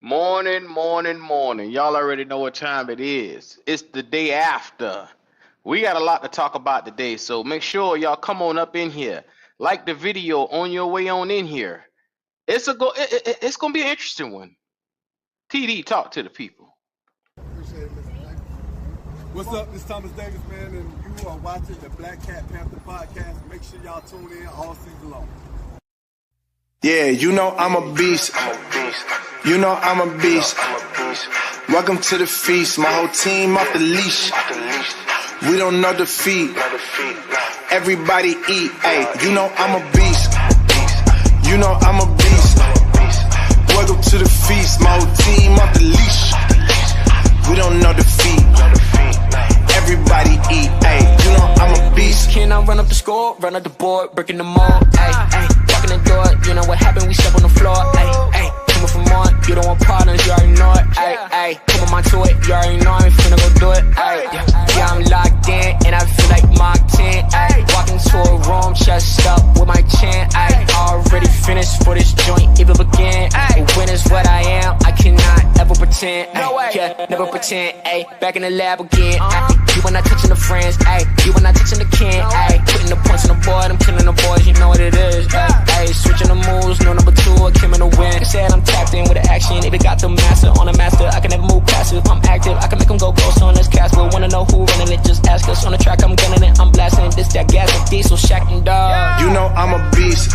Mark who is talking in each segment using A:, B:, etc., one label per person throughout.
A: Morning, morning, morning. Y'all already know what time it is. It's the day after. We got a lot to talk about today, so make sure y'all come on up in here. Like the video on your way on in here. It's gonna be an interesting one. TD, talk to the people.
B: Appreciate it, Mr. Davis. What's up? This is Thomas Davis, man, and you are watching the Black Cat Panther podcast. Make sure y'all tune in all season long.
C: Yeah, you know I'm a beast. You know I'm a beast. Welcome to the feast. My whole team off the leash. We don't know defeat. Everybody eat. Hey, you know I'm a beast. You know I'm a beast. Welcome to the feast. My whole team off the leash. We don't know defeat. Everybody eat. Hey, you know I'm a beast.
D: Can I run up the score, run up the board, breaking the mold? Ay, ay, walking the door, you know what happened? We step on the floor. Ay, ay, coming from on, you don't want partners, you already know it. Ay, ay, come on to it, you already know I'm finna go do it. Ay, yeah, I'm locked in and I feel like Mark 10. Ay, walking to a room, chest up with my chin. Ay, already finished for this joint, even begin. Ay, when is what I am, I cannot ever pretend. Ay, yeah, never pretend. Ay, back in the lab again. Ay, you were not touching the friends, ayy. You were not touching the kin, ayy. Putting the points on the board, I'm killing the boys, you know what it is, ayy. Switching the moves, no number two, I came in the win. They said I'm tapped in with the action, if it got the master on the master, I can never move passive. I'm active, I can make them go ghost on this cast. But wanna know who running it, just ask us. On the track, I'm gunning it, I'm blasting this, that gas, like diesel, Shack and dog.
C: You know I'm a beast.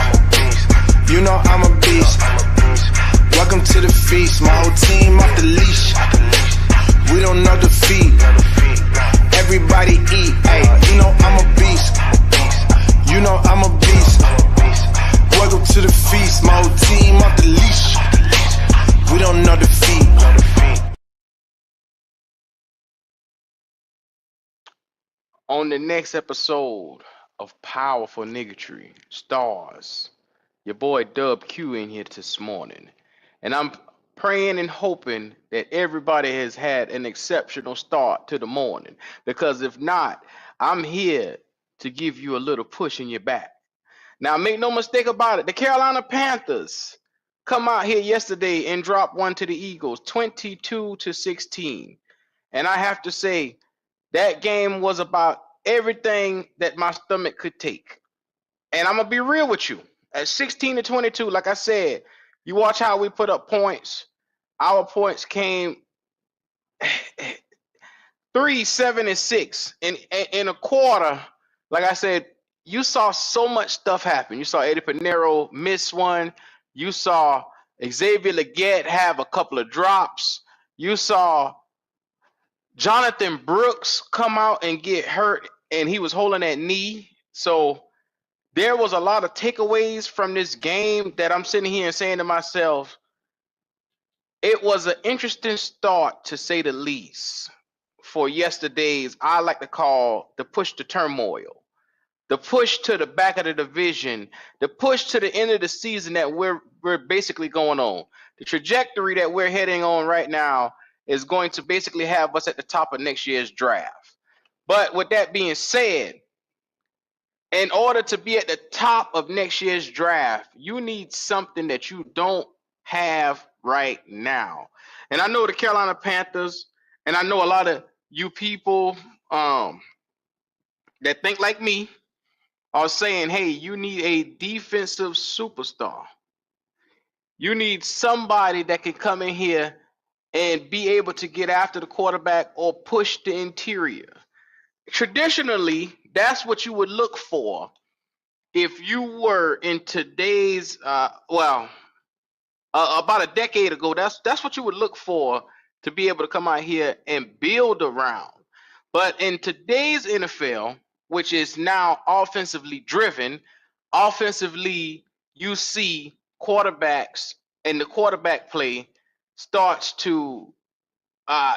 C: You know I'm a beast. Welcome to the feast. My whole team off the leash. We don't know defeat. Everybody eat, hey, you know I'm a beast. You know I'm a beast. Welcome to the feast, my whole team off the leash. We don't know defeat.
A: On the next episode of Powerful Niggatry Stars, your boy Dub Q in here this morning. And I'm praying and hoping that everybody has had an exceptional start to the morning. Because if not, I'm here to give you a little push in your back. Now, make no mistake about it, the Carolina Panthers come out here yesterday and drop one to the Eagles, 22-16. And I have to say, that game was about everything that my stomach could take. And I'm going to be real with you. At 16-22, like I said, you watch how we put up points. Our points came 3, 7, and 6 in a quarter. Like I said, you saw so much stuff happen. You saw Eddie Pinero miss one. You saw Xavier Legette have a couple of drops. You saw Jonathan Brooks come out and get hurt, and he was holding that knee. So there was a lot of takeaways from this game that I'm sitting here and saying to myself, it was an interesting start, to say the least, for yesterday's, I like to call the push to turmoil, the push to the back of the division, the push to the end of the season that we're basically going on. The trajectory that we're heading on right now is going to basically have us at the top of next year's draft. But with that being said, in order to be at the top of next year's draft, you need something that you don't have right now. And I know the Carolina Panthers, and I know a lot of you people that think like me are saying, hey, you need a defensive superstar. You need somebody that can come in here and be able to get after the quarterback or push the interior. Traditionally, that's what you would look for if you were in today's about a decade ago. That's what you would look for to be able to come out here and build around. But in today's NFL, which is now offensively driven, offensively you see quarterbacks and the quarterback play starts to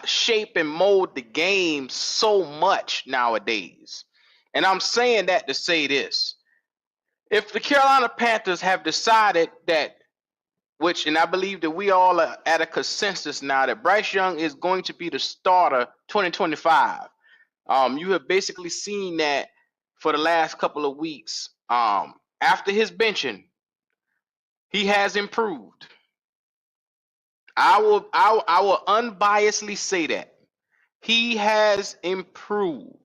A: shape and mold the game so much nowadays. And I'm saying that to say this. If the Carolina Panthers have decided that, which, and I believe that we all are at a consensus now, that Bryce Young is going to be the starter 2025. You have basically seen that for the last couple of weeks. After his benching, he has improved. I will unbiasedly say that he has improved.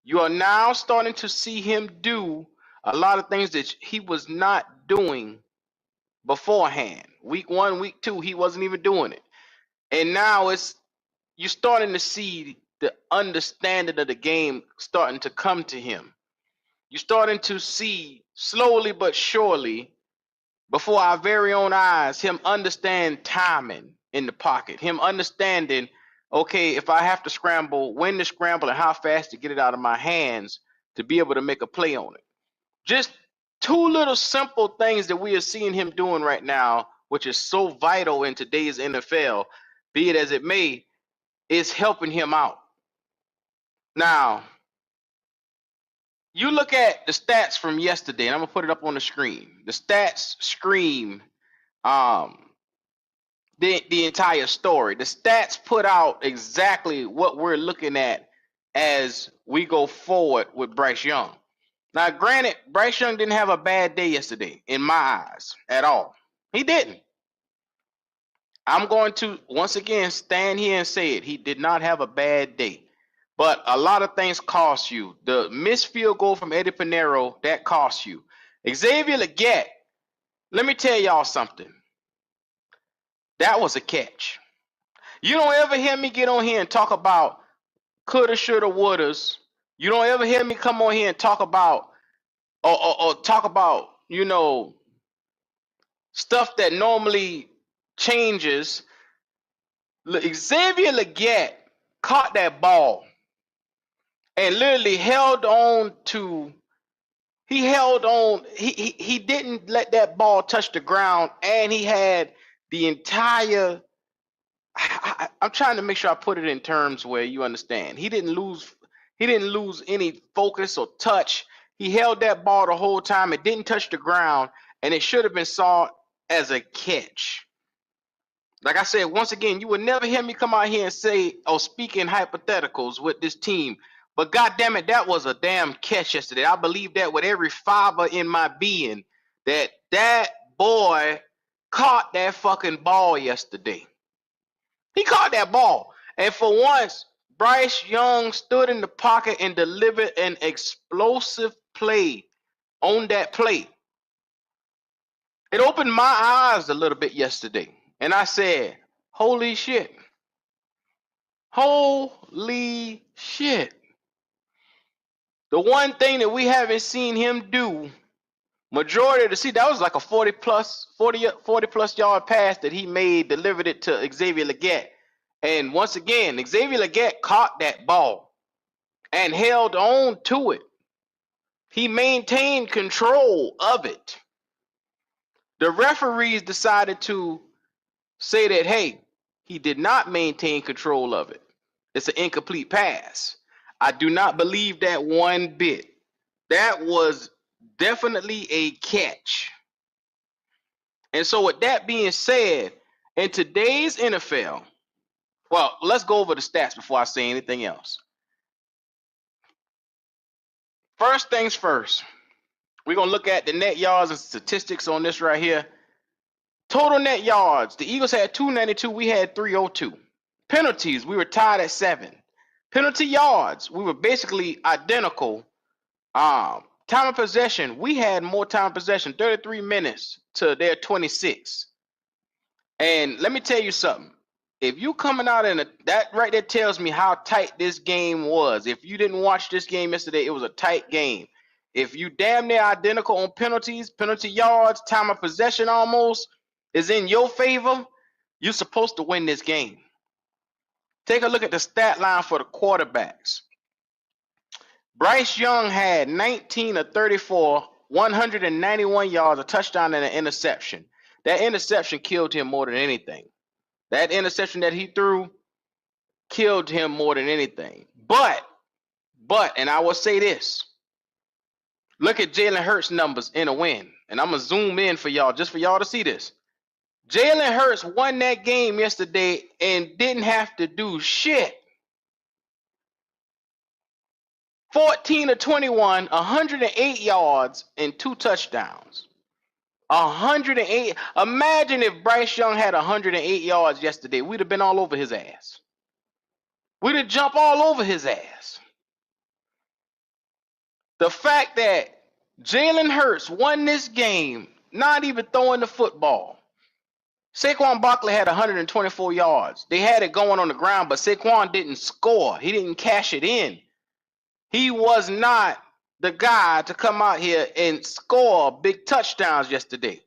A: You are now starting to see him do a lot of things that he was not doing beforehand. Week 1, week 2, he wasn't even doing it. And now you're starting to see the understanding of the game starting to come to him. You're starting to see slowly but surely, before our very own eyes, him understand timing in the pocket, him understanding, okay, if I have to scramble, when to scramble and how fast to get it out of my hands to be able to make a play on it. Just two little simple things that we are seeing him doing right now, which is so vital in today's NFL, be it as it may, is helping him out. Now, you look at the stats from yesterday, and I'm gonna put it up on the screen. The stats scream the entire story. The stats put out exactly what we're looking at as we go forward with Bryce Young. Now, granted, Bryce Young didn't have a bad day yesterday in my eyes at all. He didn't. I'm going to once again stand here and say it. He did not have a bad day. But a lot of things cost you. The missed field goal from Eddie Pinheiro, that cost you. Xavier Legette, let me tell y'all something. That was a catch. You don't ever hear me get on here and talk about coulda, shoulda, wouldas. You don't ever hear me come on here and talk about or talk about, stuff that normally changes. Xavier Legette caught that ball and literally held on. He didn't let that ball touch the ground, and he had the entire. I'm trying to make sure I put it in terms where you understand. He didn't lose any focus or touch. He held that ball the whole time. It didn't touch the ground, and it should have been saw as a catch. Like I said, once again, you will never hear me come out here and say or speak in hypotheticals with this team. But God damn it, that was a damn catch yesterday. I believe that with every fiber in my being, that boy caught that fucking ball yesterday. He caught that ball. And for once, Bryce Young stood in the pocket and delivered an explosive play on that play. It opened my eyes a little bit yesterday. And I said, holy shit. Holy shit. The one thing that we haven't seen him do majority of the season, that was like a 40 plus yard pass that he made, delivered it to Xavier Legette. And once again, Xavier Legette caught that ball and held on to it. He maintained control of it. The referees decided to say that, hey, he did not maintain control of it. It's an incomplete pass. I do not believe that one bit. That was definitely a catch. And so with that being said, in today's NFL, well, let's go over the stats before I say anything else. First things first, we're going to look at the net yards and statistics on this right here. Total net yards, the Eagles had 292, we had 302. Penalties, we were tied at 7. Penalty yards, we were basically identical. Time of possession, we had more time of possession, 33 minutes to their 26. And let me tell you something. If you coming out in that right there tells me how tight this game was. If you didn't watch this game yesterday, it was a tight game. If you damn near identical on penalties, penalty yards, time of possession almost is in your favor, you're supposed to win this game. Take a look at the stat line for the quarterbacks. Bryce Young had 19 of 34, 191 yards, a touchdown, and an interception. That interception killed him more than anything. That interception that he threw killed him more than anything. But, and I will say this. Look at Jalen Hurts' numbers in a win. And I'm going to zoom in for y'all, just for y'all to see this. Jalen Hurts won that game yesterday and didn't have to do shit. 14 of 21, 108 yards, and 2 touchdowns. 108. Imagine if Bryce Young had 108 yards yesterday. We'd have been all over his ass. We'd have jumped all over his ass. The fact that Jalen Hurts won this game, not even throwing the football. Saquon Barkley had 124 yards. They had it going on the ground, but Saquon didn't score. He didn't cash it in. He was not the guy to come out here and score big touchdowns yesterday.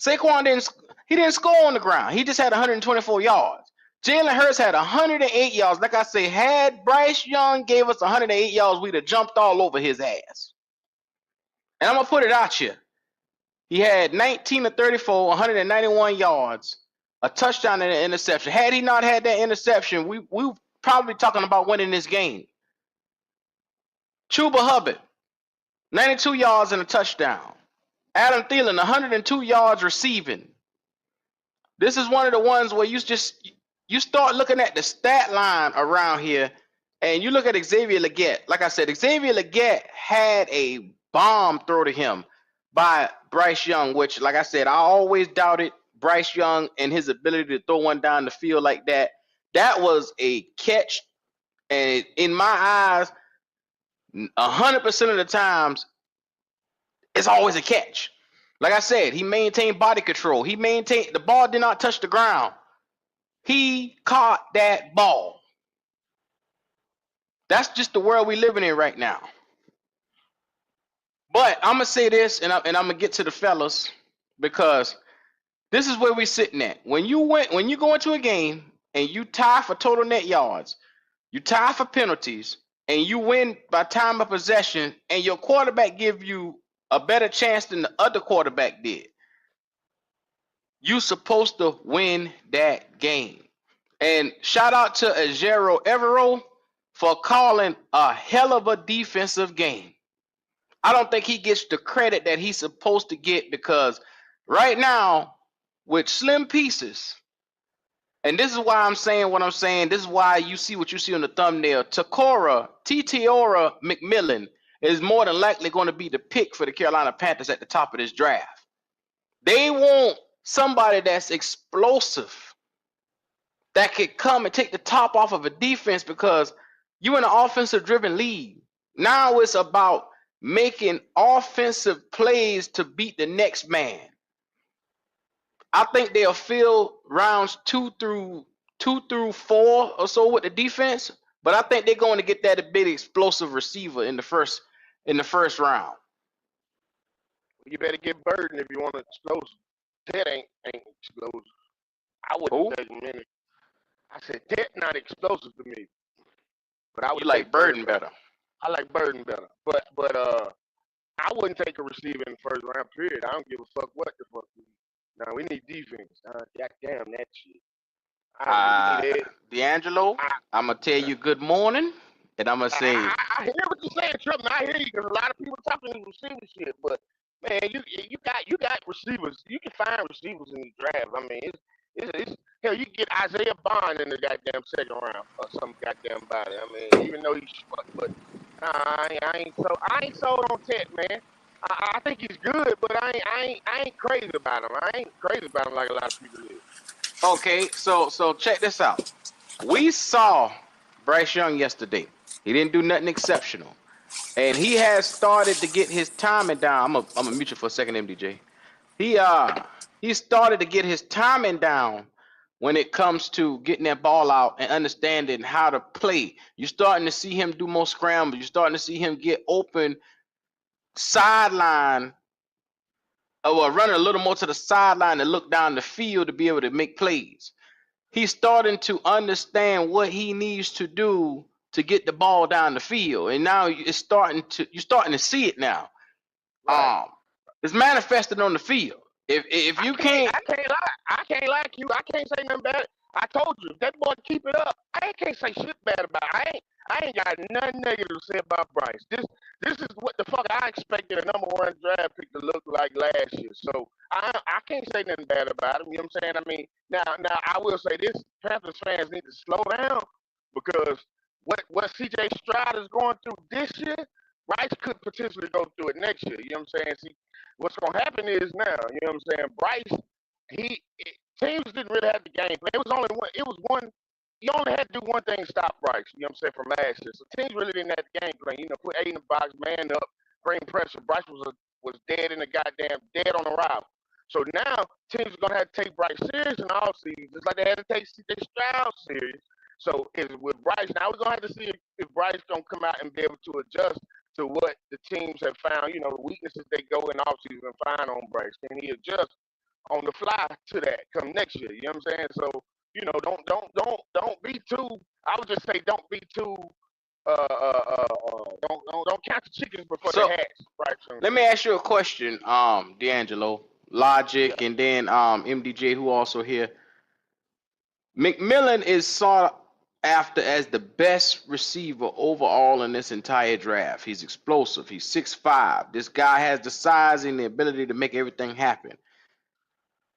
A: Saquon didn't score on the ground. He just had 124 yards. Jalen Hurts had 108 yards. Like I say, had Bryce Young gave us 108 yards, we'd have jumped all over his ass. And I'm gonna put it out here. He had 19 to 34, 191 yards, a touchdown and an interception. Had he not had that interception, we probably talking about winning this game. Chuba Hubbard, 92 yards and a touchdown. Adam Thielen, 102 yards receiving. This is one of the ones where you start looking at the stat line around here, and you look at Xavier Legette. Like I said, Xavier Legette had a bomb throw to him by Bryce Young, which, like I said, I always doubted Bryce Young and his ability to throw one down the field like that. That was a catch, and in my eyes, 100% of the times, it's always a catch. Like I said, he maintained body control. The ball did not touch the ground. He caught that ball. That's just the world we living in right now. But I'm gonna say this, and I'm gonna get to the fellas, because this is where we sitting at. When you go into a game and you tie for total net yards, you tie for penalties, and you win by time of possession, and your quarterback give you a better chance than the other quarterback did, you supposed to win that game. And shout out to Ajero Evero for calling a hell of a defensive game. I don't think he gets the credit that he's supposed to get, because right now, with slim pieces, and this is why I'm saying what I'm saying, this is why you see what you see on the thumbnail, Tetiora McMillan is more than likely going to be the pick for the Carolina Panthers at the top of this draft. They want somebody that's explosive, that could come and take the top off of a defense, because you're in an offensive-driven league. Now it's about making offensive plays to beat the next man. I think they'll fill rounds 2 through 4 or so with the defense, but I think they're going to get that big explosive receiver in the first round.
E: You better get Burden if you want to explosive. Ted ain't explosive. I wouldn't take him in it. I said Ted not explosive to me, but I would
A: like Burden better.
E: I like Burden better, but I wouldn't take a receiver in the first round. Period. I don't give a fuck what the fuck. Now we need defense. Goddamn that shit.
A: D'Angelo, I'm gonna tell you good morning, and I'm gonna say
E: I hear what you're saying, Trump. I hear you, because a lot of people talking receiver shit, but man, you got receivers. You can find receivers in the draft. I mean, it's hell. You can get Isaiah Bond in the goddamn second round or some goddamn body. I mean, even though he's short, but I ain't sold on Ted, man. I think he's good, but I ain't crazy about him. I ain't crazy about him like a lot of people is.
A: Okay, so check this out. We saw Bryce Young yesterday. He didn't do nothing exceptional, and he has started to get his timing down. I'm gonna mute you for a second, MDJ. He started to get his timing down when it comes to getting that ball out and understanding how to play. You're starting to see him do more scrambles. You're starting to see him get open sideline, or running a little more to the sideline and look down the field to be able to make plays. He's starting to understand what he needs to do to get the ball down the field, and now you're starting to see it now. Right. It's manifested on the field. If you can't,
E: I can't like you. I can't say nothing bad. I told you, that boy keep it up. I can't say shit bad about it. I ain't got nothing negative to say about Bryce. This is what the fuck I expected a number 1 draft pick to look like last year. So I can't say nothing bad about him. You know what I'm saying? I mean, now I will say this: Panthers fans need to slow down, because what CJ Stroud is going through this year, Bryce could potentially go through it next year. You know what I'm saying? See, what's gonna happen is now, you know what I'm saying? Bryce, teams didn't really have the game plan. It was only one. It was one. You only had to do one thing to stop Bryce. You know what I'm saying, from last year. So teams really didn't have the game plan. You know, put 8 in the box, man up, bring pressure. Bryce was dead in the goddamn dead on arrival. So now teams are gonna have to take Bryce serious in all seasons, just like they had to take their Stroud serious. So is with Bryce now we're gonna have to see if Bryce gonna come out and be able to adjust to what the teams have found. You know, the weaknesses they go in off season and find on Bryce. Can he adjust on the fly to that come next year? You know what I'm saying? So you know, don't be too. I would just say don't be too. Don't count the chickens before
A: So
E: they hatch. Right.
A: let me ask you a question, D'Angelo, Logic, and then MDJ, who also here. McMillan is sought after as the best receiver overall in this entire draft. He's explosive. He's 6'5". This guy has the size and the ability to make everything happen.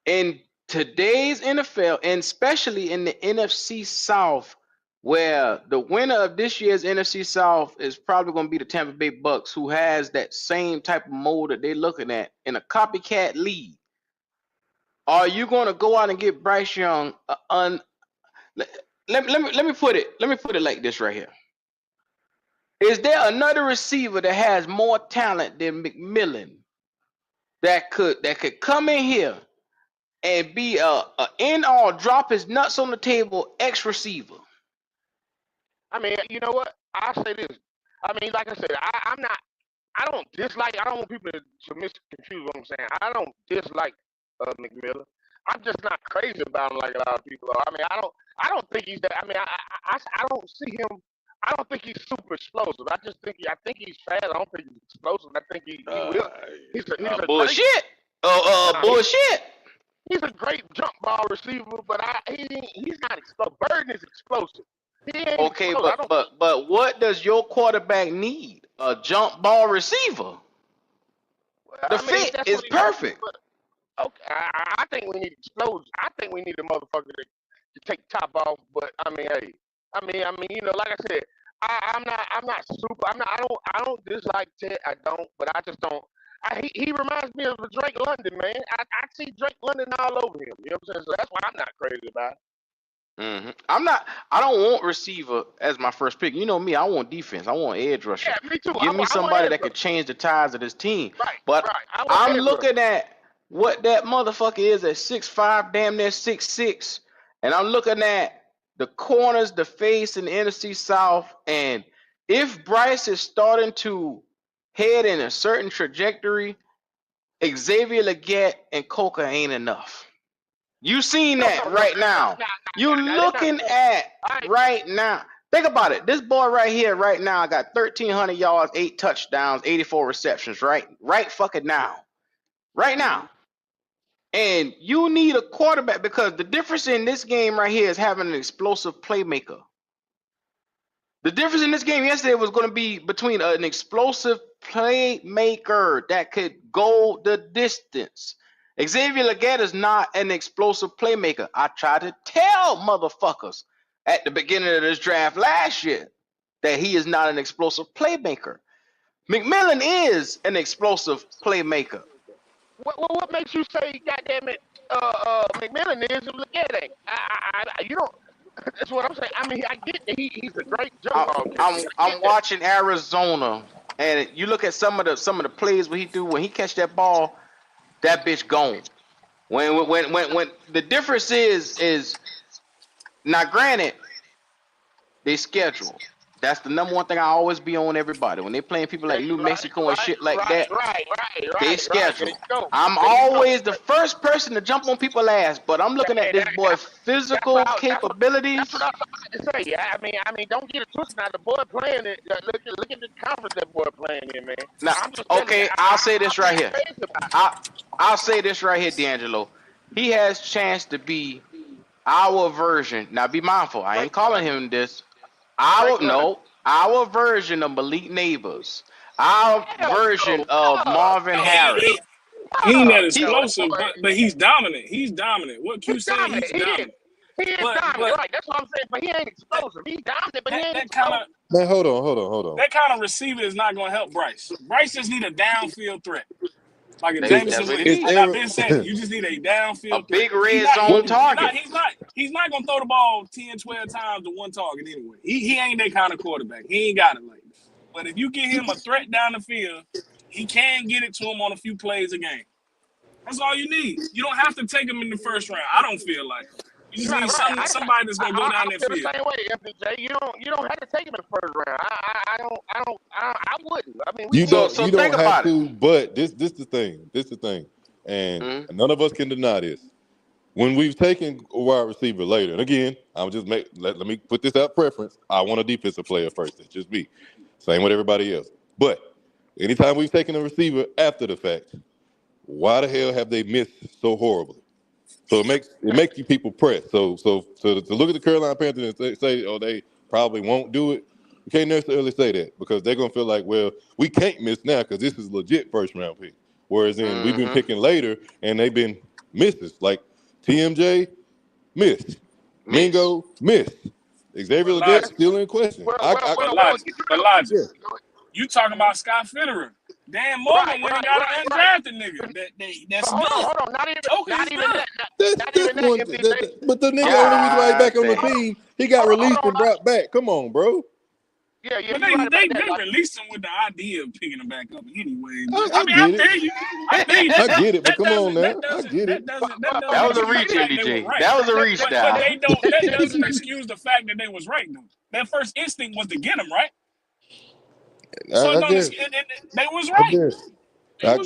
A: In today's NFL, and especially in the NFC South, where the winner of this year's NFC South is probably going to be the Tampa Bay Bucks, who has that same type of mold that they're looking at in a copycat league. Are you going to go out and get Bryce Young? Let me put it like this right here. Is there another receiver that has more talent than McMillan that could come in here and be a in all drop his nuts on the table X receiver?
E: I mean, you know what? I'll say this. I mean, like I said, I don't dislike. I don't want people to misconfuse what I'm saying. I don't dislike McMillan. I'm just not crazy about him like a lot of people are. I mean, I don't think he's that. I mean, I don't see him. I don't think he's super explosive. I think he's fast. I don't think he's explosive. I think he will. He's a
A: bullshit. Bullshit.
E: He's a great jump ball receiver, but he's not explosive. Burden is explosive.
A: Okay, but what does your quarterback need? A jump ball receiver. The fit is perfect.
E: Okay, I think we need explosion. I think we need a motherfucker to take top off. But I mean, hey, I mean, you know, like I said, I'm not super. I don't dislike Ted. I don't, but I just don't. He reminds me of a Drake London, man. I see Drake London all over him. You know what I'm saying? So that's why I'm not crazy about it.
A: I don't want receiver as my first pick. You know me, I want defense. I want edge rusher.
E: Yeah, me too.
A: Give me somebody that can change the ties of this team.
E: Right,
A: but
E: right.
A: I'm looking at what that motherfucker is at 6'5", damn near 6'6", and I'm looking at the corners, the face, and the NFC South. And if Bryce is starting to head in a certain trajectory, Xavier Legette and Coca ain't enough. You seen that right now. You looking at right now. Think about it. This boy right here, right now, got 1,300 yards, 8 touchdowns, 84 receptions. Right fucking now. Right now. And you need a quarterback because the difference in this game right here is having an explosive playmaker. The difference in this game yesterday was going to be between an explosive playmaker that could go the distance. Xavier Legette is not an explosive playmaker. I tried to tell motherfuckers at the beginning of this draft last year that he is not an explosive playmaker. McMillan is an explosive playmaker.
E: What makes you say, goddamn it, McMillan is and Legette ain't? You don't. That's what I'm saying. I mean, I get that he's a great jump ball.
A: I'm watching Arizona, and you look at some of the plays what he do when he catch that ball, that bitch gone. When the difference is now granted, they schedule. That's the number one thing I always be on everybody. When they playing people like New Mexico and shit like that, they schedule. I'm always the first person to jump on people's ass, but I'm looking at this boy's physical capabilities.
E: That's what I was about to say. I mean, don't get it twisted. Now the boy playing it. Look at the conference that boy playing in, man.
A: Now, okay, I'll say this right here. I'll say this right here, D'Angelo. He has chance to be our version. Now, be mindful. I ain't calling him this. Our version of Malik Neighbors. Our version of Marvin Harris.
F: He ain't that explosive, but he's dominant. He's dominant. What Q said, he's dominant.
E: He is dominant, right? That's what I'm saying. But he ain't explosive. He's dominant, but he ain't explosive.
G: Man, hold on.
F: That kind of receiver is not going to help Bryce. Bryce just need a downfield threat. Like a
A: That's
F: Jameson
A: what he
F: Williams.
A: needs.
F: And I've been saying it. You just need a
A: A
F: downfield threat.
A: big red zone target.
F: He's not going to throw the ball 10, 12 times to one target anyway. He ain't that kind of quarterback. He ain't got it like that. But if you get him a threat down the field, he can get it to him on a few plays a game. That's all you need. You don't have to take him in the first round. I don't feel like. You just need somebody that's gonna go down that field.
E: The same way, MPJ. You don't have to take him in the first round. I wouldn't. I mean,
G: you don't
A: think
G: have
A: about
G: to. But this the thing, and none of us can deny this. When we've taken a wide receiver later, and again, I'm just let me put this out preference. I want a defensive player first. It's just me. Same with everybody else. But anytime we've taken a receiver after the fact, why the hell have they missed so horribly? So it makes you people press. So to look at the Carolina Panthers and say, oh, they probably won't do it, you can't necessarily say that because they're gonna feel like, well, we can't miss now because this is legit first round pick. Whereas we've been picking later and they've been misses. Like TMJ missed, Mingo missed, Xavier Legette still in question.
F: Logic. You talking about Scott Fitterer? Dan Morgan went and got an undrafted nigga. That's good. Hold on, not even that.
G: But the nigga only reason why he's back on the team, he got released and brought back. Come on, bro.
E: Yeah.
F: But they released him with the idea of picking him back up anyway.
G: I get it, but come on now. I get it.
A: That was a reach, DJ. That was a reach,
F: but that doesn't excuse the fact that they was right, though. That first instinct was to get him, right? So they was right.
G: But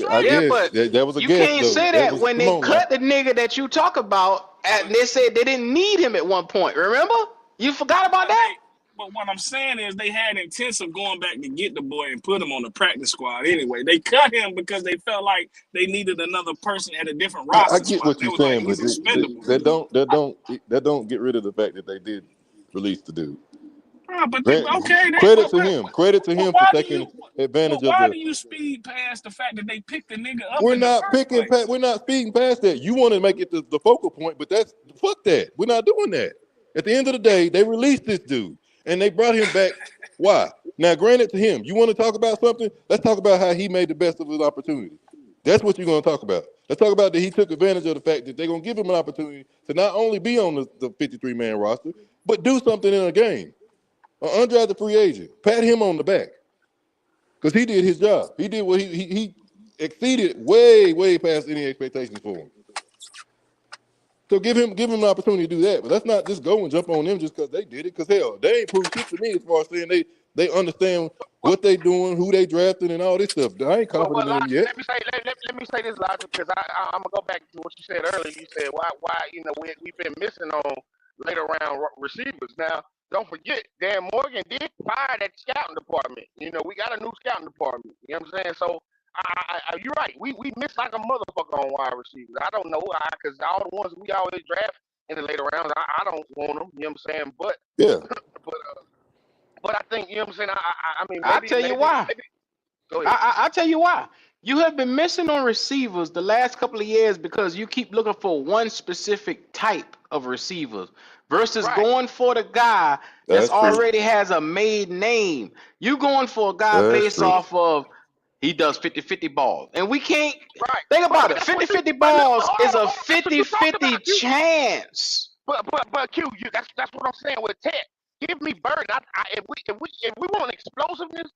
G: that was a
A: you
G: guess.
A: Can't say that when they cut the nigga that you talk about, and they said they didn't need him at one point. Remember? You forgot about that?
F: But what I'm saying is they had intents of going back to get the boy and put him on the practice squad anyway. They cut him because they felt like they needed another person at a different roster.
G: I get what you're saying, but that don't get rid of the fact that they did release the dude. Credit to him for taking advantage of the.
F: Why do you speed past the fact that they picked the nigga up?
G: We're not speeding past that. You want to make it the focal point, but fuck that. We're not doing that. At the end of the day, they released this dude and they brought him back. Why? Now, granted to him, you want to talk about something? Let's talk about how he made the best of his opportunity. That's what you're going to talk about. Let's talk about that he took advantage of the fact that they're going to give him an opportunity to not only be on the 53-man roster, but do something in a game. An undrafted free agent. Pat him on the back. Because he did his job. He did what he exceeded way past any expectations for him. So give him an opportunity to do that. But let's not just go and jump on them just because they did it. Because hell, they ain't proved shit to me as far as saying they understand what they doing, who they drafting, and all this stuff. I ain't confident in them yet.
E: Let me say this, Logic, because I'm gonna go back to what you said earlier. You said why we've been missing on later round receivers. Now, don't forget, Dan Morgan did fire that scouting department. We got a new scouting department. You know what I'm saying? So, you're right. We missed like a motherfucker on wide receivers. I don't know why, because all the ones we always draft in the later rounds, I don't want them. You know what I'm saying? But
G: yeah.
E: But I think, you know what I'm saying? I mean,
A: I'll tell you why. Go ahead. I'll tell you why. You have been missing on receivers the last couple of years because you keep looking for one specific type of receivers versus going for the guy that's already has a made name. You going for a guy based off of he does 50-50 balls. And we can't think about it. 50-50 balls is a 50-50 chance.
E: But Q, that's what I'm saying with Ted. Give me Bird. If we want explosiveness,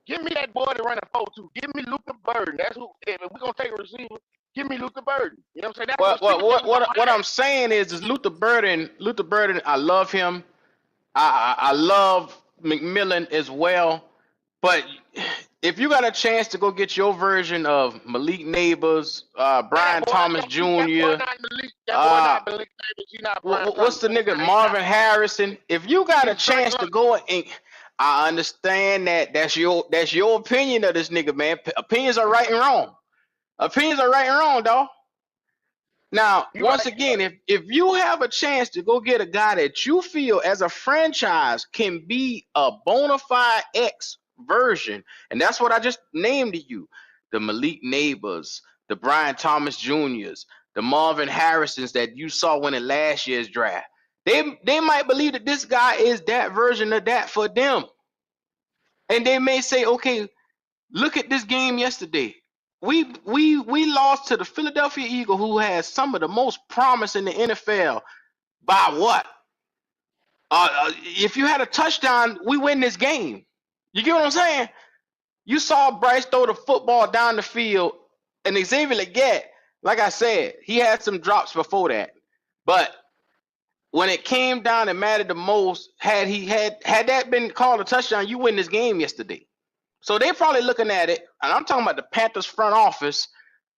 E: give me that boy to run a 4-2. Give me Luther Burden. That's who. If we're gonna take a receiver, give me Luther Burden. You know what I'm saying?
A: What I'm saying is Luther Burden. I love him. I love McMillan as well. But if you got a chance to go get your version of Malik Neighbors, Brian Thomas Jr., what's the nigga Marvin Harrison? If you got a chance to go and I understand that's your opinion of this nigga, man. Opinions are right and wrong. Opinions are right and wrong, dog. Now, once again, if you have a chance to go get a guy that you feel as a franchise can be a bona fide X version, and that's what I just named to you, the Malik Neighbors, the Brian Thomas Jr.'s, the Marvin Harrisons that you saw winning last year's draft, they might believe that this guy is that version of that for them. And they may say, okay, look at this game yesterday. We lost to the Philadelphia Eagle, who has some of the most promise in the NFL. By what? If you had a touchdown, we win this game. You get what I'm saying? You saw Bryce throw the football down the field, and Xavier Legette, like I said, he had some drops before that. But when it came down and mattered the most, had that been called a touchdown, you win this game yesterday. So they're probably looking at it, and I'm talking about the Panthers front office,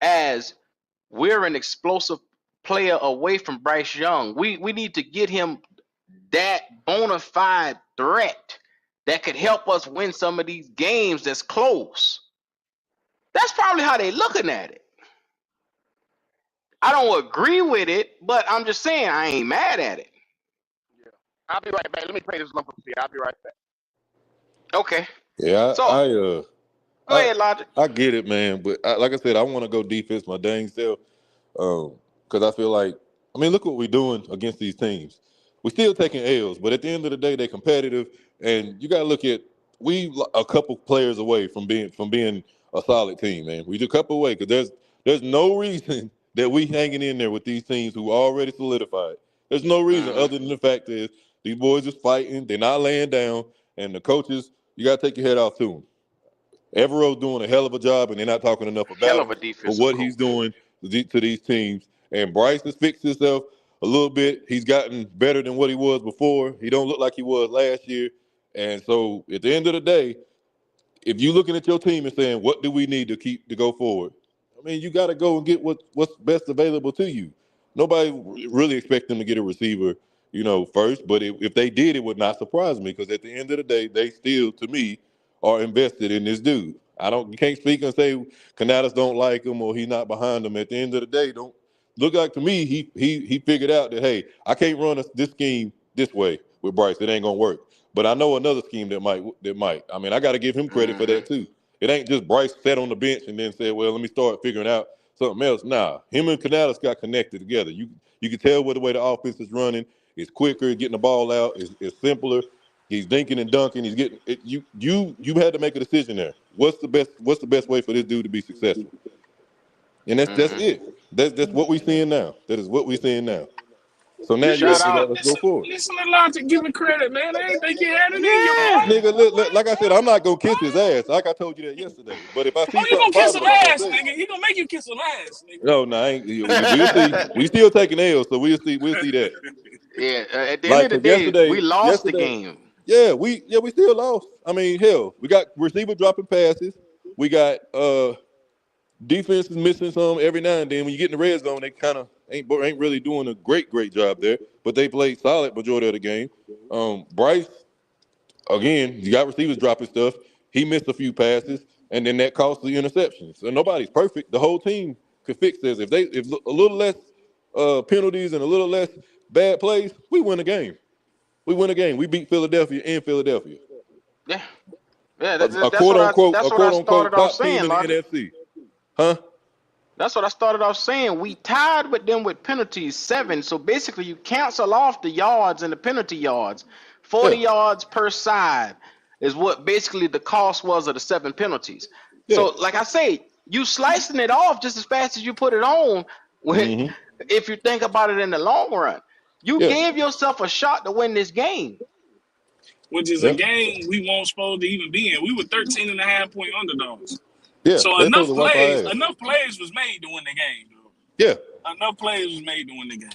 A: as we're an explosive player away from Bryce Young. We need to get him that bona fide threat that could help us win some of these games that's close. That's probably how they're looking at it. I don't agree with it, but I'm just saying I ain't mad at it.
E: Yeah. I'll be right back. Let me play this number for you. I'll be right back.
A: Okay.
G: Yeah,
A: So go ahead, Logic.
G: I get it, man. But like I said, I want to go defense my dang self. Because I feel like, I mean, look what we're doing against these teams. We're still taking L's, but at the end of the day, they're competitive, and you got to look at we a couple players away from being a solid team, man. We a couple away because there's no reason that we hanging in there with these teams who already solidified. There's no reason other than the fact is these boys is fighting, they're not laying down, and the coaches, you got to take your head off to them. Evero's doing a hell of a job, and they're not talking enough about him for what he's doing to these teams. And Bryce has fixed himself a little bit. He's gotten better than what he was before. He don't look like he was last year. And so at the end of the day, if you're looking at your team and saying, what do we need to go forward? I mean, you got to go and get what's best available to you. Nobody really expect them to get a receiver, first. But if they did, it would not surprise me because at the end of the day, they still, to me, are invested in this dude. You can't speak and say Canadas don't like him or he's not behind him. At the end of the day, don't look like to me he figured out that, hey, I can't run this scheme this way with Bryce. It ain't gonna work. But I know another scheme that might. I mean, I got to give him credit for that too. It ain't just Bryce sat on the bench and then said, well, let me start figuring out something else. Nah, him and Canadas got connected together. You can tell the way the offense is running. It's quicker, getting the ball out. It's simpler. He's dinking and dunking. He's getting it. You had to make a decision there. What's the best way for this dude to be successful? And that's it. That's what we're seeing now. That is what we're seeing now. So now you got to go forward.
F: Listen to Logic giving credit, man. I ain't think you had it in you,
G: nigga. Look, like I said, I'm not gonna kiss his ass. Like I told you that yesterday. But if I see
F: you gonna kiss some
G: positive,
F: ass, nigga? He gonna make you kiss some ass, nigga.
G: No, I ain't. We'll see. We still taking L's, so we'll see that.
A: Yeah. At the end of the day, we lost the game.
G: Yeah, we still lost. I mean, hell, we got receiver dropping passes. We got defense is missing some every now and then. When you get in the red zone, they kind of ain't really doing a great job there. But they played solid majority of the game. Bryce, again, you got receivers dropping stuff. He missed a few passes, and then that cost the interceptions. So nobody's perfect. The whole team could fix this. If a little less penalties and a little less bad plays, we win a game. We beat Philadelphia in Philadelphia.
A: Yeah.
G: That's a quote unquote top team in the
A: Logic.
G: NFC. Huh?
A: That's what I started off saying. We tied with them with penalties 7. So basically, you cancel off the yards and the penalty yards. 40 yards per side is what basically the cost was of the 7 penalties. Yeah. So, like I say, you slicing it off just as fast as you put it on. If you think about it in the long run, you gave yourself a shot to win this game.
F: Which is a game we weren't supposed to even be in. We were 13.5-point underdogs.
G: Yeah,
F: so enough plays was made to win the game, though.
G: Yeah.
F: Enough plays was made to win the game.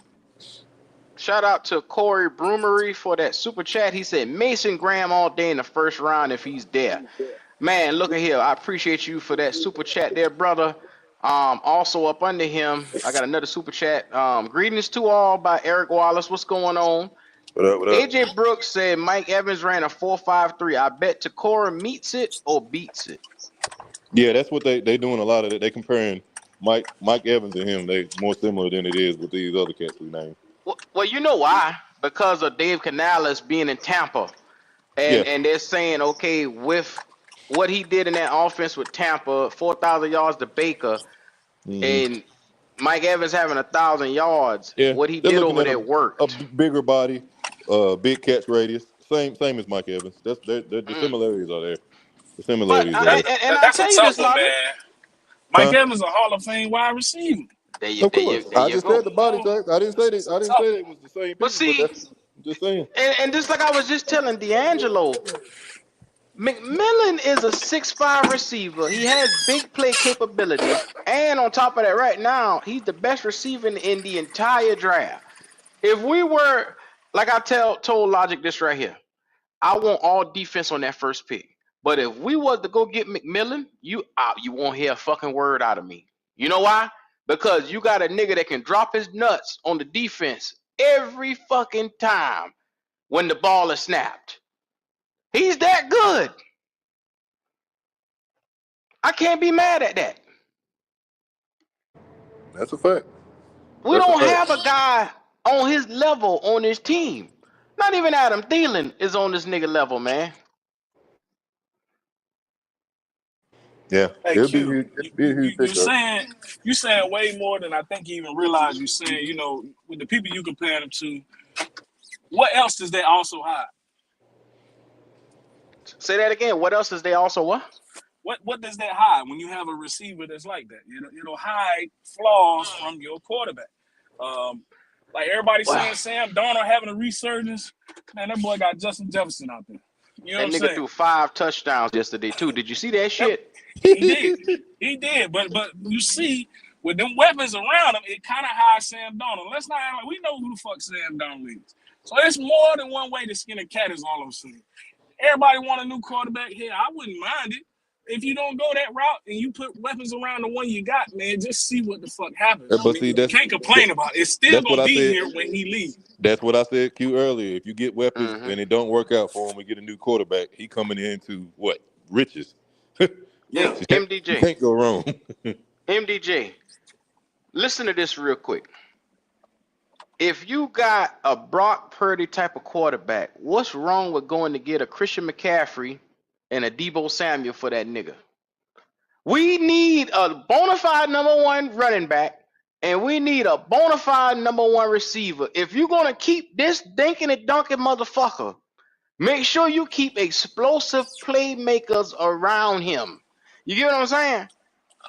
A: Shout out to Corey Broomery for that super chat. He said Mason Graham all day in the first round if he's there. Man, look at here. I appreciate you for that super chat there, brother. Also up under him, I got another super chat. Greetings to all by Eric Wallace. What's going on?
G: What up?
A: AJ Brooks said Mike Evans ran a 4.53. I bet Takora meets it or beats it.
G: Yeah, that's what they doing a lot of it. They comparing Mike Evans and him. They more similar than it is with these other cats we named.
A: Well, you know why? Because of Dave Canales being in Tampa, and they're saying, okay, with what he did in that offense with Tampa, 4,000 yards to Baker, and Mike Evans having 1,000 yards. Yeah, what he did over there worked.
G: A bigger body, big catch radius, same as Mike Evans. The similarities are there. The
A: But
G: similarities are there.
A: I
F: That's a
A: tell you
F: tough
A: this,
F: one,
A: Logic.
F: man. Mike
G: Huh?
F: Evans a Hall of Fame wide receiver.
G: Of course.
A: There
G: I
A: you
G: just said
A: go.
G: the body
F: Oh,
G: type. I didn't say that. I didn't
F: tough.
G: say they was the same
A: But
G: people, but
A: see,
G: that's I'm just saying.
A: and just like I was just telling D'Angelo, McMillan is a 6'5" receiver. He has big play capabilities, and on top of that, right now he's the best receiver in the entire draft. If we were, like I told Logic this right here, I want all defense on that first pick. But if we was to go get McMillan, you won't hear a fucking word out of me. You know why? Because you got a nigga that can drop his nuts on the defense every fucking time when the ball is snapped. He's that good. I can't be mad at that.
G: That's a fact.
A: We
G: That's a
A: don't
G: fact.
A: have a guy on his level on his team. Not even Adam Thielen is on this nigga level, man.
G: Yeah.
F: Hey
G: It'll be a
F: Q,
G: huge, it'll be a huge pickup.
F: you saying way more than I think you even realize. You saying, you know, with the people you compare them to, what else does they also hide?
A: Say that again. What else is they also what?
F: What does that hide when you have a receiver that's like that? It'll hide flaws from your quarterback. Like everybody
A: Wow.
F: saying Sam Darnold having a resurgence, man, that boy got Justin Jefferson out there. You know what
A: That
F: I'm
A: nigga
F: saying?
A: threw 5 touchdowns yesterday too. Did you see that
F: Yep,
A: shit?
F: he did. He did. But you see, with them weapons around him, it kind of hides Sam Darnold. Let's not act like we know who the fuck Sam Darnold is. So it's more than one way to skin a cat, is all I'm saying. Everybody want a new quarterback here. I wouldn't mind it. If you don't go that route and you put weapons around the one you got, man, just see what the fuck happens. I
G: But
F: mean,
G: see,
F: you can't complain about it. It's still
G: that's what
F: gonna
G: I
F: be
G: said.
F: here when he leaves.
G: That's what I said, Q, earlier. If you get weapons
A: Mm-hmm.
G: and it don't work out for him, we get a new quarterback. He coming into what? Riches.
F: Yeah.
G: You
A: MDJ.
G: can't go wrong.
A: MDJ. Listen to this real quick. If you got a Brock Purdy type of quarterback, what's wrong with going to get a Christian McCaffrey and a Debo Samuel for that nigga? We need a bona fide number 1 running back, and we need a bona fide number 1 receiver. If you're gonna keep this dinking and dunking motherfucker, make sure you keep explosive playmakers around him. You get what I'm saying?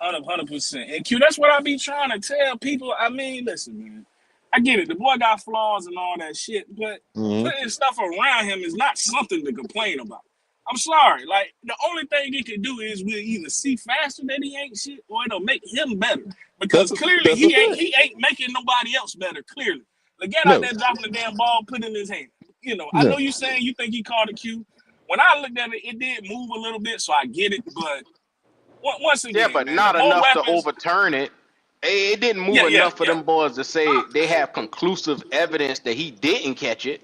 F: 100%. And Q, that's what I be trying to tell people. I mean, listen, man. I get it. The boy got flaws and all that shit, but
G: Hmm.
F: putting stuff around him is not something to complain about. I'm sorry. Like, the only thing he can do is we'll either see faster that he ain't shit, or it'll make him better. Because clearly
G: That's a
F: he
G: fact.
F: ain't making nobody else better. Clearly. Legette out
G: No,
F: there dropping the damn ball, put it in his hand. You know, I
G: no.
F: know you saying you think he called a cue. When I looked at it, it did move a little bit, so I get it. But once
A: Yeah,
F: again,
A: but
F: man, the
A: not
F: more
A: enough to
F: weapons,
A: overturn it. It didn't move
F: yeah.
A: enough for them boys to say they have conclusive evidence that he didn't catch it.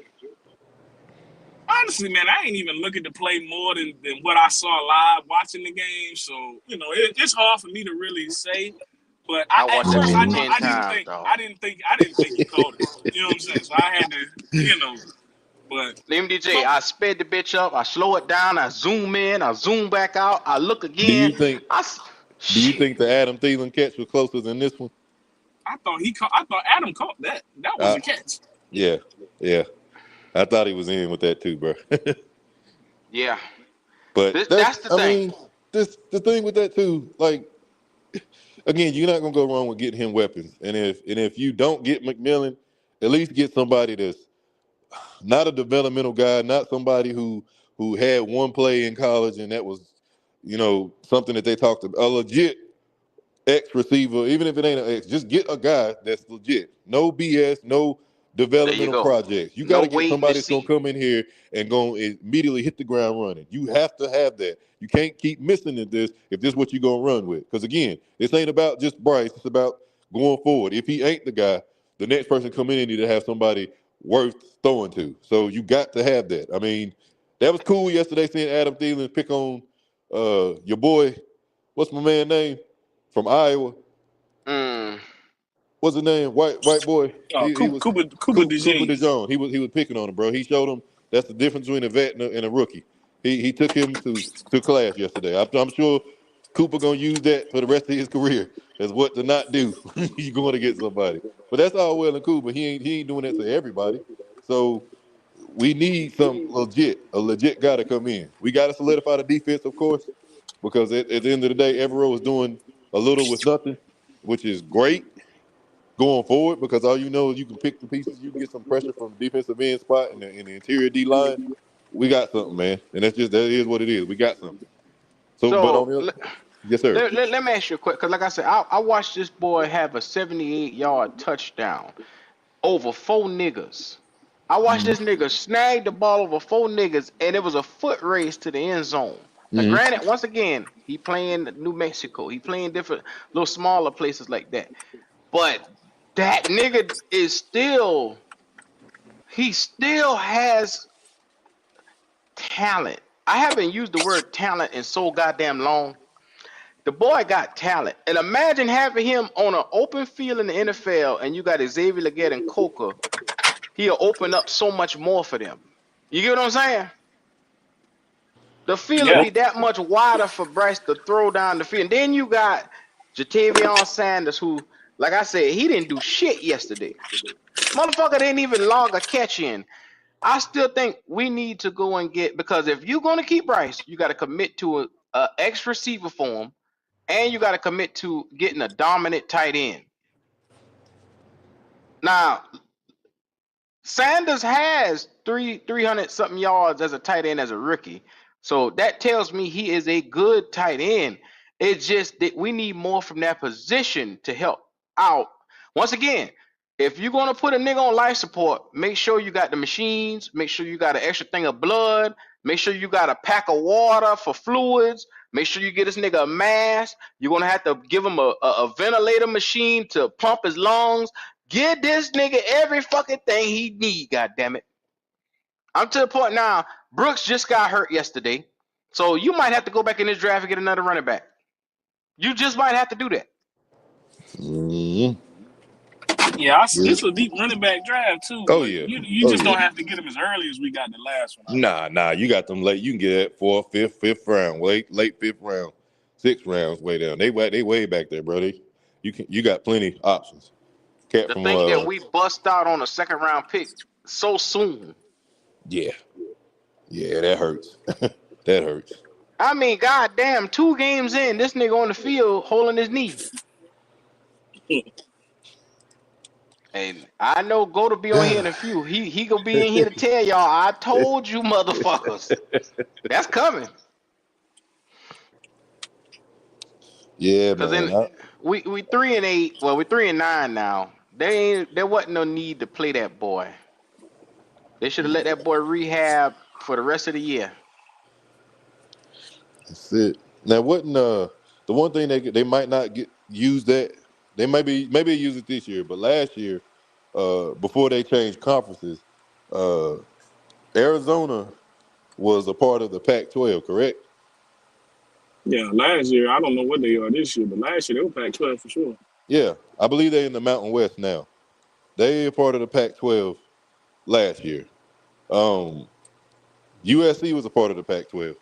F: Honestly, man, I ain't even looking to play more than what I saw live watching the game. So, you know, it's hard for me to really say. But
A: I
F: at
A: watched that
F: first
A: bitch
F: I know
A: 10 times, dog.
F: I didn't think he called it. You know what I'm saying? So I had to, you know, but
A: MDJ,
F: so
A: I sped the bitch up, I slow it down, I zoom in, I zoom back out, I look
G: Do
A: again.
G: you think? Do you
A: Shit.
G: think the Adam Thielen catch was closer than this one?
F: I thought Adam caught that. That was
G: Uh,
F: a catch.
G: yeah, yeah. I thought he was in with that too, bro.
A: Yeah.
G: But
A: That's the
G: I
A: thing.
G: mean, the thing with that too. Like, again, you're not gonna go wrong with getting him weapons. And if you don't get McMillan, at least get somebody that's not a developmental guy, not somebody who had one play in college and that was, something that they talked about. A legit X receiver, even if it ain't an X, just get a guy that's legit. No BS, no
A: There you
G: developmental
A: go.
G: projects. You got
A: No
G: to get
A: waiting to
G: somebody that's gonna
A: see.
G: come in here and go immediately hit the ground running. You have to have that. You can't keep missing at this if this is what you're gonna run with. Because again, this ain't about just Bryce. It's about going forward. If he ain't the guy, the next person come in and need to have somebody worth throwing to. So you got to have that. I mean, that was cool yesterday seeing Adam Thielen pick on your boy. What's my man name from Iowa?
A: Mm.
G: What's his name? White boy. He was
F: Cooper
G: Cooper
F: DeJean.
G: DeJean. He was picking on him, bro. He showed him that's the difference between a vet and a rookie. He took him to class yesterday. I'm sure Cooper gonna use that for the rest of his career as what to not do. He's going to get somebody, but that's all well and cool. But he ain't doing that to everybody. So we need a legit guy to come in. We got to solidify the defense, of course. because at the end of the day, Evero is doing a little with nothing, which is great going forward because all you know is you can pick the pieces, you can get some pressure from the defensive end spot and the interior D line. We got something, man, and that is what it is. We got something. So, but on
A: So
G: the yes, sir.
A: let me ask you a quick, because like I said, I watched this boy have a 78-yard touchdown over 4 niggas. I watched this nigga snag the ball over 4 niggas, and it was a foot race to the end zone. Now,
G: Mm-hmm.
A: granted, once again, he playing New Mexico. He playing different little smaller places like that. But that nigga is still, he still has talent. I haven't used the word talent in so goddamn long. The boy got talent. And imagine having him on an open field in the NFL and you got Xavier Legette and Coca. He'll open up so much more for them. You get what I'm saying? The field will
F: Yeah.
A: be that much wider for Bryce to throw down the field. And then you got Jatavion Sanders, who, like I said, he didn't do shit yesterday. Motherfucker didn't even log a catch in. I still think we need to go and get, because if you're going to keep Bryce, you got to commit to a X receiver for him, and you got to commit to getting a dominant tight end. Now, Sanders has 300 something yards as a tight end as a rookie. So that tells me he is a good tight end. It's just that we need more from that position to help out. Once again, if you're going to put a nigga on life support, make sure you got the machines, make sure you got an extra thing of blood, make sure you got a pack of water for fluids, make sure you get this nigga a mask. You're going to have to give him a ventilator machine to pump his lungs. Give this nigga every fucking thing he need, goddammit. I'm to the point now, Brooks just got hurt yesterday. So you might have to go back in this draft and get another running back. You just might have to do that.
G: Mm-hmm.
F: Yeah,
G: Yeah.
F: this is a deep running back draft too.
G: Oh
F: But
G: yeah.
F: you
G: Oh
F: just
G: yeah.
F: don't have to get him as early as we got the last one. I think.
G: Nah. You got them late. You can get that fourth, fifth round, late fifth round, 6 rounds way down. They way back there, bro. You got plenty options. Cat
A: To
G: from
A: think that we bust out on a second round pick so soon.
G: yeah, that hurts. That hurts.
A: I mean, goddamn, 2 games in, this nigga on the field holding his knee. And I know Go to be on here in a few. He gonna be in here to tell y'all, I told you motherfuckers. That's coming.
G: Yeah,
A: Cause
G: man.
A: then we 3-8. Well, we 3-9 now. There wasn't no need to play that boy. They should have let that boy rehab for the rest of the year.
G: That's it. Now, wasn't the one thing they might not use that they maybe use it this year, but last year, before they changed conferences, uh, Arizona was a part of the Pac-12, correct?
F: Yeah, last year I don't know what they are this year, but last year they were Pac-12 for sure.
G: Yeah, I believe they're in the Mountain West now. They are part of the Pac-12 last year. USC was a part of the Pac-12.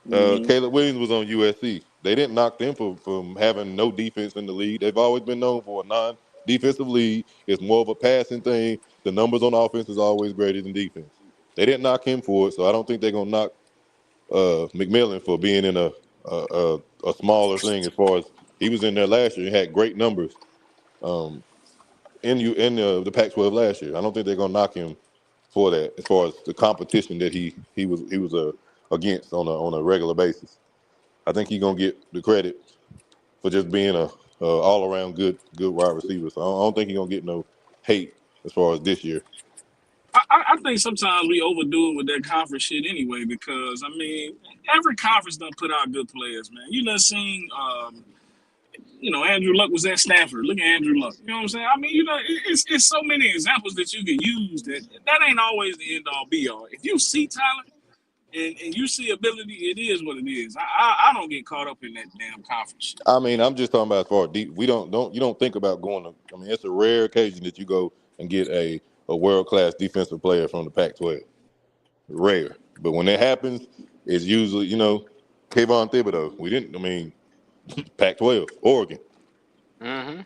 F: Mm-hmm.
G: Caleb Williams was on USC. They didn't knock them from having no defense in the league. They've always been known for a non-defensive league. It's more of a passing thing. The numbers on offense is always greater than defense. They didn't knock him for it, so I don't think they're gonna knock McMillan for being in a smaller thing. As far as he was in there last year, he had great numbers in the Pac-12 last year. I don't think they're gonna knock him for that. As far as the competition that he was against on a regular basis. I think he's gonna get the credit for just being a all around good wide receiver. So I don't think he's gonna get no hate as far as this year.
F: I think sometimes we overdo it with that conference shit anyway, because I mean every conference done put out good players, man. You done seen Andrew Luck was at Stanford. Look at Andrew Luck. You know what I'm saying? I mean, it's so many examples that you can use that ain't always the end all be all. If you see talent and you see ability, it is what it is. I don't get caught up in that damn conference shit.
G: I mean, I'm just talking about as far as deep. You don't think about going to. I mean, it's a rare occasion that you go and get a world class defensive player from the Pac-12. Rare, but when it happens, it's usually Kayvon Thibodeau. We didn't. I mean, Pac-12, Oregon.
A: Mm-hmm.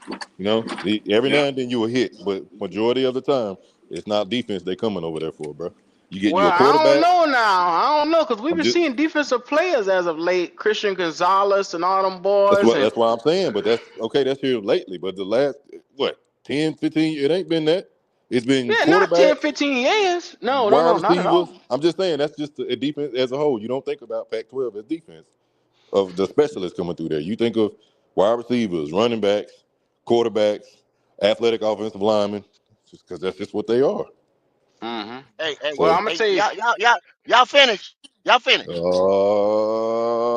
G: Every now
F: Yeah.
G: and then you will hit, but majority of the time it's not defense they coming over there for, bro. You get you
A: Well,
G: a
A: I don't
G: quarterback.
A: know now. I don't know because we've
G: I'm
A: been
G: just
A: seeing defensive players as of late, Christian Gonzalez and all them boys. And
G: that's why I'm saying. But that's okay. That's here lately. But the last what 10, 15, it ain't been that. It's been
A: yeah, not 10,
G: quarterbacks,
A: 15 years. No, no,
G: wide
A: no, not at
G: receivers.
A: all.
G: I'm just saying that's just a defense as a whole. You don't think about Pac-12 as defense of the specialists coming through there. You think of wide receivers, running backs, quarterbacks, athletic offensive linemen, just because that's just what they are.
A: Hmm.
E: Hey, hey,
A: Well, I'm
G: So,
A: gonna
E: hey,
A: tell you.
E: y'all finished. Y'all finished.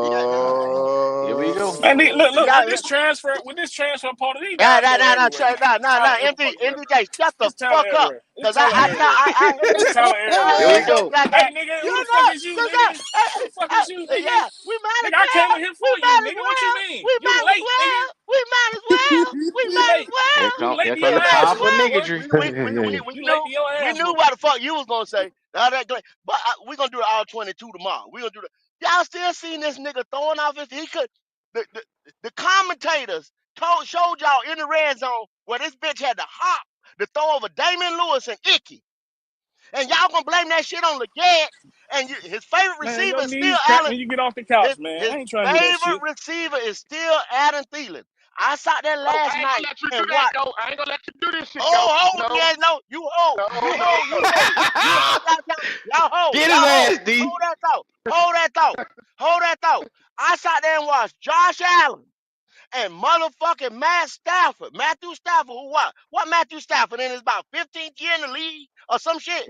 E: Yeah,
A: Here we go.
F: Man, look,
E: y'all,
F: with this transfer portal, these
E: nah,
F: guys
E: nah,
F: go
E: nah, nah,
F: everywhere,
E: try-
F: man.
E: nah,
F: It's
E: nah, nah,
F: talent every
E: MD,
F: fucking where, man.
E: MDJ, shut the
F: It's talent
E: fuck up.
F: everywhere. It's
E: Cause
F: talent everywhere.
E: I heard
F: It's
E: you.
F: talent
A: Here
F: everywhere,
A: we
F: man.
E: Oh,
A: go.
E: goddamn.
F: Hey, nigga,
E: You
F: who the fuck
E: know,
F: is you,
E: cause
F: nigga? Who the fuck is you, nigga?
E: yeah, we might as
F: Nigga, I came
E: well.
F: in here
E: We
F: for you,
E: might as
F: nigga. What you
E: well.
F: mean?
E: We
F: You
E: might as
F: late, nigga.
E: well. We might as well. We
F: You
E: might as
F: late.
E: well.
F: You late
A: Here
F: to
A: come
F: your
A: the
E: We might
F: ass,
E: as
A: powerful
F: boy.
E: well.
A: niggatry.
F: You late to your
E: We
F: ass,
E: knew
F: boy.
E: what the fuck you was gonna say. Now that, but we're gonna do it all 22 tomorrow. We're gonna do it. Y'all still seeing this nigga throwing off his? He could. The commentators showed y'all in the red zone where this bitch had to hop to throw over Damian Lewis and Icky, and y'all gonna blame that shit on Legette. And his favorite
F: Man,
E: receiver
F: your
E: is still
F: knees crack
E: Allen.
F: when you get off the couch, man.
E: His
F: I ain't trying to hear that
E: favorite
F: shit.
E: receiver is still Adam Thielen. I sat there
H: Oh,
E: last
H: I ain't gonna
E: night
H: let you do
E: and
H: that,
E: watched.
H: though. I ain't gonna let you do this shit, though.
E: Oh,
H: No,
E: yeah, no, you hold,
H: no,
E: you
H: no,
E: hold, you
H: no.
E: hold, you hold that thought.
A: Get his
E: Y'all hold,
A: ass, D.
E: hold that thought, hold that thought, hold that thought. I sat there and watched Josh Allen and motherfucking Matthew Stafford, who what Matthew Stafford in his about 15th year in the league or some shit,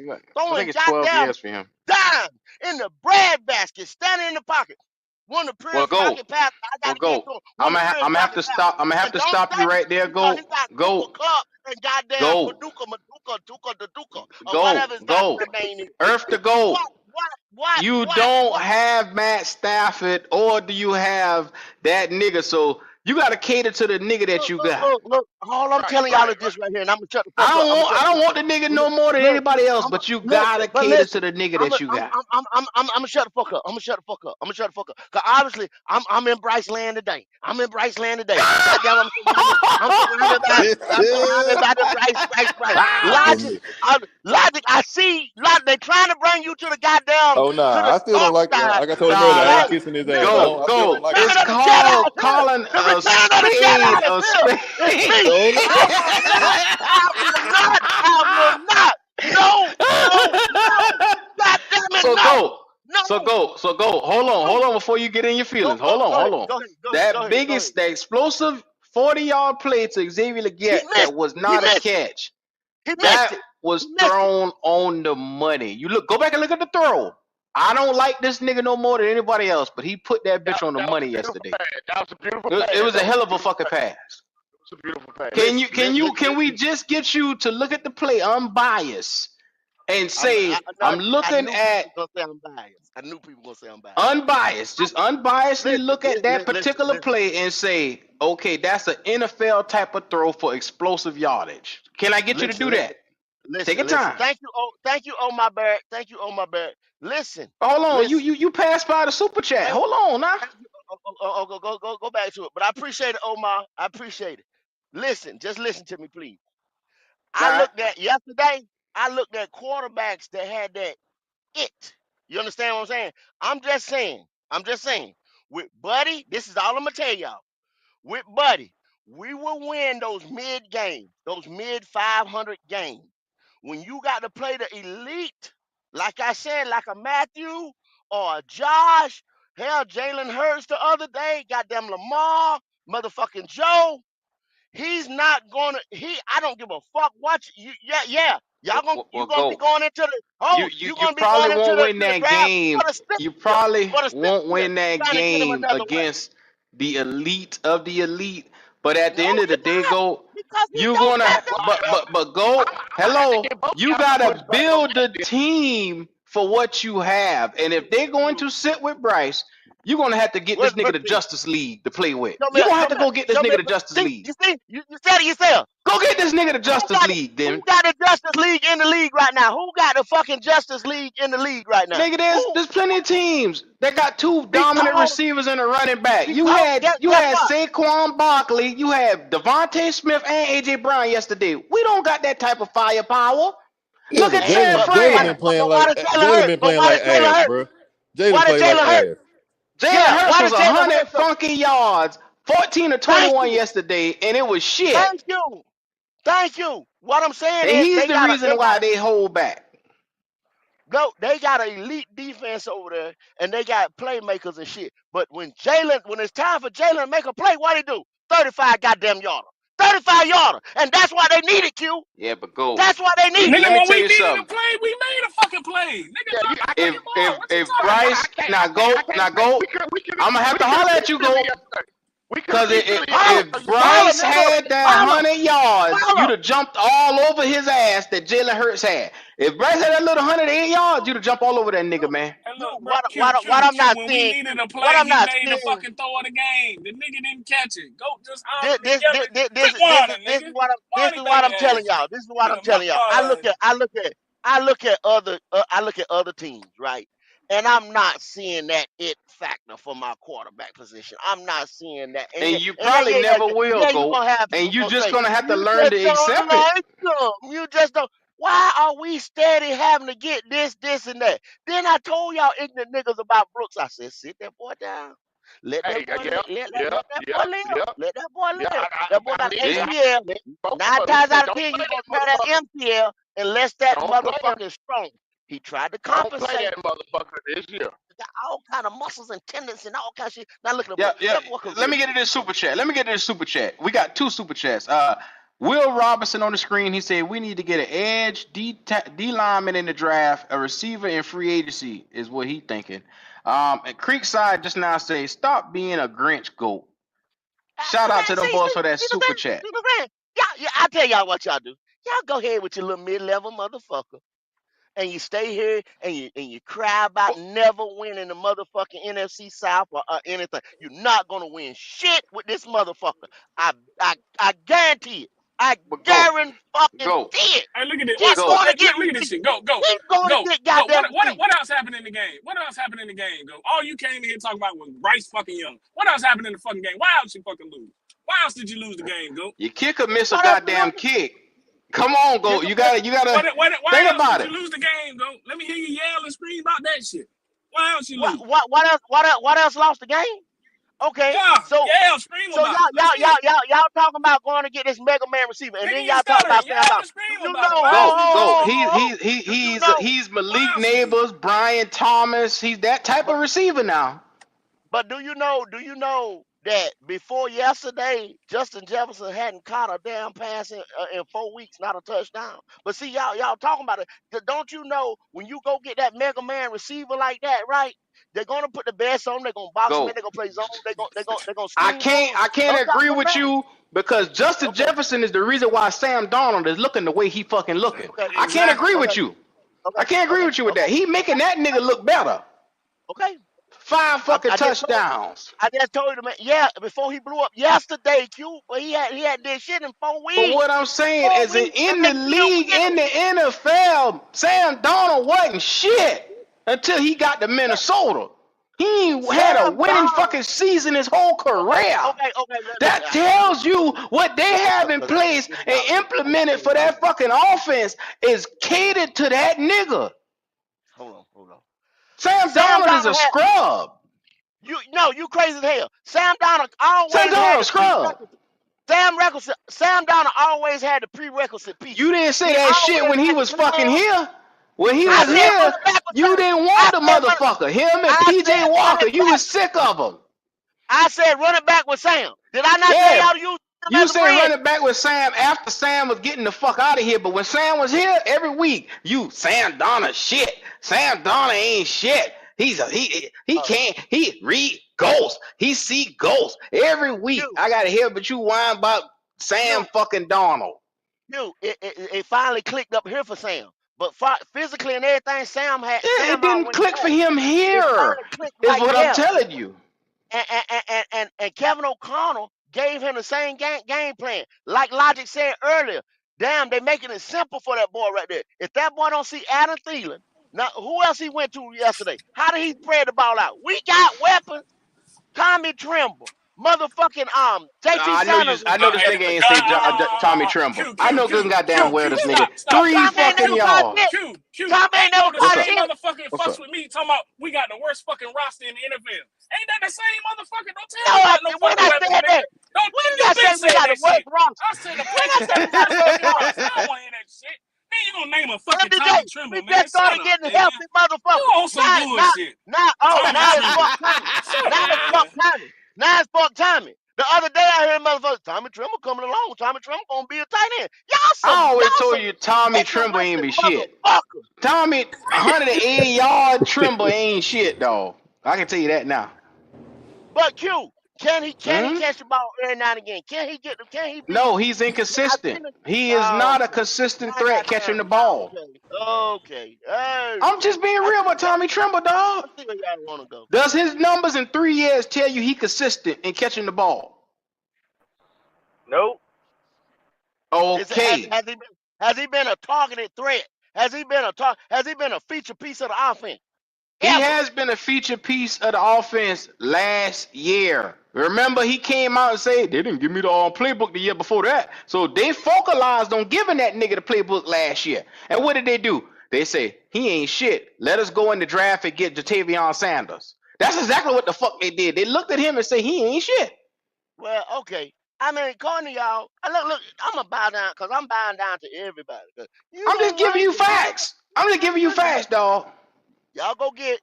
A: I think
E: throwing
A: it's 12
E: goddamn
A: years for him.
E: dime in the bread basket, standing in the pocket. One of the
A: Well,
E: prettiest
A: go.
E: pocket passes. I
A: Well,
E: gotta get
A: go.
E: to him. One
A: I'm
E: of the
A: gonna
E: prettiest
A: have
E: pocket
A: to
E: passes.
A: stop. I'm gonna have
E: And
A: to
E: don't
A: stop you
E: say
A: right there.
E: because he
A: Go.
E: got Cooper
A: Go.
E: Cup and goddamn
A: Go.
E: Paducah, or
A: Go.
E: whatever his
A: Go.
E: goddamn name is.
A: Earth to go.
E: What, what, what,
A: You
E: what,
A: don't
E: what?
A: have Matt Stafford, or do you have that nigga? So you gotta cater to the nigga that
E: Look,
A: you
E: look,
A: got.
E: look, look. All I'm
H: Right,
E: telling y'all
H: right,
E: is
H: right.
E: this right here, and I'm gonna shut the fuck up.
A: I don't want the nigga no more than
E: Look,
A: anybody else,
E: I'm
A: but you
E: listen,
A: gotta
E: but
A: cater to
E: listen.
A: the nigga
E: I'm
A: that
E: a,
A: you
E: I'm
A: got.
E: I'm gonna shut the fuck up. I'm gonna shut the fuck up. I'm gonna shut the fuck up. Cause obviously I'm in Bryce land today. I'm in Bryce land today. Goddamn, I'm surrounded by the Bryce. Logic, logic. I see. Logic. They trying to bring you to the goddamn
G: oh
E: to
G: nah,
E: the
G: I still don't like.
E: upside.
G: Like I told him earlier,
A: Nah,
G: I
A: nah.
G: ain't kissing his ass.
E: Look,
A: Go,
G: I still
E: the
G: don't
A: go.
G: like
E: return
G: him.
A: It's
E: of the Jedi
A: called
E: is here.
A: calling
E: The
A: a
E: return of the Jedi
A: spade
E: is
A: a
E: here. It's
A: spade.
E: me.
G: Hold on.
E: I will not. No, no, no. God damn it,
A: So
E: no.
A: go.
E: No,
A: So go. Hold
E: no.
A: on before you get in your
E: Go,
A: feelings.
E: go,
A: Hold on,
E: go ahead,
A: hold on.
E: go ahead, go ahead, go
A: That
E: ahead, go ahead.
A: biggest, that explosive 40-yard play to Xavier
E: He
A: Legette
E: missed
A: that was
E: He
A: not a
E: missed it.
A: catch.
E: He missed
A: That
E: it.
A: was
E: He missed it.
A: thrown on the money. Go back and look at the throw. I don't like this nigga no more than anybody else, but he put that bitch on the
H: That was
A: money
H: a beautiful
A: yesterday.
H: pass. That was a beautiful
A: It
H: pass,
A: was a
H: though.
A: hell of a fucking pass.
H: It was a beautiful pass.
A: Can we just get you to look at the play unbiased and
E: I,
A: say, I'm
E: I
A: looking
E: knew people
A: at
E: were gonna say I'm biased. I knew people were gonna say I'm biased.
A: unbiased, just unbiasedly
E: Listen,
A: look at that particular
E: listen.
A: play and say, okay, that's an NFL type of throw for explosive yardage. Can I get you to
E: Listen,
A: do that?
E: listen,
A: Take your
E: listen.
A: time.
E: Thank you, oh my Barrett. Thank you, oh my Barrett. Listen,
A: Hold on,
E: listen.
A: you passed by the super chat.
E: Thank,
A: Hold on now.
E: thank you. Go back to it. But I appreciate it, Omar. I appreciate it. Listen, just listen to me, please.
A: All
E: I
A: right.
E: looked at yesterday. I looked at quarterbacks that had that it. You understand what I'm saying? I'm just saying. I'm just saying. With Buddy, this is all I'm gonna tell y'all. With Buddy, we will win those mid games, those mid 500 games. When you got to play the elite, like I said, like a Matthew or a Josh, hell, Jalen Hurts the other day, goddamn Lamar, motherfucking Joe, he's not gonna. I don't give a fuck what you. Yeah. You
A: Well,
E: gonna be
A: go.
E: going into the you
A: You
E: gonna be
A: probably
E: going into
A: won't win
E: the
A: that
E: draft
A: game.
E: for the
A: You
E: sixth year,
A: probably
E: for the sixth
A: won't
E: year,
A: win that
E: trying to get him
A: game
E: another weapon.
A: against the elite of the elite. But at the
E: No,
A: end of the
E: you're
A: day,
E: not,
A: go.
E: because he
A: You're
E: don't
A: gonna,
E: got them.
A: but go.
H: I'm gonna have to
A: Hello,
H: give both
A: you
H: y'all some
A: gotta
H: pushback on
A: build
H: that.
A: the team for what you have. And if they're going to sit with Bryce, you're gonna have to get this
E: What's
A: nigga to
E: team?
A: Justice League to play with. You're gonna have to go get this
E: Show me.
A: nigga to Justice
E: See,
A: League.
E: you said it yourself.
A: Go get this nigga to Justice League,
E: Who
A: then.
E: got the Justice League in the league right now? Who got the fucking Justice League in the league right now?
A: Nigga,
E: Who?
A: there's plenty of teams that got two dominant
E: Because
A: receivers and a running back.
E: because
A: You
E: guess
A: had
E: what?
A: Saquon Barkley, you had Devontae Smith and AJ Brown yesterday. We don't got that type of firepower. Look
G: Nigga,
A: at
E: And
A: San
G: Jalen
A: Fran.
G: been playing
E: but why
G: like
E: did Jalen
G: Jalen
E: hurt?
G: been
E: But
G: playing
E: why
G: like
E: did Jalen
G: ass,
E: hurt?
G: bro. Jalen
E: Why did
G: play like
E: Jalen hurt?
G: ass.
A: Jalen
E: Yeah,
A: Hurts
E: why
A: was
E: did Jalen
A: 100
E: hurt so?
A: funky yards, 14 to
E: Thank
A: 21
E: you.
A: yesterday, and it was shit.
E: Thank you. Thank you. What I'm saying
A: And
E: is
A: he's the reason why they hold back.
E: they got an elite defense over there and they got playmakers and shit. But when it's time for Jalen to make a play, what he do? 35 goddamn yarder. 35 yarder. And that's why they needed Q.
A: Yeah, but go.
E: That's why they needed
F: Nigga,
A: Let me
E: it.
F: when
A: tell
F: we
A: you
F: needed a
A: something.
F: play, we made a fucking play. Nigga,
E: Yeah,
F: drop the
E: I
A: If
E: can't
F: fucking ball.
A: if
F: What you
A: if
F: talking
A: Bryce
F: about?
E: I
A: now
E: can't
A: go
E: I can't
A: now
E: say
A: go, I'm gonna have to holler at you. Go
E: yesterday. We could have
A: because
E: beat Philly
A: if
E: yesterday.
A: Bryce
E: Follow,
A: had that
E: follow,
A: 100 yards, you'd
E: follow.
A: have jumped all over his ass that Jalen Hurts had. If Bryce had that little 108 yards, you'd have jumped all over that nigga, man.
F: Hey,
E: You
F: look, bro,
E: what
F: Q,
E: what
F: Q,
E: I'm
F: Q.
E: not
F: When we
E: seeing,
F: needed
E: Q.
F: a
E: What
F: play,
E: I'm
F: he
E: not
F: made the
E: seeing.
F: fucking throw of the game. The nigga didn't catch it. Go just
E: This
F: hollering and
E: this this
F: yelling.
E: this
F: Quit whining,
E: this is
F: nigga.
E: this
F: Whine
E: is
F: his
E: what
F: baby
E: I'm telling
F: ass.
E: y'all. This is what
F: Get
E: I'm
F: a milk
E: telling y'all.
F: carton.
E: I look at other teams, right? And I'm not seeing that it factor for my quarterback position. I'm not seeing that.
A: And you probably
E: Yeah,
A: never will
E: you're
A: go.
E: gonna have
A: And
E: people
A: you
E: gonna
A: just
E: say,
A: gonna have to
E: you
A: learn
E: just
A: to
E: don't
A: accept it.
E: like them. You just don't. Why are we steady having to get this, and that? Then I told y'all ignorant niggas about Brooks. I said, sit that boy down. Let that
H: Hey,
E: boy
H: yeah,
E: live. Let
H: yeah,
E: that boy
H: yeah,
E: live.
H: yeah,
E: Let that boy
H: yeah.
E: live. That boy
H: I
E: got
H: need
A: Yeah.
E: ACL.
H: both
E: Nine
H: of them.
E: times
H: Hey,
E: out of
H: don't
E: 10,
H: play
E: you're
H: that
E: gonna tear that
H: motherfucker.
E: MCL unless that
H: Don't play him.
E: motherfucker is strong. He tried to
H: Don't play
E: compensate.
H: that motherfucker this year.
E: Got all kind of muscles and tendons and all kind of shit. Now look at the boy.
A: Yeah, yeah.
E: That boy could
A: Let me
E: really
A: get to this super chat. Let me get to this super chat. We got two super chats. Will Robinson on the screen. He said we need to get an edge, D lineman in the draft, a receiver in free agency is what he thinking. And Creekside just now say stop being a Grinch goat. Shout out to them boys for that
E: see what
A: super
E: I'm saying?
A: chat.
E: See what I'm saying? Yeah, I tell y'all what y'all do. Y'all go ahead with your little mid-level motherfucker. And you stay here and you cry about never winning the motherfucking NFC South or anything. You're not gonna win shit with this motherfucker. I guarantee it. I
A: But go,
E: guarantee fucking
A: go,
E: it.
F: Hey, look at it.
E: He's
F: Watch.
A: go.
E: going to
F: Hey,
E: get
F: look at this
E: receivers.
F: shit. Go, go,
E: He's going to
F: go,
E: get
F: go.
E: goddamn receivers.
F: What else happened in the game? What else happened in the game? Go. All you came in here talking about was Bryce fucking Young. What else happened in the fucking game? Why else you fucking lose? Why else did you lose the game? Go.
A: Your kicker miss a
E: What else you
A: goddamn
E: losing?
A: kick. Come on, go.
E: Kick
A: You
E: him.
A: gotta
F: Why
A: think
F: else
A: about
F: did you
A: it.
F: lose the game? Go. Let me hear you yell and scream about that shit. Why else you lose?
E: What else lost the game? Okay,
F: Yeah,
E: so
F: yell, scream
E: so
F: about it. Let's hear it.
E: y'all talking about going to get this Mega Man receiver, and then
F: Nigga, you
E: y'all talk
F: stuttering.
E: about Sam
F: Yell
E: Donald.
F: and
E: Do
F: scream
E: you
F: about
E: know?
F: it. Why else
A: Go,
F: we lose?
A: go.
E: Do you know?
A: He's
F: Why
A: Malik
F: else we lose?
A: Neighbors, Brian Thomas. He's that type
E: But
A: of receiver now.
E: but do you know? Do you know that before yesterday, Justin Jefferson hadn't caught a damn pass in 4 weeks, not a touchdown. But see, y'all talking about it. Don't you know when you go get that Mega Man receiver like that, right? They're gonna put the best on. They're gonna box him in.
A: Go.
E: They're gonna play zone. They're gonna scheme for him.
A: I can't
E: Sometimes
A: agree
E: gonna
A: with
E: man.
A: you because Justin
E: Okay,
A: Jefferson is the reason why Sam Donald is looking the way he fucking looking.
E: okay,
A: I can't agree
F: Exactly.
E: okay,
A: with you. I
E: okay,
A: can't agree
E: okay,
A: with you with
E: okay,
A: that. He making that nigga look better.
E: okay.
A: Five fucking
E: I just told
A: touchdowns.
E: I just told him, yeah, before he blew up yesterday, Q, but he had did shit in 4 weeks.
A: But what I'm saying
E: Four
A: is
E: weeks, and
A: in
E: they
A: the
E: still
A: league, in
E: winning.
A: the NFL, Sam Donald wasn't shit until he got to Minnesota. He ain't had a
E: Sam
A: winning
E: Donald.
A: fucking season his whole
E: Okay,
A: career.
E: okay, okay.
A: That tells you what they have in
E: Because I
A: place
E: get it
A: and
E: out.
A: implemented for that fucking offense is catered to that nigga.
E: Hold on.
A: Sam
E: Sam
A: Donald is a
E: Donald had
A: scrub.
E: you crazy as hell. Sam Donald
A: Sam
E: always had
A: Donald a
E: the
A: scrub.
E: prerequisite. Sam Donald always had the prerequisite
A: You
E: pieces.
A: didn't say
E: He
A: that shit
E: always
A: when he
E: had
A: was
E: the
A: fucking
E: man.
A: here. When he
E: I
A: was
E: said run
A: here,
E: it back with
A: you
E: Sam.
A: didn't
E: I
A: want the
E: said run.
A: motherfucker. Him and
E: I
A: PJ
E: said run
A: Walker,
E: it
A: you was
E: back.
A: sick of him.
E: I said run it back with Sam. Did I not tell
A: Yeah,
E: y'all to use Sam
A: you
E: as a
A: said
E: bridge?
A: run it back with Sam after Sam was getting the fuck out of here. But when Sam was here every week, you Sam Donner shit. Sam Donner ain't shit. He can't he read ghosts. He see ghosts every week.
E: You,
A: I gotta hear but you whine about Sam
E: you,
A: fucking Donald.
E: it finally clicked up here for Sam. But physically and everything,
A: Yeah, it
E: Sam
A: didn't
E: already
A: click for
E: had.
A: him
E: It
A: here.
E: finally clicked
A: Is
E: right
A: what I'm
E: there.
A: telling you.
E: And Kevin O'Connell gave him the same game plan. Like Logic said earlier, damn, they making it simple for that boy right there. If that boy don't see Adam Thielen, now who else he went to yesterday? How did he spread the ball out? We got weapons. Tommy Tremble. Motherfucking JT Sanders is
A: I know
E: getting
A: this
F: Hey,
A: nigga
E: every
A: ain't say Tommy Tremble.
F: Q,
A: I
F: Q,
A: know good
F: Q,
A: goddamn
F: Q,
A: well
F: Q,
A: this nigga
F: stop.
A: three
E: Tommy ain't
A: fucking
E: never caught
A: yards.
E: shit.
F: Q.
E: Tommy ain't
F: Ain't no
E: never
F: the
A: What's
E: caught
A: up?
F: same
E: shit.
F: motherfucking
A: What's
F: fuss
A: up?
F: with me talking about we got the worst fucking roster in the NFL. Ain't that the same motherfucker? Don't tell
E: No,
F: me about no
E: when
F: fucking
E: I
F: weapons,
E: said
F: nigga.
E: that,
F: Don't
E: when did
F: you
E: I say
F: been
E: we
F: said
E: got the
F: that shit?
E: worst roster?
F: I said the
E: When I
F: Panthers
E: say
F: got
E: we
F: the
E: got the
F: worst
E: worst
F: fucking
E: roster?
F: roster. I don't want to hear that shit. Then you gonna name a fucking
E: MDJ,
F: Tommy
E: we
F: Tremble, man.
E: just
F: Shut
E: started
F: up,
E: getting
F: nigga.
E: healthy,
F: You
E: motherfucker.
F: on some bullshit. Tommy
E: Now it's
F: Tremble.
E: fuck Tommy.
F: Shut
E: Now
F: up,
E: it's fuck
F: man.
E: Tommy. Now it's fuck Tommy. The other day I heard motherfucker Tommy Tremble coming along. Tommy Tremble gonna be a tight end.
A: I always
E: Y'all
A: told
E: some
A: you Tommy Tremble ain't
E: ignorant
A: be shit.
E: motherfucker.
A: Tommy 180-yard Tremble ain't shit, dog. I can tell you that now.
E: But Q, can he
A: Hmm?
E: catch the ball every now and again? Can he be
A: No, he's
E: I
A: inconsistent.
E: seen it.
A: He is
E: Oh,
A: not a
E: okay.
A: consistent
E: Now
A: threat catching
E: goddamn.
A: the
E: Now
A: ball.
E: okay.
A: I'm
E: Okay.
A: just being
E: I
A: real
E: see
A: about
E: where y'all
A: Tommy Tremble, dog.
E: I see where y'all wanna go.
A: Does his numbers in 3 years tell you he consistent in catching the ball?
E: Nope.
A: Okay.
E: Has he been a targeted threat? Has he been a feature piece of the offense?
A: He
E: Ever.
A: has been a feature piece of the offense last year. Remember, he came out and said they didn't give me the playbook the year before that. So they focalized on giving that nigga the playbook last year. And what did they do? They say he ain't shit. Let us go in the draft and get Jatavion Sanders. That's exactly what the fuck they did. They looked at him and say he ain't shit.
E: Well, okay. I mean, according to y'all, look, I'm gonna bow down because I'm bowing down to everybody. 'Cause you
A: I'm just
E: don't
A: giving
E: like
A: you
E: it.
A: facts. I'm just giving you
E: Listen,
A: facts, dog.
E: y'all go get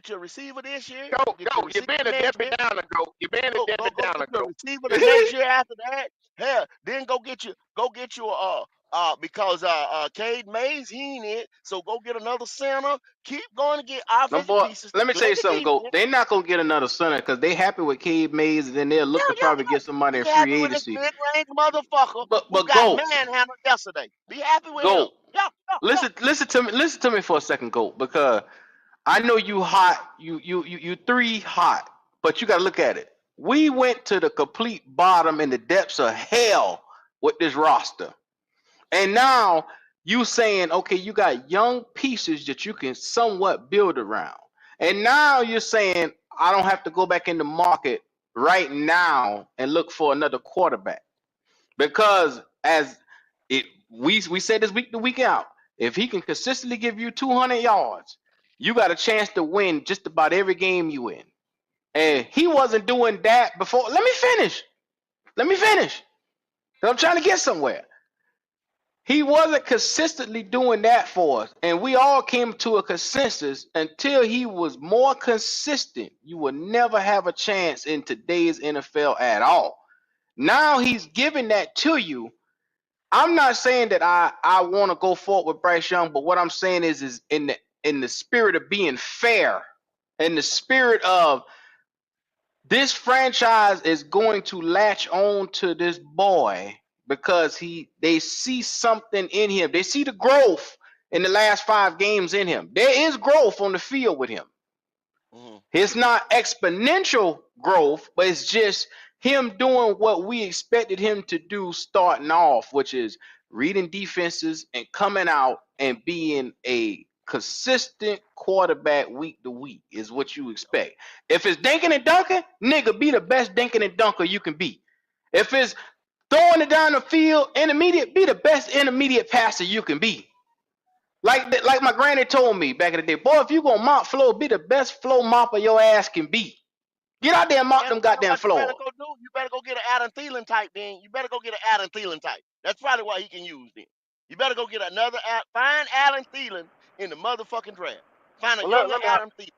E: your receiver this year. Go get your
H: Go. You're
E: receiver
H: being a
E: next
H: Debbie
E: year.
H: Downer, go. You're being a Debbie
E: Go get
H: Downer,
E: your
H: go.
E: receiver the next year after that. Hell, then go get you because Cade Mays he ain't it. So go get another center. Keep going to get
A: No
E: offensive
A: boy,
E: pieces to
A: let me tell
E: play
A: you
E: the
A: something, Go.
E: defense.
A: They're not gonna get another center because they happy with Cade Mays, and then they'll look to probably
E: Yeah.
A: get somebody in
E: Be
A: free
E: happy with this
A: agency.
E: mid-range motherfucker who
A: But
E: got
A: Go,
E: manhandled yesterday. Be happy with him.
A: Go.
E: Yeah.
A: Listen to me for a second, Go, because I know you hot, you three hot, but you gotta look at it. We went to the complete bottom in the depths of hell with this roster. And now you saying, okay, you got young pieces that you can somewhat build around. And now you're saying, I don't have to go back in the market right now and look for another quarterback. Because as we said this week to week out, if he can consistently give you 200 yards, you got a chance to win just about every game you win. And he wasn't doing that before. Let me finish. Let me finish. 'Cause I'm trying to get somewhere. He wasn't consistently doing that for us, and we all came to a consensus until he was more consistent. You will never have a chance in today's NFL at all. Now he's giving that to you. I'm not saying that I want to go forward with Bryce Young, but what I'm saying is in the spirit of being fair, in the spirit of this franchise is going to latch on to this boy because they see something in him. They see the growth in the last 5 games in him. There is growth on the field with him.
E: Mhm.
A: It's not exponential growth, but it's just him doing what we expected him to do starting off, which is reading defenses and coming out and being a consistent quarterback week to week is what you expect. If it's dinking and dunking, nigga, be the best dinking and dunker you can be. If it's throwing it down the field, intermediate, be the best intermediate passer you can be. Like my granny told me back in the day, boy, if you gonna mop floor, be the best floor mopper your ass can be. Get out there and mop
E: And
A: them
E: you know
A: goddamn
E: what you better
A: floors.
E: go do? You better go get an Adam Thielen type then. You better go get an Adam Thielen type. That's probably what he can use then. You better go get find Adam Thielen in the motherfucking draft. Find a
H: Well,
E: younger
H: let me
E: Adam Thielen.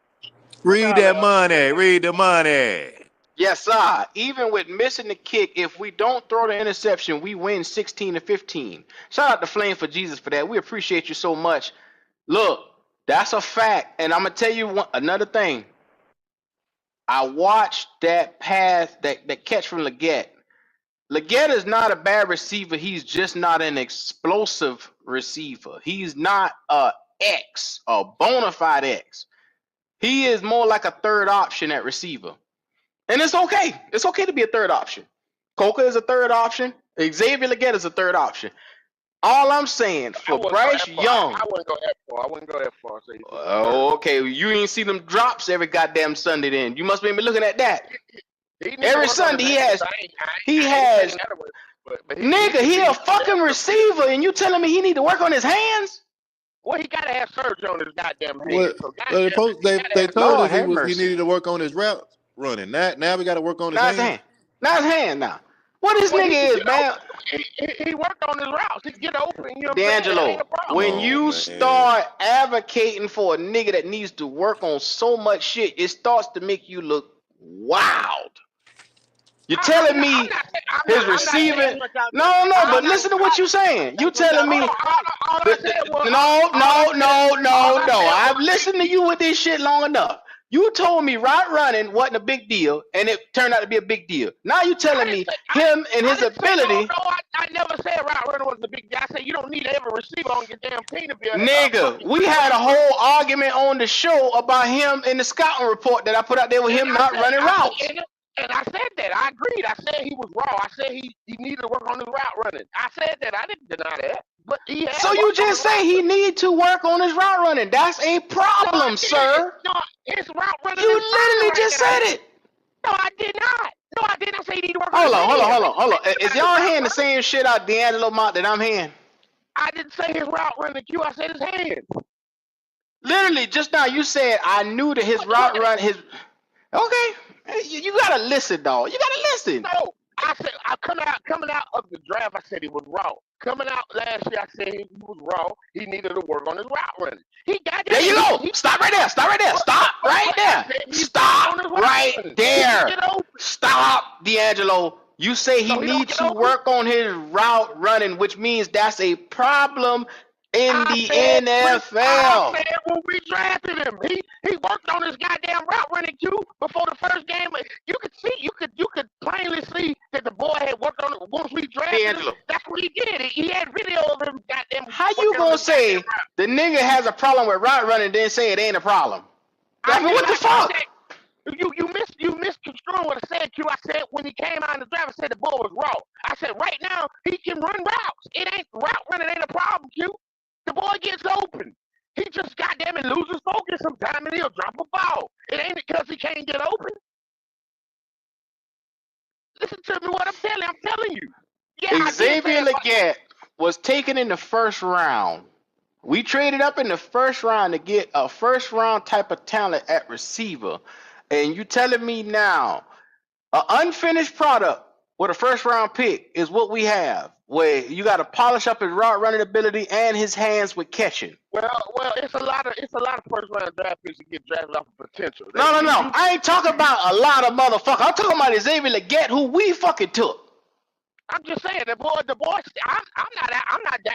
B: Read
H: holler
B: that
H: at you,
B: money.
H: man.
B: Read the money.
A: Yes, sir. Even with missing the kick, if we don't throw the interception, we win 16-15. Shout out to Flame for Jesus for that. We appreciate you so much. Look, that's a fact. And I'm gonna tell you another thing. I watched that pass, that catch from Legette. Legette is not a bad receiver. He's just not an explosive receiver. He's not a X, a bona fide X. He is more like a third option at receiver. And it's okay. It's okay to be a third option. Coca is a third option. Xavier Legette is a third option. All I'm saying
H: I
A: for
H: wouldn't go
A: Bryce
H: that far. I
A: Young,
H: wouldn't go that far. I wouldn't go that far. So he's a third.
A: okay, you ain't see them drops every goddamn Sunday then. You must be looking at that.
E: He need to
A: Every
E: work on
A: Sunday
E: his
A: he
E: hands.
A: has
E: I ain't
A: has
E: saying that way, but
A: nigga, he a fucking
E: can
A: receiver, and you telling me he need to work on his hands?
E: well, he gotta have surgery on his goddamn hands.
G: What
E: So goddamn it, he gotta
G: they
E: have
G: told
A: Lord
G: us
E: surgery.
G: he
A: have
G: was he
A: mercy.
G: needed to work on his routes running. Now we got to work on his
A: Now his
G: hands.
A: hand. Now his hand now. What this
E: Well, he can
A: nigga is,
E: get
A: man?
E: open. He worked on his routes. He get open. You know what I'm saying? That ain't
A: D'Angelo,
E: a
G: Come
E: problem.
A: when
G: on,
A: you
G: man.
A: start advocating for a nigga that needs to work on so much shit, it starts to make you look wild. You're telling
E: I'm
A: me
E: not.
A: his
E: I'm not
A: receiving?
E: saying.
A: No,
E: I'm
A: but
E: not.
A: listen to what you're saying. You
F: That's what
A: telling
F: y'all
E: Hold
A: me
E: on.
F: talking about.
E: All I said was.
A: no.
E: All I said
A: I've
E: was.
A: listened to you with this shit long enough. You told me route running wasn't a big deal, and it turned out to be a big deal. Now you
E: I
A: telling
E: didn't
A: me
E: say.
A: him and
E: I
A: his
E: didn't say no.
A: ability,
E: I never said route runner was the big guy. I said you don't need every receiver on your damn team to be a
A: nigga.
E: fucking
A: We
E: great
A: had a
E: route runner.
A: whole argument on the show about him in the scouting report that I put out there with
E: And
A: him not running routes.
E: I said that. I agreed. I said he was raw. I said he needed to work on his route running. I said that. I didn't deny that. But he had
A: So you
E: worked on his
A: just say
E: route
A: he
E: running.
A: need to work on his route running. That's a
E: No, I
A: problem,
E: didn't.
A: sir.
E: No, his route running
A: You
E: is fine
A: literally
E: right
A: just
E: now.
A: said it.
E: No, I did not. No, I did not say he need to work on
A: Hold
E: his
A: on, hold on,
E: hands.
A: hold
E: I
A: on,
E: didn't
A: hold
E: say
A: on.
E: nothing
A: Is
E: about his
A: y'all
E: route
A: hearing the
E: running.
A: same shit out D'Angelo mouth that I'm hearing?
E: I didn't say his route running Q. I said his hands.
A: Literally, just now you said I knew that his route run his. Okay, you gotta listen, dog. You gotta listen.
E: No, I said I coming out of the draft. I said he was raw. Coming out last year, I said he was raw. He needed to work on his route running. He got
A: There
E: that.
A: you go. Stop right there. Stop right there. Stop right
E: I
A: there.
E: said he worked on his
A: Stop
E: route
A: right
E: running. He can
A: there.
E: get open,
A: Stop, D'Angelo. You say he
E: so he don't
A: needs
E: get
A: to
E: open.
A: work on his route running, which means that's a problem in
E: I
A: the
E: said
A: NFL.
E: when we drafted him, he worked on his goddamn route running Q before the first game. You could plainly see that the boy had worked on it once we drafted him.
A: D'Angelo,
E: That's what he did. He had video of him goddamn
A: how you
E: working on
A: gonna
E: his goddamn
A: say
E: route.
A: the nigga has a problem with route running, then say it ain't a problem? I
E: I
A: mean,
E: did
A: what the
E: not. I
A: fuck?
E: said you misconstruing what I said, Q. I said when he came out in the draft, I said the boy was raw. I said right now he can run routes. It ain't route running ain't a problem, Q. The boy gets open. He just goddamn it loses focus sometime and he'll drop a ball. It ain't because he can't get open. Listen to me what I'm telling you. I'm telling you. Yeah, I did say
A: Xavier
E: it.
A: Legette was taken in the first round. We traded up in the first round to get a first round type of talent at receiver. And you telling me now, an unfinished product with a first round pick is what we have, where you got to polish up his route running ability and his hands with catching.
E: Well, it's a lot of first round draft picks that get drafted off of potential.
A: No. I ain't talking about a lot of motherfuckers. I'm talking about Xavier Legette, who we fucking took.
E: I'm just saying the boy.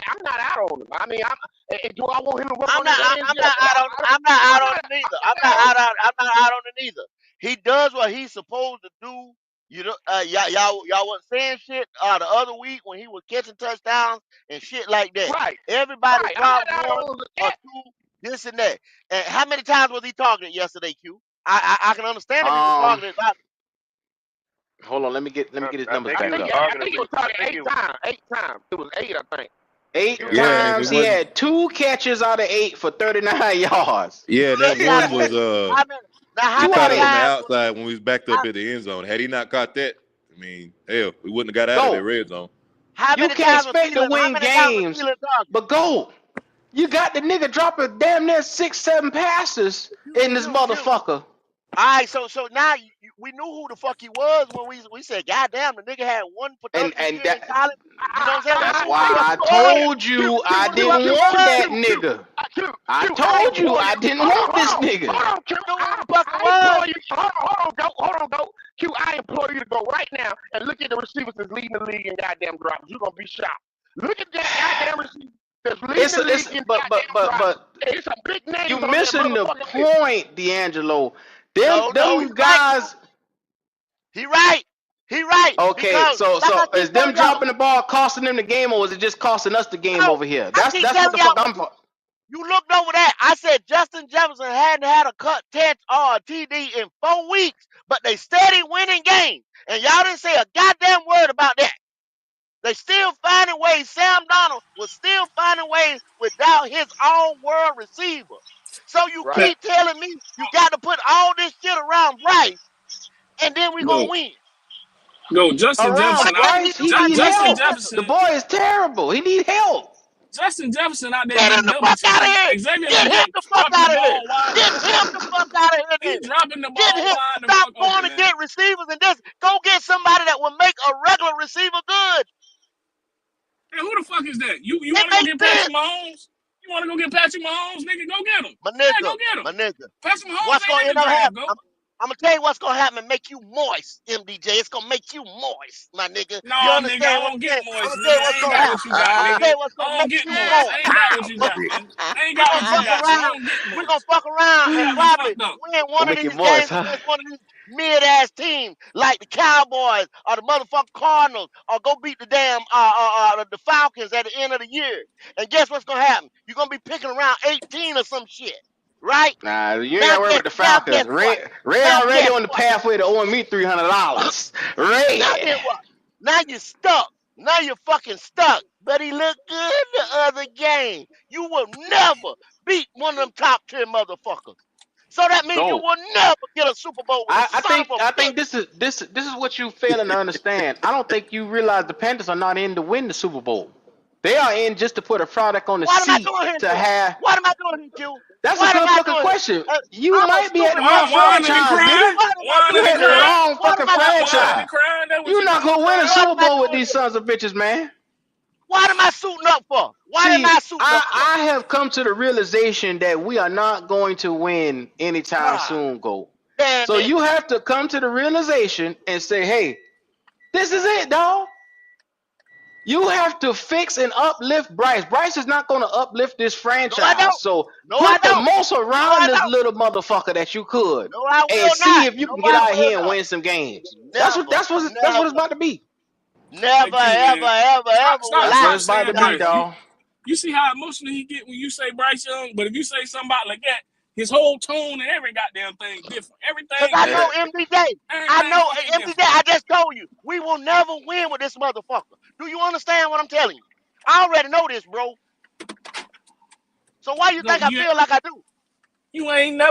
E: I'm not out on him. I mean, do I want him to work
I: I'm
E: on
I: not.
E: his hands?
I: I'm
E: Yeah,
I: not
E: but
I: out on. I'm not
E: I'm
I: out on
E: not.
I: it neither.
E: I'm not out on him.
I: I'm not out on it neither. He does what he's supposed to do. You know, y'all wasn't saying shit the other week when he was catching touchdowns and shit like that.
E: Right,
I: Everybody
E: right. I'm
I: dropped
E: not out
I: one
E: on him
I: or
E: yet.
I: two, this and that. And how many times was he targeted yesterday, Q? I can understand if he was
A: Um,
I: targeted.
A: hold on, let me get his
H: I
A: numbers
H: think he
A: back
H: was
A: up.
E: I think
H: targeted.
E: he was
H: I
E: talking
H: think he
E: 8 times. 8 times. It was 8, I think. He
A: Eight
E: was
G: Yeah,
E: talking
G: and
E: eight
G: if it
A: times. He
E: times.
G: wasn't,
A: had 2 catches out of 8 for 39 yards.
G: yeah, and that
I: He got
G: one
I: a
G: was
I: how many now
G: he
I: how
A: Two
I: many
A: out
G: caught
A: of
G: it on the
A: 8.
I: times
G: outside when we was backed up
I: how,
G: at the end zone. Had he not caught that, I mean, hell, we wouldn't have got out of that
A: Go.
G: red zone.
A: You can't expect to
I: how
A: win
I: many times was
A: games,
I: Thielen targeted?
A: but go. You got the nigga dropping damn near 6, 7 passes in this
I: Q.
A: motherfucker.
I: All right, so now we knew who the fuck he was when we said, God damn, the nigga had one productive
A: And
I: year in college. You know what I'm saying? We
A: that's
I: knew who the
A: why
I: fuck
A: I
I: he was.
A: told
E: Q,
A: you
E: Q,
A: I
I: We knew
E: Q,
I: who
A: didn't
I: he
E: Q,
A: want
I: was.
A: that
E: Q, Q,
A: nigga.
E: Q,
A: I
E: Q, I
A: told you
E: implore you.
A: I didn't
E: Hold on,
A: want this
E: hold on.
A: nigga.
E: Hold on, Q.
I: We knew who the fuck he
E: I implore
I: was.
E: you. Hold on, go. Q, I implore you to go right now and look at the receivers that's leading the league in goddamn drops. You're going to be shocked. Look at that goddamn receiver that's leading
A: It's
E: the
A: a, it's
E: league in
A: but but
E: goddamn
A: but
E: drops.
A: but
E: It's some big
A: you
E: names on that
A: missing the
E: motherfucking list.
A: point, D'Angelo. Them
I: No, he
A: them
I: right, Q.
A: guys.
I: He right. He right.
A: Okay,
I: Because
A: so
I: like I keep
A: is them
I: telling y'all,
A: dropping the ball costing them the game, or is it just costing us the game
I: no,
A: over here?
I: I
A: That's
I: keep
A: that's what
I: telling
A: the
I: y'all,
A: fuck I'm for.
I: you looked over that. I said Justin Jefferson hadn't had a cut catch or a TD in 4 weeks, but they steady winning games. And y'all didn't say a goddamn word about that. They still finding ways. Sam Donald was still finding ways without his all world receiver. So you
E: Right.
I: keep telling me you got to put all this shit around Bryce, and then we
F: Go.
I: gonna win.
F: Go. Justin
A: Around
F: Jefferson.
A: Bryce, he need
F: Justin
A: help.
F: Jefferson.
A: The boy is terrible. He need help.
F: Justin Jefferson out there
I: Get him
F: getting
I: the
F: double
I: fuck out of
F: teamed.
I: here.
F: Xavier
I: Get him
F: Legette
I: the fuck
F: dropping the
I: out of here.
F: ball wide.
I: Get him the fuck out of here.
F: He
I: Then.
F: dropping the
I: Get
F: ball
I: him.
F: wide and
I: Stop
F: fuck
I: going
F: open,
I: to
F: man.
I: get receivers and just go get somebody that will make a regular receiver good.
F: Hey, who the fuck is that? You
I: It
F: want to go
I: makes
F: get
I: sense.
F: Patrick Mahomes? You want to go get Patrick Mahomes, nigga? Go get him.
I: My
F: Yeah,
I: nigga.
F: go get him.
I: My nigga.
F: Patrick Mahomes
I: What's
F: ain't
I: gonna
F: in
I: end
F: the
I: up
F: draft,
I: happening?
F: go.
I: I'm gonna tell you what's gonna happen and make you moist, MDJ. It's gonna make you moist, my nigga.
F: No,
I: You
F: nigga,
I: understand
F: I
I: what
F: don't
I: I'm
F: get
I: saying? I'm
F: moist,
I: gonna tell you
F: nigga. I
I: what's
F: ain't
I: gonna
F: got
I: happen.
F: what you got,
I: I'm gonna tell
F: nigga.
I: you what's
F: I
I: gonna
F: don't
I: make
F: get
I: you
F: moist.
I: moist.
F: I ain't got what you got, man. I ain't got
I: We're
F: what
I: gonna
F: you
I: fuck
F: got, so I
I: around.
F: don't get
I: We're gonna
F: moist.
I: fuck around
F: You
I: and
F: got me
I: probably
F: fucked up.
I: win one of
A: Make it
I: these
A: moist,
I: games
A: huh?
I: against one of these mid-ass teams like the Cowboys or the motherfucking Cardinals, or go beat the damn the Falcons at the end of the year. And guess what's gonna happen? You're gonna be picking around 18 or some shit, right?
A: Nah, you ain't
I: Now
A: got to worry
I: guess
A: about the
I: now
A: Falcons.
I: guess what?
A: Red
I: Now
A: already
I: guess
A: on the
I: what?
A: pathway to owing me $300.
I: Now
A: Red.
I: then what? Now you're stuck. Now you're fucking stuck. But he looked good the other game. You will never beat one of them top tier motherfuckers. So that means you
A: Go.
I: will never get a Super Bowl with a
A: I
I: son of
A: think
I: a
A: I
I: bitch.
A: think this is what you failing to understand. I don't think you realize the Panthers are not in to win the Super Bowl. They are in just to put a product on the
I: What am I
A: seat
I: doing here,
A: to
I: Q?
A: have.
I: What am I doing here, Q?
A: That's a
I: What am
A: good
I: I
A: fucking
I: doing
A: question.
I: here?
A: You
I: I'm a
A: might be at the
I: stupid
A: wrong
I: motherfucker.
F: Whining and
A: franchise, nigga.
F: crying.
I: What am I
A: You
F: Whining
I: doing
F: and
A: at the
I: here?
F: crying.
A: wrong
I: What am
A: fucking
I: I doing
F: Whining
I: here?
A: franchise.
F: and crying. That what
A: You're
F: you
A: not
F: doing,
A: gonna win a
F: crying?
I: What
A: Super
I: am I
A: Bowl with
I: doing
A: these
I: here?
A: sons of bitches, man.
I: What am I suiting up for? What am
A: See,
I: I suiting up for?
A: I have come to the realization that we are not going to win anytime
I: God
A: soon, Go.
I: damn
A: So
I: it.
A: you have to come to the realization and say, hey, this is it, dog. You have to fix and uplift Bryce. Bryce is not going to uplift this
I: No, I
A: franchise.
I: don't.
A: So
I: No, I
A: put the
I: don't.
A: most
I: No, I
A: around this
I: don't.
A: little motherfucker that you could,
I: No, I
A: and
I: will
A: see
I: not.
A: if you
I: No,
A: can get
I: I
A: out
I: will
A: here and
I: not.
A: win some games. That's what
I: Never,
A: that's what it's
I: never,
A: about to be.
F: Hey,
I: never,
F: Q,
I: ever,
F: man.
I: ever, ever will
F: Stop
A: That's what
I: I
A: it's about
I: see
A: to
F: saying
A: be,
I: that.
F: Bryce.
A: dog.
F: You see how emotional he get when you say Bryce Young, but if you say somebody like that, his whole tone and every goddamn thing different.
I: Because
F: Everything
I: I know
F: different.
A: Yeah.
I: MDJ. I
F: Everything
I: know
F: fucking
I: MDJ.
F: different.
I: I just told you, we will never win with this motherfucker. Do you understand what I'm telling you? I already know this, bro. So why you
F: No,
I: think I feel like I do?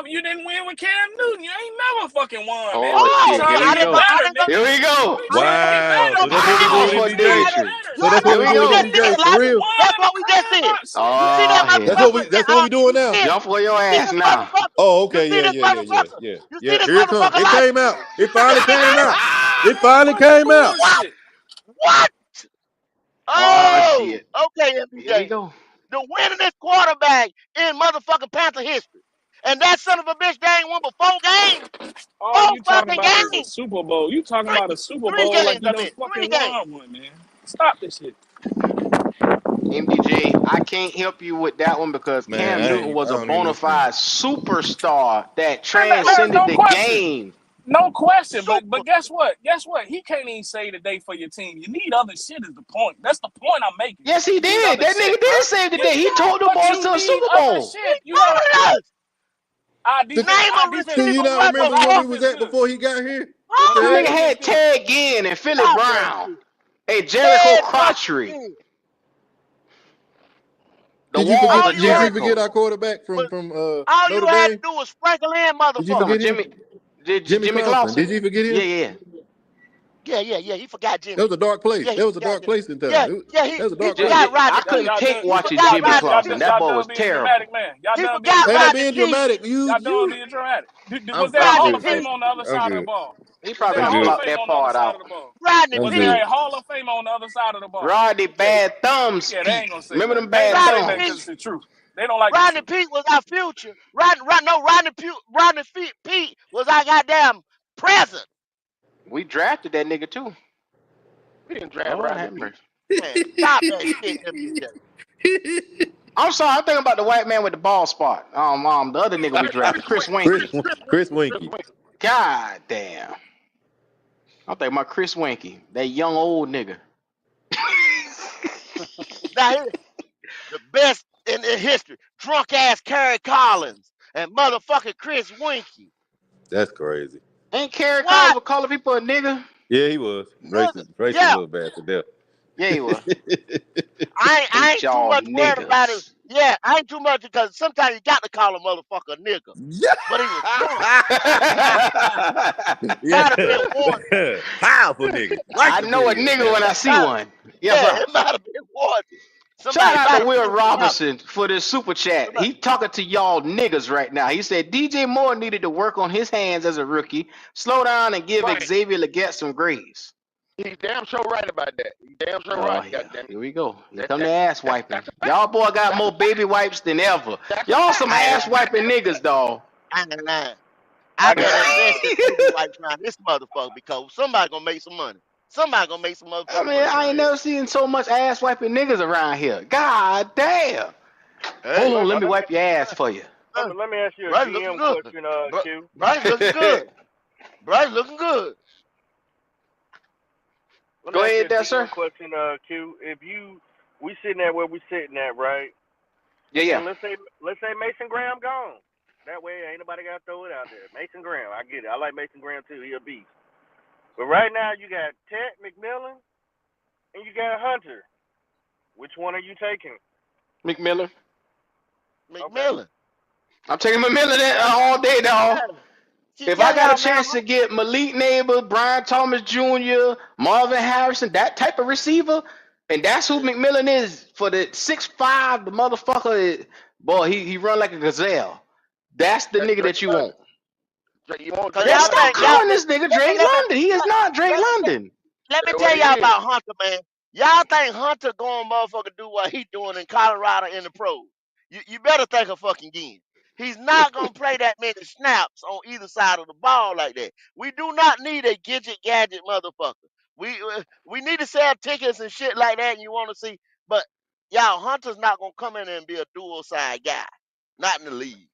F: you didn't win with Cam Newton. You ain't never fucking won, man.
A: Oh
F: What are you
A: shit!
I: Oh,
F: trying
A: Here
F: to
A: we
I: I
F: get
I: didn't go.
A: go.
I: I
F: better,
I: didn't go.
F: nigga?
A: Here we go.
F: What you
I: I didn't
F: trying
I: go.
F: to get
I: I
F: better,
G: Wow.
I: didn't
G: So
I: go
G: that's
F: nigga?
G: what we
I: crying
A: Oh,
I: on
G: doing
I: you.
A: for
G: every
I: You
G: day.
I: already,
A: Dimitri.
G: So that's what
A: Here
G: we
I: what
A: we
I: you
G: doing
I: just
G: every
A: go.
I: did,
G: day. For
I: Elijah.
G: real.
I: That's
F: Whining
I: what
F: and
I: we just
F: crying
I: did.
F: about something.
I: You see that
A: Oh,
G: That's
A: here.
G: what
I: motherfucker?
G: we that's what we doing
I: You
G: now.
I: see it?
A: Jump for your
I: You see
A: ass
I: this
A: now.
I: motherfucker?
G: Oh,
I: You
G: okay.
I: see
G: Yeah,
I: this
G: yeah, yeah, yeah,
I: motherfucker?
G: yeah.
I: You see
G: Yeah.
I: this
G: Here it comes.
I: motherfucker
G: It
I: like
G: came out. It finally came out. It
F: Man,
G: finally
F: fucking
G: came out.
I: what?
F: bullshit.
I: What?
A: Oh
I: Oh,
A: shit.
I: okay,
A: Here we
I: MPJ.
A: go.
I: The winningest quarterback in motherfucking Panther history. And that son of a bitch, they ain't won but 4 games.
F: All
I: 4
F: you talking
I: fucking
F: about is a
I: games.
F: Super Bowl. You talking about a Super
I: Three
F: Bowl like
I: games,
F: you
I: I
F: done
I: meant. 3
F: fucking
I: games.
F: won one, man. Stop this shit.
A: MDJ, I can't help you with that one because
G: Man,
A: Cam Newton
G: I
A: was a
G: don't
A: bona
G: even listen.
A: fide superstar that
F: Man,
A: transcended
F: no
A: the
F: question.
A: game.
F: No question.
I: Super.
F: But guess what? Guess what? He can't even save the day for your team. You need other shit is the point. That's the point I'm making.
A: Yes, he
F: You need
A: did.
F: other
A: That
F: shit,
A: nigga
F: bro.
A: did save the day. He told them
F: But
A: boys
F: you
A: to a
F: need
A: Super
F: other
A: Bowl.
F: shit.
I: He told us.
F: Our
I: Name a
G: Do
F: defense
G: you
I: receiver
G: not
F: good,
I: what
F: but
G: remember
F: our
G: where we
I: before.
G: was
F: offense
G: at
F: good.
G: before he got here? What
F: But
G: the
F: our
A: Nigga
G: heck?
F: defense
A: had
F: good.
A: Ted Ginn and Philip
I: Stop that
A: Brown.
I: shit.
A: Hey, Jericho
I: Dead fucking
A: Crotchery.
I: good.
A: The
G: Did you
A: walls
G: forget?
I: All
A: of
I: you
G: Did
I: had
G: you
I: to
A: Jericho.
G: forget
I: do
G: our quarterback
I: was
G: from
I: all you
G: Notre
I: had to
G: Dame?
I: do was sprinkle in
G: Did you
A: You talking
I: motherfuckers.
A: about
G: forget him? Jimmy
A: Jimmy
G: Clausen. Did
A: Clausen?
G: you forget
A: Yeah,
G: him?
A: yeah.
I: Yeah. He forgot
G: That
I: Jimmy.
G: was a dark place.
I: Yeah, he
G: That was a
I: forgot
G: dark
I: Jimmy.
G: place in
I: Yeah,
G: town.
I: yeah,
G: That was a
I: he
G: dark place.
I: forgot
A: I
I: Rodney
A: couldn't
I: Peete.
A: take
I: He
A: watching
I: forgot
A: Jimmy
I: Rodney
A: Clausen.
I: Peete.
A: That boy was
F: Done being
A: terrible.
F: dramatic, man. Y'all
I: He
F: done being
I: forgot
G: Ain't I
F: dramatic.
I: Rodney
G: being
I: Peete.
G: dramatic?
F: Y'all done
G: You.
F: being dramatic. Was there a
G: I'm
F: Hall
I: Rodney
F: of
G: good,
F: Fame
G: sir.
I: Peete.
F: on the other
G: I'm
F: side of the
G: good.
F: ball?
A: He
F: Was
A: probably
F: there a
G: I'm
A: done
F: Hall of
G: good.
A: blocked
F: Fame
A: that
F: on the other
A: part
F: side
A: out.
F: of the ball?
I: Rodney
G: I'm
F: Was
I: Peete.
F: there
G: good.
F: a Hall of Fame on the other side of the ball?
A: Rodney
F: Okay.
A: Bad Thumbs
F: Yeah, they
A: Pete.
F: ain't gonna say
A: Remember
F: nothing.
A: them
F: They ain't
A: bad
F: gonna say
I: Rodney
F: nothing
I: Peete.
F: because
A: thumbs?
F: it's the truth. They don't like the
I: Rodney
F: truth.
I: Peete was our future. Rodney Peete was our goddamn present.
A: We drafted that nigga too.
E: We didn't draft
A: Lord
E: Rodney
A: have
E: Peete.
A: mercy.
I: Man, stop that shit, MDJ.
A: I'm sorry, I'm thinking about the white man with the bald spot. The other nigga we drafted, Chris
G: Chris
A: Winky.
G: Chris
E: Chris
G: Winky.
E: Wayne.
A: God damn. I'm thinking about Chris Winky, that young old nigga.
I: Now here, the best in history. Drunk ass Kerry Collins and motherfucking Chris Winky.
G: That's crazy.
A: Ain't Kerry Collins
I: What?
A: was calling people a nigga?
G: Yeah, he was
I: Nigga.
G: racist. Racist
I: Yeah.
G: little bad to death.
A: Yeah, he was.
I: I
A: Hate
I: ain't too
A: y'all
I: much worried about it.
A: niggas.
I: Yeah, I ain't too much because sometimes you got to call a motherfucker a nigga.
G: Yeah.
I: But he was smart.
G: Yeah.
I: Might have been warranted.
G: Powerful nigga.
A: I
G: Righteous
A: know a
G: nigga.
A: nigga when I see one. Yes,
I: Yeah,
A: sir.
I: it might have been warranted.
A: Shout
I: Somebody
A: out
I: might
A: to
I: have
A: Will
I: pushed him out.
A: Robinson for this super chat.
I: Somebody,
A: He talking to y'all niggas right now. He said DJ Moore needed to work on his hands as a rookie, slow down and give
E: Right.
A: Xavier Legette some grace.
E: He's damn sure right about that. He's damn sure
A: Oh
E: right.
A: yeah,
E: Goddamn it.
A: here we go. Here
E: That,
A: come the
E: that,
A: ass wiping.
E: that's a fact.
A: Y'all boy got
E: That's a
A: more
E: fact.
A: baby wipes than ever.
E: That's a
A: Y'all
E: fact.
A: some
I: I
A: ass
I: ain't,
A: wiping niggas, dog.
I: I ain't lying.
F: I
I: I better
F: got
I: invest in baby wipes around this motherfucker because somebody gonna make some money. Somebody gonna make some
A: I
I: motherfucking
A: mean,
I: money
A: I
I: around
A: ain't
I: here.
A: never seen so much ass wiping niggas around here. God damn. Hold
I: Hey,
A: on, let me
F: let me
A: wipe your ass for you.
F: let me ask you a
I: bro, looking
F: GM
I: good.
F: question,
I: Bro,
F: Q.
I: bro, looking good. Bro, looking good.
F: Let me
A: Go
F: ask you
A: ahead
F: a
A: there, sir.
F: GM question, Q. If we sitting there where we sitting at, right?
A: Yeah, yeah.
F: And let's say Mason Graham gone. That way ain't nobody got to throw it out there. Mason Graham, I get it. I like Mason Graham too. He a beast. But right now you got Ted McMillan and you got Hunter. Which one are you taking?
A: McMillan.
F: Okay.
I: McMillan.
A: I'm taking McMillan all day, dog.
I: Yeah,
A: If I
I: yeah,
A: got a
I: y'all, man.
A: chance to get Malik Neighbor, Brian Thomas Jr., Marvin Harrison, that type of receiver, and that's who McMillan is for the 6'5", the motherfucker. Boy, he run like a gazelle. That's the
E: That's
A: nigga
E: Drake
A: that you want.
E: London. You want
I: Cause
E: Drake
A: Man,
I: y'all
A: stop
I: think
E: London?
I: y'all
A: calling this nigga
I: let me
A: Drake
I: let me
A: London. He is not Drake
I: let me
A: London.
I: let me
E: That's
I: tell
E: what he
I: y'all
E: is.
I: about Hunter, man. Y'all think Hunter going motherfucker do what he doing in Colorado in the pros. You better think a fucking again. He's not gonna play that many snaps on either side of the ball like that. We do not need a gadget motherfucker. We need to sell tickets and shit like that and you wanna see, but y'all Hunter's not gonna come in and be a dual side guy. Not in the league.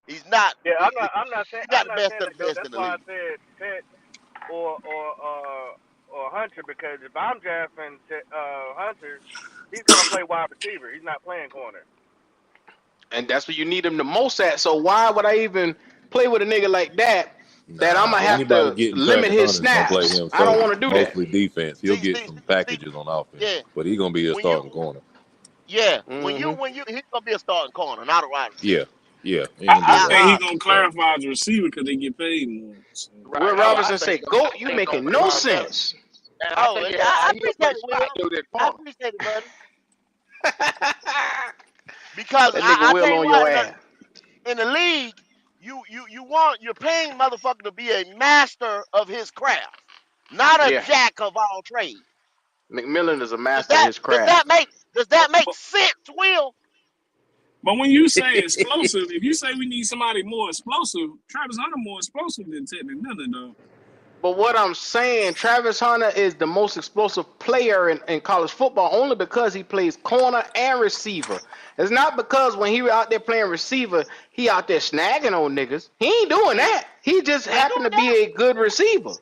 I: He's not
F: Yeah,
I: he's not
F: I'm
I: the
F: not
I: best
F: saying
I: of
F: that
I: the
F: though.
I: best
F: That's
I: in the
F: why I
I: league.
F: said Ted or Hunter, because if I'm drafting Hunter, he's gonna play wide receiver. He's not playing corner.
A: And that's where you need him the most at. So why would I even play with a nigga like that? That I'm
G: Nah,
A: gonna have
G: anybody
A: to
G: getting
A: limit
G: Travis
A: his
G: Hunter is gonna play
A: snaps.
G: him
A: I don't
G: solely,
A: want to do that.
G: mostly defense. He'll
I: See,
G: get
I: see,
G: some
I: see,
G: packages on offense,
I: yeah.
G: but he's gonna be a
I: When you
G: starting corner.
I: Yeah,
A: Hmm
I: he's gonna be a starting corner, not a wide receiver.
G: Yeah, yeah, he ain't gonna be
F: I
I: Yeah,
G: a
F: think
G: wide
F: he's
I: I,
F: gonna
G: receiver starter.
F: clarify as a receiver because they get paid more. So.
A: Will
E: Right. I
A: Robinson
E: think
A: say, "Goat, you
E: he's gonna
A: making
E: play
A: no
E: wide
I: yeah.
E: receiver.
A: sense."
E: And I
I: Oh,
E: think
I: I
E: he'll play
I: appreciate it,
E: spot
I: Will.
E: dude at
I: I
E: corner.
I: appreciate it, buddy.
A: That
I: Because
A: nigga
I: I
A: Will
I: tell you
A: on
I: what,
A: your ass.
I: in the league, you're paying motherfucker to be a master of his craft, not a
A: Yeah,
I: jack of all trades.
A: McMillan is a
I: Does
A: master of
I: that
A: his
I: does that
A: craft.
I: make does that make
F: But,
I: sense, Will?
F: but when you say explosive, if you say we need somebody more explosive, Travis Hunter more explosive than Ted McMillan, though.
A: But what I'm saying, Travis Hunter is the most explosive player in college football only because he plays corner and receiver. It's not because when he out there playing receiver, he out there snagging on niggas. He ain't doing
I: He
A: that. He just
I: he ain't
A: happened
I: doing
A: to be
I: that.
A: a good receiver.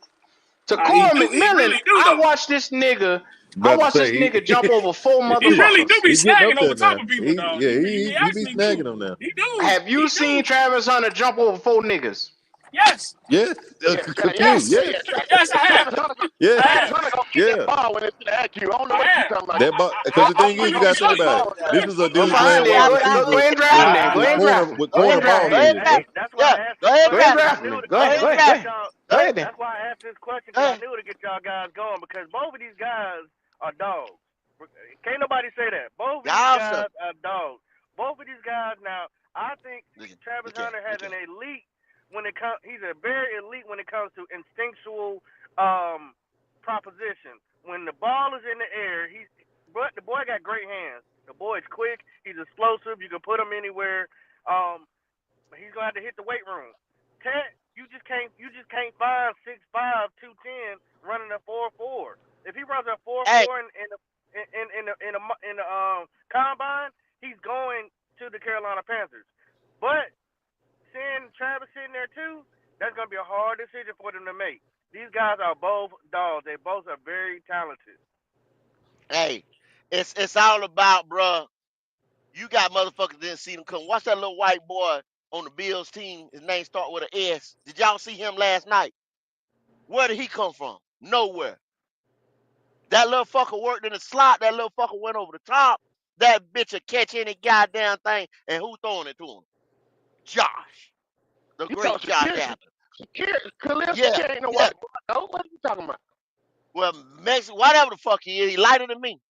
A: To
F: He
A: Corey
F: do. He
A: McMillan,
F: really do
A: I
F: though.
A: watched this nigga. I
G: About to
A: watched this
G: say
A: nigga jump over four
F: He really do
A: motherfuckers.
F: be
G: he getting up
F: snagging over
G: there
F: top
G: now.
F: of people, dog. He
G: He be
F: actually
G: snagging
F: do.
G: them now.
F: He do.
A: Have you
F: He
A: seen
F: do.
A: Travis Hunter jump over four niggas?
F: Yes.
G: Yes,
E: Yeah,
G: Q.
F: Yes.
G: Yes,
F: Yes, I have.
E: Travis Hunter,
G: yes,
F: I
E: Travis
F: have.
E: Hunter gonna get that
G: yeah.
E: ball when it's at you. I don't know
F: I
E: what you
F: have.
E: talking about.
G: That ball, because
F: I,
G: the
F: I,
G: thing
F: I'm
G: is, you
F: gonna
G: gotta
F: show
G: think
F: you.
G: about it. This is a
A: Well,
G: dude
A: fine
G: playing
A: then.
G: wide
I: Y'all
A: Go
I: got
G: receiver
A: ahead and
I: y'all
A: draft him then. Go
G: with
A: ahead and
G: corner
A: draft him.
G: with
A: Go ahead
G: corner
A: and draft
G: ball
A: him.
I: go ahead
G: heads,
I: and
G: bro.
I: draft.
F: That's why
I: Yeah,
F: I asked
I: go
F: this
I: ahead and
A: Go ahead and
F: question
I: draft.
F: because
A: draft
F: I
A: him
F: knew
A: then.
F: it.
A: Go
I: Go
A: ahead.
I: ahead
A: Go
I: and
A: ahead. Go
I: draft.
A: ahead.
I: Go ahead.
F: That's why I asked this question
I: Go
F: because I
I: ahead.
F: knew to get y'all guys going because both of these guys are dogs. Can't nobody say that. Both of these
I: Y'all so
F: guys are dogs. Both of these guys. Now, I think Travis
I: look at
F: Hunter has
I: look
F: an
I: at
F: elite when it comes. He's a very elite when it comes to instinctual proposition. When the ball is in the air, but the boy got great hands. The boy is quick. He's explosive. You can put him anywhere. But he's gonna have to hit the weight room. Ted, you just can't find 6'5", 210 running a 4.4. If he runs a
I: hey
F: 4.4 in the combine, he's going to the Carolina Panthers. But seeing Travis sitting there too, that's gonna be a hard decision for them to make. These guys are both dogs. They both are very talented.
I: hey, it's all about, bruh. You got motherfuckers didn't see them come. Watch that little white boy on the Bills team. His name start with an S. Did y'all see him last night? Where did he come from? Nowhere. That little fucker worked in the slot. That little fucker went over the top. That bitch will catch any goddamn thing. And who throwing it to him? Josh. The
E: You
I: great
E: talking
I: Josh
E: security?
I: Allen.
E: Khalil
I: Yeah,
E: Security ain't no
I: yeah.
E: white boy. No, what are you talking about?
I: Well, whatever the fuck he is, he lighter than me.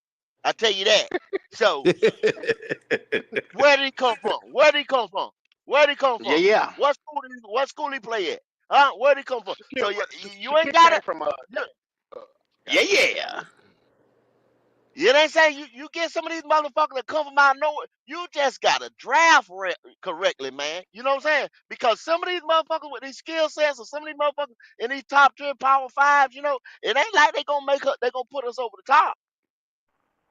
I: I tell you that. So, where did he come from? Where did he come from? Where did he come
A: Yeah,
I: from?
A: yeah.
I: What school he play at? Huh? Where did he come from? So you ain't
E: Shakir
I: got
E: came
I: it.
E: from uh,
A: Yeah, yeah.
I: It ain't saying you get some of these motherfuckers that come from out of nowhere. You just gotta draft correctly, man. You know what I'm saying? Because some of these motherfuckers with these skill sets, or some of these motherfuckers in these top 10 power fives, it ain't like they gonna put us over the top.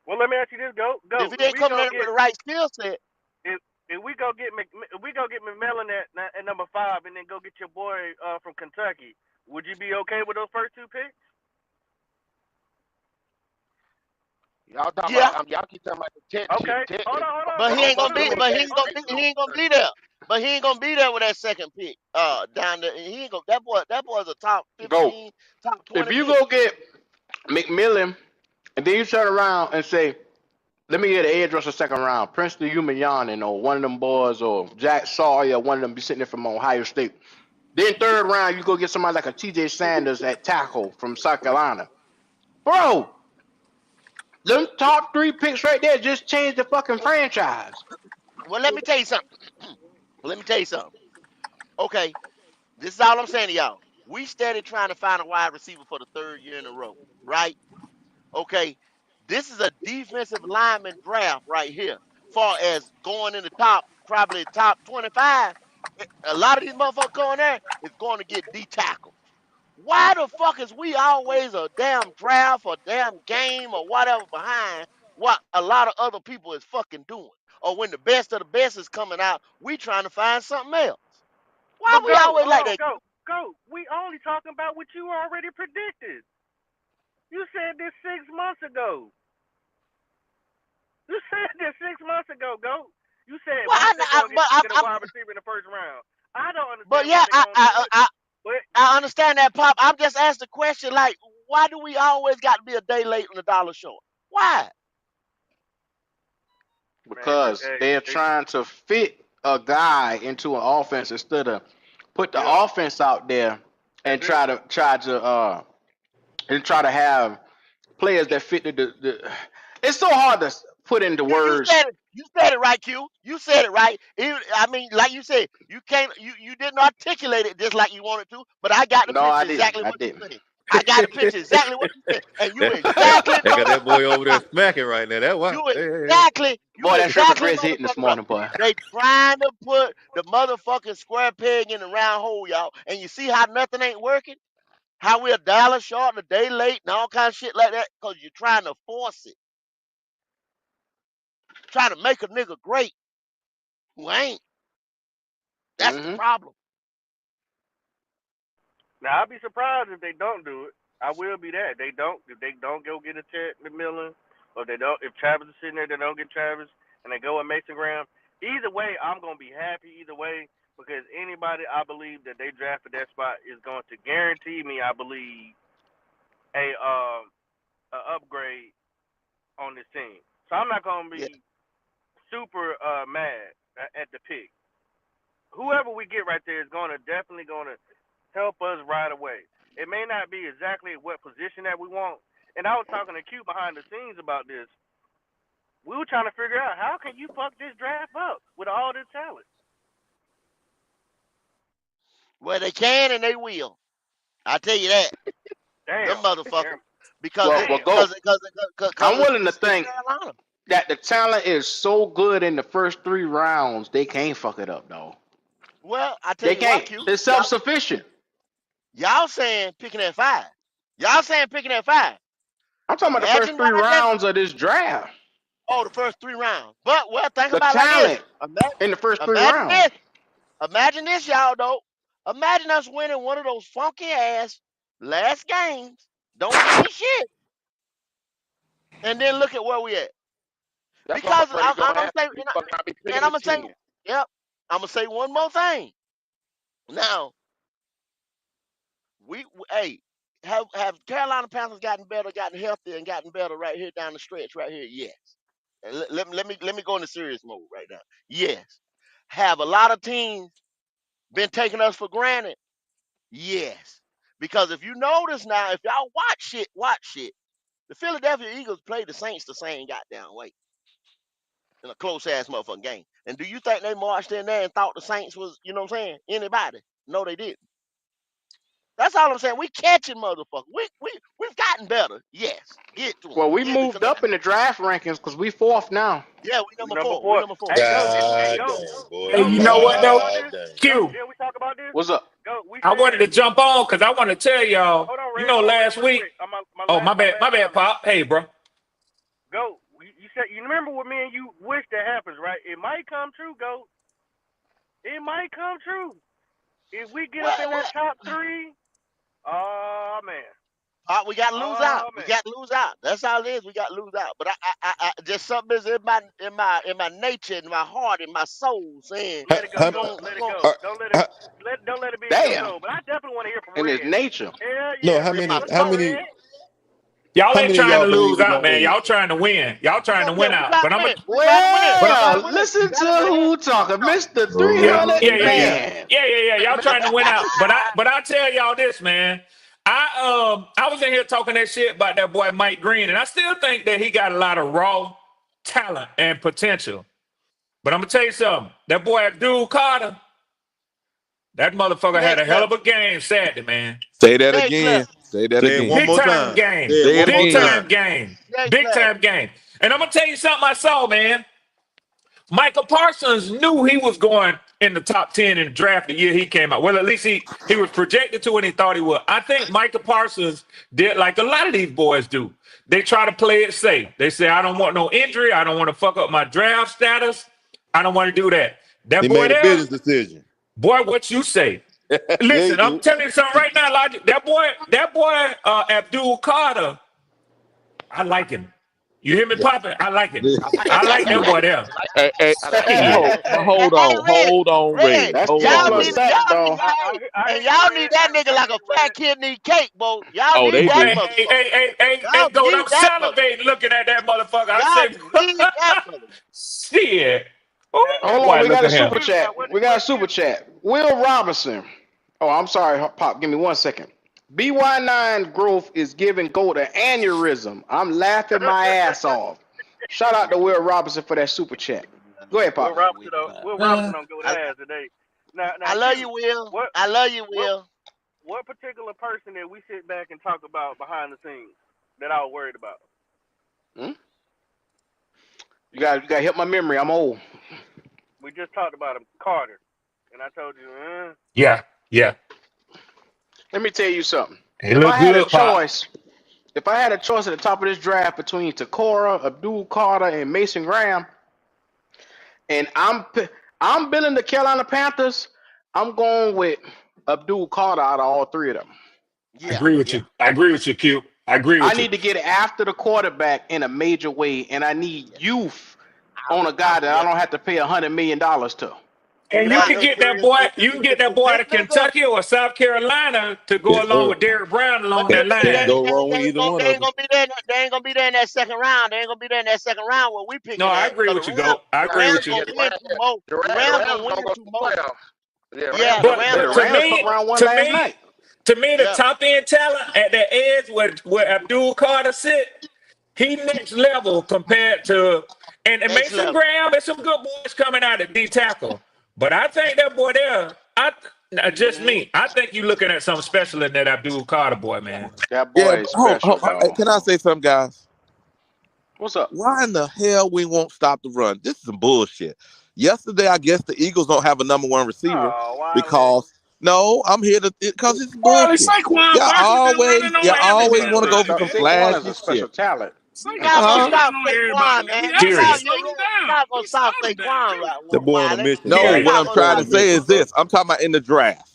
J: Well, let me ask you this:
I: If
J: go.
I: he ain't coming in with the right skill set,
J: If we go get McMillan at number 5, and then go get your boy from Kentucky, would you be okay with those first 2 picks?
E: y'all talking
I: yeah.
E: about y'all keep talking about the tech shit.
J: Okay,
E: Tech,
J: hold on.
I: But he
E: but
I: ain't
E: but
I: gonna
E: some
I: be.
E: of them
I: But he
E: came
I: ain't gonna
E: straight
I: be.
E: from
I: He ain't gonna
E: Kentucky.
I: be there. But he ain't gonna be there with that second pick. Down there. He ain't gonna. That boy's a top
A: Go.
I: 15, top
A: If
I: 20
A: you
I: pick.
A: go get McMillan, and then you turn around and say, let me get an edge rusher second round, Princeton Humayanin or one of them boys, or Jack Sawyer, one of them be sitting there from Ohio State. Then third round, you go get somebody like a TJ Sanders at tackle from South Carolina. Bro, them top 3 picks right there just changed the fucking franchise.
I: Well, let me tell you something. Let me tell you something. Okay, this is all I'm saying to y'all. We steady trying to find a wide receiver for the third year in a row, right? Okay, this is a defensive lineman draft right here. Far as going in the top, probably top 25, a lot of these motherfuckers going there is going to get D tackle. Why the fuck is we always a damn draft or damn game or whatever behind what a lot of other people is fucking doing? Or when the best of the best is coming out, we trying to find something else. Why
J: But
I: we always
J: hold
I: like
J: on,
I: that?
J: go. We only talking about what you already predicted. You said this 6 months ago. You said this 6 months ago, go. You said
I: Well,
J: once they go and get a wide receiver in the first round. I don't
I: but
J: understand why
I: yeah,
J: they're gonna do it, but
I: I understand that, Pop. I'm just asking the question, like, why do we always got to be a day late and a dollar short? Why?
J: man,
A: Because they're trying to fit a guy into an offense instead of put the
J: yeah,
A: offense out there and
J: that's it.
A: try to have players that fit the it's so hard to put into
I: You
A: words.
I: said it. You said it right, Q. You said it right. I mean, like you said, you can't. You didn't articulate it just like you wanted to, but I got the
A: No,
I: picture
A: I didn't.
I: exactly
A: I
I: what you
A: didn't.
I: said. I got the picture exactly what you said, and you
G: They
I: exactly
G: got that boy over there
I: right.
G: smacking right now. That why.
I: You
G: Hey.
A: Boy, that shrimp is red hitting this
I: motherfucking right.
A: morning, boy.
I: They trying to put the motherfucking square peg in the round hole, y'all. And you see how nothing ain't working? How we a dollar short, a day late, and all kind of shit like that? Because you're trying to force it. Trying to make a nigga great who ain't. That's the
A: Hmm.
I: problem.
J: Now I'd be surprised if they don't do it. I will be that. If they don't go get a Ted McMillan, or if Travis is sitting there, they don't get Travis, and they go with Mason Graham. Either way, I'm gonna be happy either way, because anybody I believe that they draft for that spot is going to guarantee me, I believe, a upgrade on this team. So I'm not gonna
I: Yeah.
J: be super mad at the pick. Whoever we get right there is definitely gonna help us right away. It may not be exactly what position that we want. And I was talking to Q behind the scenes about this. We were trying to figure out, how can you fuck this draft up with all this talent?
I: Well, they can and they will. I tell you that. Them
J: Damn.
I: motherfuckers. Because
A: Well,
J: Damn.
A: go. I'm willing to
I: it's
A: think
I: Carolina.
A: that the talent is so good in the first 3 rounds, they can't fuck it up, though.
I: Well, I tell
A: They
I: you what,
A: can't.
I: Q.
A: They're self-sufficient.
I: Y'all saying picking at 5. Y'all saying picking at 5.
A: I'm talking about the first
I: Imagine
A: three
I: what I just.
A: rounds of this draft.
I: Oh, the first 3 rounds. But well, think
A: The
I: about it like this.
A: talent in the first three
I: Imagine
A: rounds.
I: this. Imagine this, y'all, though. Imagine us winning one of those funky ass last games. Don't win shit. And then look at where we at.
E: That's what I'm
I: Because
E: afraid
I: I'm
E: gonna
I: gonna
E: happen.
I: say,
E: We fucking gotta be
I: and
E: picking
I: I'm
E: at
I: gonna say,
E: 10.
I: yep. I'm gonna say one more thing. Now, hey, have Carolina Panthers gotten better, gotten healthier, and gotten better right here down the stretch right here? Yes. And let me go into serious mode right now. Yes. Have a lot of teams been taking us for granted? Yes. Because if you notice now, if y'all watch shit. The Philadelphia Eagles played the Saints the same goddamn way in a close ass motherfucking game. And do you think they marched in there and thought the Saints was, you know what I'm saying, anybody? No, they didn't. That's all I'm saying. We catching motherfuckers. We've gotten better. Yes. Get to them.
A: Well, we moved up in the draft rankings because we 4th now.
I: Yeah, we number
J: Number
I: 4.
J: four.
I: We number 4.
J: Hey,
G: God
J: go.
G: damn, boy.
F: Hey, you know what though?
G: God damn.
F: Q.
J: Did we talk about this?
A: What's up?
J: Go. We
F: I
J: said-
F: wanted to jump on because I want to tell y'all.
J: Hold on, Red,
F: You know,
J: hold on,
F: last
J: real
F: week.
J: quick.
F: Oh, my bad, Pop. Hey, bro.
J: Go. You said you remember what me and you wish that happens, right? It might come true, Go. It might come true. If we get up in that top 3, oh man.
I: We got to lose out. We got to lose out. That's all it is. We got to lose out. But I just something is in my nature, in my heart, in my soul saying,
J: Let it go. Let it go. Don't let it be in your soul. But I definitely want to hear from
A: And
J: Red.
A: it's nature.
J: Hell
G: No,
J: yeah.
G: how many?
F: Y'all
G: How
F: ain't
G: many
F: trying
G: y'all
F: to
G: believe
F: lose
G: we
F: out,
G: gonna
F: man.
G: win?
F: Y'all trying to win. Y'all trying to win out. But I'm a
A: Well, listen to who talking, Mr. 300 man.
F: Yeah. Y'all trying to win out. But I tell y'all this, man. I was in here talking that shit about that boy Mike Green, and I still think that he got a lot of raw talent and potential. But I'm gonna tell you something. That boy Abdul Carter, that motherfucker had a hell of a game Saturday, man.
K: Say that again. Say that
G: Say it
K: again.
G: one
F: Big
G: more
F: time
G: time.
F: game.
G: Say it one
F: Big
G: more
F: time
G: time.
F: game. Big time game. And I'm gonna tell you something I saw, man. Michael Parsons knew he was going in the top 10 in the draft the year he came out. Well, at least he was projected to and he thought he would. I think Michael Parsons did like a lot of these boys do. They try to play it safe. They say, I don't want no injury. I don't want to fuck up my draft status. I don't want to do that. That
G: He
F: boy
G: made a
F: there,
G: business decision.
F: boy, what you say? Listen, I'm telling you something right now, Logic. That boy, Abdul Carter, I like him. You hear me popping? I like it. I like that boy there.
K: Hey, hold on, Red.
A: That's
K: Hold
A: 10
K: on,
A: plus
K: Red.
A: sacks, dog.
I: And y'all need that nigga like a fat kid need cake, boy. Y'all need
K: they
I: that
K: do.
I: motherfucker.
F: Hey,
I: Y'all
F: goat,
I: need
F: I'm
I: that
F: salivating looking at that motherfucker. I
I: Y'all need that
F: say,
I: motherfucker.
F: shit. Oh,
A: Hold
F: boy,
A: on, we
F: look
A: got a
F: at him.
A: super chat. We got a super chat. Will Robinson. Oh, I'm sorry, Pop. Give me 1 second. BY9 growth is giving Gold an aneurysm. I'm laughing my ass off. Shout out to Will Robinson for that super chat. Go ahead, Pop.
J: Will Robinson don't go ass today. Now,
I: I love you, Will. I love you, Will.
J: What particular person that we sit back and talk about behind the scenes that I was worried about?
A: You got to help my memory. I'm old.
J: We just talked about him, Carter, and I told you,
F: Yeah.
A: Let me tell you something.
F: He
A: If
F: look
A: I had
F: good,
A: a choice at the top of this draft between Takora, Abdul Carter, and Mason Graham, and I'm building the Carolina Panthers, I'm going with Abdul Carter out of all 3 of them.
F: I agree with you. I agree with you, Q. I agree with
A: I
F: you.
A: need to get after the quarterback in a major way, and I need youth on a guy that I don't have to pay $100 million to.
F: And you can get that boy. You can get that boy out of Kentucky or South Carolina to go
G: Yes,
F: along
G: sir.
F: with Derrick Brown along
G: Can't
F: that line.
G: go wrong with either one of them.
I: They ain't gonna be there in that second round. They ain't gonna be there in that second round where we picking
F: No, I
I: at.
F: agree with you, Go. I agree with you.
I: The Rams gonna win too much. Yeah,
F: But
A: The Rams fucked around one last night.
F: To me, the top end talent at the edge where Abdul Carter sit, he next level compared to and Mason Graham and some good boys coming out at D tackle. But I think that boy there, me. I think you're looking at something special in that Abdul Carter boy, man.
A: That boy is special, dog.
K: Can I say something, guys?
A: What's up?
K: Why in the hell we won't stop the run? This is some bullshit. Yesterday, I guess the Eagles don't have a number 1 receiver because I'm here because it's bullshit. Y'all always want to go for some flashy shit.
A: Talent.
I: You're not gonna stop Saquon, man. You're not gonna stop Saquon.
G: The boy on a mission.
K: No, what I'm trying to say is this. I'm talking about in the draft.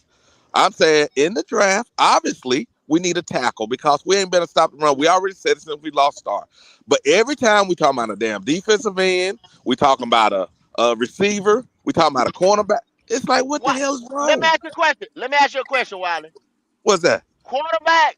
K: I'm saying in the draft, obviously, we need a tackle because we ain't better stop the run. We already said it since we lost Star. But every time we talking about a damn defensive end, we talking about a receiver, we talking about a cornerback. It's like, what the hell is wrong?
I: Let me ask you a question. Wiley.
K: What's that?
I: Quarterback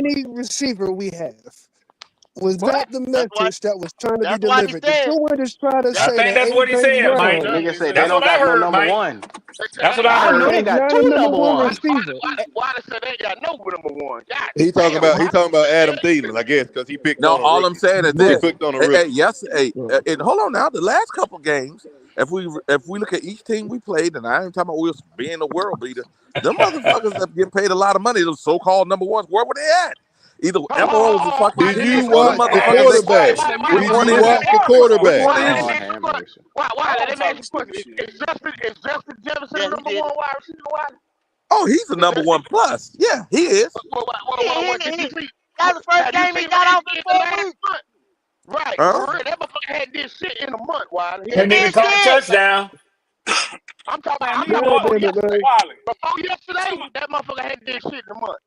L: any receiver we have. Was
F: What?
L: that the
I: That's why.
L: message that was trying to be
I: That's why he
L: delivered? Did
I: said.
L: someone just try to
I: That,
M: I
L: say
M: think
L: that
M: that's what he
L: AJ
M: said,
F: That's
M: Mike.
F: exactly
L: Brown?
F: what
A: Nigga
F: he
A: said they
M: That's
F: said.
M: what
A: don't
M: I
A: got no
M: heard,
A: number
M: Mike.
A: one.
M: That's what I
A: I heard
M: heard.
A: they
L: Not,
A: got
L: not a
A: two
L: number
A: number
L: one
A: ones.
L: receiver.
E: Why they said they ain't got no number one? God
G: He talking
E: damn,
G: about
E: why?
G: Adam Thielen, I guess, because he picked
K: No,
G: on a
K: all I'm
G: rookie.
K: saying is
G: He
L: But
K: this.
G: picked on a
K: Hey,
G: rookie.
K: yes, and hold on now. The last couple games, if we look at each team we played, and I ain't talking about we was being a world beater, them motherfuckers that getting paid a lot of money, those so-called number ones, where were they at? Either Emerald's a fucking
L: Did you
K: genius or them
L: watch the
K: motherfuckers they
L: quarterback?
K: pay. Which
L: Did
K: one
L: you
K: is it?
L: watch the
K: Which
L: quarterback?
K: one
E: Why?
K: is
E: Let
K: it?
E: me
A: Lord
E: ask you a
A: have
E: question.
A: mercy.
E: Why?
F: I'm
E: Let me ask
F: talking
E: you a question.
F: stupid shit.
E: Is Justin Jefferson
I: yeah,
E: the
I: he
E: number
I: did it.
E: one wide receiver? Why?
K: Oh, he's a
E: Is
K: number
E: that?
K: one plus. Yeah, he is.
E: Did you
I: He
E: see?
I: That's the first
E: Have you
I: game he
E: seen what
I: got
E: he
I: off in
E: did the
I: 4
E: last
I: weeks.
E: month? Right,
K: Huh?
E: for real. That motherfucker had this shit in a month. Why? He
I: He
M: That
E: had
M: nigga
I: been
E: this
M: caught a
E: shit.
I: sick.
M: touchdown.
E: I'm talking
F: Man,
E: about. I'm
F: nigga,
E: talking
L: God
E: about
F: Wally,
E: before
L: damn it,
E: yesterday.
L: man.
F: Wally,
E: Before
F: some
E: yesterday, that motherfucker had this shit in a month.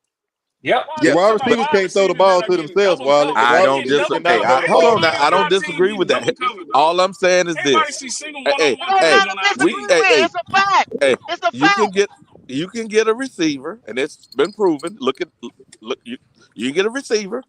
M: Yep.
F: Wally,
G: The
K: Yeah,
F: you
G: wide
F: talking about
K: but
G: receivers
F: wide
G: can't throw the
F: receivers that
G: ball
F: are
G: to
F: getting
G: themselves,
F: double
G: Wally. The
F: covered.
K: I
G: wide
F: They
K: don't
F: getting
G: receivers
F: double
K: Hey,
G: cannot
F: covered.
G: throw the
K: hold
G: ball
K: on
F: Everybody
K: now.
G: to
K: I
F: on
K: don't
F: our
G: themselves.
F: team
K: disagree
F: getting
K: with that.
F: double covered, dog.
K: All I'm saying is
F: Everybody
K: this.
F: see single
K: Hey,
F: one-on-one
I: It ain't
K: hey,
F: coverage
I: nothing
F: on
I: to
F: our
K: we,
F: team.
I: disagree
K: hey,
I: with.
K: hey,
I: It's a fact.
K: hey,
I: It's a
K: you
I: fact.
K: can get a receiver, and it's been proven. Look, you can get a receiver,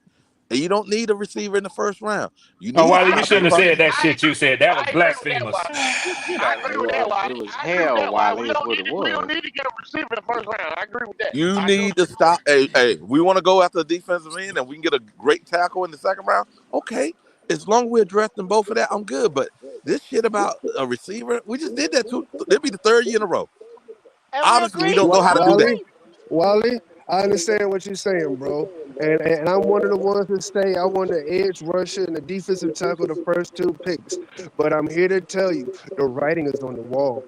K: and you don't need a receiver in the first round. You
M: Oh,
K: need
M: Wiley, you
E: I
K: somebody
M: shouldn't
E: agree.
M: have
K: from.
M: said that
E: I
M: shit you
E: agree.
M: said. That was
E: I agree with that.
M: blasphemous.
E: Why?
F: Get
E: I
F: out of
E: agree
F: here,
E: with that.
F: Wally.
E: Why?
A: It was
E: I agree with
A: hell,
E: that. Why?
A: Wiley, is what it
E: We don't
A: was.
E: need to get a receiver in the first round. I agree with that.
K: You
E: I do
K: need to
E: agree with
K: stop. Hey, we want to go after the defensive end, and we can get a great tackle in the second round. Okay, as long as we're addressing both of that, I'm good. But this shit about a receiver, we just did that too. It'll be the third year in a row.
I: And we
K: Obviously, we
I: agree.
K: don't know how to
I: We
K: do that.
L: Wally,
I: agree.
L: Wally, I understand what you're saying, bro. And I'm one of the ones that say I want the edge rusher and the defensive tackle the first two picks. But I'm here to tell you the writing is on the wall.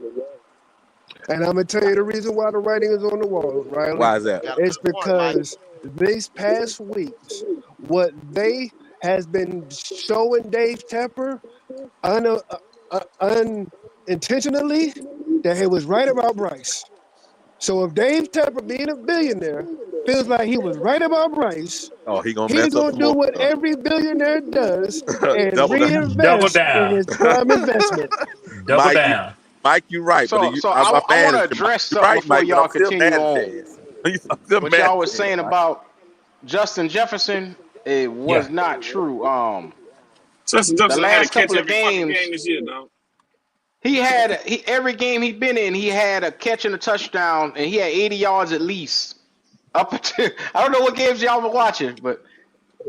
L: And I'm gonna tell you the reason why the writing is on the wall, Riley.
K: Why is that?
I: You got a
L: It's
I: good point, Mike.
L: because these past weeks, what they has been showing Dave Tepper unintentionally that he was right about Bryce. So if Dave Tepper, being a billionaire, feels like he was right about Bryce,
K: Oh, he gonna
L: he's
K: mess up
L: gonna
K: some
L: do
K: more
L: what
K: stuff.
L: every billionaire does and
K: Double down,
M: Double
L: reinvest in
M: down.
L: his prime investment.
M: Double
K: Mike.
M: down.
K: Mike, you're right, but
A: So
K: I'm
A: I
K: mad
A: want to
K: at you, Mike.
A: address
K: You're
A: something
K: right,
A: before
K: Mike, but I'm
A: y'all
K: still
A: continue
K: mad at
A: on.
K: your ass. I'm still
A: What
K: mad
A: y'all was
K: at your ass,
A: saying
K: Mike.
A: about Justin Jefferson, it
M: Yeah.
A: was not true.
F: Justin
A: The
F: Jefferson had to
A: last
F: catch
A: couple of
F: every fucking game
A: games,
F: this year, dog.
A: he every game he been in, he had a catch and a touchdown, and he had 80 yards at least. Up until I don't know what games y'all were watching, but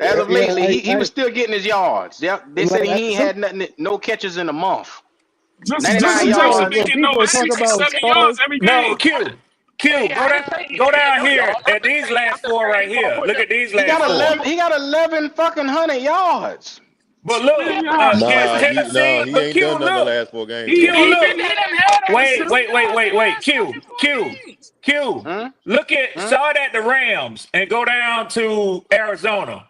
A: as of
L: Yeah,
A: lately, he was still getting his yards. Yep, they said he ain't
L: some
A: had nothing, no catches in a month.
F: Justin
A: 99
F: Jefferson
A: yards.
F: been
L: when
F: getting
L: people
F: over
L: talk
F: six and
L: about
F: 7 yards
L: stars,
F: every
M: No,
F: game.
M: Q,
E: I didn't say
M: go
E: he had
M: down
E: no
M: here
E: yards.
M: at these
E: I'm
M: last
E: just
M: four
E: saying
M: right
E: he gonna
M: here.
E: put
M: Look
E: them.
M: at these
A: He
M: last
A: got
M: four.
A: 11. He got 11 fucking hundred yards.
M: But
F: He
M: look,
F: didn't have.
M: against
G: Nah,
M: Tennessee,
G: he
M: but
G: ain't
M: Q,
G: done nothing the
M: look.
G: last 4 games,
F: He
M: Q,
G: bro.
E: He
F: he
E: been
M: look.
F: he
E: that
F: didn't
E: damn
F: have over
M: Wait,
F: 70
M: wait, wait,
F: yards in
M: wait,
F: the
M: wait.
F: last
M: Q,
F: fucking four
M: Q,
F: games.
M: Q.
A: Hmm?
M: Look at
A: Hmm?
M: start at the Rams and go down to Arizona.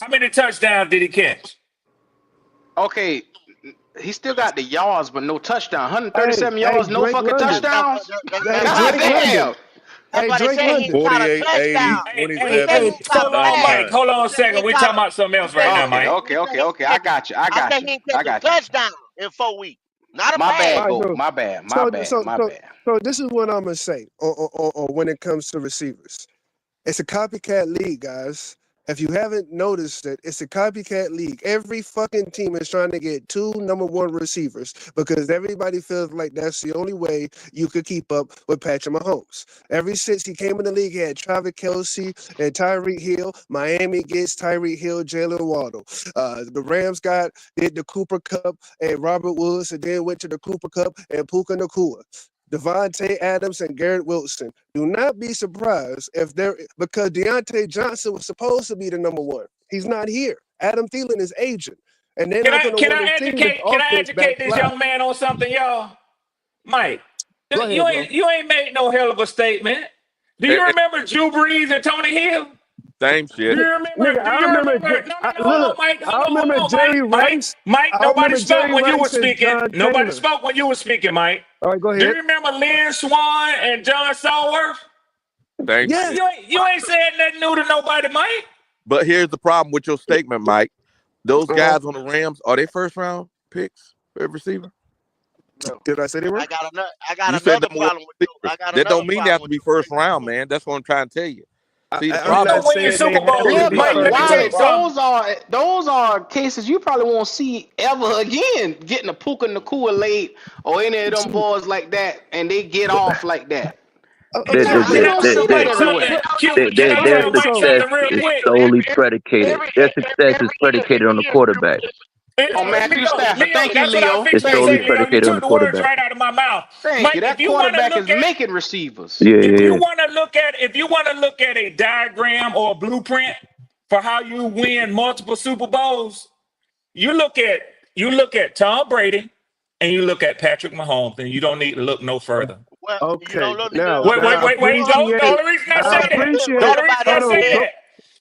M: How many touchdowns did he catch?
A: Okay, he still got the yards, but no touchdown.
L: hey,
A: 137
L: hey,
A: yards, no
L: Drake
A: fucking
L: London,
A: touchdowns.
L: hey,
I: That's why
A: God
I: they
L: Drake
I: say
L: London,
A: damn.
I: that's
L: hey,
I: why they
L: Drake
I: say he
L: London.
I: caught a
G: 48, 80,
I: touchdown.
M: Hey,
G: 27.
I: He said he caught a
M: hold on,
G: Nine
I: pass.
M: Mike.
G: times.
M: Hold on a
I: He said he
M: second.
I: ain't
M: We're
I: caught
M: talking
I: a.
M: about something
I: He
M: else
I: said
M: right
I: he
M: now,
I: ain't.
A: Okay,
M: Mike.
A: okay,
I: He said
A: okay,
I: he
A: okay.
I: ain't
A: I
I: catch.
A: got you. I
I: I
A: got
I: said
A: you.
I: he ain't
A: I
I: catch a
A: got you.
I: touchdown in 4 weeks, not a
A: My
I: pass.
A: bad,
L: All right,
A: Goat. My bad. My
L: so,
A: bad.
L: so,
A: My
L: so,
A: bad.
L: so this is what I'm gonna say on when it comes to receivers. It's a copycat league, guys. If you haven't noticed it, it's a copycat league. Every fucking team is trying to get two number one receivers because everybody feels like that's the only way you could keep up with Patrick Mahomes. Ever since he came in the league, he had Travis Kelsey and Tyreek Hill. Miami gets Tyreek Hill, Jalen Waddle. The Rams did the Cooper Cup and Robert Woods, and then went to the Cooper Cup and Puka Nakua. Devontae Adams and Garrett Wilson. Do not be surprised if they're because Deontay Johnson was supposed to be the number one. He's not here. Adam Thielen is aging, and they're
M: Can
L: not
M: I
L: going to
M: can
L: want
M: I
L: to see this
M: educate can I
L: offense
M: educate this
L: backslide.
M: young man on something, y'all? Mike,
L: Go ahead, bro.
M: you ain't made no hell of a statement. Do
K: Eh,
M: you
K: eh,
M: remember Drew Brees and Tony Hill?
K: Same shit.
M: Do
L: I
M: you
L: remember.
M: remember? No, no, no. Hold on,
L: Look,
M: Mike.
L: I remember
M: Hold on, Mike.
L: Jerry Rice.
M: Mike.
L: I
M: Nobody
L: remember
M: spoke
L: Jerry
M: when you were
L: Rice and
M: speaking.
L: John
M: Nobody
L: Taylor.
M: spoke when you were speaking, Mike.
L: All right, go
M: Do you
L: ahead.
M: remember Lynn Swan and John Stallworth?
K: Same
L: Yes.
K: shit.
M: You ain't said nothing new to nobody, Mike.
K: But here's the problem with your statement, Mike. Those
L: Uh-huh.
K: guys on the Rams, are they first round picks for every receiver?
I: No,
L: Did I say they were?
I: I got
K: You said
I: another
K: number one
I: problem with you. I
K: receivers.
I: got
K: That
I: another
K: don't mean they
I: problem
K: have to
I: with
K: be
I: your
K: first
I: statement
K: round,
I: too.
K: man. That's what I'm trying to tell you. See, the
L: I'm
M: You
K: problem
M: gonna
L: not
K: is
M: win your
L: saying they
M: Super
L: have
M: Bowls
L: to
A: Yeah,
M: if
L: be
M: Mike.
A: but
M: Let me
L: perfect.
M: tell you
A: Wally,
M: something.
A: those are cases you probably won't see ever again. Getting a Puka Nakua late or any of them boys like that, and they get off like that.
N: Their,
A: Nah,
M: Can
A: you
N: their,
M: I
A: don't
N: their,
M: tell
A: see that
N: their,
M: Mike
A: everywhere.
M: something? Q, can I
N: their
M: tell Mike
N: success
M: something real
N: is
M: quick?
N: solely predicated. Their success is predicated on the
E: Every
N: quarterback.
A: On Matthew Stafford,
M: Leo,
A: thank you,
M: that's what I
A: Leo.
M: fixed
N: It's
M: to
A: Thank
N: solely
M: say,
A: you,
M: Leo. You
N: predicated on
M: took
N: the
M: the words
N: quarterback.
M: right out of my mouth.
A: thank you.
M: Mike,
A: That quarterback is making receivers.
N: Yeah,
M: if
N: yeah,
M: you
N: yeah.
M: want to look at a diagram or a blueprint for how you win multiple Super Bowls, you look at Tom Brady and you look at Patrick Mahomes, and you don't need to look no further.
I: Well, you
L: Okay,
I: don't look need to
L: now,
I: look
M: Wait,
I: no
L: now
M: wait,
L: I
I: further.
M: wait, wait.
I: Hold
M: The
L: appreciate,
M: only reason I
L: I
M: say that, the
L: appreciate.
M: only reason I
L: Hold on,
M: say that,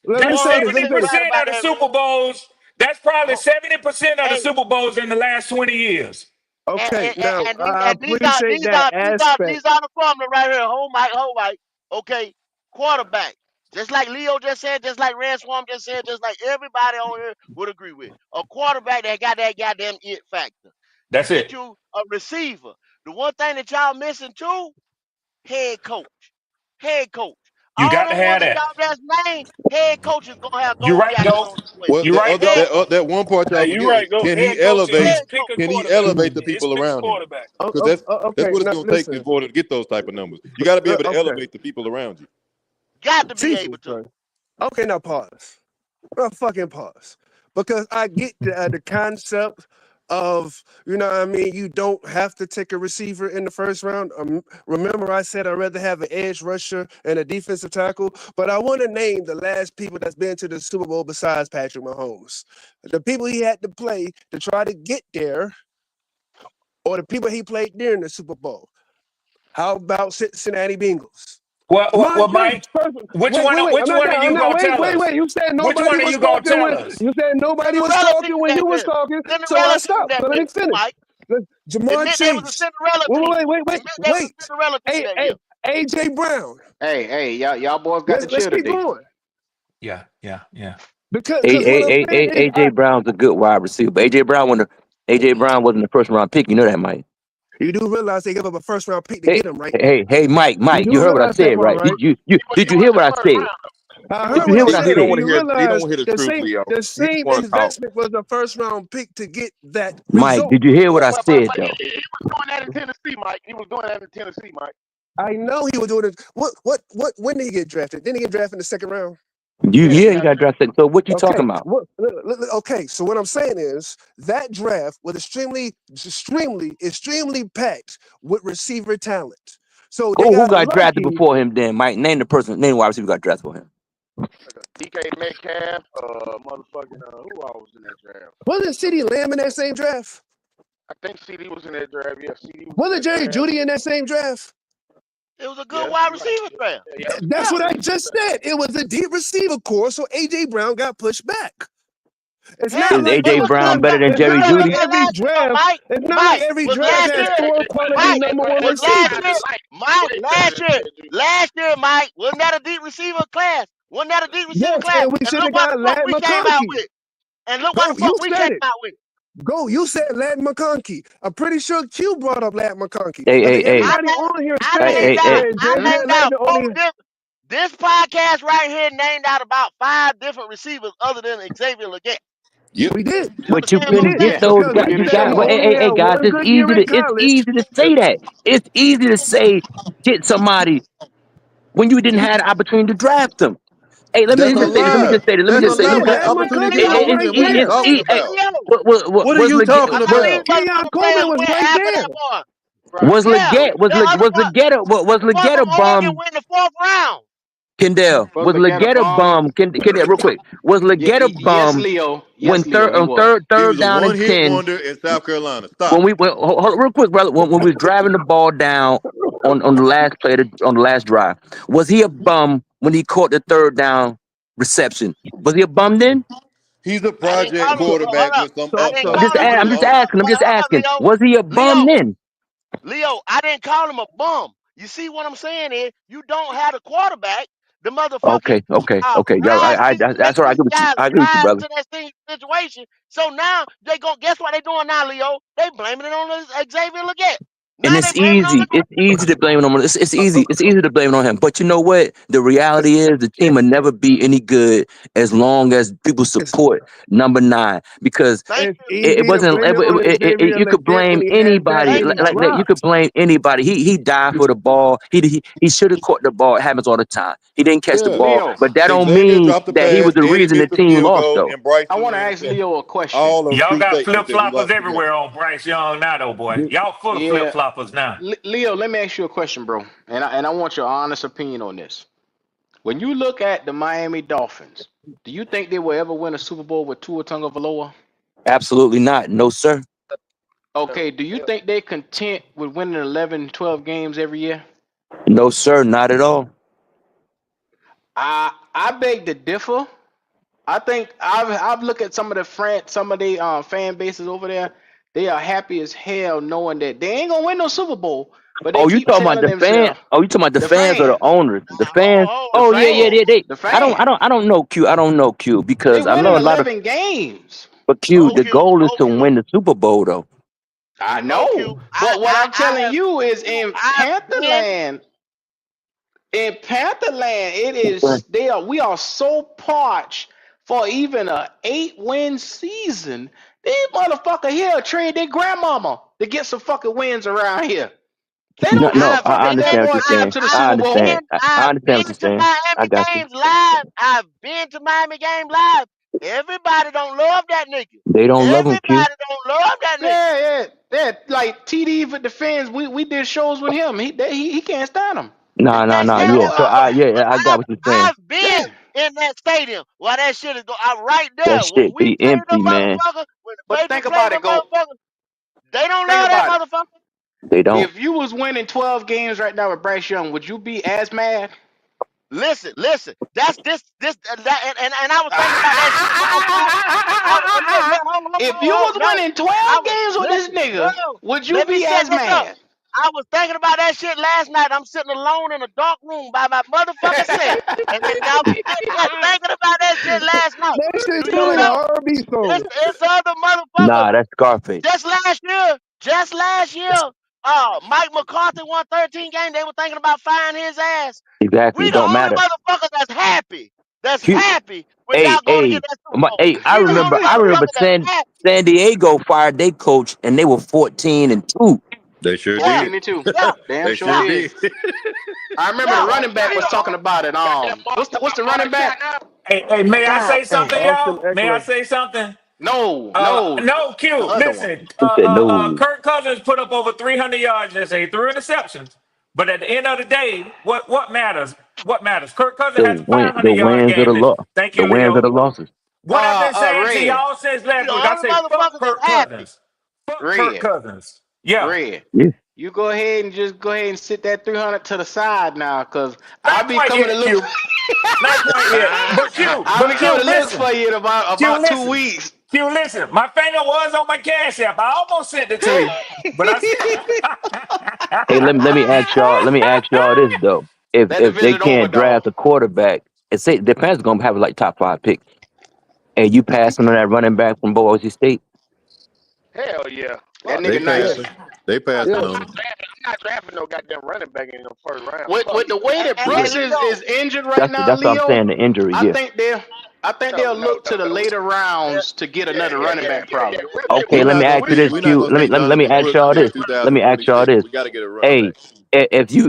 L: let me
M: that's
L: say this. Let me say this.
M: 70% of the Super Bowls. That's probably
I: Hold-
M: 70% of the
I: Hey,
M: Super Bowls in the last 20 years.
L: Okay, now
I: and
L: I appreciate that aspect.
I: these are the formula right here. Hold Mike. Okay, quarterback. Just like Leo just said, just like Red Swarm just said, just like everybody on here would agree with. A quarterback that got that goddamn it factor. You
M: That's
I: get
M: it.
I: you a receiver. The one thing that y'all missing too, head coach. Head coach.
M: You
I: All
M: got to
I: them ones
M: have
I: that
M: that.
I: y'all just named, head coach is gonna have
M: You
I: gold
M: right,
I: jackets
M: go.
I: on as well.
G: Well,
M: You right, go.
I: Head coach.
G: that one part y'all
F: Hey, you
G: forget is
F: right. Go.
G: can he
M: Head coach
G: elevate?
M: is
I: Head
M: pick
I: coach.
M: a
G: Can he
M: quarterback.
G: elevate the
M: It's
G: people
M: pick a
G: around him?
M: quarterback.
G: Because that's
L: Okay,
G: what it's
L: now
G: going to take in
L: listen.
G: order to get those type of numbers. You got to be able to
L: Okay,
G: elevate the people around you.
I: Got to be
L: Jesus
I: able to.
L: Christ. Okay, now pause. Fucking pause. Because I get the concept of, you know what I mean, you don't have to take a receiver in the first round. Remember I said I'd rather have an edge rusher and a defensive tackle, but I want to name the last people that's been to the Super Bowl besides Patrick Mahomes. The people he had to play to try to get there, or the people he played during the Super Bowl. How about Cincinnati Bengals? My
M: Mike,
L: goodness, first,
M: which
L: wait,
M: one?
L: wait, wait.
M: Which
L: I'm not
M: one are
L: done. I'm
M: you
L: not.
M: gonna
L: Wait,
M: tell
L: wait,
M: us?
L: wait. You said
M: Which
L: nobody
M: one are
L: was
M: you gonna
L: talking
M: tell
L: when
M: us?
L: you said nobody was
I: Cinderella team
L: talking when
I: that
L: you was
I: year.
L: talking. So I
I: Cinderella team
L: stopped.
I: that
L: So let
I: year
L: me
I: too,
L: finish.
I: Mike.
L: Jamar
I: Admit they was a
L: Chase.
I: Cinderella
L: Wait,
I: team.
L: wait, wait, wait,
I: Admit they was a
L: wait.
I: Cinderella team
L: Hey,
I: that
L: hey,
I: year.
L: AJ Brown.
A: Hey, y'all boys got the
L: Let's
A: chill
L: keep
A: today.
L: going
M: Yeah.
L: because what I'm saying is
N: AJ Brown's a good wide receiver, but AJ Brown wasn't the first round pick. You know that, Mike.
L: you do realize they gave up a first round pick to
N: Hey,
L: get him right.
N: hey, Mike,
L: You
N: you
L: do
N: heard what I
L: realize that
N: said,
L: part,
N: right?
L: right?
N: Did
E: He
N: you
E: was
N: hear
E: in
N: what
E: the
N: I
E: first
N: said?
E: round.
L: I
E: He was
L: heard
N: Did
E: in
N: you
L: what
E: the
N: hear
L: he
N: what I
E: first
K: he
L: said,
K: don't
L: and
K: want
N: said?
K: to
L: you
K: hear. He don't
L: realize
K: want to hear the
L: the
K: truth,
L: same
K: Leo.
L: the
K: He just
L: same
K: want to talk.
L: investment was the first round pick to get that
N: Mike,
L: result.
N: did you hear what I
E: But
N: said though?
E: he was doing that in Tennessee, Mike. He was doing that in Tennessee, Mike.
L: I know he was doing it. When did he get drafted? Didn't he get drafted in the second round?
E: Yeah, he
N: He
E: got
N: got
E: drafted.
N: drafted. So what you talking
L: Okay.
N: about?
L: Okay. So what I'm saying is that draft was extremely packed with receiver talent. So they
N: Who
L: got
N: got drafted
L: lucky.
N: before him? Then Mike, name the wide receiver who got drafted for him.
E: DK Metcalf, motherfucking, who all was in that draft?
L: Wasn't CeeDee Lamb in that same draft?
E: I think CD was in that draft. Yeah, CD was in
L: Wasn't
E: that
L: Jerry
E: draft.
L: Judy in that same draft?
I: It was a good
E: Yeah,
I: wide
E: you're right.
I: receiver draft.
E: Yeah, that was
L: That's
I: Yeah.
L: what I just said. It was a deep receiver core, so AJ Brown got pushed back. It's
I: Hell,
L: not
N: Is
L: like
I: but
N: AJ
I: was good.
N: Brown better than
L: it's
I: But
N: Jerry
L: not
I: look,
L: like
N: Judy?
I: but
L: every
I: last year,
L: draft.
I: Mike,
L: It's not like
I: Mike
L: every
I: was
L: draft
I: last
L: has
I: year.
L: four quality
I: Mike
L: number one
I: was last year.
L: receivers.
I: Mike
E: way better
I: last
E: than
I: year.
E: Jerry Judy.
I: Last year, Mike wasn't that a deep receiver class? Wasn't that a deep receiver
L: Yes,
I: class?
L: and we
I: And
L: should
I: look
L: have
I: what the
L: got
I: fuck
L: Lad
I: we came out
L: McConkey.
I: with. And look what
L: Go,
I: the
L: you
I: fuck we
L: said
I: came
L: it.
I: out with.
L: Go, you said Lad McConkey. I'm pretty sure Q brought up Lad McConkey.
N: Hey,
L: I
N: hey,
L: think
N: hey,
I: I
L: everybody
I: named,
L: on here
I: I
N: hey,
I: named
N: hey,
I: out,
N: hey.
L: said
I: I
L: Jeremy and
I: named out
L: Lad
I: four
L: only.
I: different. This podcast right here named out about 5 different receivers other than Xavier Legette.
K: Yep.
L: We did.
I: You
N: But you
I: understand what
L: We
I: I'm
N: couldn't
L: did
N: get
I: saying?
N: those
L: because
N: guys.
L: we
A: You
N: You
L: said
N: got
L: he
A: sure
N: well,
A: did.
L: only
N: hey,
L: had
N: guys.
L: one good year in college.
N: Easy to say that. It's easy to say get somebody when you didn't have the opportunity to draft them. Hey, let me
K: That's a
N: just say this. Let me
K: lie.
N: just say this. Let me
K: That's
N: just
K: a
N: say.
K: lie.
N: Let me
K: What
N: just.
L: Lad
K: opportunity
I: Leo,
L: McConkey was
K: was
L: right
K: it? What are you
L: there.
K: talking
I: Hey,
K: about?
I: Leo,
K: What are
N: Was
K: you
N: Leggett
K: talking
I: I believe
K: about?
I: most
L: Kenyon
I: other
L: Coleman
I: players
L: was
I: went
L: right
I: after
L: there.
I: that one.
E: Right.
I: Yeah, the other one,
N: Was Leggett a
I: Oregon
N: bum?
I: went in the 4th round.
N: Kendall,
A: Was
N: was
A: Legette a
N: Leggett a
A: bomb?
N: bum? Kendall, real quick, was Leggett a
A: Yes,
N: bum
A: Leo.
N: when
A: Yes, Leo. He was.
G: He was
N: third
G: a
N: down and
G: one-hit
N: 10
G: wonder in South Carolina.
N: when
G: Stop
N: we
G: it.
N: went real quick, brother, when we was driving the ball down on the last play on the last drive, was he a bum when he caught the third down reception? Was he a bum then?
G: He's a
I: I didn't
G: project
I: call him. Hold
G: quarterback
I: up.
G: with some
I: I
L: So
I: didn't
G: upside.
L: so
I: call him.
G: Leave it
N: I'm just
G: alone.
N: asking. I'm just
I: Hold up,
N: asking.
I: Leo.
N: Was he a bum
I: Leo,
N: then?
I: Leo, I didn't call him a bum. You see what I'm saying is you don't have a quarterback. The motherfucking
N: Okay. Yo,
I: make
N: that's all right. I
I: these
N: agree with you.
I: guys
N: I agree with you,
I: rise
N: brother.
I: to that situation. So now they go. Guess what they doing now, Leo? They blaming it on Xavier Legette.
N: And
I: Now they blaming it on the
N: it's easy to blame it on it's
A: Uh, uh,
N: easy to blame it on him. But you know what? The reality is the team will never be any good as long as people
L: It's,
N: support number 9 because
I: Thank
L: it's
I: you.
N: it
L: easy to
N: wasn't
L: blame it on Xavier
N: you could
L: Legette when
N: blame
L: he had that
N: anybody
I: Thank
L: many
N: like,
I: you.
N: like that. You could
L: drops.
N: blame anybody. He died for the ball. He should have caught the ball. It happens all the time. He didn't catch the
G: Yeah.
N: ball,
A: Leo,
N: but that don't
G: Xavier
N: mean
G: dropped the
N: that he was
G: pass,
N: the
G: Eddie
N: reason the
G: missed the
N: team
G: field
N: lost
G: goal,
N: though.
G: and Bryce
A: I
G: threw
A: want to
G: an
A: ask
G: interception.
A: Leo a question.
G: All those
M: Y'all
G: true
M: got
G: statements
M: flip
G: that we
M: floppers
G: lost the game.
M: everywhere on Bryce Young now, though, boy. Y'all full of flip
A: Yeah,
M: floppers now.
A: Leo, let me ask you a question, bro, and I want your honest opinion on this. When you look at the Miami Dolphins, do you think they will ever win a Super Bowl with Tua Tagovailoa?
N: Absolutely not. No, sir.
A: Okay, do you think they're content with winning 11, 12 games every year?
N: No, sir. Not at all.
A: I beg to differ. I think I've looked at some of the fan bases over there. They are happy as hell knowing that they ain't gonna win no Super Bowl, but they
N: Oh, you
A: keep
N: talking about
A: telling
N: the fan?
A: themselves,
N: Oh, you talking about the
A: the
N: fans or the
A: fans,
N: owners? The fans?
A: the
I: Oh,
N: Oh yeah, yeah,
A: fans,
N: they.
A: the
N: I
A: fans.
N: don't know Q. I don't know Q
A: They
N: because I know
A: winning
N: a lot of.
A: 11 games.
N: But Q,
I: oh,
N: the
I: Q,
N: goal is
I: oh,
N: to
I: Q,
N: win the Super Bowl though.
A: I
I: oh, Q.
A: know, but what I'm
I: I
A: telling
I: have,
A: you is
I: Q, I've been.
A: In Pantherland, it is we are so parched for even a 8-win season. These motherfucker here trade their grandmama to get some fucking wins around here. They
N: No,
A: don't give
N: no,
A: a
I: I've
A: fuck
N: I
A: if they
I: been,
N: understand what
A: boy
N: you're
A: get them
N: saying.
A: to the
N: I
A: Super Bowl.
N: understand. I
I: I've
N: understand
I: been
N: what you're
I: to
N: saying. I
I: Miami
N: got you.
I: games live. I've been to Miami game live. Everybody don't love that nigga.
N: They don't love him, Q.
I: Everybody don't love that nigga.
A: Yeah. Like TD with the fans, we did shows with him. He can't stand them.
I: You can't
N: Nah.
I: stand him,
N: Yeah. So
I: but
N: I got what you're saying.
I: I've been
A: Yeah,
I: in that stadium. Well, that shit is I'm right
N: That
I: there. When
N: shit
I: we
N: be
I: play them
N: empty, man.
I: motherfuckers, when the
A: but think
I: Patriots play
A: about
I: them
A: it. Go
I: motherfuckers, they don't
A: think
I: love that
A: about it.
I: motherfucker.
N: They don't.
A: If you was winning 12 games right now with Bryce Young, would you be as mad?
I: Listen. That's and I was thinking about that shit last night.
A: If you
I: Hold
A: was
I: on, no.
A: winning
I: I
A: 12
I: was
A: games with this
I: listen,
A: nigga,
I: hold on.
A: would you
I: Let me
A: be
I: set
A: as
I: this up.
A: mad?
I: I was thinking about that shit last night. I'm sitting alone in a dark room by my motherfucking self. And I was thinking about that shit last night.
L: That shit
I: Do
L: sound
I: you
L: like an
I: know
L: R&B song.
I: it's other motherfuckers
N: Nah, that's Scarface.
I: just last year, Mike McCarthy won 13 games. They were thinking about firing his ass.
N: Exactly.
I: We
N: It
I: the
N: don't
I: only
N: matter.
I: motherfuckers that's happy. That's
N: Q.
I: happy without going to get that Super Bowl.
N: Hey,
I: We the only
N: I remember
I: motherfuckers that's happy.
N: San Diego fired their coach and they were 14-2.
G: They sure
I: Yeah,
G: did.
A: 14 and 2.
I: yeah,
A: Damn
G: They
A: sure
G: sure
I: yeah,
A: did.
G: did.
A: I remember the
I: yeah.
A: running back was talking about it.
E: Got that
A: What's the running
E: Mark shot
A: back?
E: now.
M: Hey, may I
A: God
M: say
A: damn.
M: something,
L: Austin
M: y'all? May I
L: Eckler.
M: say something?
A: No,
M: No,
A: the
M: Q.
A: other one.
M: Listen,
N: He said no.
M: Kirk Cousins put up over 300 yards yesterday, 3 interceptions. But at the end of the day, what matters? What matters? Kirk Cousins has a
N: The
M: 500-yard
N: wins of the
M: game.
N: loss.
M: Thank
N: The
M: you,
N: wins of the
M: Leo.
N: losses.
M: What I've been saying to
A: Red,
M: y'all since
I: We
M: last
I: the
M: week, I
I: only
M: say fuck
I: motherfuckers
M: Kirk
I: that's happy.
M: Cousins. Fuck Kirk
A: red,
M: Cousins. Yeah,
A: red.
N: Yeah.
A: You go ahead and sit that 300 to the side now, cause I'll
M: not
A: be
M: quite
A: coming to
M: yet,
A: look.
M: Q. Not quite yet.
A: I'll be
M: But Q,
A: coming to look
M: listen.
A: for you in
M: Q,
A: about two
M: listen.
A: weeks.
M: Q, listen. My finger was on my cash app. I almost sent it to you, but I.
N: Hey, let me ask y'all. Let me ask y'all this though.
A: That
N: If they
A: division over,
N: can't
A: dog.
N: draft a quarterback, and say the Panthers gonna have like top 5 picks, and you passing on that running back from Boise State,
E: Hell yeah.
A: That
E: Fuck
G: They
A: nigga
E: yeah.
L: Yeah,
A: nice.
G: passing. They passing
L: yeah.
G: on them.
E: I'm not drafting no goddamn running back in the first round.
A: With
E: Fuck
A: the way that
N: yeah,
A: Brooks
I: Leo,
A: is injured right
N: that's
A: now,
N: what I'm
A: Leo,
N: saying. The injury,
A: I
N: yeah.
A: think they'll look to the
E: no.
A: later rounds to get another running back probably.
N: Okay,
G: We're
N: let me
G: not
N: ask
G: gonna
N: you
G: get.
N: this,
G: We're not
N: Q.
G: gonna get
N: Let me
G: Jonathan
N: ask
G: Brooks
N: y'all
G: till
N: this. Let me ask y'all
G: 2026.
N: this.
G: We got to get a running
N: Hey,
G: back.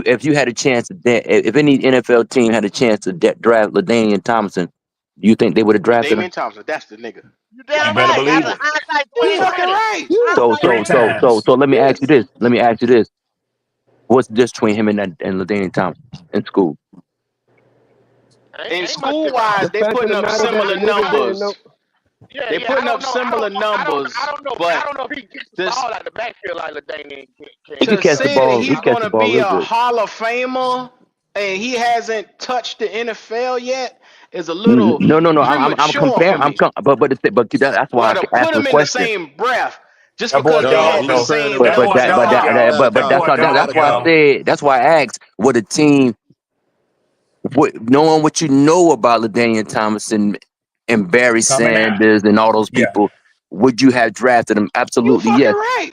N: if you had a chance to if any NFL team had a chance to draft LaDainian Thompson, do you think they would have drafted him?
A: Damian Thompson, that's the nigga.
I: you
M: You
I: damn
M: better
I: right.
M: believe
I: That's a
M: it.
I: hindsight
A: You
L: Yeah,
I: 2020.
A: fucking right.
L: yeah,
I: Hindsight
M: Three
I: 2020.
M: times.
N: So let me
L: yeah.
N: ask you this. Let me ask you this. What's the difference between him and LaDainian Thompson in school?
A: In
E: Ain't much
A: school
E: difference.
A: wise,
L: The
A: they
L: fact of
A: putting
L: the
A: up
L: matter that the
A: similar
L: nigga didn't know.
A: numbers. They
E: Yeah. I
A: putting
E: don't
A: up
E: know.
A: similar
E: I
A: numbers,
E: don't know. I
A: but
E: don't know if he gets the
A: this
E: ball out the backfield like LaDainian
N: He
E: can.
N: could
A: to
N: catch the
A: say that
N: ball. He
A: he's
N: could catch the
A: gonna
N: ball
A: be
N: real
A: a
N: good.
A: Hall of Famer and he hasn't touched the NFL yet is a little
N: No. I'm
A: premature for
N: comparing.
A: me.
N: That's why
A: Well,
N: I
A: to
N: asked
A: put
N: the
A: them in the
N: question.
A: same breath, just
M: That boy
A: because they
G: No,
M: dog,
A: had
G: I'm
A: the
M: though.
G: comparing him
A: same
G: to
M: That boy
G: Damian
A: numbers.
M: dog,
G: Thompson.
M: y'all. That
G: That's
M: boy dog, y'all.
N: That's why I asked what a team, knowing what you know about LaDainian Thomason and Barry
M: Coming out.
N: Sanders and all those
M: Yeah.
N: people, would you have drafted him?
A: You
N: Absolutely,
A: fucking
N: yes.
A: right.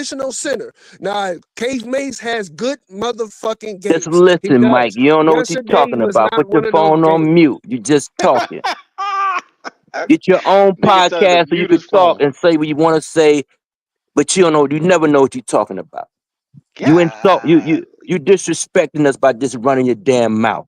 L: positional center. Now, Case Mace has good motherfucking
N: Just
L: games. He
N: listen, Mike.
L: does.
N: You don't know what you're
L: Yesterday
N: talking
L: was
N: about.
L: not
N: Put your
L: one of those
N: phone on
L: games.
N: mute. You just talking. Get your own
A: Nigga told him to
N: podcast so you
A: mute his
N: can talk
A: phone.
N: and say what you want to say, but you don't know. You never know what you're talking about. You insult
A: God.
N: you disrespecting us by just running your damn mouth.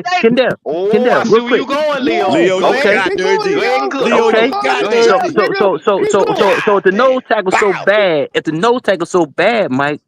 I: Davis.
N: Kendall,
A: Oh, I
N: Kendall,
A: see
N: real
A: where you
N: quick.
A: going, Leo.
B: Whoa,
K: Leo,
A: Go
K: you
A: ahead.
N: Okay,
K: got
L: keep going,
A: Go
K: dirty.
A: ahead
L: Leo.
A: and cook.
K: Leo,
N: okay.
K: you
L: Fuck
K: got
L: out
A: Go
L: the
A: ahead.
N: So
L: chat,
K: dirty.
N: so
L: nigga.
N: so so
L: Keep
N: so
L: going.
N: so so if the
K: God
N: nose tackle's so
K: damn.
N: bad, if the nose tackle's so bad, Mike,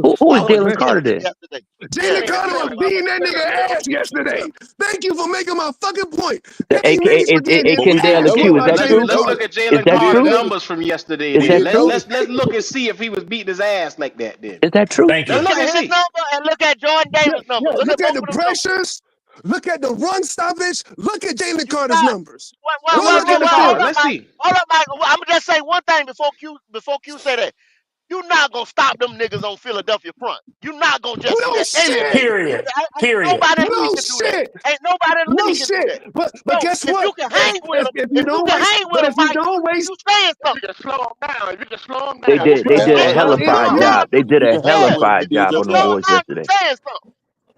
N: who
I: Why
N: is
I: was he
N: Jalen
L: Man,
N: Carter
I: killing him
N: there?
I: yesterday? Yeah,
L: Jalen
I: yeah,
L: Carter
I: tell
L: was
I: me why was
L: beating
I: he
L: that
I: killing him
L: nigga ass
I: yesterday?
L: yesterday. Thank you for making my fucking point.
N: Hey,
L: Danny Mays was getting his
K: But we did
N: Kendall and
L: ass
K: know
L: whooped
N: Q,
K: it.
N: is
L: by
N: that
A: Let's
L: Jalen
N: true?
A: let's
L: Carter.
A: look at
N: Is
A: Jalen
N: that
K: We did
A: Carter's
N: true?
K: know it.
A: numbers from yesterday.
N: Is
K: We
A: Then
N: that
K: did know
N: true?
K: it.
A: let's look and see if he was beating his ass like that. Then
N: Is that true?
M: Thank
A: let's
M: you.
A: look
I: Look
A: and
I: at his
A: see.
I: number and look at Jordan
L: Yeah,
I: Davis' number.
L: yeah.
I: Look at
L: Look at
I: both
L: the
I: of them numbers.
L: pressures. Look at the run stoppage. Look at Jalen
I: You
L: Carter's
I: got
L: numbers.
A: Let's
L: Go
A: look at
L: look at the
A: Jalen
I: hold
A: Carter.
L: film.
I: up,
A: Let's
I: Mike.
A: see.
I: Hold up, Mike. I'm gonna just say one thing before Q say that. You not gonna stop them niggas on Philadelphia front. You not gonna just do
L: No
I: that. Jalen
L: shit.
I: Davis.
M: Period.
I: Ain't
M: Period.
I: nobody in the league
L: No
I: can do that.
L: shit.
I: Ain't nobody in the
L: No
I: league can do
L: shit.
I: that.
L: But
I: So
L: guess
I: if you
L: what?
I: can hang with them,
L: If you
I: if you
L: don't
I: can
L: waste,
I: hang with
L: but
I: them,
L: if you
I: Mike,
L: don't waste,
I: you saying
E: If you
I: something.
E: can slow him down, if you can slow him
N: They
E: down.
N: did. They
K: Hey,
N: did a
K: hey,
I: Yeah,
K: hold
N: hella
K: on.
I: if you
K: Hold
N: fine
K: on.
I: slow
N: job.
I: him
N: They
I: down,
N: did
K: You
N: a
K: can hang
N: hella
I: yeah,
K: with him.
N: fine
K: You
I: if
K: did
N: job
I: you
K: your
N: on them
I: slow him
K: job.
N: boys
I: down, you
N: yesterday.
I: saying something.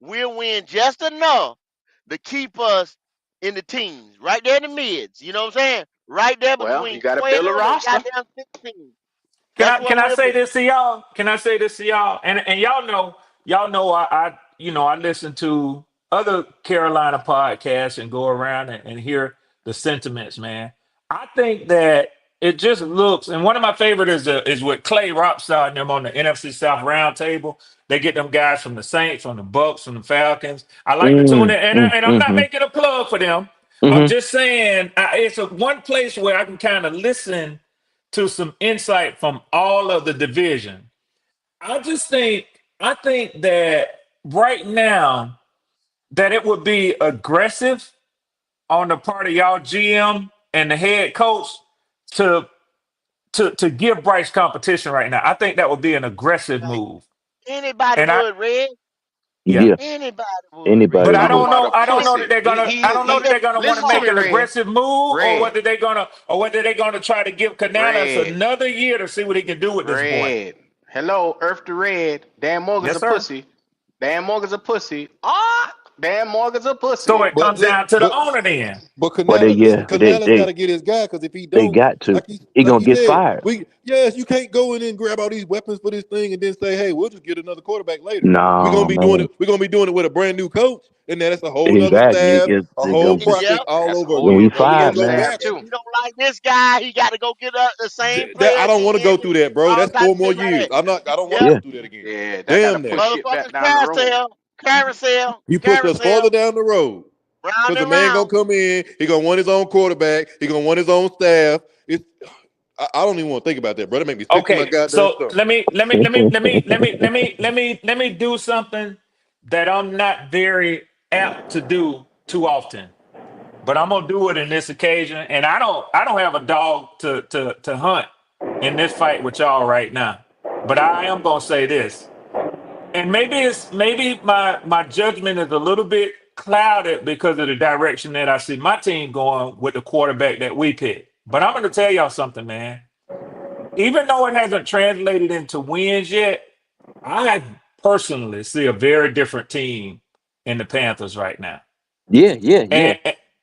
I: we'll win just enough to keep us in the teens, right there in the mids. You know what I'm saying? Right there
A: Well, you
I: between
A: got to
I: 12
A: build a
I: and
A: roster.
I: goddamn 16.
M: Can
I: That's
M: I
I: what
M: can I
I: we'll
M: say
I: be.
M: this to y'all? Can I say this to y'all? And y'all know I I listen to other Carolina podcasts and go around and hear the sentiments, man. I think that It just looks, and one of my favorite is with Clay Rockstar and them on the NFC South Roundtable. They get them guys from the Saints, from the Bucks, from the Falcons. I like to tune in, and I'm not
N: Mm-hmm.
M: making a plug for them. I'm
N: Mm-hmm.
M: just saying it's one place where I can kind of listen to some insight from all of the division. I think that right now that it would be aggressive on the part of y'all GM and the head coach to to give Bryce competition right now. I think that would be an aggressive move.
I: Anybody
M: And I
I: would, Red.
M: yeah.
N: Yeah.
I: Anybody would,
N: Anybody
M: But
I: Red.
N: will
M: I
N: do
M: don't
N: it.
A: About
M: know.
A: a
M: I don't know that
A: pussy.
M: they're gonna. I don't know that
I: If,
M: they're gonna want to
A: Listen to
M: make
A: me,
M: an
A: Red.
M: aggressive move, or
A: Red.
M: whether they're gonna try to give Canales
A: Red.
M: another year to see what he can do with this boy.
A: Red. Hello, Earth to Red. Dan Morgan's
M: Yes,
A: a
M: sir.
A: pussy. Dan Morgan's a pussy. Ah, Dan Morgan's a
M: So
A: pussy.
M: it comes down to the owner then.
G: But
N: Well,
G: Canales, listen, Canales got
N: they
G: to get his guy because if he
N: they
G: don't,
N: got to.
G: like he
N: He
G: like
N: gonna
G: he
N: get
G: said,
N: fired.
G: you can't go in and grab all these weapons for this thing and then say, hey, we'll just get another quarterback later. We're
N: No,
G: gonna be doing
N: man.
G: it. We're gonna be doing it with a brand new coach, and then that's a whole nother
N: Exactly.
G: staff, a whole process
I: yep.
G: all
A: That's a
G: over
A: whole
N: Gonna be
G: again.
A: new
G: We
N: fired,
G: can't go
N: man.
A: staff
G: back.
I: If
A: too.
I: you don't like this guy, he got to go get the same
G: That
I: player
G: I don't want to
I: again
G: go
I: and
G: through that, bro.
I: all
G: That's
I: type
G: 4
I: of
G: more
I: shit like
G: years.
I: that.
G: I don't want to
I: Yep.
G: go
N: Yeah.
G: through that again.
A: Yeah, that gotta
G: Damn that.
A: push shit back
I: Motherfuckers
A: down the road.
G: You push us
I: carousel,
G: further down the road.
I: round
G: Because the
I: and
G: man gonna
I: round.
G: come in, he gonna want his own quarterback, he gonna want his own staff. It's I don't even want to think about that, bro. That make me sick to my
M: Okay,
G: goddamn
M: so
G: stomach.
M: let me do something that I'm not very apt to do too often. But I'm gonna do it in this occasion, and I don't have a dog to hunt in this fight with y'all right now. But I am gonna say this, and maybe my judgment is a little bit clouded because of the direction that I see my team going with the quarterback that we picked. But I'm gonna tell y'all something, man. Even though it hasn't translated into wins yet, I personally see a very different team in the Panthers right now.
N: Yeah, yeah, yeah.
M: And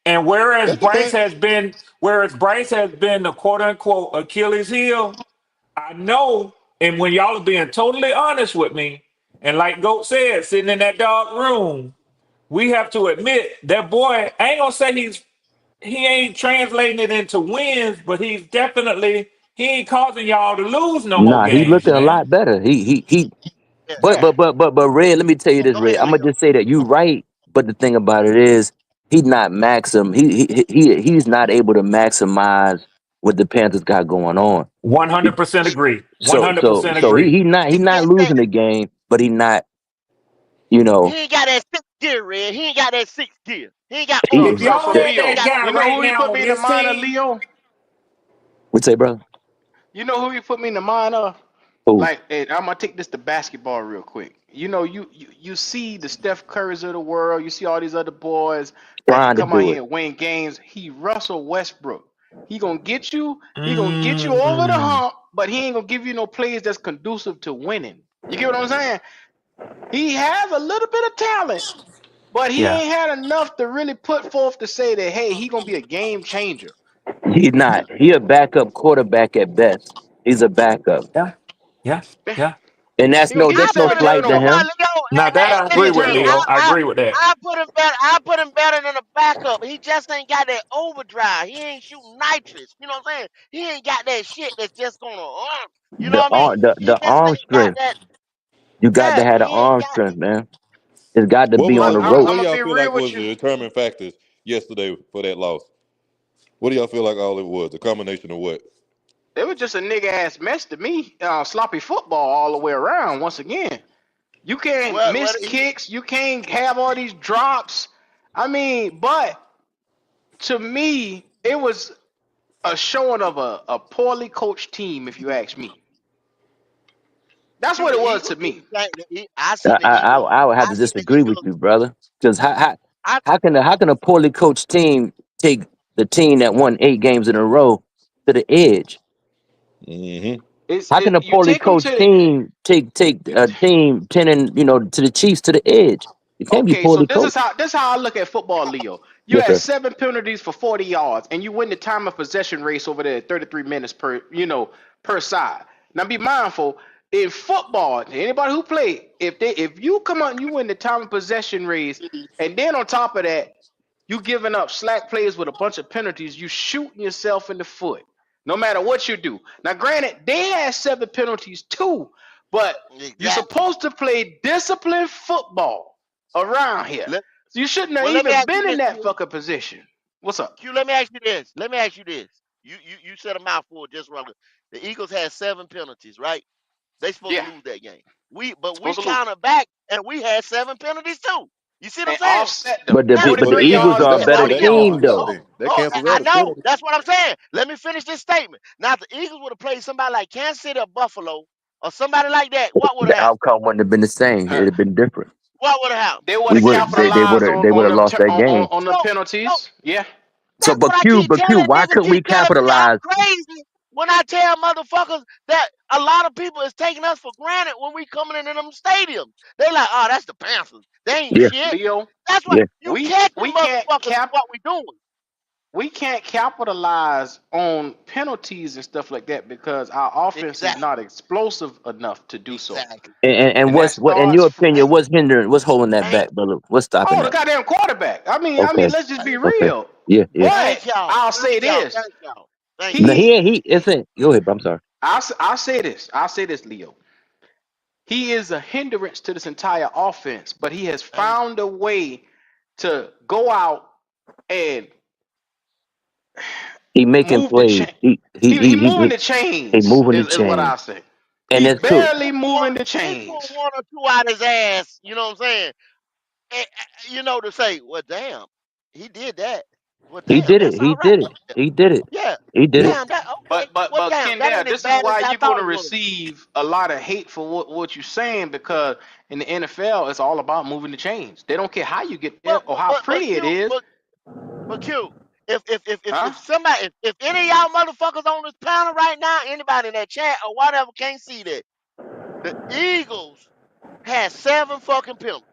M: and whereas
G: That's okay.
M: Bryce has been the quote unquote Achilles heel, I know, and when y'all are being totally honest with me, and like Goat said, sitting in that dark room, we have to admit that boy, I ain't gonna say he ain't translating it into wins, but he ain't causing y'all to lose no more
N: Nah, he
M: games,
N: looking a
M: man.
N: lot better. He
I: Yeah.
N: but
A: Yeah.
N: Red, let me tell you this,
I: Go
N: Red.
I: ahead,
N: I'm gonna
I: Leo.
N: just say that you right, but the thing about it is he's not maxim. He's not able to maximize what the Panthers got going on.
M: 100% agree.
N: So so
M: 100%
N: so
M: agree.
N: he not losing the game, but he not, you
I: He
N: know,
I: ain't got that sixth gear, Red. He ain't got that sixth gear. He ain't got
N: he,
M: If
A: So
M: y'all
I: overdrive.
M: had
I: He ain't
M: that
A: Leo,
I: got
M: guy
A: you know
M: right
A: who he
M: now
A: put
M: on
A: me in the
M: this
A: mind of,
M: team,
A: Leo?
N: would say, bro.
A: You know who he put me in the mind of?
N: Oh,
A: Like, and I'm gonna take this to basketball real quick. You know, you see the Steph Currys of the world. You see all these other boys that can
N: trying to
A: come out
N: do
A: here
N: it.
A: and win games. He Russell Westbrook. He gonna get you. He gonna get you over the
M: mm,
A: hump, but he ain't gonna give you no plays that's conducive to winning. You get what I'm saying? He has a little bit of talent, but he
M: yeah,
A: ain't had enough to really put forth to say that hey, he gonna be a game changer.
N: He's not. He a backup quarterback at best. He's a backup.
M: yeah, yeah, yeah.
N: And
A: He gonna give you
I: I
N: that's no
I: put him.
A: $7
N: slight
I: You
N: to
I: know
A: turnovers.
I: what,
N: him.
I: Leo?
M: Now that I
I: Let me
M: agree
A: 10
M: with
I: tell you,
M: Leo.
A: turnovers.
M: I agree with that.
I: I put him better. I put him better than a backup. He just ain't got that overdrive. He ain't shooting nitrous. You know what I'm saying? He ain't got that shit that's just gonna. You know
N: The
I: what I mean?
N: arm
I: He
N: the
I: just
N: arm
I: ain't got
N: strength.
I: that.
N: You got to
I: Yeah,
N: have the
I: he ain't
N: arm
I: got.
N: strength, man. It's got to
G: What
N: be
G: was
N: on
A: But
N: the
G: the
A: I'm,
G: what,
N: rope.
G: what
A: I'm
G: do
A: gonna
G: y'all
A: be
G: feel
A: real
G: like
A: with
G: was
A: you.
G: the determining factors yesterday for that loss? What do y'all feel like all it was? A combination of what?
A: It was just a nigga ass mess to me. Sloppy football all the way around. Once again, you can't miss
I: What he
A: kicks. You can't have all these drops. I mean, but to me, it was a showing of a poorly coached team. If you ask me, that's
I: to
A: what
I: the
A: it was
I: Eagles.
A: to me.
I: I seen the Eagles.
N: I would have
I: I
N: to
I: seen the
N: disagree with
I: Eagles.
N: you, brother. Because
I: I
N: how can a poorly coached team take the team that won 8 games in a row to the edge?
G: Mm-hmm.
N: How can a
A: You
N: poorly
A: take them
N: coached
A: to
N: team take
A: the.
N: a team 10 and to the Chiefs to the edge? You can't be
A: Okay, so
N: poorly coached.
A: this is how I look at football, Leo. You
N: Yes,
A: had
N: sir.
A: 7 penalties for 40 yards, and you win the time of possession race over there, 33 minutes per side. Now be mindful in football. Anybody who play, if you come out and you win the time of possession race, and then on top of that, you giving up slack plays with a bunch of penalties, you shooting yourself in the foot. no matter what you do. Now, granted, they had 7 penalties too, but you're
I: Exactly.
A: supposed to play disciplined football around here.
I: Let,
A: So you shouldn't have
I: well, let me
A: even
I: ask you
A: been in
I: this,
A: that
I: Q.
A: fucking position. What's up?
I: Q, let me ask you this. Let me ask you this. You said a mouthful just wrong. The Eagles had 7 penalties, right? They supposed to
A: Yeah,
I: lose that game. We
A: supposed to lose
I: countered back and we had 7 penalties too. You see what I'm
A: and
I: saying?
A: offset them
N: But the
I: Now,
N: but the
A: 43
I: but
N: Eagles
A: yards
N: are
A: to
N: a
B: That,
N: better
B: so
A: 40
B: that cancels
N: team
B: it
A: yards.
B: out
N: though.
B: then. That cancels
I: I
B: out a
I: know.
B: penalty.
I: That's what I'm saying. Let me finish this statement. Now, if the Eagles would have played somebody like Kansas City or Buffalo or somebody like that, what would have
N: The
I: happened?
N: outcome wouldn't have been the same. It'd have been different.
I: What would have happened?
A: They would
N: We
A: have
I: See what
N: would
I: I'm saying?
A: capitalized
N: they would
A: on
N: have
A: them
N: lost that game.
A: on the
I: So
A: penalties. Yeah,
N: So,
I: that's what I keep
N: But Q,
I: telling
N: why
I: niggas.
N: couldn't we
I: Keep telling me I'm
N: capitalize?
I: crazy when I tell motherfuckers that a lot of people is taking us for granted when we coming into them stadiums. They like, oh, that's the Panthers. They ain't
N: Yeah,
I: shit.
A: Leo,
I: That's what
N: yeah.
I: you catching
A: we can't
I: motherfuckers is what we doing.
A: we can't capitalize on penalties and stuff like that because our offense is
I: Exactly.
A: not explosive enough to do so.
I: Exactly.
N: And
A: And that
N: what in your
A: starts.
I: Ain't,
N: opinion, what's holding that
I: ain't,
N: back, brother? What's stopping
A: Oh, the
N: that?
A: goddamn quarterback.
N: Okay,
A: Let's just be
N: okay.
A: real.
N: Yeah, yeah.
A: But
I: thank y'all.
A: I'll
I: Thank
A: say
I: y'all.
A: this:
I: Thank y'all. Thank
N: No,
I: y'all.
A: he,
N: he isn't. Go ahead, bro. I'm sorry.
A: I'll say this. I'll say this, Leo. He is a hindrance to this entire offense, but he has
I: Thank
A: found a way to go out and
N: He making
A: move the
N: plays.
A: chain.
N: He he
A: He
N: he he,
A: moving
N: he,
A: the
N: he
A: chains
N: moving the
A: is what
N: chain.
A: I say.
N: And
A: He's
N: that's true.
A: barely moving the
I: he pulled
A: chains.
I: one or two out his ass. You know what I'm saying? To say, well, damn, he did that. Well,
N: He
I: damn,
N: did
I: that's
N: it. He
I: all right.
N: did it. He did it.
I: Yeah,
N: He did
A: Yeah.
N: it.
I: damn, that okay. Well,
A: But
I: damn, that
A: Kendall,
I: ain't as
A: this is
I: bad as
A: why
I: I
A: you're gonna
I: thought it was.
A: receive a lot of hate for what you're saying because in the NFL it's all about moving the chains. They don't care how you get there or how
I: But
A: pretty it
I: Q,
A: is.
I: but Q, if
A: Huh?
I: somebody, if any of y'all motherfuckers on this panel right now, anybody in that chat or whatever can't see that, the Eagles had 7 fucking penalties,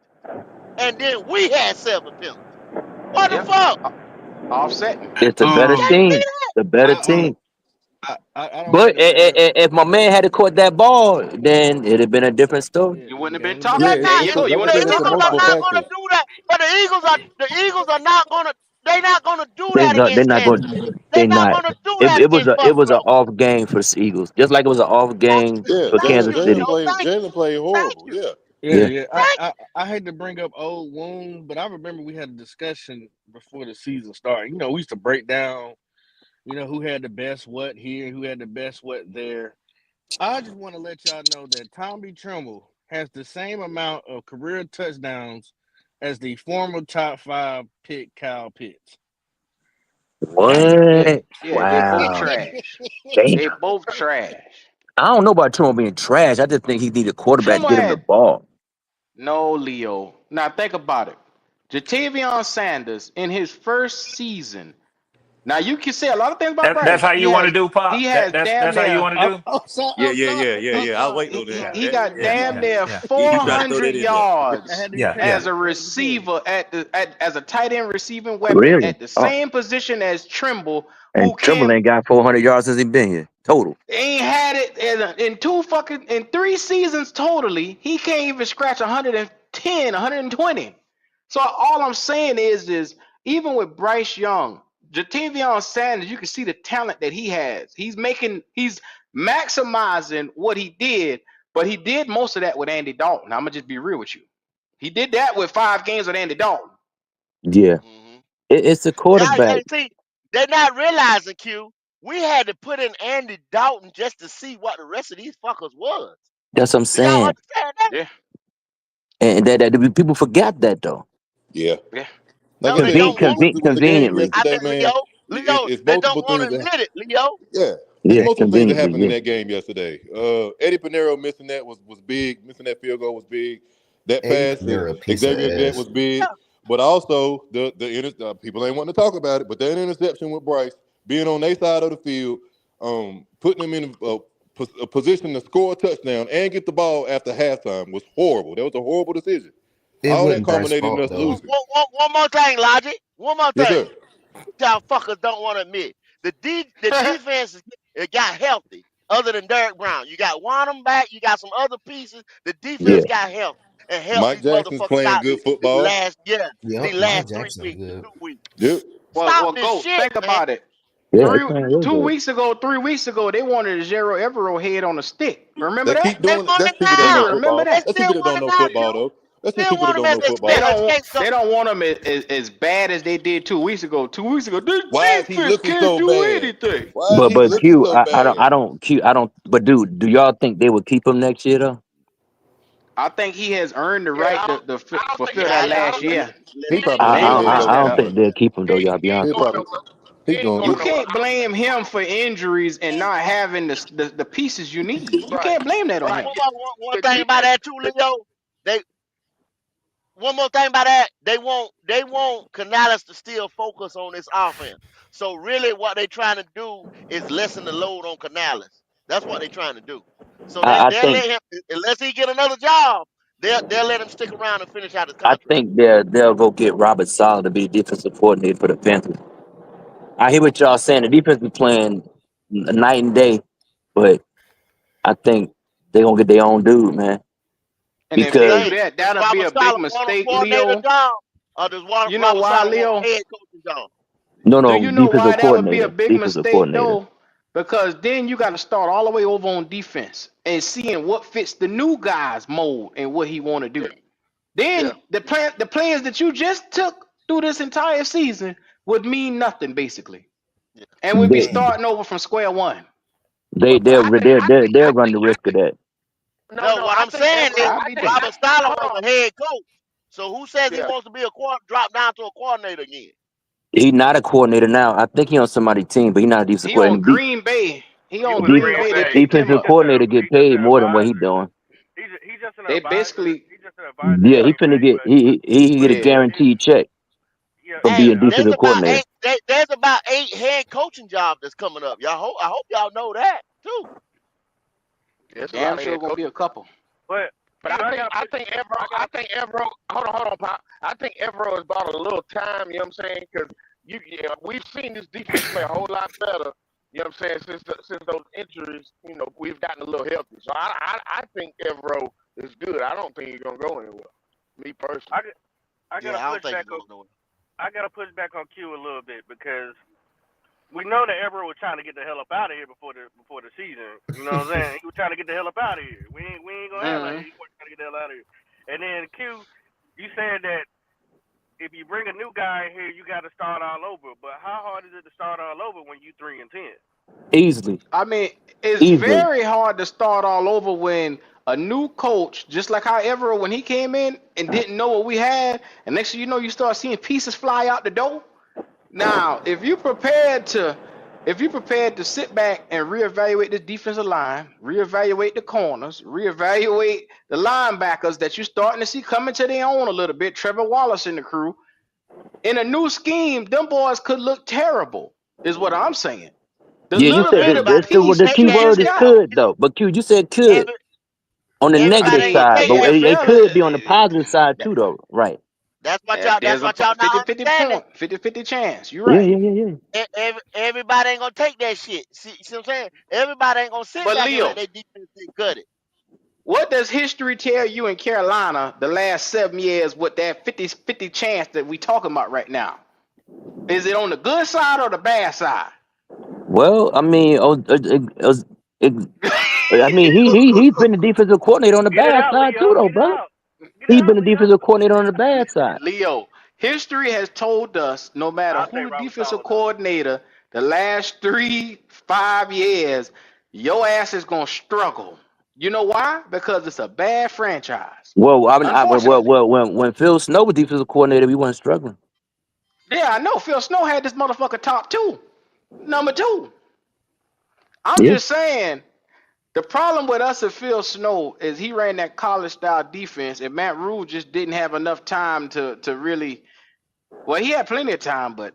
I: and then we had 7 penalties. What the
A: Yeah.
I: fuck?
A: Offsetting.
N: It's a
I: You
N: better
I: can't see
F: Um,
N: team.
I: that.
N: The better
F: I
N: team.
F: I don't
N: But
F: understand.
N: if my man had caught that ball, then it'd have been a different story.
A: You wouldn't have been
F: Then
B: Yeah,
A: talking.
I: They're
A: There
B: it's,
I: not.
A: you
B: it's a,
A: go. You
B: like I
A: wouldn't
I: The
A: have
B: said,
A: been
B: it's a
A: talking
I: Eagles are
A: about
B: multiple
A: that.
I: not gonna
B: factors.
I: do that. But the Eagles are not gonna. They're not gonna do
N: They're
I: that
N: not. They're
I: against
N: not
I: Kansas
N: going.
I: City. They're
N: They're
I: not
N: not.
I: gonna do that against
N: It was an
I: Buffalo.
N: off game for the Eagles, just like it was an off
I: Thank
N: game
I: you.
B: Yeah,
N: for
I: Thank
B: Jalen
N: Kansas
I: you,
B: Jalen
N: City.
I: Leo.
B: played
I: Thank
B: Jalen played
I: thank
B: horrible.
I: you.
B: Yeah.
F: yeah,
N: Yeah,
F: yeah.
I: Thank
F: I hate to bring up old wounds, but I remember we had a discussion before the season started. We used to break down, who had the best what here, who had the best what there. I just want to let y'all know that Tommy Tremble has the same amount of career touchdowns as the former top 5 pick Kyle Pitts.
A: Yeah.
N: what?
A: Yeah. They both
N: Wow.
A: trash.
N: Damn.
A: They both trash.
N: I don't know about Trump being trash. I just think he need a quarterback to
A: Trimmer
N: get him the
A: had
N: ball.
A: no Leo. Now think about it. Jatavion Sanders in his first season. Now you can say a lot of things about
M: That's
A: Bryce.
M: how you want to do,
A: He
M: Pop.
A: has damn
M: That's how you
A: near
M: want to do.
F: I'm sorry.
B: Yeah,
F: I'm
B: yeah,
F: sorry.
B: yeah, yeah,
A: he,
B: yeah. I'll wait on
A: he,
B: that.
A: he
B: That
A: got
B: yeah.
A: damn near
B: You try to throw
A: 400
B: that in there.
F: I
A: yards
F: had to be petty.
A: as a
F: I had to be petty.
A: receiver as a tight end receiving weapon
N: Really?
A: at the
N: Oh,
A: same position as Trimble,
N: and
A: who
N: Trimble
A: can
N: ain't got 400 yards since he been here total.
A: ain't had it in 3 seasons totally. He can't even scratch 110, 120. So all I'm saying is even with Bryce Young, Jatavion Sanders, you can see the talent that he has. He's maximizing what he did, but he did most of that with Andy Dalton. I'm gonna just be real with you. He did that with 5 games with Andy Dalton.
N: Yeah,
I: hmm
N: it's a
I: Yeah,
N: quarterback.
I: see, they're not realizing, Q. We had to put in Andy Dalton just to see what the rest of these fuckers was.
N: That's what I'm
I: Do y'all
N: saying.
I: understand that?
A: Yeah,
N: And that people forget that though.
B: Yeah.
A: yeah.
B: Like
I: No,
B: I
I: they
B: said,
I: don't want to.
B: with the game
N: Conveniently.
I: I
B: yesterday,
I: think
B: man,
I: Leo,
B: it's
I: they don't
B: multiple
I: want
B: things
I: to
B: that
I: admit it, Leo.
B: yeah. It's
N: Yeah,
B: multiple things that
N: conveniently.
B: happened in
N: Yeah,
B: that game yesterday. Eddie Pinero missing that was big. Missing that field goal was big. That
O: Eddie
B: pass to
O: Pinero, a piece of
B: Xavier Legette was
O: ass.
B: big. But also people ain't wanting to talk about it. But that interception with Bryce being on their side of the field, putting them in a position to score a touchdown and get the ball after halftime was horrible. That was a horrible decision.
O: It
B: All that
O: wasn't Bryce's
B: culminated in
O: fault
B: us
O: though.
B: losing.
I: One more thing, Logic. One more
B: Yes,
I: thing.
B: sir.
I: Y'all fuckers don't want to admit the defense it got healthy. Other than Derek Brown, you got Wanham back. You got some other pieces. The
N: yeah.
I: defense got healthy and helped
B: Mike
I: these
B: Jackson's
I: motherfuckers
B: playing
I: out
B: good
I: the
B: football.
I: last year, the
O: Yep, Mike
I: last three
O: Jackson
I: weeks,
O: good.
I: 2 weeks.
B: Yep.
A: well,
I: Stop
A: well,
I: this
A: go
I: shit,
A: think
I: man.
A: about it.
N: Yeah, it kind of was
A: 2
N: good.
A: weeks ago, 3 weeks ago, they wanted a Zero Evero head on a stick. Remember
B: They keep
A: that?
N: Yeah.
B: doing it.
I: want
B: That's
I: it
B: people that
A: Do
B: know
A: you
I: now.
A: remember
B: football.
I: They
A: that?
B: That's people
I: still
B: that
I: want
B: don't
I: him
B: know
I: now,
B: football
I: Q.
B: though. That's just
I: Still
B: people that
I: want him
B: don't
I: as
B: know
A: They
B: football.
I: an
A: don't
I: escape goat.
A: they don't want them as bad as they did 2 weeks ago. 2 weeks ago, this
B: Why is he
A: defense
B: looking
A: can't
B: so
A: do
B: bad?
A: anything.
B: Why is he
N: But
B: looking
N: Q,
B: so bad?
N: I don't. But dude, do y'all think they would keep him next year though?
A: I think he has earned the
E: Yeah,
A: right to
E: I don't think
A: fulfill
I: Yeah,
A: that
I: I
E: I
I: do
A: last
E: don't
I: too.
E: think
A: year.
B: He
I: Let
B: probably
I: him
A: They
B: gonna
A: ain't
B: go
A: gonna
B: to
A: mess
N: I
A: that
N: don't
A: up.
N: think they'll keep him though. Y'all be
E: he ain't
N: honest.
B: he
E: going
B: probably
E: nowhere. He
B: he
E: ain't
B: gonna
E: going
A: You
E: nowhere.
A: can't blame him for injuries and not having the pieces you need. You
E: Right,
A: can't blame that on
I: And
E: right.
A: him.
I: one
E: The
I: thing about
E: defense,
I: that too, Leo. They one more thing about that, they want Canales to still focus on this offense. So really what they trying to do is lessen the load on Canales. That's what they trying to do. So
N: I
I: they'll
N: think
I: let him unless he get another job, they'll let him stick around and finish out his
N: I
I: contract.
N: think they'll go get Robert Sala to be defensive coordinator for the Panthers. I hear what y'all saying. The defense be playing night and day, but I think they gonna get their own dude, man.
A: And
I: What
A: if
I: you
A: they
N: Because
A: do
I: think?
A: that,
I: Does
A: that'll be
I: Robert
A: a
I: Sala
A: big
I: want a
A: mistake,
I: coordinator
A: Leo.
I: job? Or does
A: You know
I: Robert
A: why,
I: Sala want
A: Leo?
I: a head coaching job?
N: no,
A: Do
N: no
A: you know
N: defensive
A: why that would be a
N: coordinator,
A: big
N: defensive
A: mistake
N: coordinator.
A: though? Because then you got to start all the way over on defense and seeing what fits the new guy's mold and what he want to
E: yeah,
A: do.
E: yeah,
A: Then the players that you just took through this entire season would mean nothing basically,
I: Yeah.
A: and we'd be
N: They
E: mm.
A: starting over from square one.
N: they
E: But
N: they'll
E: I think, I think,
N: they'll
E: I
N: run
E: think,
N: the
E: I
N: risk of
E: think.
N: that.
E: No,
I: No,
E: no.
I: what
E: I
I: I'm
E: think
I: saying
E: Evero.
I: is
A: I'll
E: I
A: be
E: think.
A: damned.
E: I
I: Robert Sala
E: hold
I: wants
E: on.
I: a head coach. So who says he
E: Yeah.
I: wants to be drop down to a coordinator again?
N: He's not a coordinator now. I think he on somebody's team, but he's not a defensive
A: He on
N: coordinator.
A: Green Bay. He
J: He
A: on
J: with
N: De-
A: Green
J: Green
A: Bay. They
J: Bay.
A: picked him
N: defensive
A: up.
N: coordinator get
J: He's just
N: paid
J: an
N: more than what he
J: advisor.
N: doing.
J: He's just an
A: They
J: advisor.
A: basically,
J: He's just an advisor in
N: Yeah,
J: Green Bay. But
N: he get a
A: yeah.
N: guaranteed check
J: yeah,
N: from
I: Hey,
N: being
J: yeah.
I: there's
N: defensive
I: about
N: coordinator.
I: there's about 8 head coaching jobs that's coming up. I hope y'all know that too.
E: Yeah, it's a
A: Damn
E: lot of
A: sure
E: head
A: gonna be
E: coaches.
A: a couple.
J: But
E: But
J: Q,
E: I think I think Evero
J: I
E: I
J: gotta
E: think Evero hold on Pop. I think Evero has bought a little time, you know what I'm saying? Because we've seen this defense play a whole lot better, you know what I'm saying, since those injuries, we've gotten a little healthy. So I think Evero is good. I don't think he's gonna go anywhere. Me
J: I,
E: personally.
J: got- I gotta
I: Yeah, I don't
J: push
I: think he's
J: back on
I: going nowhere.
J: Q a little bit because we know that Everett was trying to get the hell up out of here before the season. You know what I'm saying? He was trying to get the hell up out of here. We ain't gonna have like
A: Mm-hmm.
J: he was trying to get the hell out of here. And then Q, you said that if you bring a new guy in here, you got to start all over. But how hard is it to start all over when you 3-10?
N: Easily,
A: I mean, it's
N: easily.
A: very hard to start all over when a new coach, just like how Evero when he came in and didn't know what we had, and next thing you know, you start seeing pieces fly out the door. Now, if you prepared to sit back and reevaluate this defensive line, reevaluate the corners, reevaluate the linebackers that you're starting to see coming to their own a little bit, Trevor Wallace and the crew, in a new scheme, them boys could look terrible, is what I'm saying. The
N: Yeah, you
A: little
I: But
N: said
A: bit
N: that
A: of
I: everybody
N: that's
I: ain't gonna
A: piece
N: the
I: take
N: key
A: you
I: that
N: word
A: just
N: is
I: shit
A: got.
I: though.
N: could though. But Q, you said could
I: Every
N: on the
A: I
I: everybody
N: negative
I: ain't gonna
A: mean,
N: side,
A: the
I: take
N: but
I: that
N: it
I: shit.
A: NFL
N: could be on the
A: is
N: positive side too, though. Right?
I: That's
A: there's
I: what
A: a
I: y'all not
A: 50
I: understanding.
A: point, 50 chance. You're
N: Yeah,
A: right.
N: yeah, yeah, yeah.
I: Everybody ain't gonna take that shit. See what I'm saying? Everybody ain't gonna sit
A: But
I: back and let
A: Leo,
I: their defense get gutted.
A: what does history tell you in Carolina the last 7 years with that 50 chance that we talking about right now? Is it on the good side or the bad side?
N: Well, I mean, it, I mean, he's been the defensive coordinator on the
J: Get it
N: bad
J: out,
N: side too,
J: Leo.
N: though,
J: Get it
N: brother.
J: out. Get it
N: He's been
J: out,
N: the
J: Leo.
N: defensive coordinator on the bad side.
A: Leo, history has told us no matter
J: I'll
A: who
J: take
A: the
J: Robert
A: defensive
J: Sala though.
A: coordinator the last 5 years, your ass is gonna struggle. You know why? Because it's a bad franchise.
N: Well,
A: Unfortunately.
N: when Phil Snow was defensive coordinator, we weren't struggling.
A: Yeah, I know. Phil Snow had this motherfucker top two, number two. I'm
N: Yeah,
A: just saying the problem with us and Phil Snow is he ran that college style defense, and Matt Rule just didn't have enough time to really. Well, he had plenty of time, but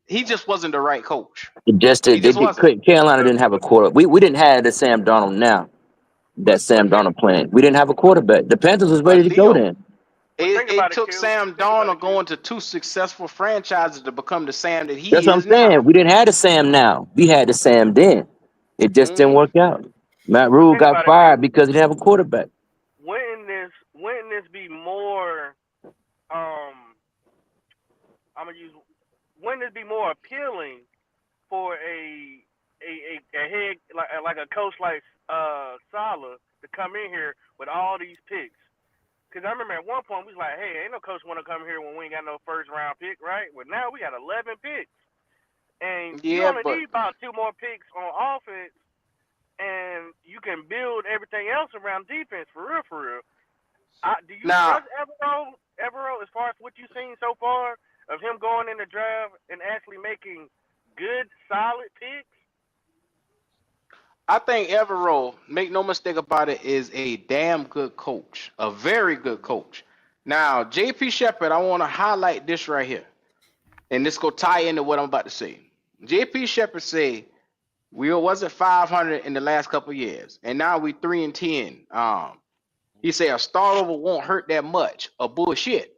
A: he just wasn't the right coach.
N: it just
A: He just wasn't.
N: Carolina didn't have a quarter. We didn't have the Sam Donald now that Sam
A: But
N: Donald playing. We didn't have a quarterback. The Panthers was
A: but
N: ready to go
A: Leo,
N: then.
J: But
A: it,
J: think
A: it
J: about it,
A: took
J: Q.
A: Sam
J: Think about it,
A: Darnold
J: Q.
A: going to two successful franchises to become the Sam that
N: That's
A: he
N: what I'm
A: is
N: saying.
A: now.
N: We didn't have the Sam now. We had the Sam then. It just didn't
A: Hmm.
N: work out. Matt
J: But
N: Rule
J: think
N: got
J: about it, Q.
N: fired because he didn't have a quarterback.
J: Wouldn't this be more um I'm gonna use wouldn't this be more appealing for a head like a coach like Saleh to come in here with all these picks. Because I remember at one point we was like, hey, ain't no coach want to come here when we ain't got no first round pick, right? Well, now we got 11 picks, and you
A: Yeah,
J: only
A: but
J: need about 2 more picks on offense, and you can build everything else around defense for real, for real. Do you
A: now
J: trust Evero, as far as what you've seen so far of him going in the draft and actually making good, solid picks?
A: I think Evero, make no mistake about it, is a damn good coach, a very good coach. Now, JP Shepard, I want to highlight this right here, and this go tie into what I'm about to say. JP Shepard say we wasn't 500 in the last couple of years, and now we 3-10. He say a start over won't hurt that much. A bullshit.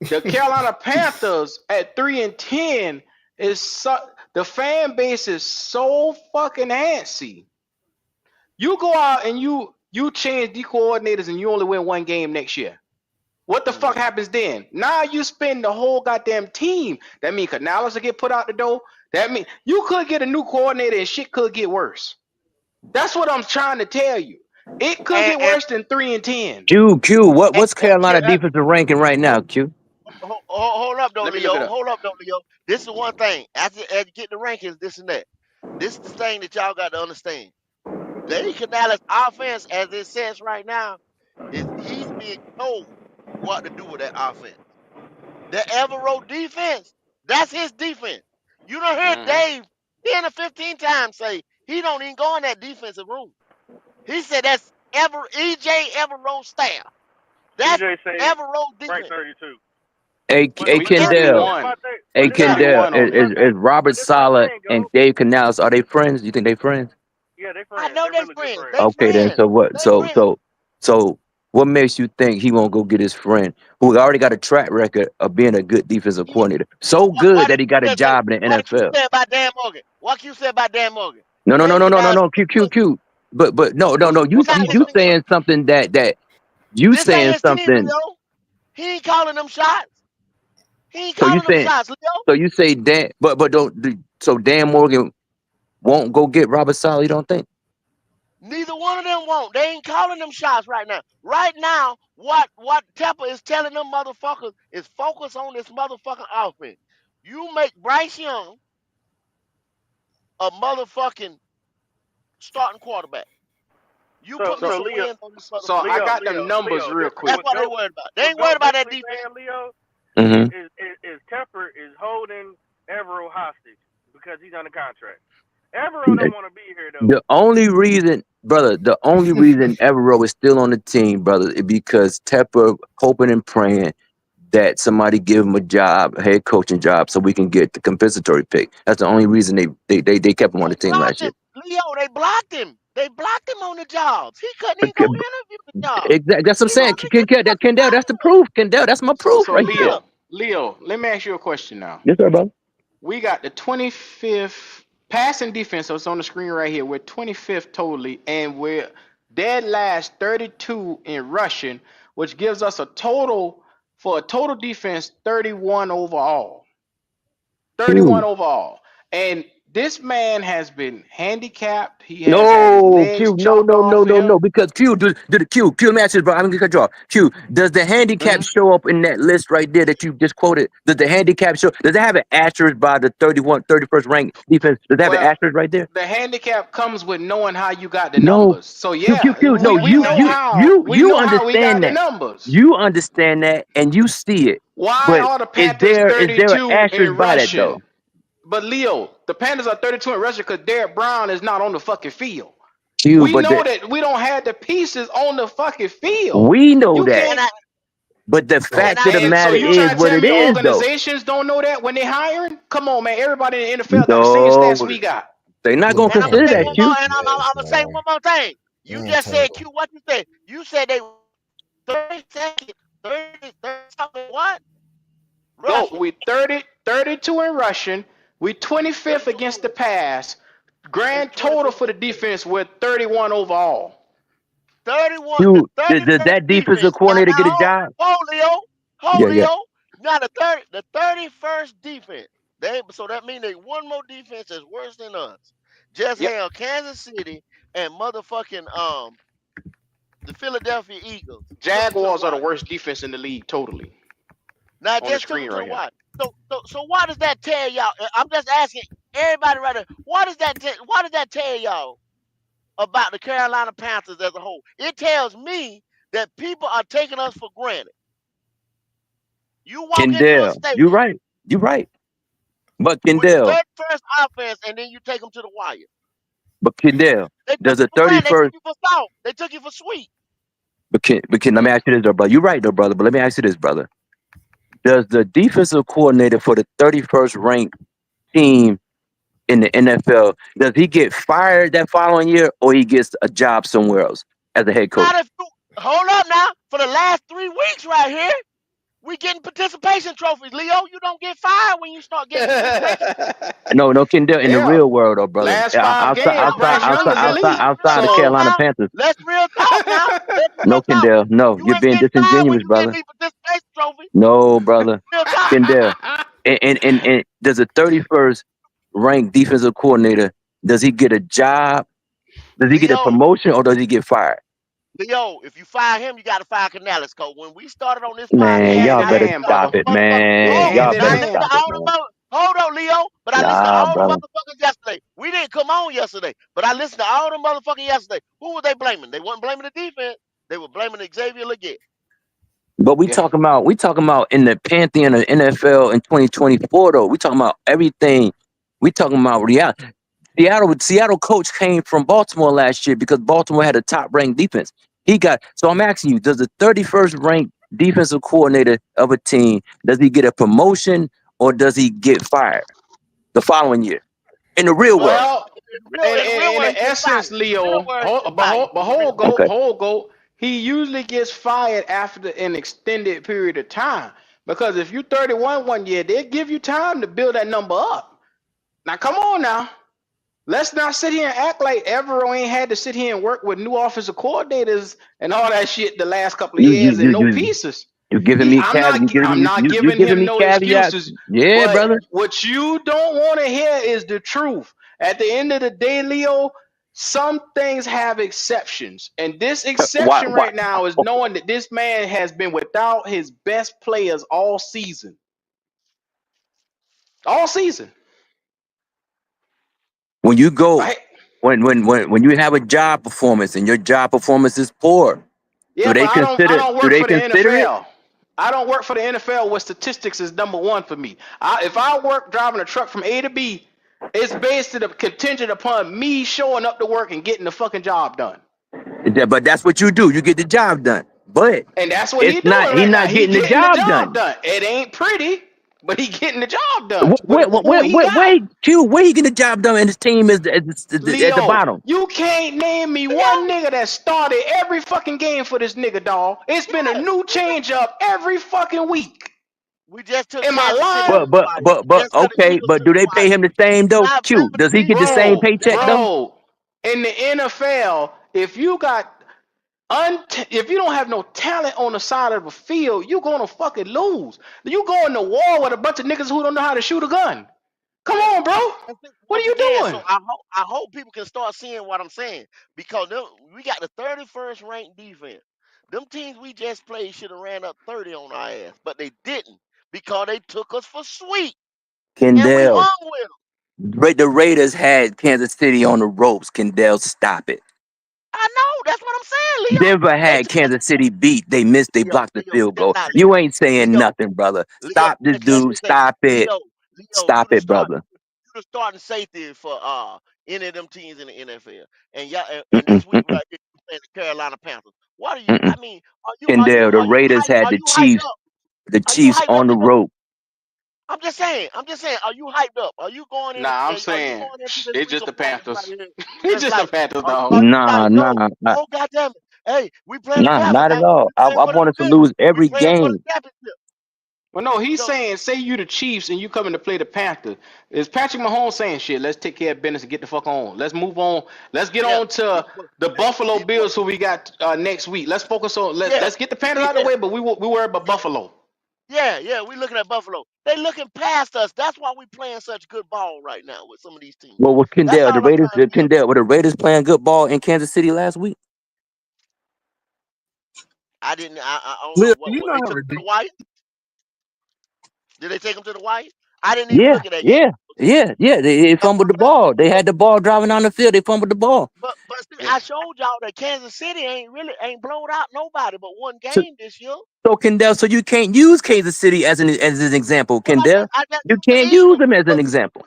A: The Carolina Panthers at 3-10 is the fan base is so fucking antsy. You go out and you change D coordinators and you only win one game next year. What the fuck happens then? Now you spend the whole goddamn team. That means Canales will get put out the door. That means you could get a new coordinator and shit could get worse. That's what I'm trying to tell you. It could get
I: And
A: worse than 3-10.
N: Q, what's
I: and
N: Carolina defensive ranking right now, Q?
I: hold up, though,
A: Let me look it
I: Leo.
A: up.
I: Hold up, though, Leo. This is one thing. As you get the rankings, this and that. This is the thing that y'all got to understand. Dave Canales' offense, as it says right now, is he's being told what to do with that offense. The Evero defense, that's his defense. You don't hear
A: Mm-hmm.
I: Dave 10 or 15 times say he don't even go in that defensive room. He said that's EJ Evero's staff. That's
J: EJ say
I: Evero
J: rank
I: defense.
J: 32.
N: Hey,
J: But
N: hey
A: We
J: this my thing.
N: Kendall.
J: This
A: 31.
J: my thing.
N: Hey,
J: But
A: We
J: this my
N: Kendall.
J: thing.
A: 31
J: But
A: on
J: this
A: it.
J: my thing.
N: Is Robert
J: But this my
N: Sala
J: thing,
N: and
J: go.
N: Dave Canales, are they friends? You think they friends?
J: Yeah, they
I: I
J: friends.
I: know
J: They're
I: they
J: really good
I: friends.
J: friends.
I: They
N: Okay, then.
I: friends.
N: So what?
I: They friends.
N: So what makes you think he won't go get his friend who already got a track record of being a good defensive coordinator? So good that he got a job in the
I: What you
N: NFL.
I: said about Dan Morgan? What you said about Dan Morgan?
N: No, no, no,
I: Dave
N: no, no, no,
I: Canales.
N: no. Q. But no, no, no. You
A: What's
N: you
A: what's
N: you
A: up?
I: Listen,
N: saying something that you
I: this ain't
N: saying
I: his team,
N: something.
I: Leo. He ain't calling them shots. He ain't
N: So you
I: calling them
N: saying
I: shots, Leo.
N: so you say Dan, but don't. So Dan Morgan won't go get Robert Sala. You don't think?
I: Neither one of them won't. They ain't calling them shots right now. Right now, what Tepper is telling them motherfuckers is focus on this motherfucking offense. You make Bryce Young a motherfucking starting quarterback. You
J: So
I: put me
A: So
I: some
J: Leo,
I: wins on this
A: so
I: motherfucker.
A: I
J: Leo,
A: got them
J: Leo,
A: numbers
J: Leo.
A: real
I: That's
A: quick.
I: what they worried about. They
J: What
I: ain't worried
J: Goat
I: about that
J: basically
I: defense.
J: saying, Leo,
N: Mm-hmm.
J: is Tepper is holding Evero hostage because he's under contract. Evero don't want to be here though.
N: The only reason, brother, the only reason Evero is still on the team, brother, is because Tepper hoping and praying that somebody give him a job, a head coaching job, so we can get the compensatory pick. That's the only reason they kept him on
I: They
N: the team
I: blocked
N: last year.
I: him. Leo, they blocked him. They blocked him on the jobs. He couldn't even go interview the job.
N: Exactly. That's what I'm
I: He
N: saying.
I: wanted to get the fucking
N: Kendall, that's the
I: job.
N: proof. Kendall, that's my
A: So
N: proof
A: so
N: right there.
I: Yeah.
A: Leo, let me ask you a question now.
N: Yes, sir, brother.
A: We got the 25th passing defense, so it's on the screen right here. We're 25th totally, and we're dead last 32 in rushing, which gives us a total for a total defense 31 overall. 31
N: Q.
A: overall. And this man has been handicapped. He has had his
N: No,
A: legs
N: Q, no,
A: chopped
N: no,
A: off
N: no,
A: of
N: no,
A: him.
N: no. Because Q, do the Q, let me ask you, bro. I'm gonna cut you off. Q, does the handicap
A: Mhm.
N: show up in that list right there that you just quoted? Does the handicap show? Does it have an asterisk by the 31st ranked defense? Does it have an
A: Well,
N: asterisk right there?
A: the handicap comes with knowing how you got the
N: No,
A: numbers. So
N: Q.
A: yeah,
N: No,
A: we
N: you,
A: know
N: you,
A: how
N: you,
A: we
N: you
A: know how we got
N: understand
A: the
N: that.
A: numbers.
N: You understand that, and you see it.
A: Why
N: But
A: are the
N: is
A: Panthers
N: there an
A: 32
N: asterisk
A: in
N: by that though?
A: rushing? But Leo, the Panthers are 32 in rushing because Derek Brown is not on the fucking field.
N: Q,
A: We
N: but
A: know that we don't have the pieces on the fucking field.
N: we know
A: You
N: that.
I: And
A: can't.
I: I
N: But the
I: and
N: fact
I: I
N: of the
A: And so
N: matter
A: you
N: is
A: trying to
N: what
A: tell
N: it
A: me
N: is, though.
A: organizations don't know that when they hiring? Come on, man. Everybody in the NFL got the same
N: No,
A: stats we got.
N: they're not gonna
I: and I'm gonna
N: consider
I: say
N: that,
I: one more,
N: Q.
I: and I'm gonna say one more thing. You just said Q. What you said? You said they 30 seconds, 30 something what?
A: Go.
I: Rushing.
A: We 32 in rushing. We 25th
I: 32
A: against the pass.
I: and
A: Grand
I: 25th
A: total
I: in
A: for the
I: defense.
A: defense, we're 31 overall.
I: 31, the
N: Q, does
I: 31st
N: that defensive
I: defense. Now,
N: coordinator get a
I: hold,
N: job?
I: hold, Leo.
N: Yeah,
I: Hold,
N: yeah.
I: Leo. Now, the 31st defense. So that means they one more defense that's worse than us. Just
A: Yep.
I: held Kansas City and motherfucking the Philadelphia Eagles took them to the
A: Jaguars are the
I: wire.
A: worst defense in the league totally
I: Now
A: on the
I: just took them
A: screen
I: to the
A: right here.
I: wire. So why does that tell y'all? I'm just asking everybody right there. Why does that tell y'all about the Carolina Panthers as a whole? It tells me that people are taking us for granted. You walk into a
N: Kendall, you
I: stadium
N: right. You right. But
I: with the
N: Kendall,
I: 31st offense, and then you take them to the wire.
N: but Kendall,
I: They took
N: does
I: you
N: the
I: for granted. They took
N: 31st
I: you for salt. They took you for sweet.
N: Let me ask you this, though, brother. You're right, though, brother. But let me ask you this, brother. Does the defensive coordinator for the 31st ranked team in the NFL, does he get fired that following year, or he gets a job somewhere else as a head coach?
I: Not if you hold up now. For the last 3 weeks right here, we getting participation trophies. Leo, you don't get fired when you start getting participation.
N: No, Kendall, in the
A: Yeah.
N: real world, though, brother.
A: Last 5 games, Bryce Young is elite.
N: Outside the
I: Talk
A: So
N: Carolina
I: now.
N: Panthers.
I: Let's real talk now. Let's
N: No,
I: real talk.
N: Kendall, no,
I: You
N: you're
I: ain't
N: being
I: getting fired when
N: disingenuous,
I: you get
N: brother.
I: these participation trophies.
N: No, brother.
I: Real talk.
N: Kendall. And does the 31st ranked defensive coordinator, does he get a job? Does he get a
I: Leo,
N: promotion, or does he get fired?
I: Leo, if you fire him, you got to fire Canales. Cause when we started on this
A: he
N: Man,
I: podcast,
N: y'all
A: hand in
I: I
N: better
I: listened
A: hand,
I: to all
N: stop
A: brother.
I: the
N: it,
I: motherfuckers.
A: He
N: man.
I: Hold,
N: Y'all
A: hand in
I: now I
N: better
I: listened
A: hand.
I: to
N: stop it,
I: all the
N: man.
I: Hold on, Leo. But I listened to
N: Nah,
I: all the
N: brother.
I: motherfuckers yesterday. We didn't come on yesterday, but I listened to all the motherfuckers yesterday. Who were they blaming? They weren't blaming the defense. They were blaming Xavier Legette.
N: But
A: Yeah.
N: we talking about in the pantheon of NFL in 2024, though. We talking about everything. We talking about reality. Seattle coach came from Baltimore last year because Baltimore had a top ranked defense. So I'm asking you, does the 31st ranked defensive coordinator of a team, does he get a promotion, or does he get fired the following year? In the real world.
A: Well,
I: In the real
A: in
I: world, he
A: the
I: get
A: essence,
I: fired. In the real
A: Leo,
I: world, he get fired. In the real world.
N: Okay.
A: whole goat, he usually gets fired after an extended period of time. Because if you 31 one year, they give you time to build that number up. Now, come on now. Let's not sit here and act like Evero ain't had to sit here and work with new offensive coordinators and all that shit the last couple of
N: You
A: years and no
N: you
A: pieces.
N: you giving me
A: I'm not
N: you
A: giving
N: giving
A: him
N: me
A: no
N: caveats.
A: excuses,
N: Yeah,
A: but
N: brother.
A: what you don't want to hear is the truth. At the end of the day, Leo, some things have exceptions. And this
N: Why
A: exception
N: why
A: right now is knowing that this man has been without his best players all season. All season.
N: when you go
A: Right?
N: when you have a job performance and your job performance is poor,
A: Yeah, but I don't
N: do
A: work
N: they
A: for the
N: consider it?
A: NFL. I don't work for the NFL where statistics is number one for me. If I work driving a truck from A to B, it's based contingent upon me showing up to work and getting the fucking job done.
N: But that's what you do. You get the job done. But
A: And that's what
N: it's
A: he
N: not
A: doing
N: he
A: right now.
N: not
A: He
N: getting the
A: getting the
N: job
A: job
N: done.
A: done. It ain't pretty, but he getting the job done with who he got.
N: Where he getting the job done and his team is at the
A: Leo,
N: bottom?
A: you can't name me one nigga that started every fucking game for this nigga, dog. It's been a
I: Yeah.
A: new change up every fucking week.
I: We just took
A: Am I
I: Kansas City
A: lying?
I: to the wire. Just took the
N: Okay,
I: Eagles
N: but
I: to
N: do
I: the
N: they pay
I: wire.
N: him the same though?
I: Now
N: Q,
I: remember the
N: does he get the
I: defense.
N: same
A: Bro,
N: paycheck though?
A: in the NFL, if you got if you don't have no talent on the side of the field, you gonna fucking lose. You go in the war with a bunch of niggas who don't know how to shoot a gun. Come
I: Yeah.
A: on, bro.
I: That's it.
A: What are
I: Once
A: you
I: again,
A: doing?
I: so I hope people can start seeing what I'm saying because we got the 31st ranked defense. Them teams we just played should have ran up 30 on our ass, but they didn't because they took us for sweet and we
N: Kendall,
I: hung with them.
N: The Raiders had Kansas City on the ropes. Kendall, stop it.
I: I know that's what I'm saying, Leo.
N: Denver
I: They
N: had
I: took us
N: Kansas City beat. They missed. They
I: Leo,
N: blocked the
I: Leo,
N: field
I: check
N: goal.
I: it out,
N: You
I: Leo,
N: ain't saying
I: Leo,
N: nothing, brother.
I: Leo.
N: Stop this
I: Let
N: dude.
I: me say,
N: Stop it.
I: Leo,
N: Stop it, brother.
I: you the starting safety for any of them teams in the NFL, and yeah, and
N: Mm-mm,
I: this week
N: mm-mm,
I: right here you playing the Carolina Panthers. What are you?
N: mm-mm.
I: I mean,
N: Kendall, the
I: are you
N: Raiders
I: hyped?
N: had
I: Are you hyped up?
N: The
I: Are you
N: Chiefs
I: hyped up
N: on the
I: to go?
N: rope.
I: I'm just saying. Are you hyped up? Are you going in?
A: Nah, I'm
I: Are you
A: saying
I: going into this
A: it's
I: week
A: just
I: of
A: the
I: practice right
A: Panthers.
I: here?
A: It's
I: Just
A: just the
I: like,
A: Panthers, dog.
I: are you
N: Nah,
I: like, yo,
N: nah, nah,
I: oh goddamn it, hey, we playing the
N: nah,
I: Panthers
N: not
I: now.
N: at all.
I: We
N: I
I: playing for the
N: wanted to
I: division.
N: lose
I: We
N: every
I: playing for the
N: game.
I: championship.
A: Well, no, he's
I: So
A: saying, say you the Chiefs and you coming to play the Panthers. Is Patrick Mahomes saying shit? Let's take care of business and get the fuck on. Let's move on. Let's get
I: yeah,
A: on to the Buffalo
I: but
A: Bills who we got next week. Let's focus on
I: yeah,
A: let's get the Panthers out of the
I: yeah,
A: way, but we worry about
I: yeah.
A: Buffalo.
I: Yeah, we looking at Buffalo. They looking past us. That's why we playing such good ball right now with some of these teams.
N: Well, with
I: That's
N: Kendall,
I: all I'm trying to tell you.
N: Were the Raiders playing good ball in Kansas City last week?
I: I didn't. I don't know
L: Lil,
I: what
L: you know
I: they
L: how
I: took him to the
L: ridiculous.
I: wire. Did they take him to the wire? I didn't even
N: Yeah,
I: look at that game.
N: yeah, yeah, yeah. They
I: That's
N: fumbled the
I: what I'm
N: ball. They had the ball driving down the field. They fumbled the ball.
I: But see, I showed y'all that Kansas City ain't blown out nobody but one
N: So,
I: game this year.
N: so Kendall, so you can't use Kansas City as an example,
I: Well,
N: Kendall.
I: I just
N: You
I: used the
N: can't use
I: Eagles.
N: them as an
I: Look,
N: example.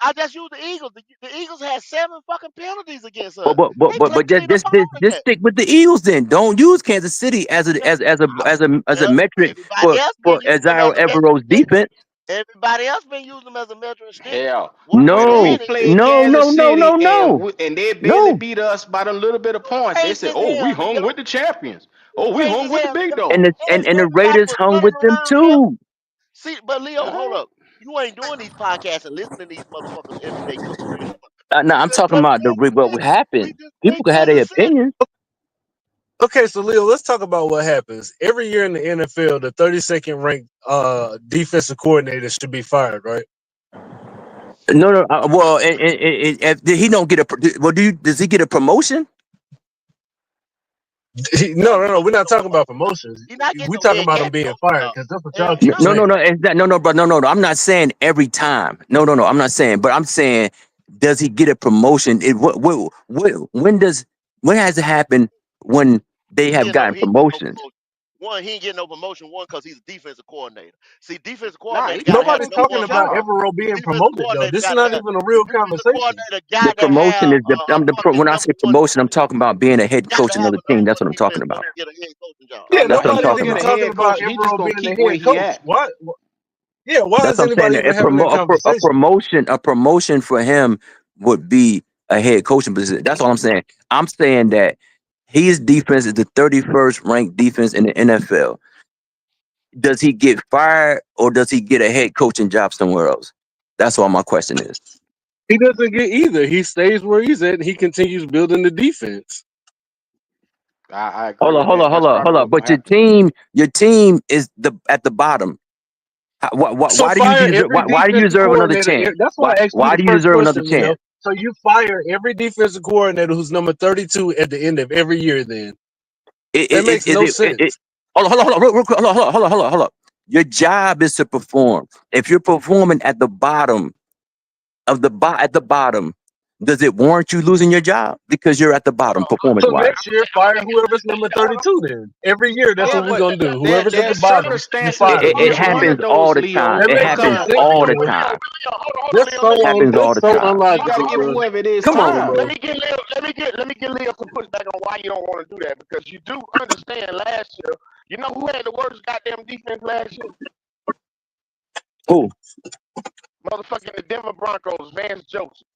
I: I just used the Eagles. The Eagles had 7 fucking penalties against
N: But
I: us.
N: but but
I: They
N: but,
I: played
N: but
I: clean up all of
N: just
I: that.
N: stick with the Eagles then. Don't use Kansas City as
I: Yeah,
N: a
I: well,
N: metric
I: everybody else been
N: for
I: using them as
N: Azaro
I: a measuring
N: Evero's
I: stick.
N: defense.
I: Everybody else been using them as a measuring stick.
A: Hell,
I: One way to
A: when we
N: No,
I: win it.
A: played
N: no, no,
A: Kansas
N: no, no,
A: City
N: no,
A: and they barely
N: no.
A: beat us by a little bit of points, they
I: Crazy
A: said,
I: as
A: "Oh, we
I: hell,
A: hung
I: Leo.
A: with the champions. Oh, we
I: Crazy
A: hung
I: as
A: with the
I: hell,
A: big
I: Leo.
N: And
A: dogs."
N: the
I: Everybody
N: Raiders
I: was
N: hung
I: running
N: with them
I: around here.
N: too.
I: See, but Leo, hold
A: Alright.
I: up. You ain't doing these podcasts and listening to these motherfuckers every day because we ain't.
N: No, I'm talking about what
I: We
N: happened.
I: just
N: People
I: beat
N: can have their
I: Kansas City.
N: opinions.
L: Okay, so Leo, let's talk about what happens every year in the NFL. The 32nd ranked defensive coordinator should be fired, right?
N: No, no. Well, he don't get a. Well, does he get a promotion?
I: No,
L: No. We're not talking about promotions.
I: he not getting
L: We're
I: no
L: talking
I: head
L: about him
I: cat
L: being
I: coach
L: fired
I: job.
L: because that's what y'all
I: Hell
L: keep
I: no.
N: No.
L: saying.
N: It's not, no, bro. No. I'm not saying every time. No. I'm not saying, but I'm saying, does he get a promotion? When has it happened when they
I: He ain't
N: have
I: getting no
N: gotten
I: he ain't getting no
N: promotions?
I: promotion. One, he ain't getting no promotion. One, because he's a defensive coordinator. See, defensive
A: Nah,
I: coordinator
A: he
I: got to
A: trying to
I: have
A: do
L: Nobody's
A: a
I: number
L: talking
I: one
A: good
L: about
I: job.
A: job.
L: Evero being
I: Defensive
L: promoted though.
I: coordinator
L: This is
I: got to
L: not
I: have
L: even a real
I: defensive
L: conversation.
I: coordinator
N: The
I: got to
N: promotion
I: have
N: is
I: fucking
N: when I say
I: number one
N: promotion, I'm
I: defense.
N: talking about being a head
I: Got
N: coach
I: to
N: in
I: have
N: another
I: a
N: team.
I: number
N: That's
I: one
N: what I'm talking
I: defense so
N: about.
I: he can get a head coaching job.
L: Yeah,
N: That's what I'm
A: He
L: nobody's
A: gonna
N: talking
L: even
A: get a
N: about.
L: talking
A: head
L: about
A: coach. He just
L: Evero
A: gonna
L: being the
A: keep where
L: head
A: he
L: coach.
A: at.
L: Why? Yeah, why
N: That's
L: is
N: what I'm saying.
L: anybody even having that
N: A
L: conversation?
N: promotion for him would be a head coaching position. That's all I'm saying. I'm saying that his defense is the 31st ranked defense in the NFL. Does he get fired or does he get a head coaching job somewhere else? That's all my question is.
L: He doesn't get either. He stays where he's at and he continues building the defense.
A: I agree with that. That's
N: Hold
A: probably
N: on.
A: what's gonna
N: But
A: happen.
N: your team is at the bottom.
L: So
N: Why do you
L: fire every
N: why do you
L: defensive
N: deserve another
L: coordinator.
N: chance?
L: That's why I asked you
N: Why
L: the
N: do you
L: first
N: deserve another
L: question, Leo.
N: chance?
L: So you fire every defensive coordinator who's number 32 at the end of every year. Then that makes no sense.
N: Hold on, real quick, hold on. Your job is to perform. If you're performing at the bottom at the bottom, does it warrant you losing your job because you're at the
I: Hold
N: bottom
I: on.
N: performance
L: So
N: wise?
L: next year,
I: I'm gonna
L: fire
I: make it.
L: whoever's number
I: Hold on.
L: 32. Then every year, that's
A: Yeah,
L: what we're
A: but
L: gonna do. Whoever's at the
A: there's
L: bottom, you
A: circumstances
L: fire
A: to
L: them.
N: It
A: each one
N: happens
A: of
N: all
A: those,
N: the
A: Leo,
N: time.
L: That
N: It
L: makes some
N: happens
A: because
L: sense
N: all
L: then.
N: the time.
I: Hold on,
L: That's
I: Leo.
L: so
I: Let me
N: Happens all
L: that's
N: the
L: so
N: time.
A: you gotta
L: unlogical,
A: give
L: bro.
A: whoever it is
L: Come on,
A: time.
L: bro.
E: Let me get Leo some pushback on why you don't want to do that because you do understand last year. You know who had the worst goddamn defense last year?
N: Who?
E: Motherfucking the Denver Broncos, Vance Joseph.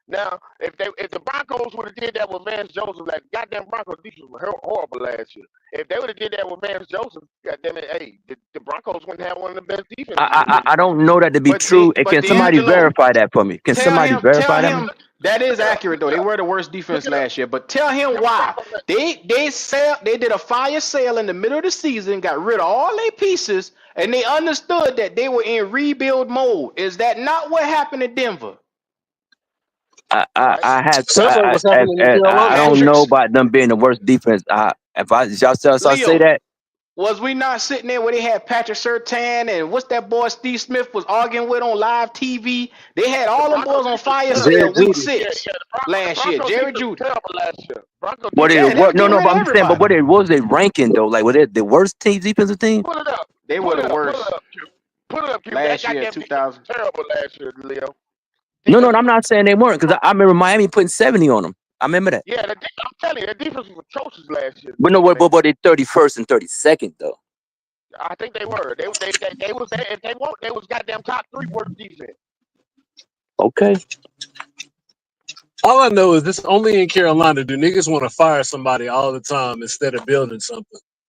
E: Now, if the Broncos would have did that with Vance Joseph, like goddamn Broncos defense was horrible last year. If they would have did that with Vance Joseph, goddamn it, hey, the Broncos wouldn't have one of the best defenses in the league.
N: I don't know that to be true. And
A: But
N: can somebody
A: D'Angelo,
N: verify that for me? Can somebody
A: tell
N: verify that?
A: him that is
E: Look it up.
A: accurate though.
E: Look
A: They
E: it up.
A: were the worst
E: Look
A: defense
E: it up.
A: last year. But tell him
E: Denver
A: why.
E: Broncos.
A: They did a fire sale in the middle of the season, got rid of all their pieces, and they understood that they were in rebuild mode. Is that not what happened in Denver?
E: Right.
N: I have to,
L: Sounds like what's happening in
N: I
L: Carolina too.
N: don't know
A: Patrick's
N: about them being the worst defense. Y'all say
A: Leo.
N: that,
A: Was we not sitting there where they had Patrick Surtain and what's that boy Steve Smith was arguing with on live TV? They had
E: The
A: all them
E: Broncos
A: boys on
E: defense
A: fire
E: terrible.
L: Jerry
A: sale week
L: Judy.
E: Yeah,
A: 6
E: yeah. The
A: last year.
E: Broncos
A: Jerry
E: defense was
A: Judy.
E: terrible last year. Broncos
N: what
E: defense
N: they
A: Yeah,
E: was
A: they was
N: what?
E: terrible.
A: getting rid
N: But
A: of
N: I'm saying, but
A: everybody.
N: what was they ranking though? Like, were they the worst team defensive team?
E: Pull it up.
A: They were
E: Pull
A: the
E: it up. Pull it
A: worst
E: up, Q. Pull it up, Q. That
A: last year,
E: goddamn defense
A: 2000.
E: was terrible last year, Leo.
N: No,
E: Defense
N: I'm
E: was
N: not saying they weren't because I remember Miami putting 70 on them. I remember that.
E: yeah. I'm telling you, that defense was atrocious last year,
N: But no,
E: man.
N: but they 31st and 32nd though.
E: I think they were. They was if they won't, they was goddamn top 3 worst defense.
N: Okay.
L: All I know is this only in Carolina do niggas want to fire somebody all the time instead of building something.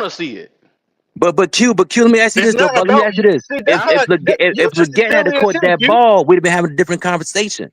A: want to see it.
N: But Q, let me ask you
O: It's
N: this though,
O: not
N: bro. Let me
O: about.
N: ask you this:
O: See, that's
N: if
O: not. You
N: Legette had to
O: just as
N: caught
O: silly
N: that
O: as him,
N: ball, we'd have been having a different conversation.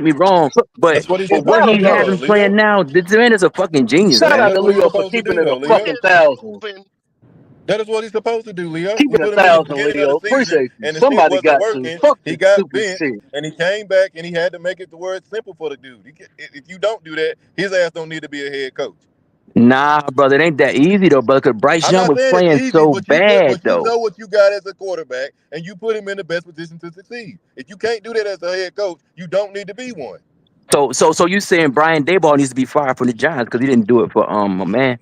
N: get me wrong, but
B: That's what he's
O: Well,
N: what
B: supposed
O: shout
B: to
O: out
N: he
B: do,
O: to
B: though,
N: has him
B: Leo.
N: playing now, this man is a fucking genius,
O: shout out
N: man.
B: That's
O: to
B: what he's
O: Leo for
B: supposed to
O: keeping
B: do,
O: it
B: though,
O: a
I: He
B: Leo.
O: fucking
I: is
O: thousand.
I: moving.
B: That is what he's supposed to do, Leo. You
O: Keeping
B: put
O: a
B: him in the
O: thousand,
B: beginning of
O: Leo.
B: the season,
O: Appreciate you.
B: and the shit
O: Somebody
B: wasn't
O: got to.
B: working.
O: Fuck
B: He
O: this
B: got
O: stupid
B: bent,
O: shit.
B: and he came back, and he had to make it the word simple for the dude. If you don't do that, his ass don't need to be a head coach.
N: Nah, brother, it ain't that easy though, brother. Cause Bryce
B: I'm
N: Young
B: not
N: was
B: saying it's
N: playing
B: easy,
N: so
B: but you put,
N: bad
B: but you
N: though.
B: know what you got as a quarterback, and you put him in the best position to succeed. If you can't do that as a head coach, you don't need to be one.
N: So you saying Brian Dayball needs to be fired from the Giants because he didn't do it for my man?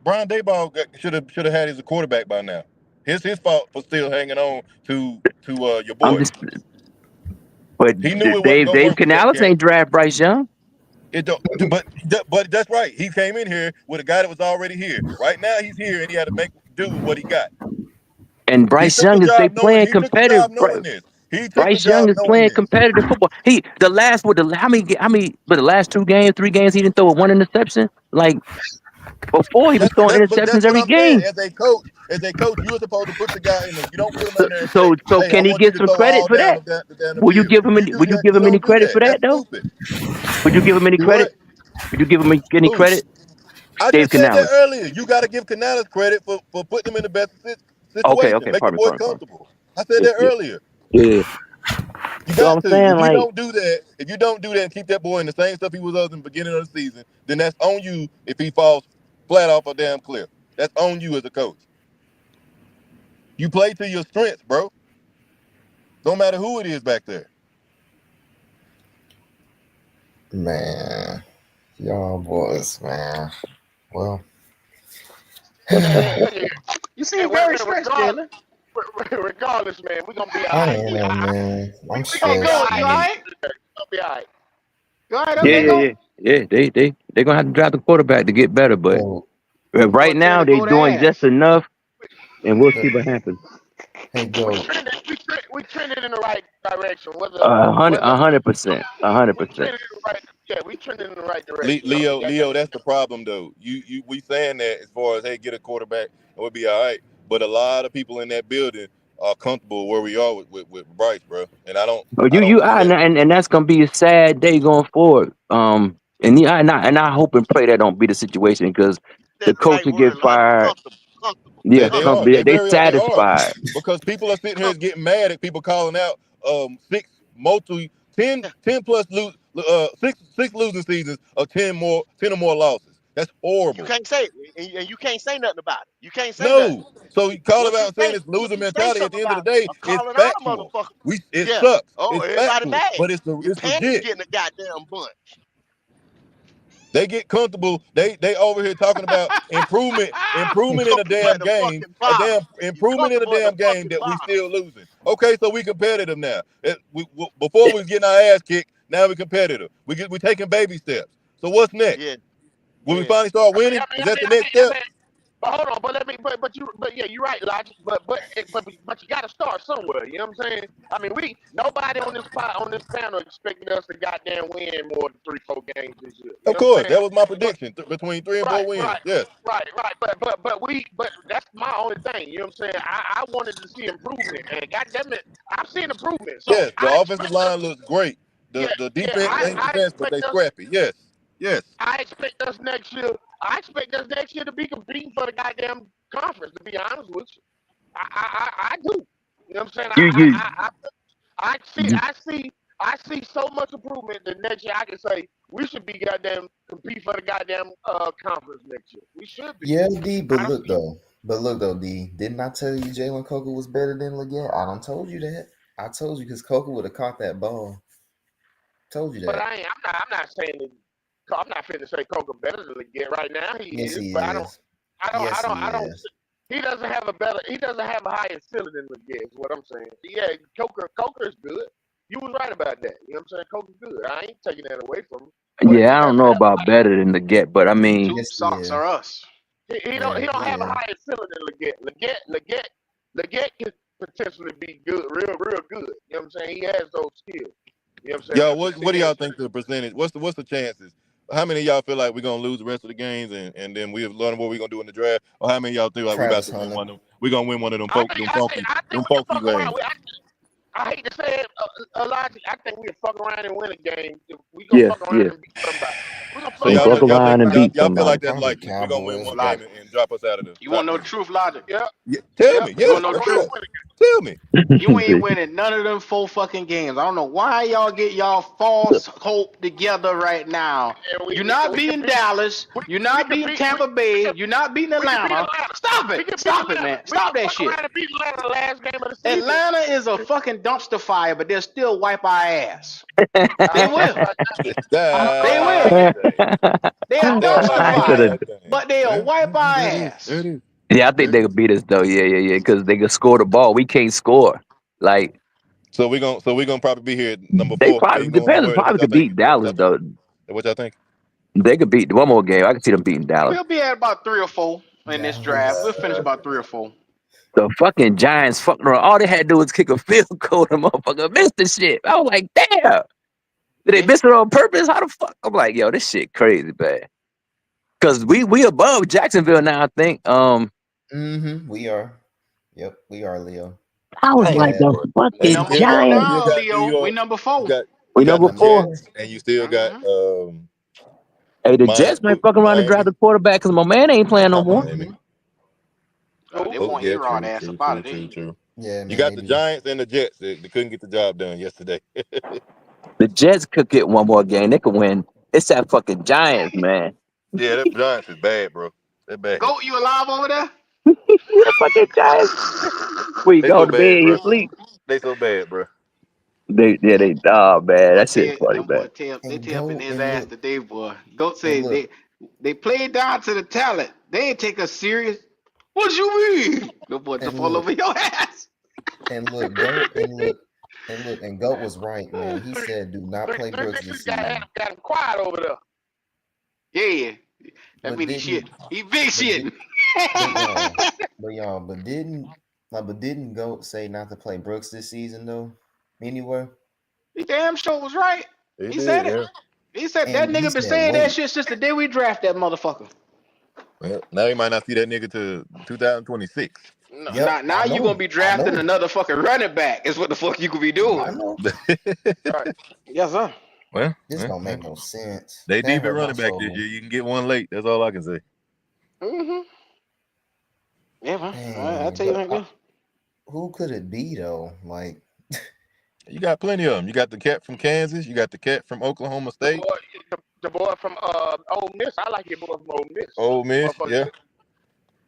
B: Brian Daboll should have had his quarterback by now. His fault for still hanging on to your
N: I'm
B: boy.
N: just, but
B: He knew it wasn't gonna
N: Dave
B: work with that
N: Canales
B: cat.
N: ain't draft Bryce Young,
B: It don't, but that's right. He came in here with a guy that was already here. Right now he's here and he had to make do with what he got.
N: and
B: He
N: Bryce
B: took the
N: Young is they
B: job knowing
N: playing competitive.
B: this. He took the
N: Bryce Young
B: job
N: is
B: knowing
N: playing
B: this.
N: competitive football. How many but the last 2 games, 3 games he didn't throw 1 interception. Like before he was throwing
B: But that's
N: interceptions
B: what
N: every
B: I'm saying.
N: game.
B: As a coach, you're supposed to put the guy in there. You don't put him
N: So
B: in there and say,
N: so
B: "Hey, I
N: can he
B: want you
N: get
B: to
N: some
B: throw
N: credit
B: all
N: for
B: down
N: that?
B: the
N: Will you
B: field."
N: give him any? Would you give
B: You
N: him any
B: don't do
N: credit
B: that.
N: for that
B: That's
N: though?
B: stupid.
N: Would you give him any
B: You
N: credit?
B: what?
N: Would you give him any
B: Who?
N: credit?
B: I
N: Dave
B: just said that
N: Canales.
B: earlier. You got to give Canales credit for putting him in the best
N: Okay,
B: situation. Make the
N: pardon,
B: boy
N: pardon, pardon.
B: comfortable. I said
N: Yeah,
B: that
N: yeah,
B: earlier.
N: yeah.
B: You
N: So
B: got
N: I'm
B: to.
N: saying
B: If you
N: like,
B: don't do that, and keep that boy in the same stuff he was in the beginning of the season, then that's on you if he falls flat off a damn cliff. That's on you as a coach. You play to your strengths, bro. No matter who it is back there.
P: Man, y'all boys, man. Well,
A: You seem very stressed, Jalen.
E: regardless, man, we're gonna be all
P: I
E: right.
P: am, man. I'm
E: We gonna
A: Okay,
E: be all
A: go.
P: stressed,
E: right.
A: You all
P: man.
A: right?
E: We're gonna be all right.
A: You all right?
N: yeah,
A: Okay,
N: yeah,
A: go.
N: yeah, yeah. They're gonna have to draft a quarterback to get better, but
P: So,
A: Boy,
N: right
A: tell
N: now
A: him
N: they
A: go to
N: doing just
A: ass.
N: enough, and we'll see
P: but,
N: what happens.
P: hey,
E: We
P: Goat.
E: trended. We trended in the right direction.
N: A hundred,
E: Whether
N: a hundred percent, a hundred
E: we
N: percent.
E: trended in the right. Yeah, we trended in the right direction. So we got
B: Leo, that's the problem though. We saying that as far as hey, get a quarterback and we'll be all right. But a lot of people in that building are comfortable where we are with Bryce, bro. And
N: Oh,
B: I don't see that.
N: and that's gonna be a sad day going forward. I hope and pray that don't be the situation because the
I: That's the
N: coach
I: right
N: will get
I: word, Lord.
N: fired.
I: Comfortable.
N: Yeah,
B: They are.
I: Comfortable.
B: They are.
N: satisfied.
B: Because people are sitting here
I: Comfortable.
B: getting mad at people calling out 10 plus six losing seasons of 10 or more losses. That's
I: You
B: horrible.
I: can't say it, and you can't say nothing about it. You can't say nothing.
B: No. So you call
I: Once you
B: about saying
I: say,
B: it's loser
I: once you say
B: mentality at
I: something
B: the end of the
I: about
B: day, it's
I: calling out a
B: factual.
I: motherfucker,
B: It
I: yeah.
B: sucks.
I: Oh,
B: It's
I: everybody
B: factual.
I: mad.
B: But
I: Your
B: it's
I: panties
B: legit.
I: getting a goddamn bunch.
B: They get comfortable. They over here talking about improvement
I: You
B: in a
I: comfortable at
B: damn
I: the
B: game,
I: fucking bottom. You
B: improvement in a
I: comfortable at the
B: damn game
I: fucking
B: that we
I: bottom.
B: still losing. Okay, so we competitive now. Before we was getting our ass kicked, now we competitive. We taking baby steps. So what's next?
I: Yeah,
B: When we
I: yeah.
B: finally start winning, is that the next step?
E: But hold on, but yeah, you're right, Logic. But you got to start somewhere. You know what I'm saying? I mean, nobody on this panel expected us to goddamn win more than 3-4 games this year. You
B: Of
E: know what I'm
B: course,
E: saying?
B: that was my prediction between 3 and 4 wins. Yes,
E: Right. But that's my only thing. You know what I'm saying? I wanted to see improvement, and goddamn it, I've seen improvement. So
B: yes. The
E: I
B: offensive
E: expect us.
B: line looks great.
E: Yeah,
B: The
E: yeah.
B: defense ain't
E: I
B: defense, but they
E: expect us.
B: scrappy. Yes, yes.
E: I expect us next year. I expect us next year to be competing for the goddamn conference. To be honest with you, I do. You know what I'm saying?
N: You you
E: I see so much improvement that next year I can say we should be goddamn compete for the goddamn conference next year. We should be.
P: Yeah, D. But
E: I don't
P: look though. But look though, D. Didn't I tell you Jalen Coker was better than Legette? I done told you that. I told you because Coker would have caught that ball. Told you
E: But
P: that.
E: I'm not saying that. I'm not finna say Coker better than Leggett right now. He
P: Yes,
E: is,
P: he
E: but
P: is. Yes, he
E: I don't.
P: is.
E: He doesn't have a higher ceiling than Leggett. Is what I'm saying. Yeah, Coker is good. You was right about that. You know what I'm saying? Coker's good. I ain't taking that away from him. But he
N: yeah, I don't
E: doesn't
N: know
E: have
N: about better than the get, but I mean,
A: Tube
P: Yes, he
A: socks
P: is.
A: are us.
E: he
P: Yeah,
E: don't
P: he
E: have a
P: is.
E: higher ceiling than Leggett. Leggett can potentially be good, real good. You know what I'm saying? He has those skills. You know what I'm saying?
B: Yo,
E: To
B: what do
E: succeed.
B: y'all think the percentage? What's the chances? How many of y'all feel like we're gonna lose the rest of the games and then we've learned what we're gonna do in the draft? Or how many of y'all think like we about
P: Travis
B: to win
P: Hunter.
B: one of them? We're gonna win one of them
E: I think
B: them
E: we can
B: funky
E: fuck around.
B: games.
E: I hate to say it, Elijah. I think we'll fuck around and win a game. If we gonna
N: yeah,
E: fuck around
N: yeah.
E: and beat somebody. We gonna fuck
B: So
N: and
B: y'all
N: fuck
B: just y'all think
N: around and
B: y'all,
N: beat
B: y'all feel like
N: somebody.
B: that's
P: Probably
B: likely. We're gonna win
P: Cowboys.
B: one game
A: Logic.
B: and drop us out of the
A: You want
B: top
A: to know
B: 10.
A: the truth, Logic?
E: Yep.
B: Yeah, tell
E: Yep.
B: me.
A: You
B: Yes,
A: want to know
B: for
A: the
E: Cowboys
A: truth?
B: real.
E: win again.
B: Tell me.
A: You ain't winning none of them 4 fucking games. I don't know why y'all get y'all false hope together right now.
E: And
A: You're not
E: we can
A: beating
E: beat
A: Dallas. You're
E: we
A: not
E: can
A: beating
E: beat
A: Tampa Bay. You're not beating
E: we can beat
A: Atlanta.
E: Atlanta.
A: Stop
E: We
A: it.
E: can beat
A: Stop it,
E: Atlanta.
A: man.
E: We can
A: Stop that
E: fuck
A: shit.
E: around and beat Atlanta the last game of the season.
A: Atlanta is a fucking dumpster fire, but they'll still wipe our ass. They
E: I don't know
A: will.
E: about that. I don't
A: They
E: know about
A: will.
E: that.
A: They're a
E: I don't know
A: dumpster
E: about that.
N: To the
A: fire,
B: Dang.
A: but they'll
B: Well,
A: wipe our
B: there it is. There
A: ass.
B: it is.
N: Yeah, I think
B: There
N: they
B: it is.
N: could beat us though. Yeah. Because they can score the ball. We can't score. Like
B: So we're gonna probably be here at number
N: they
B: 4,
N: probably
B: 8
N: the
B: going
N: Panthers
B: somewhere. Is what
N: probably
B: y'all
N: could beat
B: thinking? Is that what
N: Dallas
B: y'all thinking?
N: though.
B: Is what y'all think?
N: They could beat one more game. I can see them beating Dallas.
A: We'll be at about 3 or 4 in this draft. We'll
P: Dallas.
A: finish about 3 or 4.
N: The fucking Giants fucking around. All they had to do was kick a field goal. The motherfucker missed the shit. I was like, damn. Did they
A: Yeah.
N: miss it on purpose? How the fuck? I'm like, yo, this shit crazy, bad. Cause we above Jacksonville now, I think.
P: We are. Yep, we are, Leo.
N: I was
B: Damn,
N: like
P: Yeah.
N: the
B: boy.
A: We
B: And you
N: fucking
A: number
B: still
A: 4
B: got
N: Giants.
A: now,
B: New
A: Leo. We
B: York.
A: number
B: You
A: 4.
B: got
N: We
B: the
N: number
P: Number
N: 4.
P: 4.
B: Jets, and you still got
A: Mm-hmm.
N: Hey, the Jets might fuck around and drive
B: Miami.
N: the quarterback because my man ain't playing no
B: Not
N: more.
B: Miami.
A: They
E: Who?
B: Oh
A: want
B: yeah,
A: A-Rod
B: true,
A: ass
B: true,
A: up out
B: true,
A: of there.
B: true, true.
P: Yeah,
B: You
P: man,
B: got
P: they
B: the
P: do.
B: Giants and the Jets. They couldn't get the job done yesterday.
N: The Jets could get one more game. They could win. It's that fucking Giants, man.
B: Yeah, that Giants is bad, bro. They're bad.
A: Goat, you alive over there?
N: The fucking Giants. Where you
B: They
N: go
B: so
N: to bed,
B: bad,
N: you
B: bro.
N: sleep.
B: They so bad, bro.
N: Oh man,
A: Boy,
N: that shit
A: tell
N: funny,
A: them
N: man.
A: boy tell they
P: And
A: tapping
P: go
A: his
P: and
A: ass
P: look
A: today, boy. Goat
P: and
A: said
P: look
A: they played down to the talent. They ain't take us serious. What you mean? No boy to
P: and
A: fall
P: look
A: over your ass.
P: and look. Go and look and look. And Goat was right, man. He
E: Three,
P: said, "Do not
E: three,
P: play
E: three
P: Brooks
E: sixes
P: this
E: got
P: season."
E: him quiet over there.
A: Yeah. That
P: But
A: mean he shit.
P: didn't
A: He big
P: but did
A: shitting.
P: but didn't Goat say not to play Brooks this season though? Anywhere.
A: He damn sure was right.
B: They
A: He
B: did,
A: said it.
B: yeah.
A: He said that
P: And he
A: nigga been
P: said,
A: saying that
P: "Wait."
A: shit since the day we draft that motherfucker.
B: Well, now you might not see that nigga to 2026.
A: No,
P: Yep,
A: now
P: I
A: you gonna
P: know.
A: be
P: I
A: drafting
P: know.
A: another fucking running back. Is what the fuck you could be
P: I
A: doing.
P: know.
E: Right.
A: Yes, sir.
P: This
B: Well,
P: don't make no sense.
B: they
P: That
B: deep at
P: hurt my
B: running back this
P: soul.
B: year. You can get one late. That's all I can say.
A: Mm-hmm. Yeah, man. I
P: Man,
A: tell you
P: but
A: like this.
P: who could it be though? Like,
B: You got plenty of them. You got the cat from Kansas. You got the cat from Oklahoma
E: The
B: State.
E: boy, the boy from Ole Miss. I like your boy from Ole Miss.
B: Ole Miss,
E: Motherfucker,
B: yeah.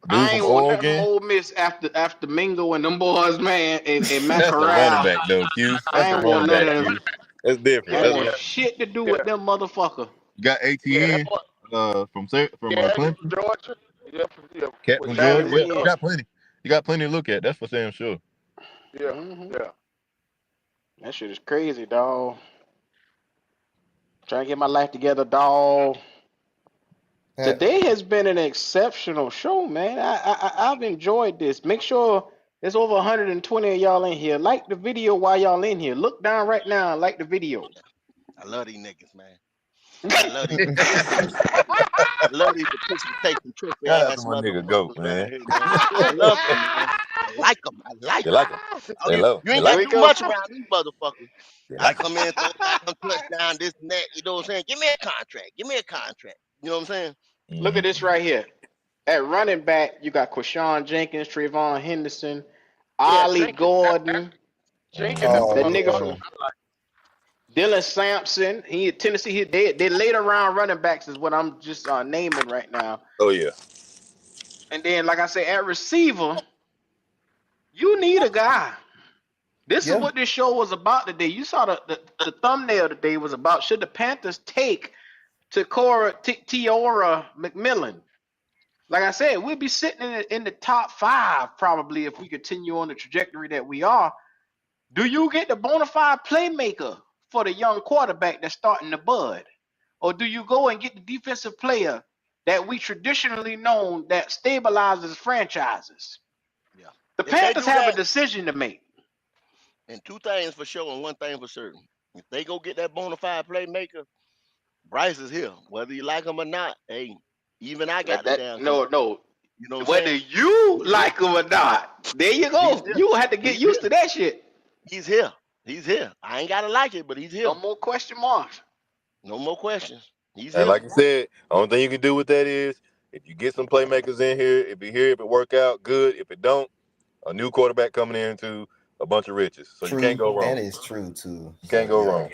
B: Dude
A: I
B: from
A: ain't want nothing from
B: Oregon.
A: Ole Miss after Mingo and them boys, man, and Matt
B: That's a running
A: Corral.
B: back though, Q. That's
A: I
B: a
A: ain't want
B: running
A: none
B: back,
A: of them.
B: Q. That's different.
A: I ain't
B: That's
A: want
B: running.
A: shit to do with
E: yeah,
A: them motherfucker.
B: You got
E: yeah, that
B: ATN
E: boy,
B: from
E: yeah, he's from
B: Clemson.
E: Georgia. Yeah,
B: Cat
E: well,
B: from
E: yeah,
A: Got
E: he
B: Georgia.
E: from
B: Yeah, you
A: ATN.
B: got
E: Georgia.
B: plenty. You got plenty to look at. That's for damn sure.
E: Yeah,
A: Mm-hmm.
E: yeah.
A: That shit is crazy, dog. Trying to get my life together, dog.
P: that
A: Today has been an exceptional show, man. I've enjoyed this. Make sure there's over 120 of y'all in here. Like the video while y'all in here. Look down right now and like the video.
I: I love these niggas, man. I love these participation. I love these participation trophy
B: Shout out to
I: ass
B: my nigga Goat,
I: motherfuckers
B: man.
I: around here, man. I love them, man. I like them. I like
B: They
I: them.
B: like him. They love him.
I: You
B: They
I: ain't
B: like
I: got
A: Here
B: him.
I: to
A: we
I: do
A: go.
I: much around these motherfuckers.
B: They
I: I
B: like him.
I: come in, throw down some touchdown, this and that. You know what I'm saying? Give me a contract. Give me a contract. You know what I'm saying?
A: Look at
B: Mm-hmm.
A: this right here. At running back, you got Quashawn Jenkins, Trayvon Henderson,
E: Yeah,
A: Ollie
E: Jenkins. That's
A: Gordon,
E: Jenkins. That's
B: Mm-hmm.
E: the
A: the
P: oh
A: nigga
E: motherfucker.
A: from
P: man.
E: I like.
A: Dylan Sampson. He at Tennessee. They later round running backs is what I'm just naming right now.
B: Oh yeah.
A: And then, like I said, at receiver, you need a guy. This is
P: Yeah.
A: what this show was about today. You saw the thumbnail today was about should the Panthers take Tiora McMillan. Like I said, we'll be sitting in the top 5 probably if we continue on the trajectory that we are. Do you get the bona fide playmaker for the young quarterback that's starting to bud? Or do you go and get the defensive player that we traditionally known that stabilizes franchises?
I: Yeah.
A: The
I: If they
A: Panthers
I: do
A: have a
I: that,
A: decision to make.
I: and two things for sure and one thing for certain. If they go get that bona fide playmaker, Bryce is here. Whether you like him or not, hey, even I got the damn
A: No,
I: contract.
A: no.
I: You know what I'm
A: Whether
I: saying?
A: you like him or not, there you
I: He's
A: go.
I: here.
A: You have to get
I: He's
A: used
I: here.
A: to that shit.
I: He's here. He's here. I ain't gotta like it, but he's here.
A: No more question marks.
I: No more questions. He's
G: And
I: here.
G: like you said, only thing you can do with that is if you get some playmakers in here, if it work out, good. If it don't, a new quarterback coming into a bunch of riches. So you can't
P: True.
G: go
P: That
G: wrong.
P: is true too.
G: You
P: So
G: can't go
P: yeah,
G: wrong.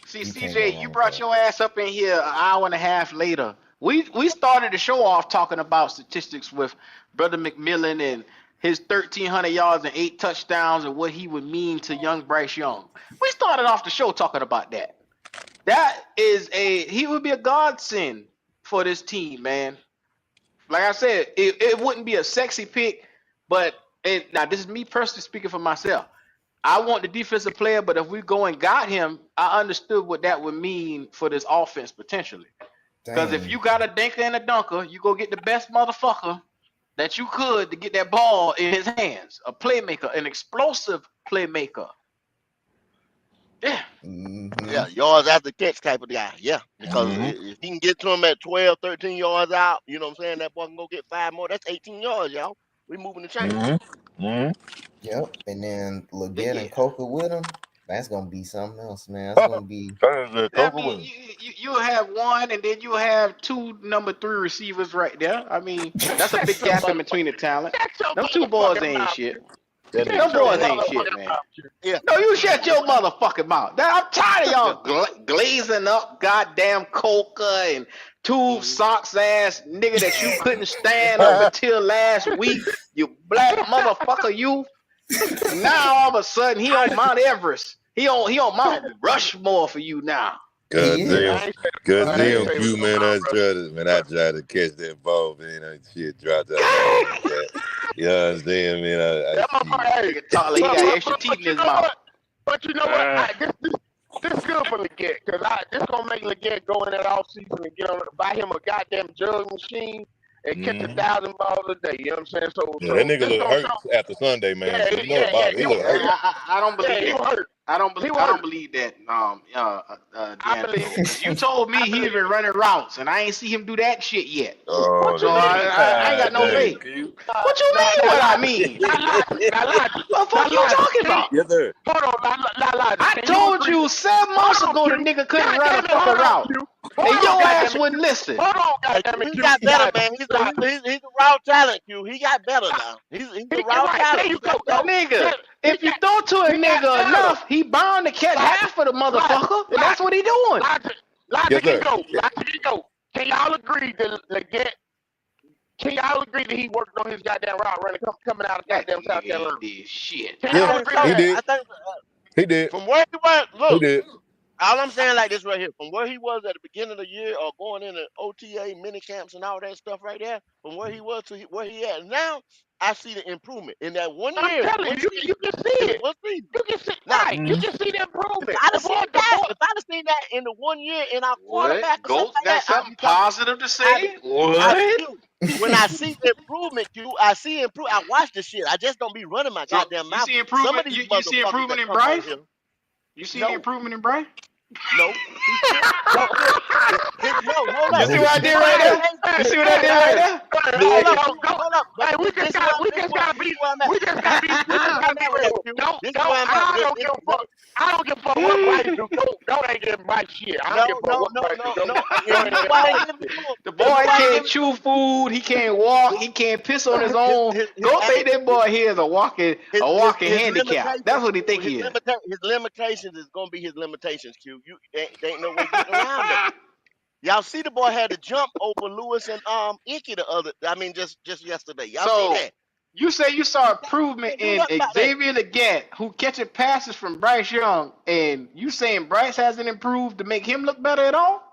A: See,
P: you can't go
A: CJ, you
P: wrong with
A: brought
P: that.
A: your ass up in here an hour and a half later. We started the show off talking about statistics with Brother McMillan and his 1,300 yards and 8 touchdowns and what he would mean to young Bryce Young. We started off the show talking about that. He would be a godsend for this team, man. Like I said, it wouldn't be a sexy pick, but now this is me personally speaking for myself. I want the defensive player, but if we go and got him, I understood what that would mean for this offense potentially. Because if
P: Dang.
A: you got a dinker and a dunker, you go get the best motherfucker that you could to get that ball in his hands. A playmaker, an explosive playmaker. Yeah.
I: Yeah, yards after catch type of guy. Yeah, because
G: Mm-hmm.
I: if he can get to him at 12, 13 yards out, you know what I'm saying? That boy can go get 5 more. That's 18 yards, y'all. We moving the chain.
G: Mm-hmm. Mm-hmm.
P: Yep. And then
A: Yeah,
P: Legette
A: yeah.
P: and Coca with him. That's gonna be something else, man. That's gonna be.
A: I mean, you'll have one, and then you'll have 2 number 3 receivers right there. I mean, that's a
E: Shut
A: big
E: your
A: gap in
E: motherfucking,
A: between the talent.
E: shut your
A: Them 2 boys
E: motherfucking
A: ain't
E: mouth.
A: shit.
G: That
E: Shut
A: Them
G: nigga
E: your
A: boys
G: said,
A: ain't
E: motherfucking
A: shit, man.
E: mouth.
I: Yeah.
A: No, you shut your motherfucking mouth. I'm tired of
I: Yeah.
A: y'all glazing up goddamn Coca and tube
I: Mhm.
A: socks ass nigga that you couldn't stand up until last week. You black motherfucker, you. Now all of a sudden he on Mount Everest. He on Mount Rushmore for you now.
P: He
G: God
E: Man,
P: is.
G: damn.
E: I ain't say
G: God
E: I
P: He
E: ain't
G: damn,
P: is.
E: say it was
G: Q,
E: no
G: man.
E: Mount
G: I tried to catch that ball, man. Shit dropped out of my hand like that. You understand, man? I
E: That
G: shit.
E: motherfucker, hey,
A: Nigga talk like he got extra
E: but
A: teeth in
E: you
A: his
E: know
A: mouth.
E: what? But you know what? This is good for Legette because this gonna make Legette go in that off season and buy him a goddamn jug machine and catch
G: Mm-hmm.
E: 1,000 balls a day. You know what I'm saying?
G: Yeah, that
E: So
G: nigga
E: this
G: look
E: gonna
G: hurt
E: show.
G: after Sunday, man.
E: Yeah,
G: So you know
E: yeah, yeah.
G: about it. He look hurt.
A: I don't believe
E: He
A: that.
E: was hurt.
A: I don't
E: He
A: believe
E: was
A: I don't
E: hurt.
A: believe that,
E: I believe
A: D'Angelo,
E: it.
A: because you told
E: I
A: me he's
E: believe
A: been
E: it.
A: running routes, and I ain't see him do that shit yet.
G: Oh,
E: What
A: So
E: you
G: that
E: mean?
G: nigga.
A: I ain't got
G: God
A: no
G: damn,
A: faith.
G: Q.
A: What you
E: Now,
A: mean?
E: now,
A: What I
E: logic.
A: mean?
E: Now, logic. Now, logic.
A: What the
E: Now,
A: fuck you
E: logic.
A: talking about?
G: Yes, sir.
E: Hold on. Now, logic.
A: I
E: Can you
A: told
E: agree?
A: you 7
E: Hold
A: months
E: on,
A: ago the
E: Q.
A: nigga couldn't
E: God
A: run a
E: damn it.
A: fucking
E: Hold on,
A: route,
E: Q.
A: and
E: Hold on,
A: your ass
E: goddamn it, Q.
A: wouldn't listen.
E: Hold on,
I: Hey,
E: goddamn
I: Q,
E: it,
I: he
E: Q.
I: got better,
E: Logic.
I: man.
E: Logic.
I: He's a raw talent, Q. He got better now. He's a
E: He
I: raw
E: right there.
I: talent.
E: You
I: He
E: go.
I: got better.
A: Nigga,
E: He
A: if you throw to a
E: got
A: nigga
E: better.
A: enough, he bound to catch
E: Logic.
A: half of the
E: Logic.
A: motherfucker, and that's
E: Logic.
A: what he doing.
E: Logic.
G: Yes,
E: Logic and
G: sir.
E: go. Logic and go. Can y'all agree that Legette? Can y'all agree that he worked on his goddamn route running coming out of
A: That
E: goddamn South
A: nigga
E: Carolina?
A: ain't did shit.
E: Can
I: I
G: Yeah,
E: y'all
I: think
E: agree
I: so.
E: to
G: he
E: that?
G: did.
I: I think
G: He did.
I: from where he was,
G: He
I: look,
G: did.
I: all I'm saying like this right here, from where he was at the beginning of the year or going into OTA mini camps and all that stuff right there, from where he was to where he at now, I see the improvement in that one
E: I'm
I: year,
E: telling
I: one
E: you, you
I: season.
E: can see
I: In the
E: it.
I: one season.
E: You can see
I: Now,
E: right. You
G: Mm-hmm.
E: can see the
I: if
E: improvement.
I: I'd have seen that, if I'd have seen that in the one year in our quarterback
A: What?
I: or something
A: Goats
I: like
A: got
I: that, I'd
A: something
I: be talking.
A: positive to
I: I'd be,
A: say?
I: I'd be
A: What?
I: Q. When I see improvement, Q, I see improve. I watch the shit. I just don't be running my
A: So
I: goddamn
A: you
I: mouth.
A: see
I: Some of
A: improvement?
I: these
A: You see
I: motherfuckers
A: improvement
I: that
A: in
I: come on
A: Bryce?
I: here,
A: You see any
I: no,
A: improvement in Bryce?
I: no, he still don't look. No, hold
A: You
I: up.
A: see what I
P: No.
A: did
I: This is
A: right
I: what I'm
A: there?
E: Hey,
I: asking.
A: You
E: hey,
A: see what I
E: hey,
A: did right
E: hey,
A: there?
I: Hold
E: hey,
I: up,
E: go,
I: Q.
E: go.
I: Hold up. But
E: Hey,
I: this, this is where I'm. This is where.
E: we just gotta be, we just
I: This is where
E: gotta
I: I'm
E: be
I: at with that,
E: real.
I: Q.
E: Don't,
I: This is
E: don't.
I: where I'm at.
E: I don't give a fuck. I don't give a fuck what Bryce do. Don't ain't getting Bryce shit. I don't give a fuck what Bryce do. Don't
I: And you
E: ain't
I: know
E: getting
I: why I
E: Bryce
I: ain't giving it
E: shit.
I: to him?
A: The
I: You know
A: boy
I: why I ain't
A: can't
I: giving it to
A: chew
I: him?
A: food. He can't walk. He can't piss on his own. Go think that boy here is a walking
I: His
A: handicap.
I: limitations,
A: That's what he think he is.
I: his limitations is gonna be his limitations. Q. There ain't no way getting around that. Y'all see the boy had to jump over Lewis and Icky just yesterday. Y'all see
A: So
I: that?
A: you say you saw
I: You
A: improvement
I: can't do
A: in
I: nothing about that.
A: Xavier Legette, who catching passes from Bryce Young, and you saying Bryce hasn't improved to make him look better at all?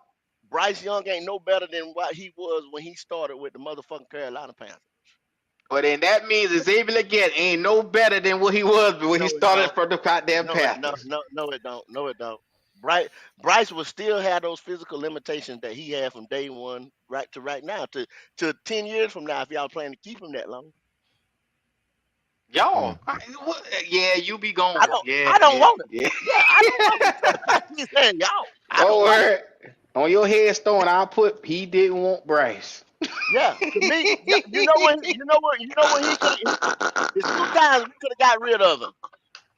I: Bryce Young ain't no better than what he was when he started with the motherfucking Carolina Panthers.
A: Well, then that means Xavier Legette ain't no better than what he was when he
I: No, it
A: started
I: don't.
A: for the goddamn Panthers.
I: No, it don't. No, it don't. Bryce will still have those physical limitations that he had from day one right to right now to 10 years from now if y'all plan to keep him that long.
A: Y'all, yeah, you be gone. Yeah,
I: I don't
A: yeah,
I: want it.
A: yeah.
I: Yeah, I don't want it. I keep saying y'all. I
A: Don't
I: don't want it.
A: worry. On your headstone, I'll put he didn't want Bryce.
I: Yeah, to me, you know what he could have. There's 2 times we could have got rid of him.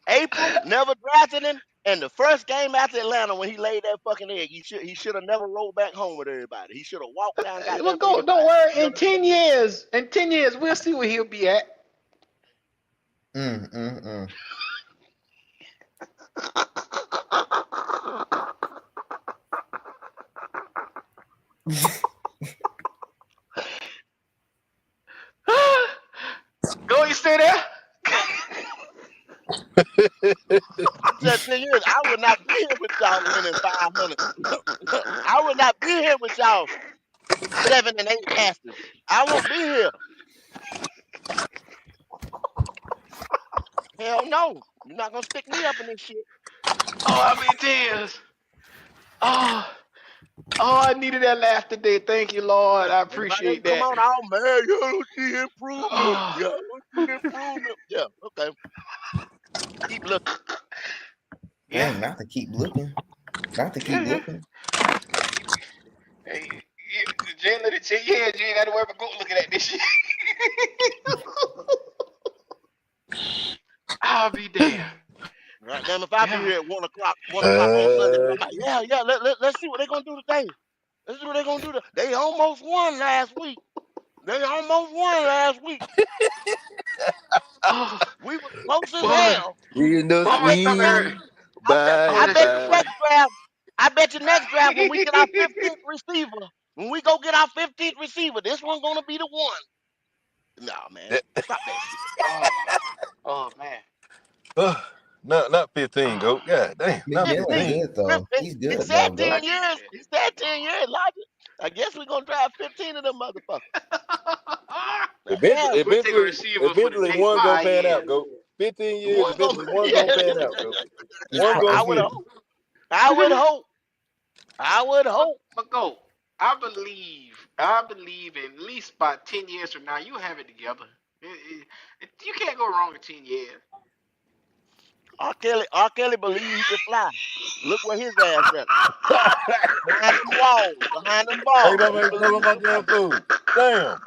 I: April never drafted him, And the first game after Atlanta, when he laid that fucking egg, he should have never rolled back home with everybody. He should have walked down
A: Well,
I: goddamn
A: go.
I: 85.
A: Don't worry.
I: You
A: In
I: understand
A: 10
I: me?
A: years, we'll see where he'll be at.
P: Mm.
A: Go. You stay there.
I: I said 10 years, I would not be here with y'all winning 500. I would not be here with y'all 7-8 passes. I won't be here. Hell no. You're not gonna stick me up in this shit.
A: Oh, I mean, tears. Oh, I needed that laugh today. Thank you, Lord. I
I: Everybody didn't
A: appreciate
I: come
A: that.
I: on all man. You don't see improvement.
A: Oh,
I: Yeah, I don't see improvement. Yeah, okay. Keep looking.
A: yeah.
P: Dang, not to keep looking. Not to keep
A: Yeah.
P: looking.
A: Hey, Jalen, it's your head. You ain't got to worry about go looking at this shit. I'll be damned.
I: Right damn, if I be
A: Yeah.
I: here at 1 o'clock on Sunday, talking about, yeah, let's see what they're gonna do today. Let's see what they're gonna do. They almost won last week.
A: Oh,
I: We were close as
A: boy.
I: hell.
K: In the
I: I
A: Boy,
I: bet you next.
K: sweet
A: oh,
I: I
A: that
K: bye
I: bet
A: shit
I: you
K: bye.
A: funny.
I: next draft. I bet you next draft when we get our 15th receiver. When we go get our 15th receiver, this one's gonna be the one. Nah, man, stop that shit.
A: Oh, man.
G: Not 15,
A: Oh,
G: go. God damn, not
P: McMillan
I: 15.
G: 15.
P: good though. He's
I: He
P: good
I: said
P: though,
I: 10
P: Goat.
A: I give you
I: years. He said 10 years, Logic. I guess we're gonna drive 15 of them motherfuckers.
A: that.
I: Like, yeah,
A: We'll take a receiver for the
G: Eventually
A: next
G: one gonna
A: 5
G: pan
A: years.
G: out, go. 15 years,
I: one gonna
G: eventually one
I: yeah.
G: gonna pan out, go.
P: He's
G: One gonna
I: I
P: probably
I: would
G: hit.
I: hope. I would hope. I would hope.
A: But go. I believe in at least about 10 years from now, you'll have it together. You can't go wrong in 10 years.
I: R. Kelly believe he can fly. Look where his ass at. Behind them walls, behind them
G: Hey,
I: bars.
G: don't
I: He
G: make me throw
I: believes
G: my
I: he can fly.
G: damn food. Damn.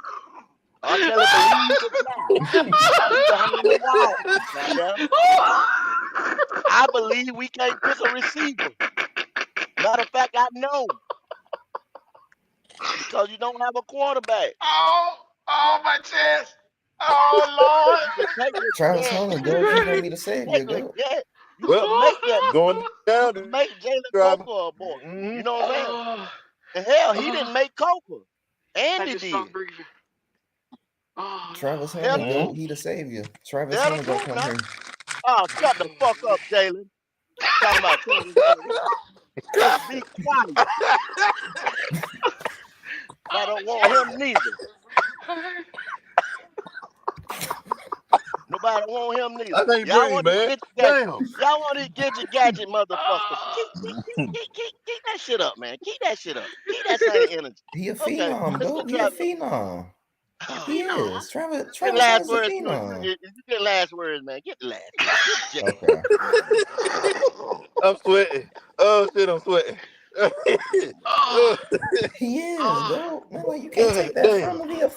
I: R. Kelly believes he can fly. He behind the wall. Goddamn. I believe we can't pick a receiver. Matter of fact, I know because you don't have a quarterback.
A: My chest. Oh,
I: You could take
P: Travis
I: Legette.
P: Hunter, Goat. He's gonna be the
I: You take
P: savior, Goat.
I: Legette. You
G: Well,
I: could make that.
G: going
I: You
G: down
I: could
G: the
I: make Jalen
G: driver.
I: Coker a boy.
G: Mm-hmm.
I: You know what I'm saying?
A: Lord.
I: And hell, he
A: Oh,
I: didn't make Coker.
A: I
I: Andy
A: just stopped
I: did.
A: breathing. Oh,
P: Travis
A: Lord.
I: Tell
P: Hunter,
I: the
G: Mm-hmm.
I: truth.
P: Goat. He the savior. Travis
I: Tell the
P: Hunter gonna
I: truth
P: come
I: now.
P: here.
I: Oh, shut the fuck up, Jalen. Talking about Travis Hunter. Just be quiet. I
A: Oh,
I: don't
A: my
I: want
A: chest.
I: him neither. Nobody want him neither.
G: I can't
I: Y'all
G: breathe,
I: want to
G: man.
I: get your gadget.
G: Damn.
I: Y'all want to get your gadget, motherfuckers.
A: Oh.
I: Keep that shit up, man. Keep that shit up. Keep that same energy.
P: He a
I: Okay,
P: phenom,
I: let's get
P: Goat. He a
I: Travis.
P: phenom.
I: Oh,
P: He
A: Phenom.
P: is. Travis
I: get
P: Travis
I: last
P: Hunter's a
I: words.
P: phenom.
I: If you get last words, man, get the last words. Get the jet.
P: Okay.
G: I'm sweating. Oh shit, I'm sweating.
A: Oh.
P: He is,
A: Oh.
P: Goat. Man, like you can't
G: God
P: take that
G: damn.
P: from him. He a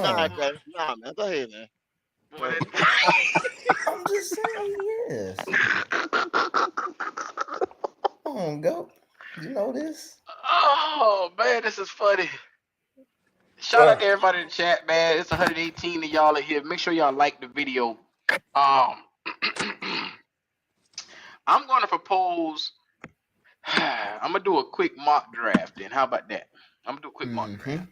I: Nah,
P: phenom.
I: okay. Nah, man. Go ahead, man.
A: Boy,
P: I'm just saying he is. Come on, Goat. You know this.
A: oh, man, this is funny. Shout out
G: Ah.
A: to everybody in the chat, man. It's 118 of y'all in here. Make sure y'all like the video. Um, I'm going to propose. I'm gonna do a quick mock draft. Then how about that? I'm gonna do a quick mock
P: Mm-hmm.
A: draft.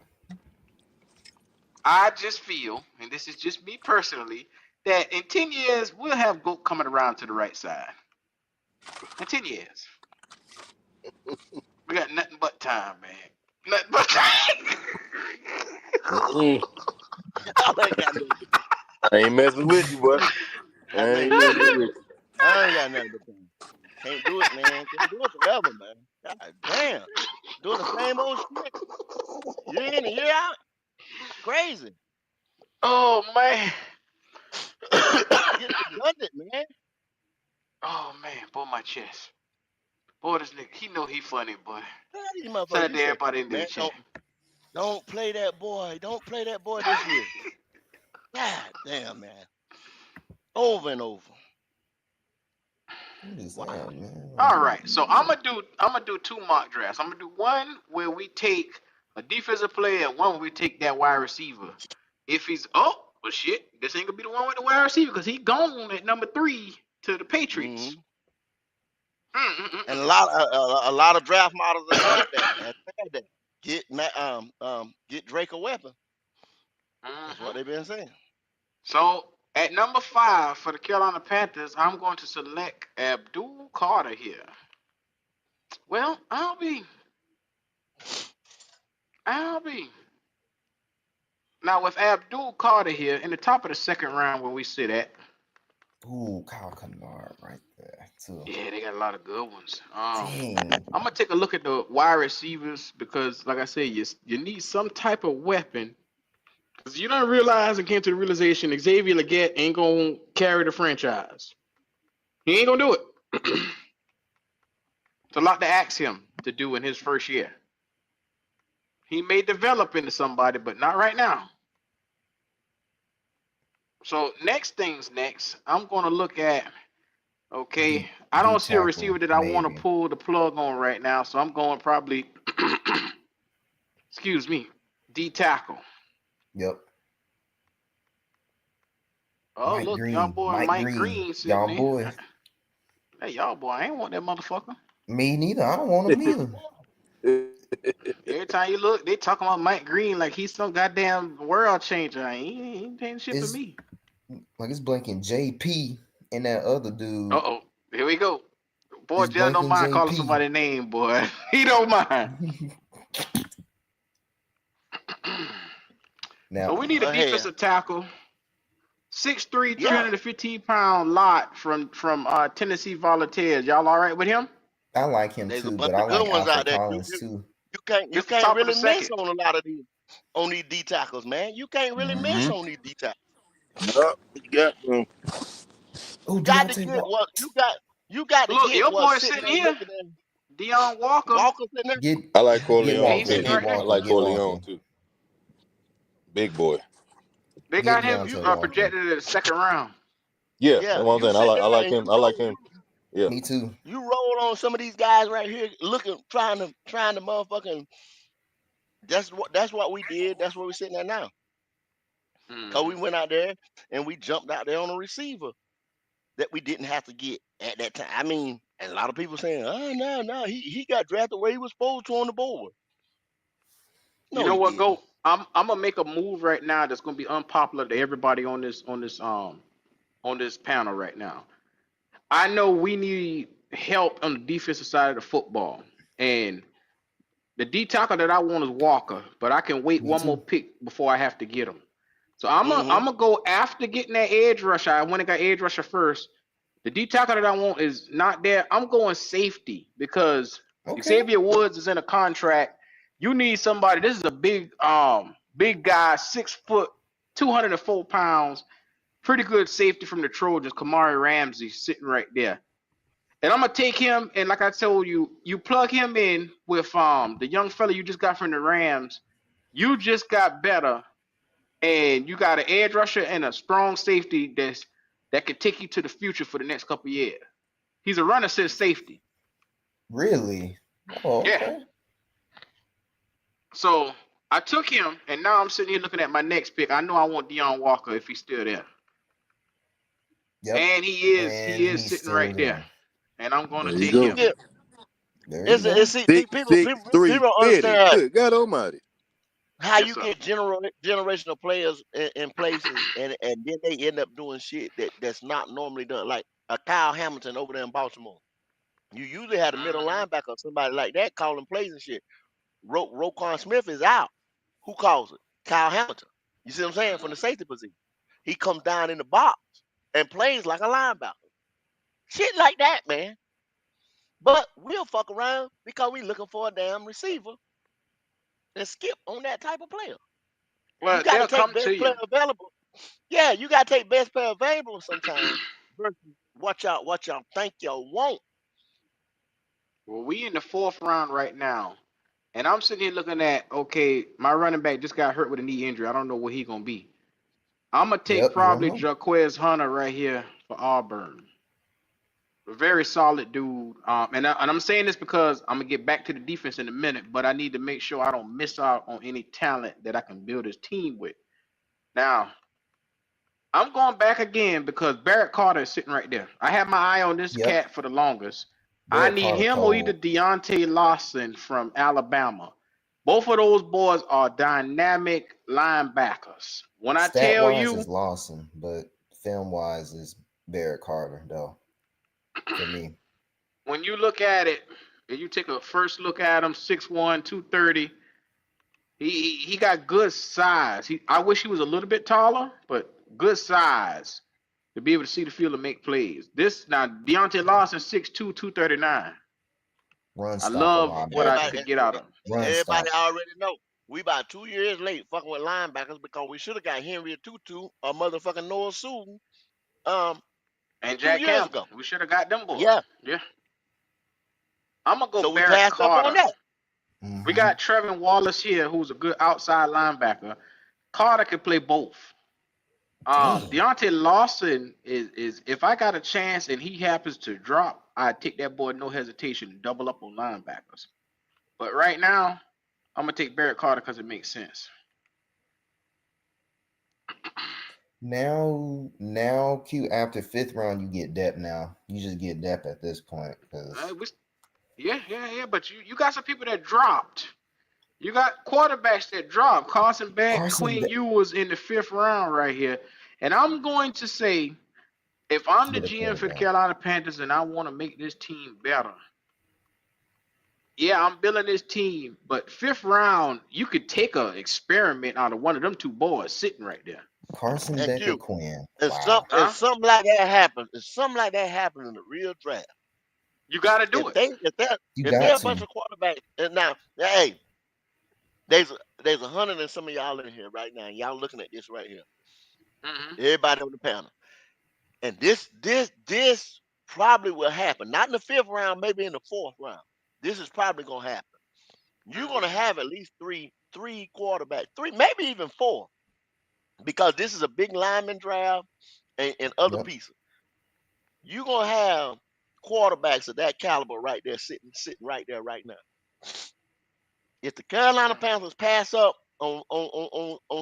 A: I just feel, and this is just me personally, that in 10 years we'll have GOAT coming around to the right side. In 10 years, we got nothing but time, man. Nothing but time.
G: Mm-mm.
I: I ain't got nothing.
G: I ain't messing with you, boy. I
I: I
G: ain't
I: think
G: messing with you.
I: I ain't got nothing but time. Can't do it, man. Can't do it forever, man. God damn. Doing the same old shit. Year in and year out. Crazy.
A: Oh man.
I: Get redundant, man.
A: Oh man, boy, my chest. Boy, this nigga, he know he funny, boy.
I: Tell these
A: Shout
I: motherfuckers,
A: out
I: you
A: to
I: say,
A: everybody in the
I: man,
A: chat.
I: don't play that boy. Don't play that boy this year. God damn, man. Over and over.
P: I'm just saying, man.
A: All right, so I'm gonna do two mock drafts. I'm gonna do one where we take a defensive player and one where we take that wide receiver. If he's well shit, this ain't gonna be the one with the wide receiver because he gone at number 3 to the
I: Hmm.
A: Patriots.
I: And a
A: Mm-mm-mm-mm.
I: lot of draft models have said that. Get Drake a weapon. That's what
A: Mhm.
I: they've been saying.
A: So at number 5 for the Carolina Panthers, I'm going to select Abdul Carter here. Well, I'll be. Now with Abdul Carter here in the top of the second round where we sit at.
P: Ooh, Kyle Kennard right there too.
A: Yeah, they got a lot of good ones.
P: Dang.
A: I'm gonna take a look at the wide receivers because, like I said, you need some type of weapon. Cause you don't realize and came to the realization Xavier Legette ain't gonna carry the franchise. He ain't gonna do it. It's a lot to ask him to do in his first year. He may develop into somebody, but not right now. So next things next, I'm gonna look at. Okay,
P: D
A: I
P: D
A: don't see a
P: tackle
A: receiver that I want to
P: maybe.
A: pull the plug on right now, so I'm going probably. Excuse me, D tackle.
P: Yep.
A: Oh, look, y'all boy
P: Mike
A: Mike
P: Green,
A: Green sitting
P: y'all
A: there.
P: boy.
A: Hey, y'all boy, I ain't want that motherfucker.
P: Me neither. I don't want him either.
A: Every time you look, they talking about Mike Green like he's some goddamn world changer. He ain't paying shit for
P: It's
A: me.
P: like it's blanking JP and that other dude.
A: Here we go. Boy,
P: It's
A: Jalen don't
P: blanking
A: mind calling
P: JP.
A: somebody's name, boy. He don't mind. So
P: Now,
A: we need a
I: Hell,
A: defensive tackle. 6'3",
I: yeah.
A: 315-pound lot from Tennessee Volunteers. Y'all all right with him?
P: I like him
I: There's a
P: too,
I: bunch
P: but I
I: of good
P: like
I: ones
P: Alfred
I: out there.
P: Collins too.
I: You
A: It's the
I: can't
A: top of the
I: really miss
A: second.
I: on a lot of these D tackles, man. You can't really miss
K: Mm-hmm.
I: on these D tackles.
K: Yep, you got them.
P: Oh,
I: Got to
P: Deontay
I: get
P: Walker.
I: what you got to
A: Look,
I: get
A: your
I: what's
A: boy
I: sitting
A: sitting
I: there
A: here,
I: looking at
A: Deion Walker.
I: Walker sitting there.
P: Get
B: I like
P: get
A: Yeah,
B: Corleone
A: he's
P: Walker.
B: too.
A: sitting
P: Get
A: right there.
B: I
P: Walker.
B: like
P: Get
B: Corleone
P: Walker.
B: too. Big boy.
A: They
P: Get
A: got him
P: Deontay Walker.
A: projected in the second round.
B: Yeah, that's
I: Yeah,
B: what I'm
I: you
B: saying.
I: sit
B: I
I: there
B: like
I: and
B: him. I like him. Yeah.
P: Me too.
I: you roll on some of these guys right here, looking, trying to motherfucking. That's what we did. That's what we're sitting at now. Cause we
A: Mm-hmm.
I: went out there and we jumped out there on a receiver that we didn't have to get at that time. I mean, and a lot of people saying, "Oh no, he got drafted where he was supposed to on the board."
A: You
I: No,
A: know
I: he
A: what,
I: didn't.
A: Go? I'm gonna make a move right now that's gonna be unpopular to everybody on this panel right now. I know we need help on the defensive side of the football, and the D tackle that I want is Walker, but I can wait
P: Me
A: one more
P: too.
A: pick before I have to get him. So I'm
I: Mm-hmm.
A: gonna go after getting that edge rusher. I went and got edge rusher first. The D tackle that I want is not there. I'm going safety because
P: Okay.
A: Xavier Woods is in a contract. You need somebody. This is a big guy, 6 foot, 204 pounds, pretty good safety from the Trojans. Kamari Ramsey sitting right there. And I'm gonna take him, and like I told you, you plug him in with the young fella you just got from the Rams. You just got better, and you got an edge rusher and a strong safety that can take you to the future for the next couple of years. He's a run assist safety.
P: Really? Oh,
A: Yeah.
P: okay.
A: So I took him, and now I'm sitting here looking at my next pick. I know I want Deion Walker if he's still there,
P: Yep.
A: and he
P: And
A: is
P: he's
A: sitting
P: still
A: right there,
P: there.
A: and I'm going to
B: There you
A: take
I: You
B: go.
A: him.
I: get
P: There you
I: it's
P: go.
I: see people
B: 6'6",
I: people don't
B: 350.
I: understand
B: Good God Almighty.
I: how
A: Yes,
I: you
A: sir.
I: get generational players in places and then they end up doing shit that's not normally done. Like a Kyle Hamilton over there in Baltimore. You usually had a middle
A: Mm-hmm.
I: linebacker or somebody like that calling plays and shit. Roquan Smith is out. Who calls it? Kyle Hamilton. You see what I'm saying? From the safety position. He comes down in the box and plays like a linebacker. Shit like that, man. But we'll fuck around because we looking for a damn receiver and skip on that type of player. You
A: Well,
I: got to
A: they'll
I: take
A: come to
I: best player
A: you.
I: available. Yeah, you got to take best player available sometimes versus what y'all think y'all want.
A: Well, we in the fourth round right now, and I'm sitting here looking at okay, my running back just got hurt with a knee injury. I don't know what he gonna be. I'm gonna take
P: Yep. You don't
A: probably
P: know.
A: Jaquez Hunter right here for Auburn. A very solid dude. And I'm saying this because I'm gonna get back to the defense in a minute, but I need to make sure I don't miss out on any talent that I can build this team with. Now, I'm going back again because Barrett Carter is sitting right there. I had my eye on this
P: Yep.
A: cat for the longest. I
P: Barrett
A: need
P: Carter
A: him or either
P: cold.
A: Deontay Lawson from Alabama. Both of those boys are dynamic linebackers. When I
P: Stat
A: tell
P: wise
A: you,
P: is Lawson, but film wise is Barrett Carter though. For me.
A: when you look at it, and you take a first look at him, 6'1", 230, he got good size. I wish he was a little bit taller, but good size to be able to see the field and make plays. This now Deontay Lawson, 6'2", 239.
P: Run
A: I
P: stopper
A: love what I
P: linebacker.
A: could get out of him.
P: Run
I: Everybody
P: stopper.
I: already know. We about 2 years late fucking with linebackers because we should have got Henry Tutu or motherfucking Noah Sewell um
A: And
I: 2
A: Jack
I: years
A: Campbell,
I: ago.
A: we should have got them boys.
I: Yeah.
A: Yeah, I'm gonna go
I: So we
A: Barrett
I: passed up on
A: Carter.
I: that.
A: We
P: Mm-hmm.
A: got Trevin Wallace here, who's a good outside linebacker. Carter can play both.
P: Damn.
A: Deontay Lawson is if I got a chance and he happens to drop, I'd take that boy no hesitation and double up on linebackers. But right now, I'm gonna take Barrett Carter because it makes sense.
P: Now, Q, after 5th round, you get depth now. You just get depth at this point.
A: Yeah. But you got some people that dropped. You got quarterbacks that dropped. Carson Beck, Quinn Ewers in the 5th round right here. And I'm going to say, if I'm the
P: Get a
A: GM for the
P: quarterback.
A: Carolina Panthers and I want to make this team better, yeah, I'm building this team. But 5th round, you could take an experiment out of one of them two boys sitting right there.
P: Carson
I: And
P: Beck or
I: Q.
P: Quinn.
I: If
P: Wow.
I: something like that happens, if something like that happens in the real draft,
A: You got to do it.
P: You
I: if they're
P: got
I: a bunch
P: to.
I: of quarterbacks, and now, hey, there's 100 and some of y'all in here right now, and y'all looking at this right here.
A: Mm-hmm.
I: Everybody on the panel, and this probably will happen. Not in the 5th round, maybe in the 4th round. This is probably gonna happen. You're gonna have at least three quarterbacks, maybe even 4, because this is a big lineman draft and other
P: Yep.
I: pieces. You're gonna have quarterbacks of that caliber right there, sitting right there right now. If the Carolina Panthers pass up on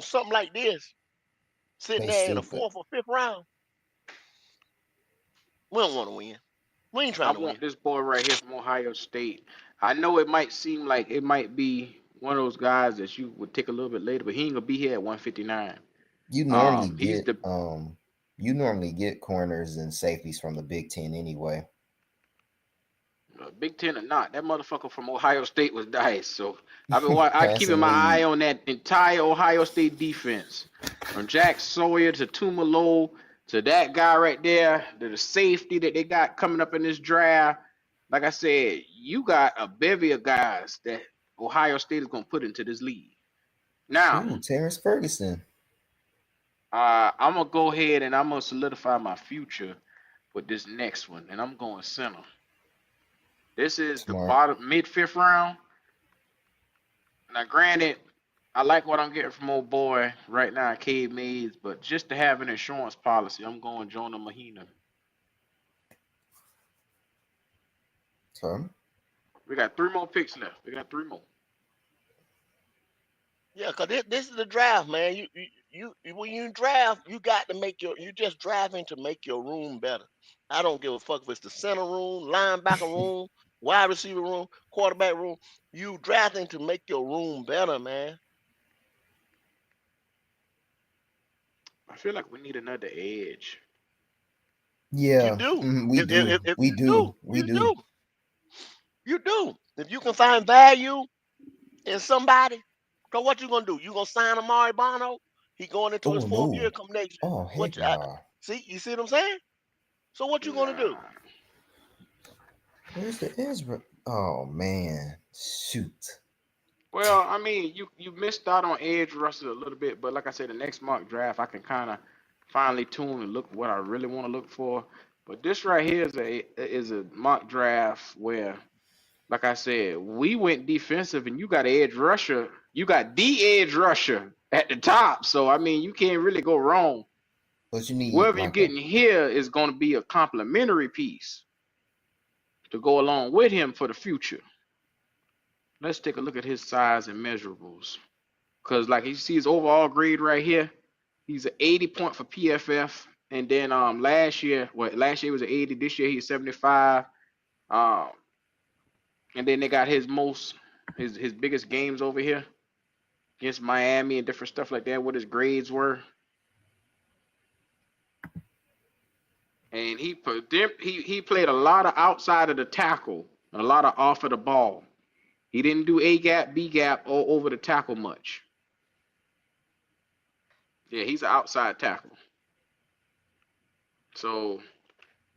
I: something like this, sitting
P: They
I: there in the
P: stupid.
I: 4th or 5th round, we don't want to win. We ain't
A: I
I: trying to
A: want
I: win.
A: this boy right here from Ohio State. I know it might seem like it might be one of those guys that you would take a little bit later, but he ain't gonna be here at 159.
P: You normally
A: He's
P: get
A: the
P: corners and safeties from the Big Ten anyway.
A: Big Ten or not, that motherfucker from Ohio State was nice. So I keeping
P: Passing
A: my eye
P: lead.
A: on that entire Ohio State defense, from Jack Sawyer to Tumalo to that guy right there, to the safety that they got coming up in this draft. Like I said, you got a bevy of guys that Ohio State is gonna put into this league. Now,
P: Ooh, Terrence Ferguson.
A: I'm gonna go ahead and I'm gonna solidify my future with this next one, and I'm going center. This is the
P: Smart.
A: mid 5th round. Now, granted, I like what I'm getting from old boy right now, Cade Mays, but just to have an insurance policy, I'm going Jonah Mahina.
P: So
A: We got 3 more picks left. We got 3 more.
I: Yeah, cause this is the draft, man. You when you draft, you got to you just drafting to make your room better. I don't give a fuck if it's the center room, linebacker room, wide receiver room, quarterback room. You drafting to make your room better, man.
A: I feel like we need another edge.
P: yeah,
I: You do.
P: we
I: If,
P: do.
I: if, if
P: We
I: you
P: do. We
I: you
P: do.
I: you do. If you can find value in somebody, so what you gonna do? You gonna sign Amari Bono? He going into his
P: Oh
I: 4th year
P: no.
I: come next.
P: Oh heck nah.
I: See, you see what I'm saying? So what you gonna do?
P: Where's the Ezra? Oh man. Shoot.
A: Well, I mean, you missed out on edge rushers a little bit, but like I said, the next mock draft, I can kind of finely tune and look what I really want to look for. But this right here is a mock draft where, like I said, we went defensive, and you got an edge rusher. You got the edge rusher at the top. So I mean, you can't really go wrong.
P: But you need
A: Whoever you're
P: like a
A: getting here is going to be a complementary piece. to go along with him for the future. Let's take a look at his size and measurables. Because like you see his overall grade right here, he's an 80 point for PFF. And then last year he was an 80. This year he's 75. Um, and then they got his biggest games over here against Miami and different stuff like that, what his grades were. And he played a lot of outside of the tackle and a lot of off of the ball. He didn't do A gap, B gap, or over the tackle much. Yeah, he's an outside tackle. So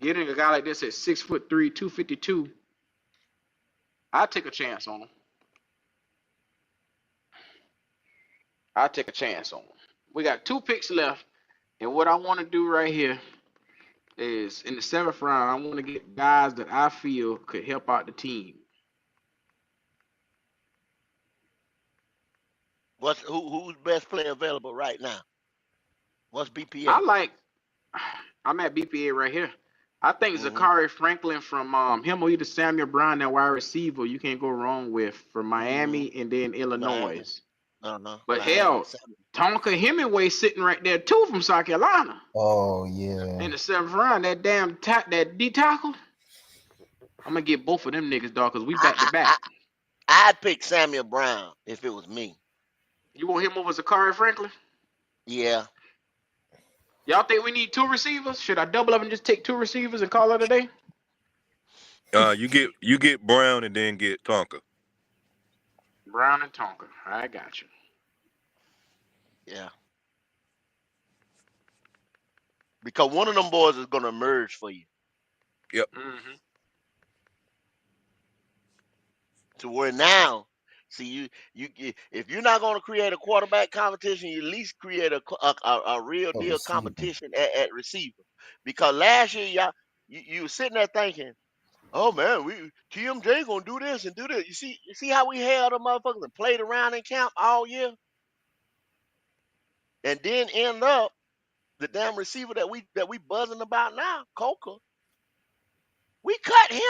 A: getting a guy like this at 6'3", 252, I'd take a chance on him. We got 2 picks left, and what I want to do right here is in the 7th round, I want to get guys that I feel could help out the team.
I: Who's best player available right now? What's BPA?
A: I'm at BPA right here. I think Zachary Franklin from him or either Samuel Brown, that wide receiver, you can't go wrong with, from Miami and then Illinois. But hell, Tonka Hemingway sitting right there too from South Carolina.
P: Oh yeah.
A: In the 7th round, that damn that D tackle. I'm gonna get both of them niggas, dog, because we back to back.
I: I'd pick Samuel Brown if it was me.
A: You want him over Zachary Franklin?
I: Yeah.
A: Y'all think we need 2 receivers? Should I double up and just take 2 receivers and call it a day?
G: You get Brown and then get Tonka.
A: Brown and Tonka. I got you.
I: Yeah. Because one of them boys is gonna emerge for you.
G: Yep.
A: Mm-hmm.
I: To where now, see you if you're not gonna create a quarterback competition, you at least create a real deal competition at receiver. Because last year, y'all, you were sitting there thinking, oh man, TMJ gonna do this and do this. You see how we held the motherfuckers and played around in camp all year, and then end up the damn receiver that we buzzing about now, Coker. We cut him.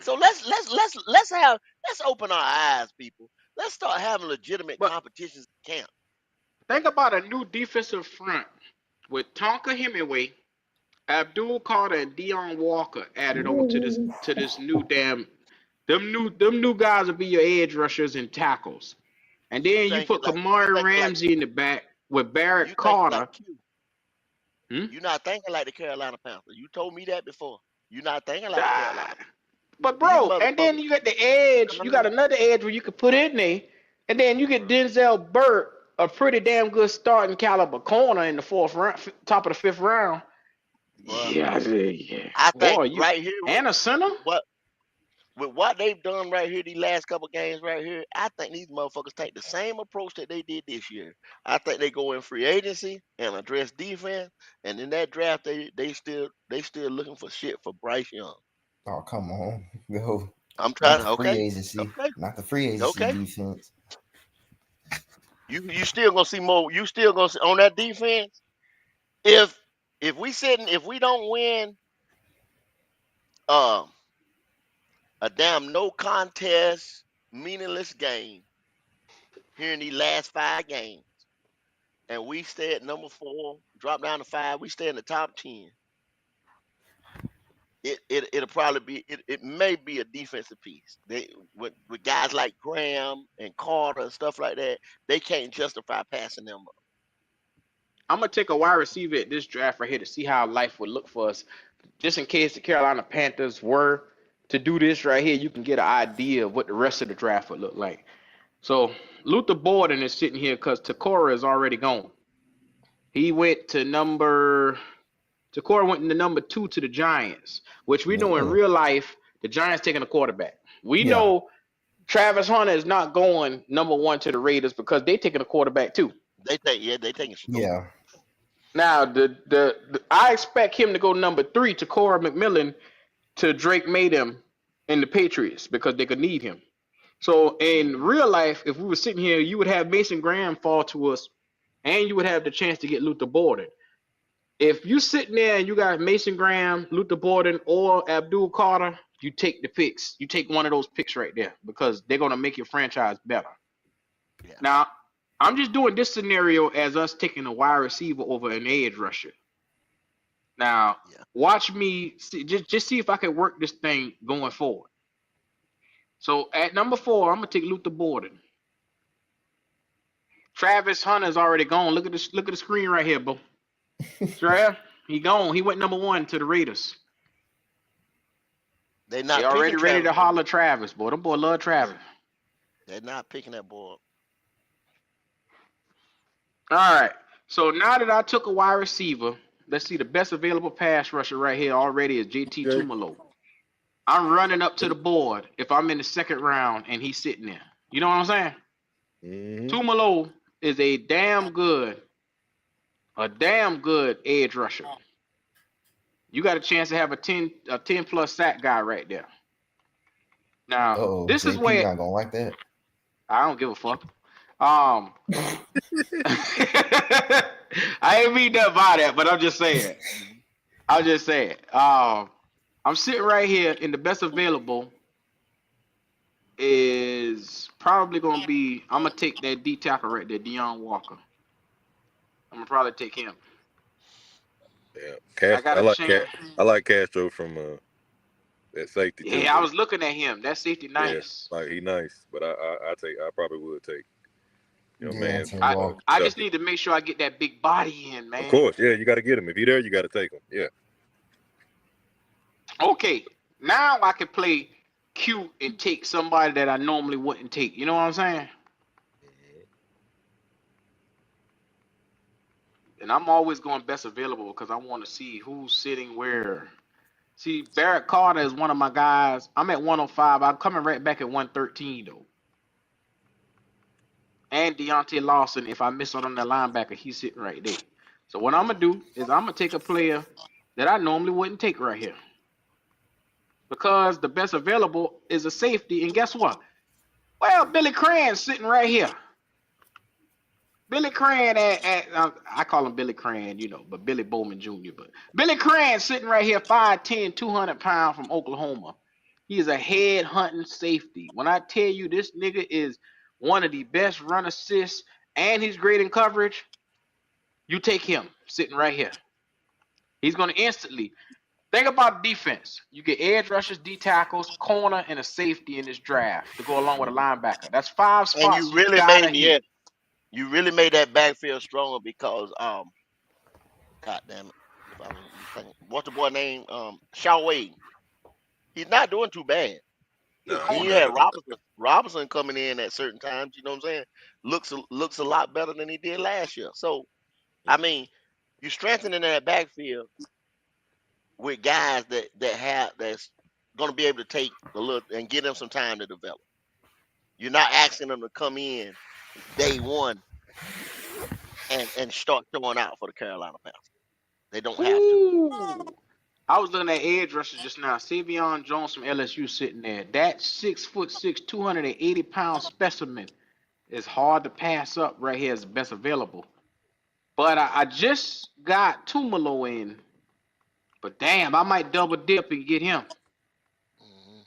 I: So let's open our eyes, people. Let's start having legitimate competitions in camp.
A: Think about a new defensive front with Tonka Hemingway, Abdul Carter, and Deion Walker added over to this new damn. Them new guys will be your edge rushers and tackles. And then you put Kamari Ramsey in the back with Barrett Carter.
I: You're not thinking like the Carolina Panthers. You told me that before. You're not thinking like the Carolina.
A: But bro, and then you got the edge. You got another edge where you could put in there, and then you get Denzel Burt, a pretty damn good starting caliber corner in the 4th round, top of the 5th round.
I: Bruh.
A: Yeah.
I: I think right here,
A: and a center.
I: With what they've done right here, these last couple games right here, I think these motherfuckers take the same approach that they did this year. I think they go in free agency and address defense, and in that draft, they still looking for shit for Bryce Young.
P: Oh, come on. Go.
I: I'm trying.
P: Not the free agency. Not the free agency defense.
I: You still gonna see more. You still gonna see on that defense. If we don't win, a damn no contest, meaningless game here in these last 5 games, and we stay at number 4, drop down to 5, we stay in the top 10. It'll probably be it may be a defensive piece. With guys like Graham and Carter and stuff like that, they can't justify passing them up.
A: I'm gonna take a wide receiver at this draft right here to see how life would look for us, just in case the Carolina Panthers were to do this right here. You can get an idea of what the rest of the draft would look like. So Luther Borden is sitting here because Takora is already gone. He went to Takora went into number 2 to the Giants, which we know in real life, the Giants taking a quarterback. We know Travis Hunter is not going number 1 to the Raiders because they taking a quarterback too.
I: They taking
P: Yeah.
A: Now I expect him to go number 3 to Corey McMillan to Drake Mayhem in the Patriots because they could need him. So in real life, if we were sitting here, you would have Mason Graham fall to us, and you would have the chance to get Luther Borden. If you sitting there and you got Mason Graham, Luther Borden, or Abdul Carter, you take the picks. You take one of those picks right there because they're gonna make your franchise better.
I: Yeah.
A: Now, I'm just doing this scenario as us taking a wide receiver over an edge rusher. Now,
I: Yeah.
A: watch me just see if I can work this thing going forward. So at number 4, I'm gonna take Luther Borden. Travis Hunter's already gone. Look at the screen right here, bro. Trav, he gone. He went number 1 to the Raiders.
I: They're
A: They
I: not
A: already
I: picking
A: ready
I: Travis
A: to
I: Hunter.
A: holler Travis, boy. Them boy love Travis.
I: They're not picking that boy up.
A: All right. So now that I took a wide receiver, let's see the best available pass rusher right here already is JT
B: Okay.
A: Tumalo. I'm running up to the board if I'm in the second round and he's sitting there. You know what I'm saying?
B: Mm-hmm.
A: Tumalo is a damn good edge rusher. You got a chance to have a 10 plus sack guy right there. Now,
P: Oh,
A: this is
P: JP
A: where
P: not gonna like that.
A: I don't give a fuck. I ain't mean nothing by that, but I'm just saying. I'm just saying. I'm sitting right here, and the best available is probably gonna be. I'm gonna take that D tackle right there, Deion Walker. I'm gonna probably take him.
B: Yeah,
A: I got a chance.
B: I like Castro from that safety too.
A: Yeah, I
B: But
A: was looking at him. That safety
B: yeah,
A: nice.
B: like he nice. But I probably would take man.
P: Deontay
A: I
P: Walker.
A: I just
B: Tucker.
A: need to make sure I get that big body in,
B: Of
A: man.
B: course, yeah, you got to get him. If you're there, you got to take him. Yeah.
A: Okay, now I can play cute and take somebody that I normally wouldn't take. You know what I'm saying? And I'm always going best available because I want to see who's sitting where. See, Barrett Carter is one of my guys. I'm at 105. I'm coming right back at 113 though. And Deontay Lawson, if I miss out on that linebacker, he's sitting right there. So what I'm gonna do is I'm gonna take a player that I normally wouldn't take right here because the best available is a safety. And guess what? Well, Billy Cran's sitting right here. Billy Cran I call him Billy Cran, but Billy Bowman Jr. But Billy Cran sitting right here, 5'10", 200 pounds from Oklahoma. He is a head hunting safety. When I tell you this nigga is one of the best run assists and he's great in coverage, you take him sitting right here. He's gonna instantly think about defense. You get edge rushers, D tackles, corner, and a safety in this draft to go along with a linebacker. That's 5
I: And
A: spots you gotta hit.
I: you really made that backfield stronger because God damn it. If I was thinking, what's the boy name? Shaw Wade. He's not doing too bad.
A: He a
B: Nah, he
I: Then you
A: corner.
B: not.
I: had Robinson coming in at certain times, you know what I'm saying? Looks a lot better than he did last year. So I mean, you're strengthening that backfield with guys that's gonna be able to take a look and give them some time to develop. You're not asking them to come in day one and start throwing out for the Carolina Panthers. They don't have to.
A: Ooh. I was looking at edge rushers just now. Savion Jones from LSU sitting there. That 6'6", 280-pound specimen is hard to pass up right here as the best available. But I just got Tumalo in. But damn, I might double dip and get him.
I: Mhm.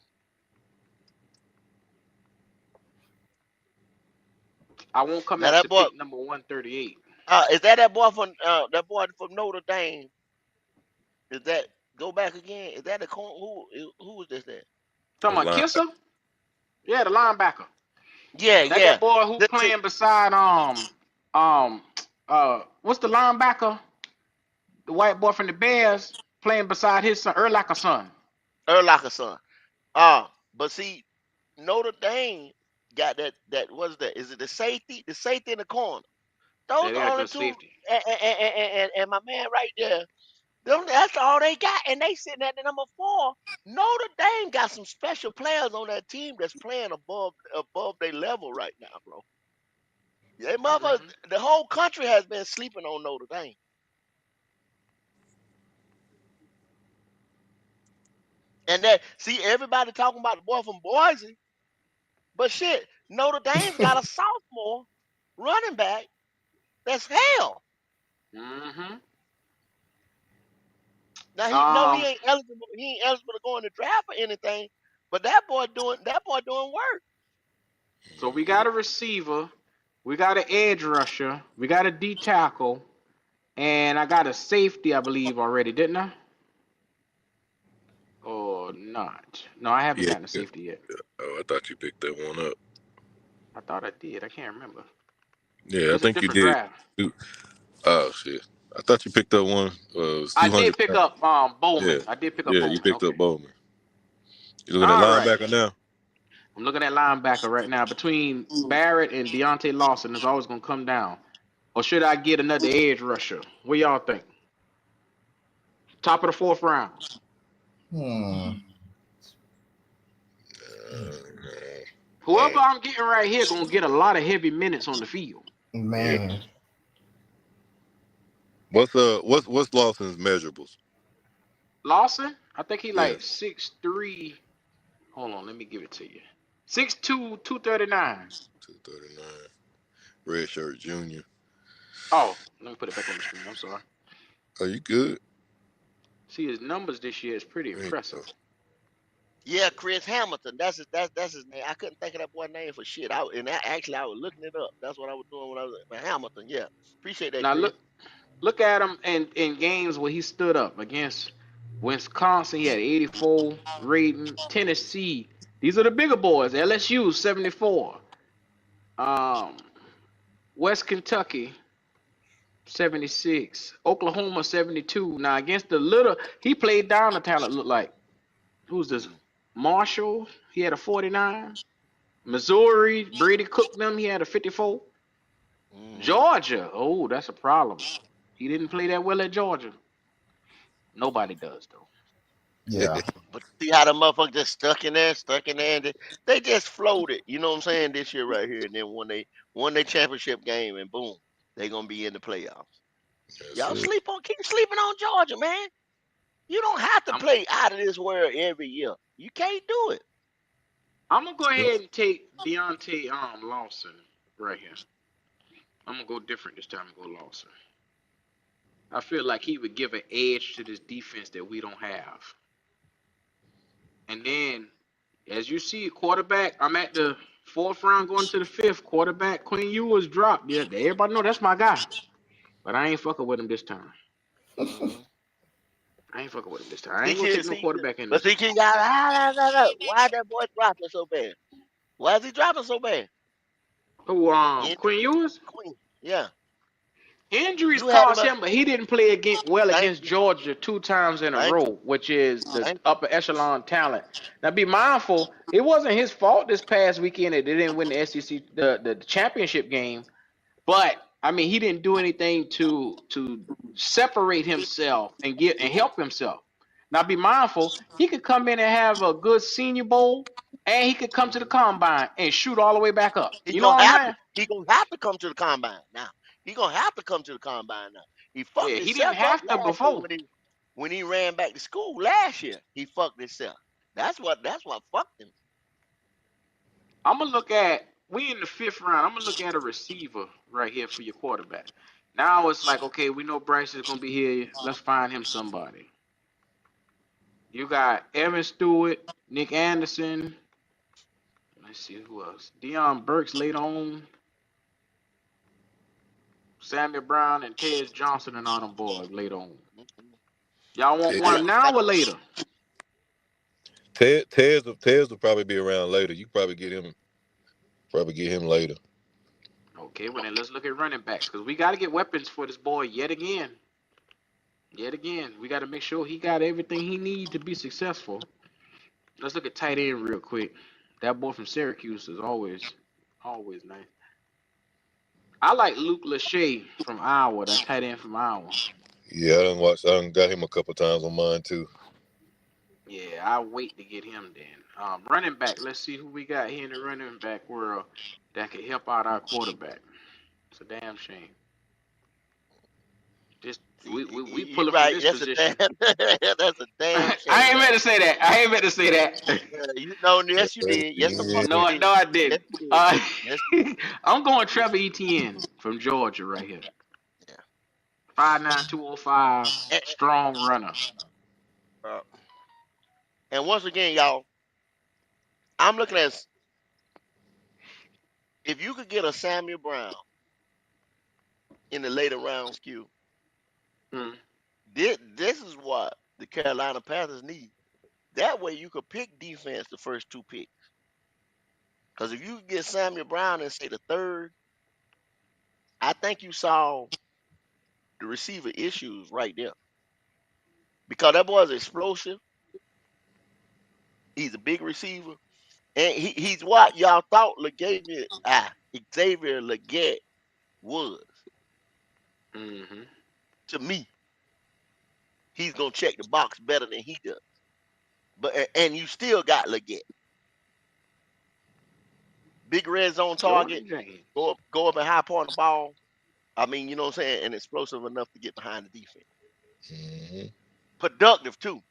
A: I won't come
I: Now
A: at
I: that
A: the
I: boy,
A: pick number 138.
I: is that boy from Notre Dame? Is that go back again? Is that the who is this? That?
A: Talking
B: That's
A: about
B: linebacker.
A: Kisser? Yeah, the linebacker.
I: Yeah,
A: That
I: yeah.
A: that boy who
I: See,
A: playing beside what's the linebacker? The white boy from the Bears playing beside his son, Urlacher's son.
I: Urlacher son. But see, Notre Dame got that what is that? Is it the safety? The safety in the corner.
A: Yeah,
I: Those
A: they
I: are
A: got a
I: only
A: good
I: two
A: safety.
I: and my man right there. That's all they got, and they sitting at the number 4. Notre Dame got some special players on that team that's playing above their level right now, bro. Yeah, mother,
A: Mm-hmm.
I: the whole country has been sleeping on Notre Dame, and that see everybody talking about the boy from Boise, but shit, Notre Dame's got a sophomore running back that's hell.
A: Mm-hmm.
I: Now he
A: Um,
I: ain't eligible. He ain't eligible to go in the draft or anything. But that boy doing work.
A: so we got a receiver, we got an edge rusher, we got a D tackle, and I got a safety, I believe, already, didn't I? Or not? No, I haven't
G: Yeah.
A: gotten a safety yet.
G: Oh, I thought you picked that one up.
A: I thought I did. I can't remember.
G: Yeah, I
A: It's a
G: think you
A: different
G: did.
A: draft.
G: Oh shit! I thought you picked up one. It was
A: I
G: 200.
A: did pick up
G: Yeah,
A: Bowman. I did pick up
G: yeah, you
A: Bowman.
G: picked up
A: Okay.
G: Bowman. You looking at
A: All right.
G: linebacker now?
A: I'm looking at linebacker right now. Between Barrett and Deontay Lawson, it's always gonna come down. Or should I get another edge rusher? What y'all think? Top of the fourth round.
P: Hmm.
A: Whoever I'm getting right here gonna get a lot of heavy minutes on the field.
G: Yeah.
P: Man.
G: What's Lawson's measurables?
A: Lawson, I think he
G: Yeah,
A: like 6'3". Hold on, let me give it to you. 6'2", 239.
G: 239. Red shirt junior.
A: Oh, let me put it back on the screen. I'm sorry.
G: Are you good?
A: See, his numbers this year is pretty
G: There you go.
A: impressive.
I: Yeah, Chris Hamilton. That's his name. I couldn't think of that boy's name for shit. I was looking it up. That's what I was doing when I was at Hamilton. Yeah, appreciate that,
A: Now
I: Chris.
A: look at him in games where he stood up against Wisconsin. He had 84 rating. Tennessee. These are the bigger boys. LSU 74. Um, West Kentucky 76. Oklahoma 72. Now against the little, he played down the talent. Look like who's this?
I: Mm,
A: Marshall. He had a 49. Missouri. Brady cooked them. He had a 54.
I: mm.
A: Georgia. Oh, that's a problem. He didn't play that well at Georgia. Nobody does though.
P: Yeah.
I: But see how the motherfucker just stuck in there, and they just floated. You know what I'm saying? This year right here, and then when they won their championship game, and boom, they gonna be in the playoffs.
G: That's
I: Y'all
G: it.
I: keep sleeping on Georgia, man. You don't have to
A: I'm
I: play out of this world every year. You can't do it.
A: I'm gonna go ahead and take Deontay Lawson right here. I'm gonna go different this time and go Lawson. I feel like he would give an edge to this defense that we don't have. And then, as you see, quarterback, I'm at the fourth round going to the fifth. Quarterback Quinn Ewers dropped. Yeah, everybody know that's my guy. But I ain't fucking with him this time.
I: Mm-hmm.
A: I ain't fucking with him this time. I ain't gonna take no quarterback in
I: But
A: this
I: see,
A: one.
I: kid, why that boy dropping so bad? Why is he dropping so bad?
A: Who Quinn
I: Injuries,
A: Ewers?
I: Queen. Yeah,
A: Injuries
I: you had him
A: cost
I: up.
A: him, but he didn't play well
I: Thank
A: against
I: you,
A: Georgia two times in a
I: thank you,
A: row, which is the
I: thank you.
A: upper echelon talent. Now, be mindful, it wasn't his fault this past weekend that they didn't win the SEC the championship game. But I mean, he didn't do anything to separate himself and get and help himself. Now, be mindful, he could come in and have a good Senior Bowl, and he could come to the
I: Mhm.
A: combine and shoot all the way back up. You know what I'm saying?
I: He gonna have to come to the combine now. He gonna have to come to the combine now. He
A: Yeah,
I: fucked
A: he didn't
I: himself up
A: have to
I: last year
A: before.
I: when he ran back to school last year. He fucked himself. That's what fucked him.
A: I'm gonna look at we in the fifth round. I'm gonna look at a receiver right here for your quarterback. Now it's like, okay, we know Bryce is gonna be here. Let's find him somebody. You got Evan Stewart, Nick Anderson. Let's see who else. Deion Burks later on. Samuel Brown and Tez Johnson and all them boys later on.
I: Mhm.
A: Y'all want
I: I
A: one
I: got,
G: Ted,
I: I
A: now
I: got,
A: or later?
G: Tez will probably be around later. You probably get him later.
A: Okay, well then let's look at running backs because we got to get weapons for this boy yet again. Yet again, we got to make sure he got everything he needs to be successful. Let's look at tight end real quick. That boy from Syracuse is always nice. I like Luke Lachey from Iowa, that tight end from Iowa.
G: Yeah, I done got him a couple times on mine too.
A: Yeah, I'll wait to get him then. Running back, let's see who we got here in the running back world that could help out our quarterback. It's a damn shame. Just we
I: you
A: pulling from
I: right.
A: this
I: That's a damn.
A: position.
I: That's a damn
A: I
I: shame.
A: ain't meant to say that. I ain't meant to say that.
I: You know,
G: Yes,
I: yes you did. Yes the fuck you
A: No,
I: did.
A: no, I
I: Yes
A: didn't.
I: you did.
A: Uh,
I: Yes,
A: I'm going
I: yes
A: Trevor Etienne from Georgia right here.
I: yeah.
A: 5'9", 205,
I: And,
A: strong runner.
I: Uh, and once again, y'all, I'm looking at if you could get a Samuel Brown in the later rounds queue,
A: Mm.
I: this is what the Carolina Panthers need. That way you could pick defense the first two picks. Because if you get Samuel Brown in, say, the third, I think you saw the receiver issues right there. Because that boy's explosive. He's a big receiver. And he's what y'all thought Xavier Legette was.
A: Mm-hmm.
I: To me, he's going to check the box better than he does. And you still got Legette. Big red zone target.
A: Jordan James.
I: Go up and high point the ball. I mean, you know what I'm saying? And explosive enough to get behind the defense.
B: Mhm.
I: Productive, too.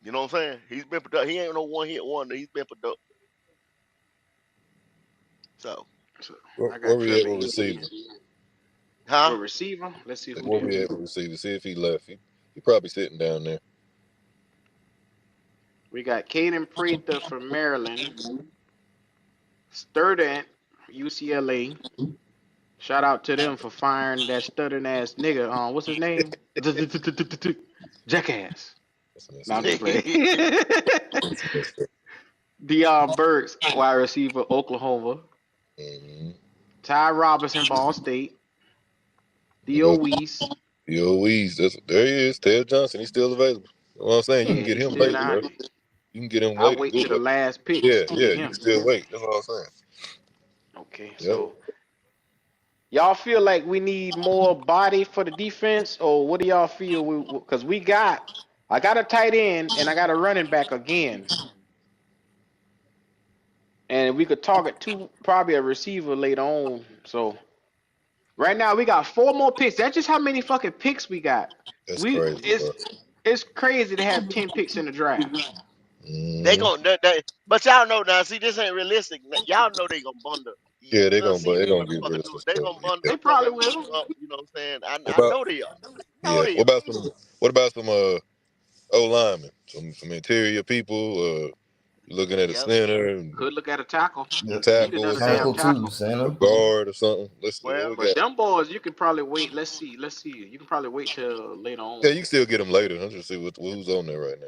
I: You know what I'm saying? He's been productive. He ain't no one-hit wonder. He's been productive. So,
A: So I
B: Where
A: got
B: we at
A: Trevor
B: with
A: Etienne.
B: receiver?
I: huh?
A: For receiver, let's see who
B: Where
A: that
B: we
A: is.
B: at with receiver? See if he left. He probably sitting down there.
A: We got Caden Prather from Maryland, Sturdant, UCLA. Shout out to them for firing that stuttering ass nigga. What's his name? Jackass.
B: That's messed
A: No, I'm
B: up.
A: just playing.
B: That's messed up.
A: Deion Burks, wide receiver, Oklahoma.
B: Mm-hmm.
A: Ty Robinson, Ball State.
B: There
A: Theo
B: goes
A: Weiss.
B: Theo Weeze. There he is. Ted Johnson. He's still available. You know what I'm saying? You can
A: Yeah,
B: get
A: he's
B: him
A: still
B: later,
A: down
B: bro.
A: there.
B: You can get him
A: I'll
B: later.
A: wait
B: Good,
A: till the
B: but
A: last picks
B: yeah,
A: to
B: yeah,
A: get
B: you can
A: him.
B: still wait. That's all I'm saying.
A: Okay,
B: Yep.
A: so y'all feel like we need more body for the defense, or what do y'all feel? Because I got a tight end and I got a running back again, and we could target probably a receiver later on. So right now we got 4 more picks. That's just how many fucking picks we got.
B: That's
A: We
B: crazy, bro.
A: it's crazy to have 10 picks in the draft.
I: They
B: Mm-hmm.
I: gon' but y'all know now. See, this ain't realistic. Y'all know they gonna bundle.
B: Yeah,
I: You done
B: they're
I: seen
B: gonna
I: the
B: get rid
I: motherfucker
B: of
I: do
B: some
I: it. They
B: stuff.
I: gonna bundle
B: Yeah.
A: They
I: a couple
A: probably
I: of dudes
A: will.
I: up. You know what I'm saying?
B: What
I: I
B: about
I: know they are. Know
B: yeah?
I: they are.
B: What about some O linemen? Some interior people. Looking at a
I: Yep.
B: center and
A: Could look at a tackle.
P: Yep.
A: Need
B: tackle or
A: another damn
B: something,
P: Tackle too,
A: tackle.
B: a
P: center.
B: guard or something. Let's see what
I: Well,
B: we
A: But
B: got.
A: them boys, you can probably wait. Let's see. Let's see. You can probably wait till later
B: Yeah,
A: on.
B: you can still get them later. I'm just see who's on there right now.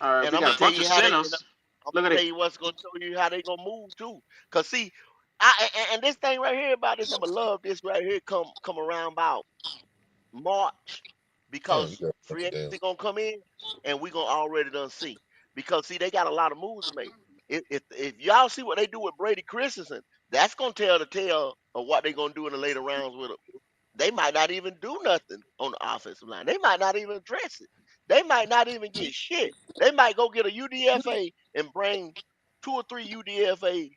A: All right,
I: and
A: we
I: I'm
A: got
I: gonna
A: a
I: tell
A: bunch of
I: you how
A: centers.
I: I'm
A: Look
I: gonna
A: at
I: tell
A: it.
I: you what's gonna show you how they gonna move too. Cause see, and this thing right here about this, I'ma love this right here. Come around about March,
B: Damn, you
I: because
B: got a bunch
I: free
B: of damn.
I: agency gonna come in, and we gonna already done see. Because see, they got a lot of moves to make. If y'all see what they do with Brady Christensen, that's gonna tell the tale of what they gonna do in the later rounds with him. They might not even do nothing on the offensive line. They might not even address it. They might not even get shit. They might go get a UDFA and bring 2 or 3 UDFA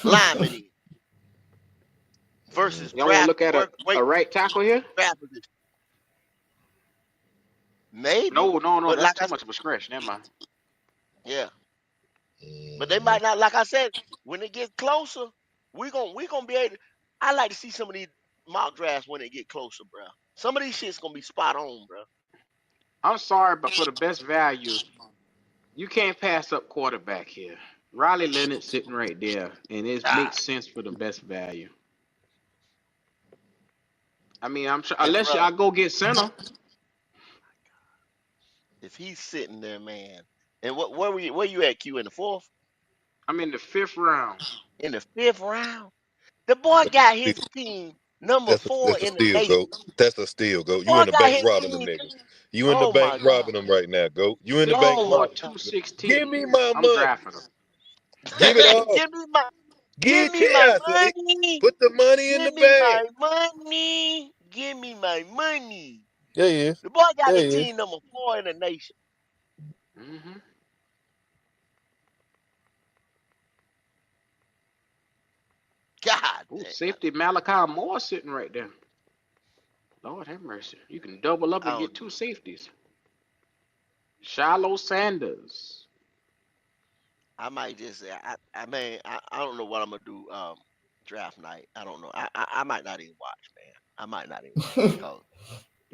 I: linemen in versus
A: Y'all want to look at
I: wait
A: a right tackle here?
I: draft position. Maybe,
A: No, no, no.
I: but
A: That's
I: like I
A: too
I: said,
A: much of a stretch. Never mind.
I: yeah. But they
B: Mm-hmm.
I: might not. Like I said, when it gets closer, we gonna be able. I like to see some of these mock drafts when they get closer, bro. Some of these shit's gonna be spot on, bro.
A: I'm sorry, but for the best value, you can't pass up quarterback here. Riley Leonard sitting right there, and it
I: God,
A: makes sense for the best value. I mean, I'm sure
I: and
A: unless
I: bro,
A: I go get center.
I: if he's sitting there, man, and where you at, Q, in the fourth,
A: I'm in the 5th round.
I: in the fifth round, the boy got his team number four
B: That's a
I: in the
B: steal,
I: nation.
B: goat. That's a steal, goat. You
I: Boy
B: in the
I: got
B: bank
I: his
B: robbing them
I: team.
B: niggas. You in the
I: Oh
B: bank
I: my
B: robbing
I: god.
B: them right now, goat. You in the bank
A: Big
I: Oh
A: boy,
I: my
B: robbing them,
I: god.
B: nigga. Give
A: 216.
B: me my
A: I'm
B: money.
A: drafting him.
B: Give it all.
I: give me my give
B: Get
I: me my
B: chaos.
I: money.
B: Put the money in the
I: Give me
B: bag.
I: my money. Give me my money.
B: There he is.
I: The boy got
B: There
I: his
B: he is.
I: team number four in the nation.
A: Hmm.
I: God
A: Ooh,
I: damn.
A: safety Malachi Moore sitting right there. Lord have mercy. You can double up
I: I
A: and get
I: don't
A: two
I: do
A: safeties. Shiloh Sanders.
I: I might just say I mean I don't know what I'm gonna do draft night. I don't know. I might not even watch, man. I might not even watch. Cause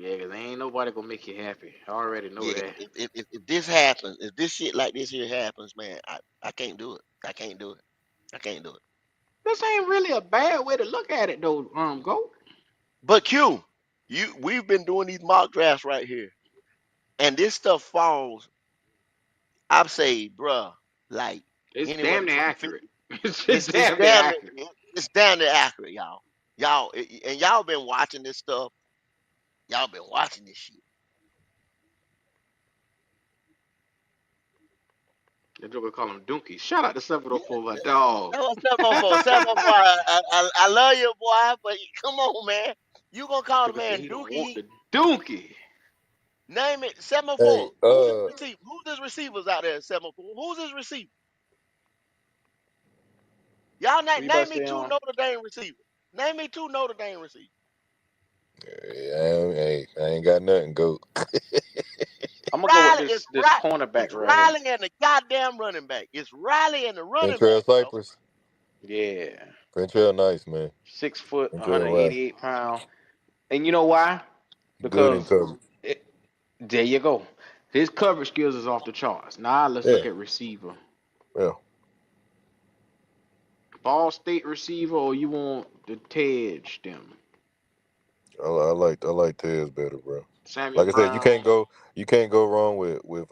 A: Yeah, cause ain't nobody gonna make you happy. I already know
I: Yeah,
A: that.
I: if this happens, if this shit like this here happens, man, I can't do it. I can't do it. I can't do it.
A: This ain't really a bad way to look at it though, Go.
I: But Q, we've been doing these mock drafts right here, and this stuff falls. I've say, bruh, like
A: It's
I: anywhere
A: damn near
I: between
A: accurate.
I: 50.
A: It's
I: It's
A: damn near
I: damn
A: accurate.
I: near, it's damn near accurate, y'all. And y'all been watching this stuff. Y'all been watching this shit.
A: That joker call him Donkey. Shout out to
I: Yeah,
A: 704, my dog.
I: that was 704. 704. I love you, boy, but come on, man. You gonna call the
A: Joker said
I: man
A: he don't want
I: Dookie?
A: the Donkey.
I: Name it
K: Hey,
I: 704. Who's his receiver? Who's his receivers out there at 704? Who's his receiver? Y'all
A: Who you about
I: name
A: to
I: me
A: stay
I: two
A: on?
I: Notre Dame receivers. Name me two Notre Dame receivers.
K: hey, I ain't got nothing, go.
A: I'm gonna go with
I: Riley,
A: this cornerback
I: it's
A: right here.
I: Riley and the goddamn running back. It's Riley and the running
K: Ventrell
I: back, yo.
K: Cypress.
A: Yeah.
K: Ventrell nice, man.
A: 6 foot,
K: Ventrell right.
A: 188 pound. And you know why?
K: Good in
A: Because
K: coverage.
A: there you go. His coverage skills is off the charts. Now let's
K: Yeah,
A: look at receiver.
K: yeah.
A: Ball State receiver, or you want the Tej them?
K: I like Tez better, bro.
A: Samuel
K: Like I said,
A: Brown.
K: you can't go wrong with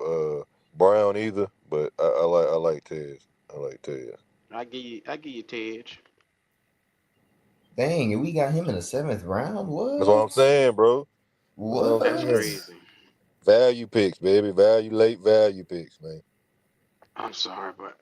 K: Brown either. But I like Tez. I like Tez.
A: I give you Tej.
P: Dang, and we got him in the 7th round.
K: That's what I'm
P: What?
K: saying, bro. That's what I'm
A: That's
K: saying.
P: What?
A: crazy.
K: Value picks, baby. Late value picks, man.
A: I'm sorry, but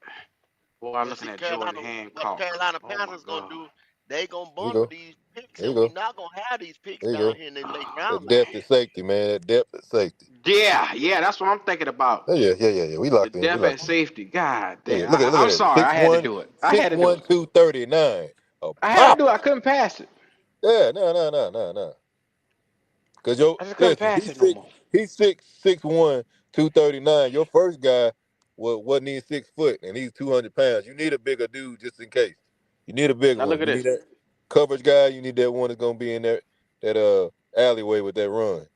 A: boy, I'm
I: And
A: looking
I: see,
A: at Jordan
I: Carolina, what the
A: Hancock.
I: Carolina
A: Oh my
I: Panthers gonna
A: God.
I: do? They gonna
K: There you
I: bundle
K: go.
I: these picks,
K: There you
I: and we
K: go.
I: not gonna have these picks
K: There you
I: down
K: go.
I: here in the late
A: Oh
I: rounds
K: That
I: no
A: man.
K: depth
I: more.
K: at safety, man. That depth at safety.
A: Yeah, that's what I'm thinking about.
K: Oh, yeah. We
A: The
K: locked in. We
A: depth at
K: locked in.
A: safety. God
K: Yeah,
A: damn.
K: look at
A: I'm
K: it.
A: sorry. I had to
K: 6'1",
A: do it. I had to do
K: 6'1",
A: it.
K: 239. A
A: I had to do it.
K: pop.
A: I couldn't pass it.
K: Yeah, no. Cause
A: I just couldn't
K: listen,
A: pass it no more.
K: he's 6'1", 239. Your first guy wasn't even 6 foot, and he's 200 pounds. You need a bigger dude just in case. You need a bigger
A: Now look
K: one.
A: at
K: You need
A: this.
K: that coverage guy. You need that one that's gonna be in that alleyway with that run.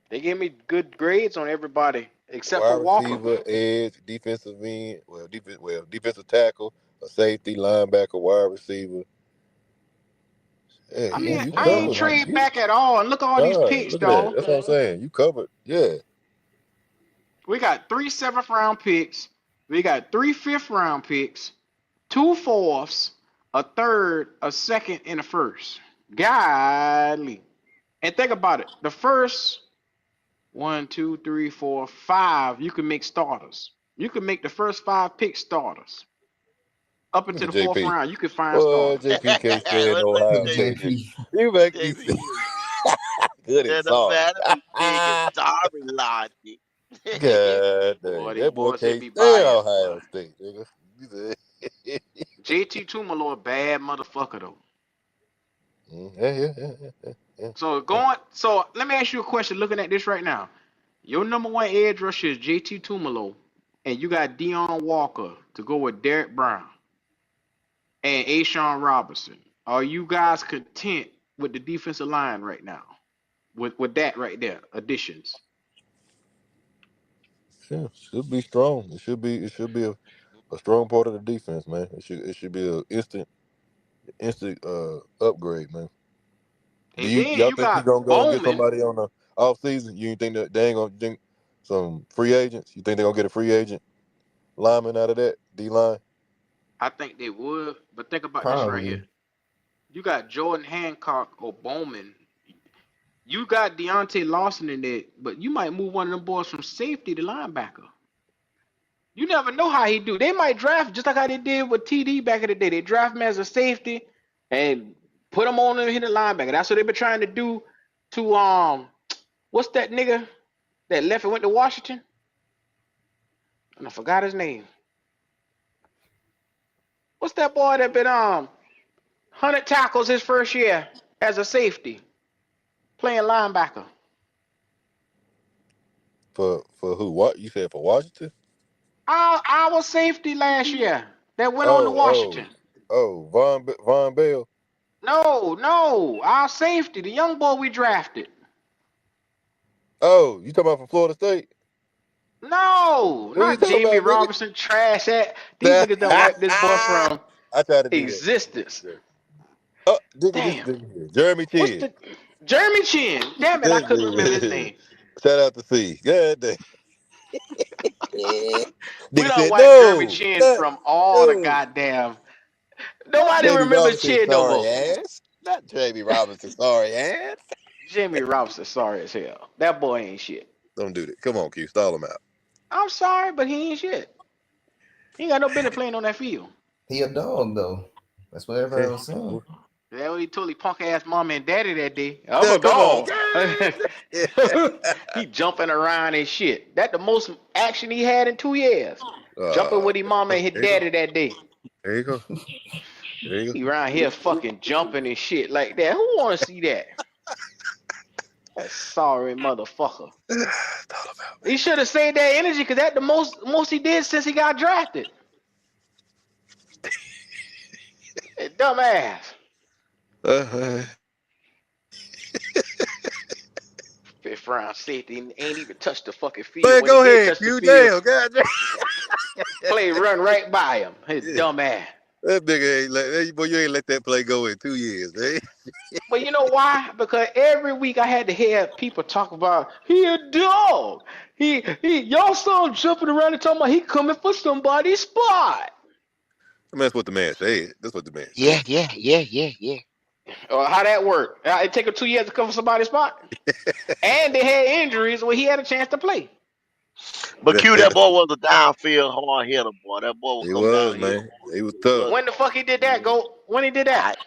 A: They gave me good grades on everybody except
K: Wide
A: for Walker.
K: receiver, edge, defensive tackle, a safety, linebacker, wide receiver. Yeah,
A: I
K: yeah,
A: mean,
K: you
A: I ain't
K: covered.
P: PFF.
A: trade back at all. And look at all these
K: Nah,
A: picks,
K: look at that.
A: dog.
K: That's what I'm saying. You covered. Yeah.
A: We got 3 7th round picks. We got 3 5th round picks, 2 4ths, a third, a second, and a first. Golly. And think about it. The first 1, 2, 3, 4, 5, you can make starters. You can make the first 5 picks starters. Up
K: Look
A: into
K: at
A: the fourth
K: JP.
A: round, you can find
K: Boy,
A: starters.
K: JP can't stand
I: What's
K: no
I: up,
P: Look
K: Ohio
P: at
K: State nigga.
P: JP.
K: You make me
I: JP?
K: good and
I: Said the
K: sorry.
I: matter be big and sorry logic.
K: God
A: Boy,
K: dang.
A: these
K: That boy
A: boys here
K: can't
A: be
K: stand
A: biased, boy.
K: Ohio State, nigga. You said-
A: JT Tumalo a bad motherfucker though.
K: Yeah.
A: So let me ask you a question. Looking at this right now, your number one edge rusher is JT Tumalo, and you got Deion Walker to go with Derek Brown and Ashawn Robinson. Are you guys content with the defensive line right now? With that right there, additions.
K: Yeah, should be strong. It should be a strong part of the defense, man. It should be a instant upgrade, man. Do
A: And
K: you
A: then
K: y'all
A: you
K: think he
A: got
K: gonna go and get
A: Bowman.
K: somebody on the off season? You think that they ain't gonna think some free agents? You think they're gonna get a free agent lineman out of that D line?
A: I think they would, but think about this right here.
P: Probably.
A: You got Jordan Hancock or Bowman. You got Deontay Lawson in there, but you might move one of them boys from safety to linebacker. You never know how he do. They might draft just like how they did with TD back in the day. They draft him as a safety and put him on and hit a linebacker. That's what they've been trying to do to what's that nigga that left and went to Washington? And I forgot his name. What's that boy that been 100 tackles his first year as a safety, playing linebacker?
K: For who? What you said for Washington?
A: Our safety last year that went on to
K: Oh,
A: Washington.
K: Von Bell.
A: No, our safety, the young boy we drafted.
G: Oh, you talking about from Florida State?
A: No,
G: Who you
A: not
G: talking
A: Jamie
G: about, nigga?
A: Robinson. Trash that. These niggas done wiped this boy from
G: I tried to do that.
A: existence.
G: Oh, nigga, this
A: Damn.
G: nigga here. Jeremy
A: What's
G: Chin.
A: the Jeremy Chin? Damn it, I
G: This
A: couldn't remember his
G: nigga.
A: name.
G: Shout out to C. God damn.
A: We
G: Nigga
A: done
G: said,
A: wiped Jeremy
G: no,
A: Chin
G: not,
A: from all the
G: no.
A: goddamn.
G: Not
A: Nobody
G: Jamie
A: remembers
G: Robinson,
A: Chin no
G: sorry
A: more.
G: ass. Not Jamie Robinson, sorry ass.
A: Jimmy Robinson, sorry as hell. That boy ain't shit.
G: Don't do that. Come on, Q. Stall him out.
A: I'm sorry, but he ain't shit. He ain't got no business playing on that field.
P: He a dog though. That's what everybody was saying.
A: That what he told his punk ass mom and daddy that day. I'm
G: No,
A: a
G: come on.
A: dog. He jumping around and shit. That the most action he had in 2 years. Jumping with his mama and his
G: There you go.
A: daddy that day.
G: There you go. There you
A: He around here fucking jumping and shit like that. Who wanna see that? That sorry motherfucker.
G: go.
A: He should have saved that energy because that's the most he did since he got drafted. That dumbass. Fifth round safety ain't even touched the fucking field.
G: Man,
A: When he
G: go
A: did
G: ahead,
A: touch the
G: Q.
A: field,
G: Damn, God damn.
A: play run right by him. His dumb ass.
G: That nigga ain't let, boy, you ain't let that play go in 2 years, man.
A: But you know why? Because every week I had to hear people talk about he a dog. He y'all saw him jumping around and talking about he coming for somebody's spot.
G: I mean, that's what the man said. That's what the man said.
I: Yeah.
A: Or how that work? It take him 2 years to come for somebody's spot. And they had injuries where he had a chance to play.
I: But Q, that boy was a downfield hard hitter, boy. That boy will
G: He
I: come
G: was,
I: downhill.
G: man. He was tough.
A: When the fuck he did that, go? When he did
I: I,
A: that?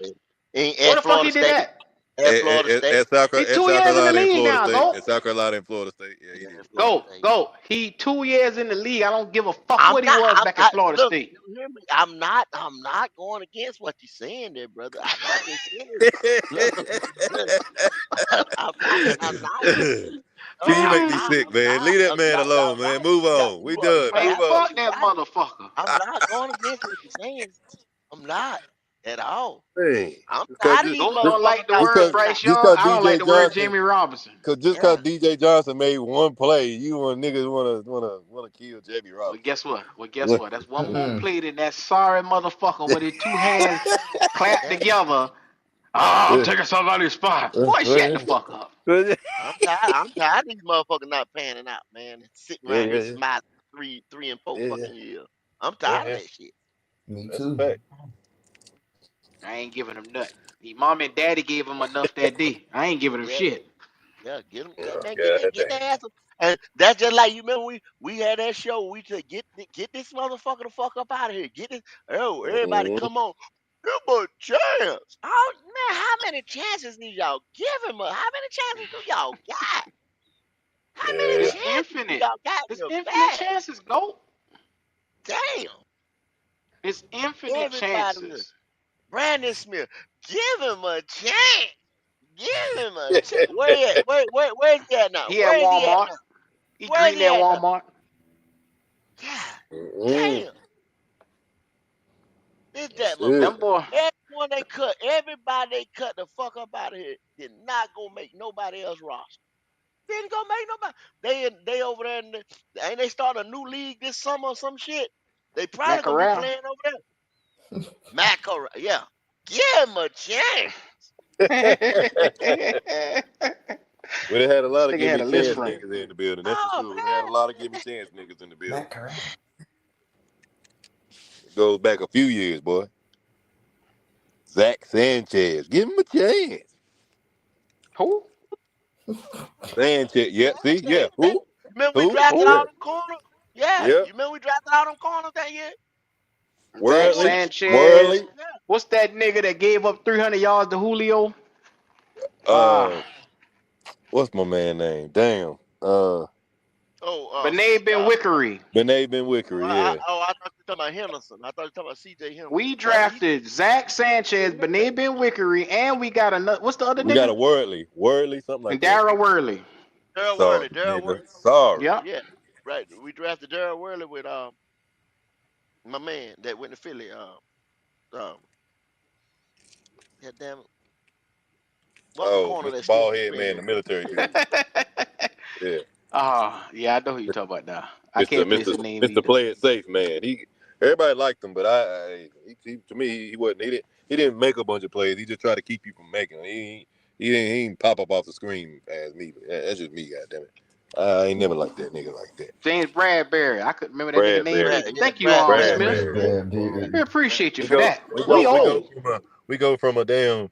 A: When
I: at
A: the fuck
I: Florida
A: he did
I: State.
A: that?
I: At Florida State.
A: He
G: At
A: 2
G: South
A: years in the
G: Carolina and
A: league
G: Florida
A: now.
G: State.
A: Go.
G: At South Carolina and Florida State. Yeah, he
I: At
G: did.
I: Florida State.
A: Go. He 2 years in the league. I don't give a fuck
I: I'm
A: what he
I: not.
A: was back at Florida
I: Look,
A: State.
I: you hear me? I'm not going against what you're saying there, brother. I just said it. Look, I'm not.
G: Q, you make
I: I'm
G: me
I: not.
G: sick, man. Leave that man
I: Y'all
G: alone, man.
I: right.
G: Move on. We done.
A: Man,
G: Move on.
A: fuck
I: Absolutely
A: that
I: right.
A: motherfucker.
I: I'm not going against what you're saying. I'm not at all.
G: Man,
I: I'm
G: cause
I: tired of these
A: Goat don't
I: motherfuckers
A: like the
I: not
A: word
I: panning out.
A: Bryce
G: just
A: Young.
G: cause
A: I don't like
G: DJ
A: the word
G: Johnson,
A: Jamie Robinson.
G: just cause
I: Yeah.
G: DJ Johnson made one play, you want niggas wanna kill Jamie
A: Well,
G: Robinson.
A: guess what?
G: What?
A: That's one more play than that sorry motherfucker with his two hands clapped
I: Yeah.
A: together. Oh, I'm taking somebody's spot. Boy, shut the fuck up.
I: I'm tired of these motherfuckers not panning out, man. Sitting around here smiling 3 and 4 fucking years. I'm tired of that shit.
P: Me
G: That's a
P: too.
G: fact.
A: I ain't giving him nothing. His mom and daddy gave him enough that day. I ain't giving him
I: Yeah.
A: shit.
I: Yeah, get them,
G: Oh,
I: man,
G: God
I: get
G: damn.
I: their ass up. And that's just like you remember we had that show. We said get this motherfucker the fuck up out of here. Get this. Oh, everybody,
G: Mhm.
I: come on, give him a chance. Oh man, how many chances do y'all give him? How many chances do y'all got? How many
G: Yeah.
A: It's
I: chances do
A: infinite.
I: y'all got in
A: It's
I: your
A: infinite
I: bag?
A: chances, go.
I: Damn,
A: It's infinite
I: everybody,
A: chances.
I: Brandon Smith, give him a chance. Give him a chance. Where he at? Where's he at now?
A: He at
I: Where is he at
A: Walmart.
I: now?
A: He
I: Where's
A: greeting
I: he
A: at
I: at now?
A: Walmart.
I: God
G: Mm-hmm.
I: damn. It's
G: That's
I: that
G: it.
A: Them
I: motherfucker.
A: boy.
I: Everyone they cut, everybody they cut the fuck up out of here did not go make nobody else roster. Didn't go make nobody. They over there and ain't they start a new league this summer or some shit. They
A: Matt
I: probably gonna be
A: Corral.
I: playing over there. Matt Corral, yeah. Give him a chance.
G: We done had a lot of
A: Nigga
G: give
A: had
G: me
A: a list
G: chance
A: frame.
G: niggas in the building. That's for
I: Oh
G: sure. We done had a
I: man.
G: lot of give me chance niggas in the building.
P: Matt Corral.
G: It goes back a few years, boy. Zach Sanchez. Give him a chance.
A: Who?
G: Sanchez. Yeah, see?
I: Yeah.
G: Yeah. Who?
I: Remember we
G: Who?
I: drafted
G: Who?
I: all them corners? Yeah.
G: Yeah.
I: You remember we drafted all them corners that year?
A: Zach
I: Boy,
G: Worldly.
A: Sanchez.
G: Worldly.
I: yeah.
A: What's that nigga that gave up 300 yards to Julio?
G: Uh, what's my man name? Damn.
I: Oh,
A: Benet Ben Wickery.
G: Benet Ben Wickery, yeah.
I: I thought you were talking about Henderson. I thought you were talking about C.J.
A: We
I: Henderson.
A: drafted Zach Sanchez, Benet Ben Wickery, and we got another. What's the other
G: We got
A: nigga?
G: a Worldly, something like
A: And
G: that.
A: Darryl Worley.
I: Darryl
G: Sorry,
I: Worley. Darryl
G: nigga.
I: Worley.
G: Sorry.
A: Yep.
I: Yeah, right. We drafted Darryl Worley with my man that went to Philly. Um, God damn it. What's the
G: Oh,
I: corner
G: Mr.
I: that still
G: Ballhead
I: suspended?
G: man, the military dude. Yeah,
A: Yeah, I know who you talking about now. I
G: Mister
A: can't place
G: Mister
A: the name
G: Mister
A: either.
G: Play It Safe, man. Everybody liked him, but to me he wasn't. He didn't make a bunch of plays. He just tried to keep you from making them. He didn't pop up off the screen as me. But that's just me, goddamn it. I ain't never liked that nigga like that.
A: James Bradbury. I couldn't remember that nigga name
G: Bradbury,
A: either.
I: Yeah,
A: Thank you, Smith.
I: Bradbury.
P: Yeah,
G: Bradbury.
P: dude.
A: We appreciate you
G: We
A: for
G: go
A: that.
G: we
A: We
G: go we
I: Bradbury.
G: go
A: old.
G: from a damn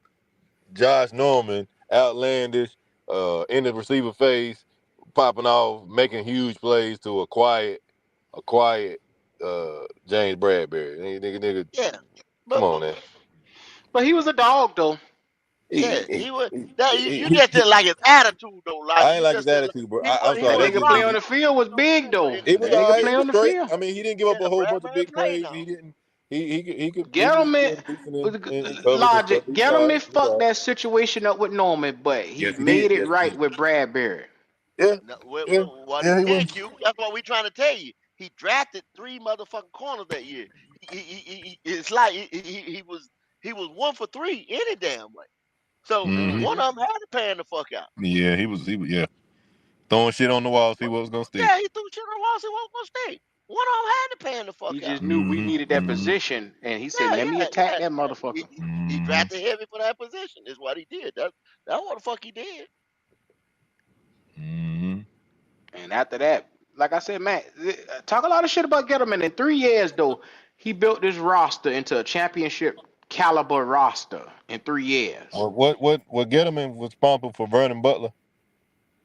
G: Josh Norman, outlandish, in the receiver phase, popping off, making huge plays to a quiet James Bradbury. Nigga,
I: Yeah,
G: come
I: but
G: on, man.
A: But he was a dog though.
I: yeah,
G: He,
I: he was.
G: he,
I: That
G: he,
I: you
G: he,
I: just didn't like his attitude though. Like
G: I ain't
I: you
G: like his
I: just didn't.
G: attitude, bro.
I: He
G: I'm
I: was. He
A: That
G: sorry,
I: was
G: that's
A: nigga
G: just
A: play
G: me.
A: on the
I: boxing.
A: field was big though.
G: It was
A: That
G: all
A: nigga
G: right.
A: play
G: It
A: on
G: was
A: the
G: straight.
A: field.
G: I mean, he didn't give
I: Yeah,
G: up a whole bunch of
I: Bradbury
G: big
I: played
G: plays.
I: on.
G: He didn't. He was
A: Gettleman
G: decent
A: was
G: in coverage and
A: logic.
G: stuff. He was all right.
A: Gettleman
G: He was all
A: fucked
G: right.
A: that situation up with Norman, but he
G: Yes, he did.
A: made it
G: Yes, he
A: right
G: did.
A: with Bradbury.
G: Yeah,
I: No,
G: yeah,
I: what he
G: yeah. He
I: did,
G: was.
I: Q. That's what we trying to tell you. He drafted 3 motherfucking corners that year. It's like he was 1 for 3 any damn way. So
G: Hmm.
I: one
A: Hmm
I: of them had to pan the fuck out.
G: Yeah, he was. He was. Yeah, throwing shit on the wall, see what was gonna stick.
I: Yeah, he threw shit on the wall. Said, "What was stay?" One of them had to pan the
A: He
I: fuck
A: just
I: out.
A: knew we
G: Hmm.
A: needed that
G: Hmm.
A: position, and he said,
I: Yeah,
A: "Let me
I: yeah,
A: attack
I: yeah,
A: that
I: yeah.
A: motherfucker."
I: He
G: Hmm.
I: drafted heavy for that position. Is what he did. That's what the fuck he did.
G: Hmm.
A: And after that, like I said, man, talk a lot of shit about Gettleman. In 3 years, though, he built this roster into a championship caliber roster in 3 years.
G: What Gettleman was responsible for Vernon Butler?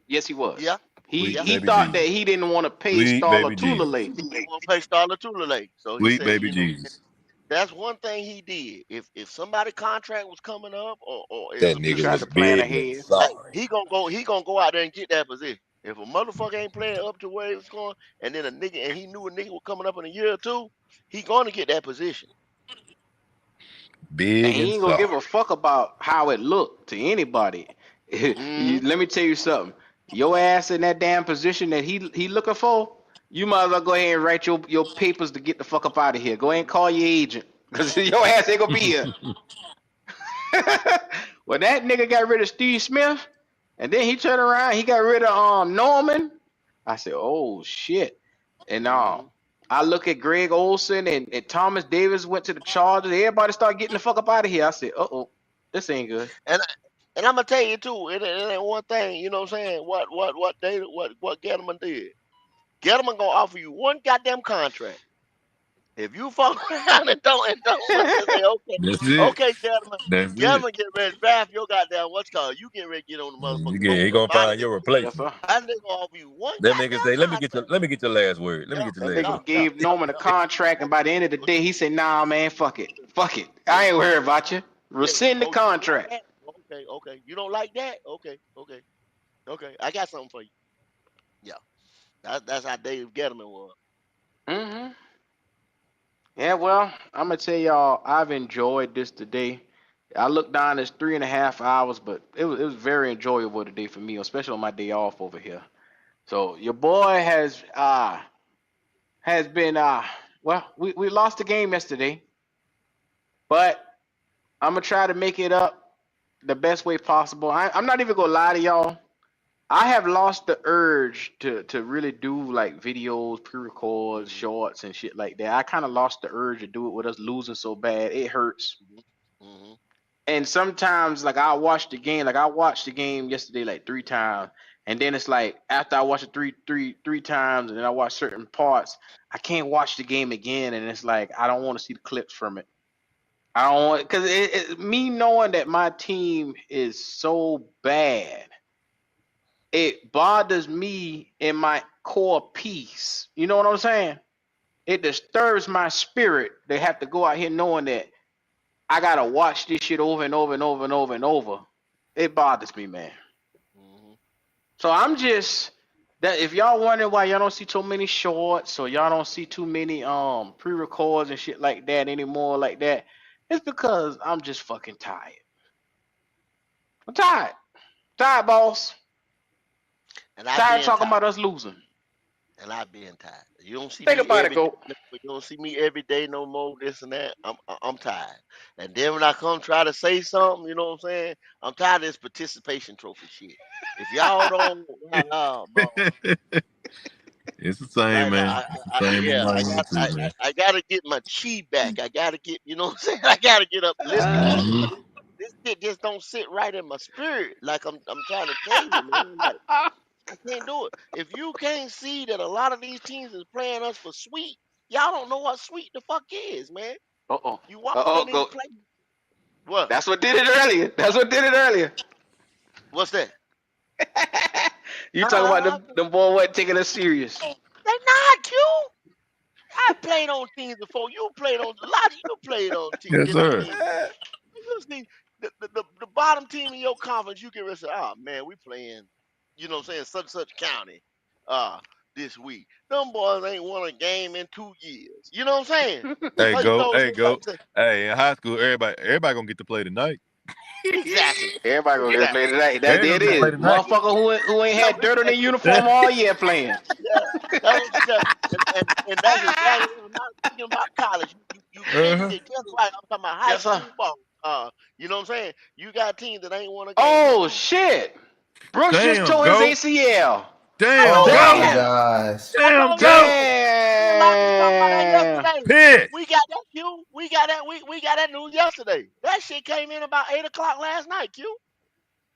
A: Yes, he was.
I: Yeah,
A: He
G: Sweet
I: yeah.
A: he
G: baby
A: thought that
G: Jesus.
A: he didn't want to pay
G: Sweet
A: Starla
G: baby Jesus.
A: Tulele.
I: He didn't want to pay Starla Tulele. So he
G: Sweet
I: said,
G: baby Jesus.
I: that's one thing he did. If somebody contract was coming up or it was
G: That
I: a
A: He
G: nigga
A: tried
G: was
A: to
I: position,
A: plan
G: big and
A: ahead.
G: sorry.
I: he gonna go out there and get that position. If a motherfucker ain't playing up to where it's going, and then a nigga and he knew a nigga was coming up in a year or two, he gonna get that position.
A: And
G: Big
A: he
G: and
A: ain't gonna give
G: sorry.
A: a fuck about how it looked to anybody.
I: Mm-hmm.
A: Let me tell you something. Your ass in that damn position that he looking for, you might as well go ahead and write your papers to get the fuck up out of here. Go ahead and call your agent. Cause your ass ain't gonna be here. Well, that nigga got rid of Steve Smith, and then he turned around, he got rid of Norman. I said, oh shit. And
I: Mm-hmm.
A: I look at Greg Olson and Thomas Davis went to the Chargers. Everybody started getting the fuck up out of here. I said, uh-oh, this ain't good.
I: And and I'm gonna tell you too, it ain't one thing, you know what I'm saying? What Gettleman did. Gettleman gonna offer you one goddamn contract. If you fuck around and don't look and say,
G: That's it.
I: okay, gentlemen,
G: That's it.
I: gentlemen, get ready to draft your goddamn what's called. You get ready to get on the motherfucking boat.
G: He
I: Cause
G: gonna
I: Biden
G: find
I: is
G: your
A: Yes,
G: replacement.
A: sir.
I: Biden is gonna offer you one
G: That nigga
I: goddamn
G: say,
I: contract.
G: let me get your last word. Let me
I: Yeah,
G: get your
A: That
G: last
I: yeah,
A: nigga
G: word.
I: yeah,
A: gave
I: yeah,
A: Norman a
I: yeah.
A: contract, and by the end of the day, he said, nah, man, fuck it. Fuck it. I ain't worried about you.
I: Okay.
A: Rescind the
I: Oh, you don't like
A: contract.
I: that? Okay, okay. You don't like that? Okay, okay, okay. I got something for you. Yeah, that's how Dave Gettleman was.
A: Hmm Yeah, well, I'm gonna tell y'all, I've enjoyed this today. I looked down, it's 3.5 hours, but it was very enjoyable today for me, especially on my day off over here. So your boy has been well, we lost the game yesterday, but I'm gonna try to make it up the best way possible. I'm not even gonna lie to y'all. I have lost the urge to really do like videos, pre-records,
I: Mm-hmm,
A: shorts, and shit like that. I kind of lost the urge to do it with us losing so bad. It hurts.
I: mm-hmm, mm-hmm.
A: And sometimes, like I watch the game, like I watched the game yesterday like 3 times, and then it's like after I watch it three times, and then I watch certain parts, I can't watch the game again, and it's like I don't want to see the clips from it. I don't want because me knowing that my team is so bad, it bothers me in my core peace. You know what I'm saying? It disturbs my spirit. They have to go out here knowing that I gotta watch this shit over and over and over and over and over. It bothers me, man.
I: Mm-hmm.
A: So I'm just that if y'all wondering why y'all don't see too many shorts or y'all don't see too many pre-records and shit like that anymore like that, it's because I'm just fucking tired. I'm tired. Tired, boss.
I: And I
A: Tired
I: being
A: talking
I: tired.
A: about us losing.
I: and I've been tired. You don't see
A: Think
I: me
A: about it,
I: every day.
A: go.
I: You don't see me every day no more. This and that. I'm tired. And then when I come try to say something, you know what I'm saying? I'm tired of this participation trophy shit. If y'all don't, bro,
G: It's the same,
I: right now,
G: man. It's the same on
I: yeah,
G: my end too, man.
I: I gotta get my chi back. I gotta get, you know what I'm saying? I gotta get up and listen to this shit. 'Cause this shit just don't sit right in my spirit. Like I'm trying to tell you, man. Like I can't do it. If you can't see that a lot of these teams is playing us for sweet, y'all don't know what sweet the fuck is, man.
A: Uh-oh.
I: You walk
A: Uh-oh,
I: in these
A: go.
I: places. What?
A: That's what did it earlier. That's what did it earlier.
I: What's that?
A: You talking about
I: Uh,
A: them boy wasn't taking us serious.
I: they not Q. I played on teams before. You played on a lot. You played on
G: Yes,
I: different
G: sir.
I: teams. You see the bottom team in your conference. You can really say, "Oh man, we playing." You know what I'm saying? Such and such county. This week. Them boys ain't won a game in 2 years. You know what I'm saying?
G: Hey,
I: All you
G: go.
I: know is
G: Hey, go.
I: like say,
G: Hey, in high school, everybody gonna get to play tonight.
I: exactly,
A: Everybody gonna get to play
I: exactly.
A: today. That
G: Everybody
A: there
G: gonna
A: it
G: get to play
A: is.
G: tonight.
A: Motherfucker who ain't
I: No,
A: had dirt on their
G: Yeah.
A: uniform all year playing.
I: yeah, that's what I'm saying. And that's exactly what I'm not speaking about college. You getting
G: Uh-huh.
I: it just right. I'm talking about high
A: Yes, sir.
I: school ball. You know what I'm saying? You got teams that ain't won a game in
A: Oh
I: 2 years.
A: shit. Brooks just
G: Damn,
A: tore his
G: go.
A: ACL.
I: I
G: Damn,
I: told
P: Oh
I: y'all
P: my
G: go.
I: that.
A: Damn.
P: gosh.
I: I
G: Damn,
I: told y'all
G: go.
I: that. Me and Lodge was talking about that
A: Damn.
I: yesterday.
G: Pitch.
I: We got that Q. We got that. We got that news yesterday. That shit came in about 8 o'clock last night. Q.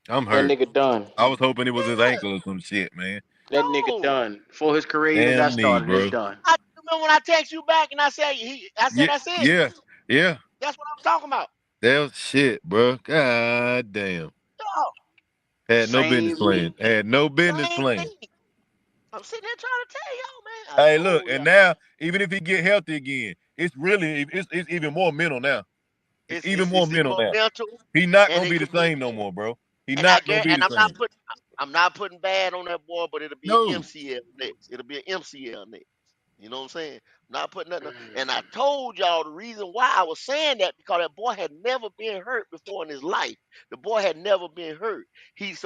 G: I'm
A: That
G: hurt.
A: nigga done.
G: I was hoping it was his
I: Yeah.
G: ankle or some shit, man.
A: That nigga
I: No.
A: done. Before his career even got
G: Damn knee,
A: started, it's
G: bro.
A: done.
I: I remember when I text you back and I said I said
G: Yeah,
I: that's it.
G: yeah, yeah.
I: That's what I was talking about.
G: That was shit, bro. God damn.
I: Dog,
G: Had no business
A: Same
G: playing.
A: knee.
G: Had no business
I: same
G: playing.
I: thing. I'm sitting there trying to tell y'all, man. I
G: Hey, look,
I: told
G: and
I: y'all.
G: now even if he get healthy again, it's even more mental now. It's even more
I: It's
G: mental
I: more
G: now.
I: mental,
G: He not
I: and
G: gonna
I: it
G: be the
I: could be.
G: same no more, bro. He
I: And I
G: not gonna
I: guarantee,
G: be
I: and
G: the same.
I: I'm not putting bad on that boy, but it'll be an
G: No.
I: MCL next. It'll be an MCL next. You know what I'm saying? Not putting nothing. And I
A: Mm.
I: told y'all the reason why I was saying that because that boy had never been hurt before in his life. The boy had never been hurt. His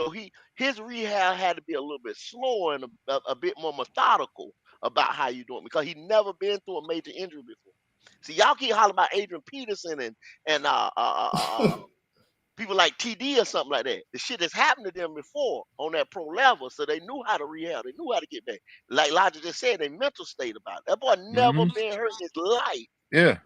I: rehab had to be a little bit slower and a bit more methodical about how you doing because he never been through a major injury before. See, y'all keep hollering about Adrian Peterson and people like TD or something like that. The shit has happened to them before on that pro level, so they knew how to rehab. They knew how to get back. Like Logic just said, their mental state about it. That boy never
G: Hmm.
I: been hurt in his life.
G: Yeah.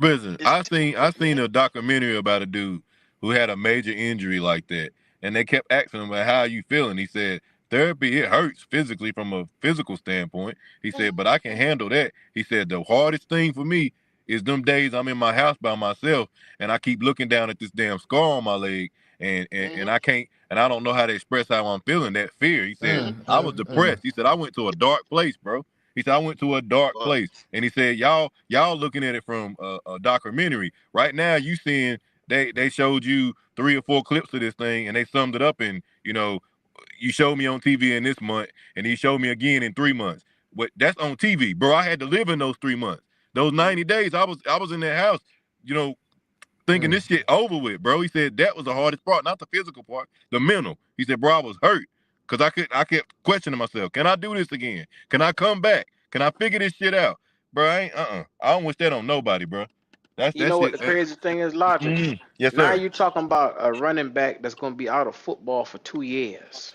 G: Listen,
I: It's
G: I seen
I: man.
G: a documentary about a dude who had a major injury like that, and they kept asking him, "How are you feeling?" He said, "Therapy, it hurts physically from a physical standpoint." He said, "But I can handle that." He said, "The hardest thing for me is them days I'm in my house by myself, and I keep looking down at this damn scar on my leg, and
I: Mm-hmm,
G: I can't, and I don't know how to express how I'm feeling. That fear." He said,
I: mm-hmm.
G: "I was depressed." He said, "I went to a dark place, bro." He said, "I went to a dark
I: But
G: place." And he said, y'all looking at it from a documentary. Right now, you seeing they showed you 3 or 4 clips of this thing, and they summed it up in, you showed me on TV in this month, and he showed me again in 3 months. But that's on TV, bro. I had to live in those 3 months. Those 90 days, I was in that house, you know, thinking this shit over with, bro. He said that was the hardest part, not the physical part, the mental. He said, bro, I was hurt because I kept questioning myself. Can I do this again? Can I come back? Can I figure this shit out, bro? I don't wish that on nobody, bro. That's
A: You
G: that
A: know what
G: shit.
A: the crazy thing is, Logic?
G: Yes,
A: Now
G: sir.
A: you talking about a running back that's gonna be out of football for 2 years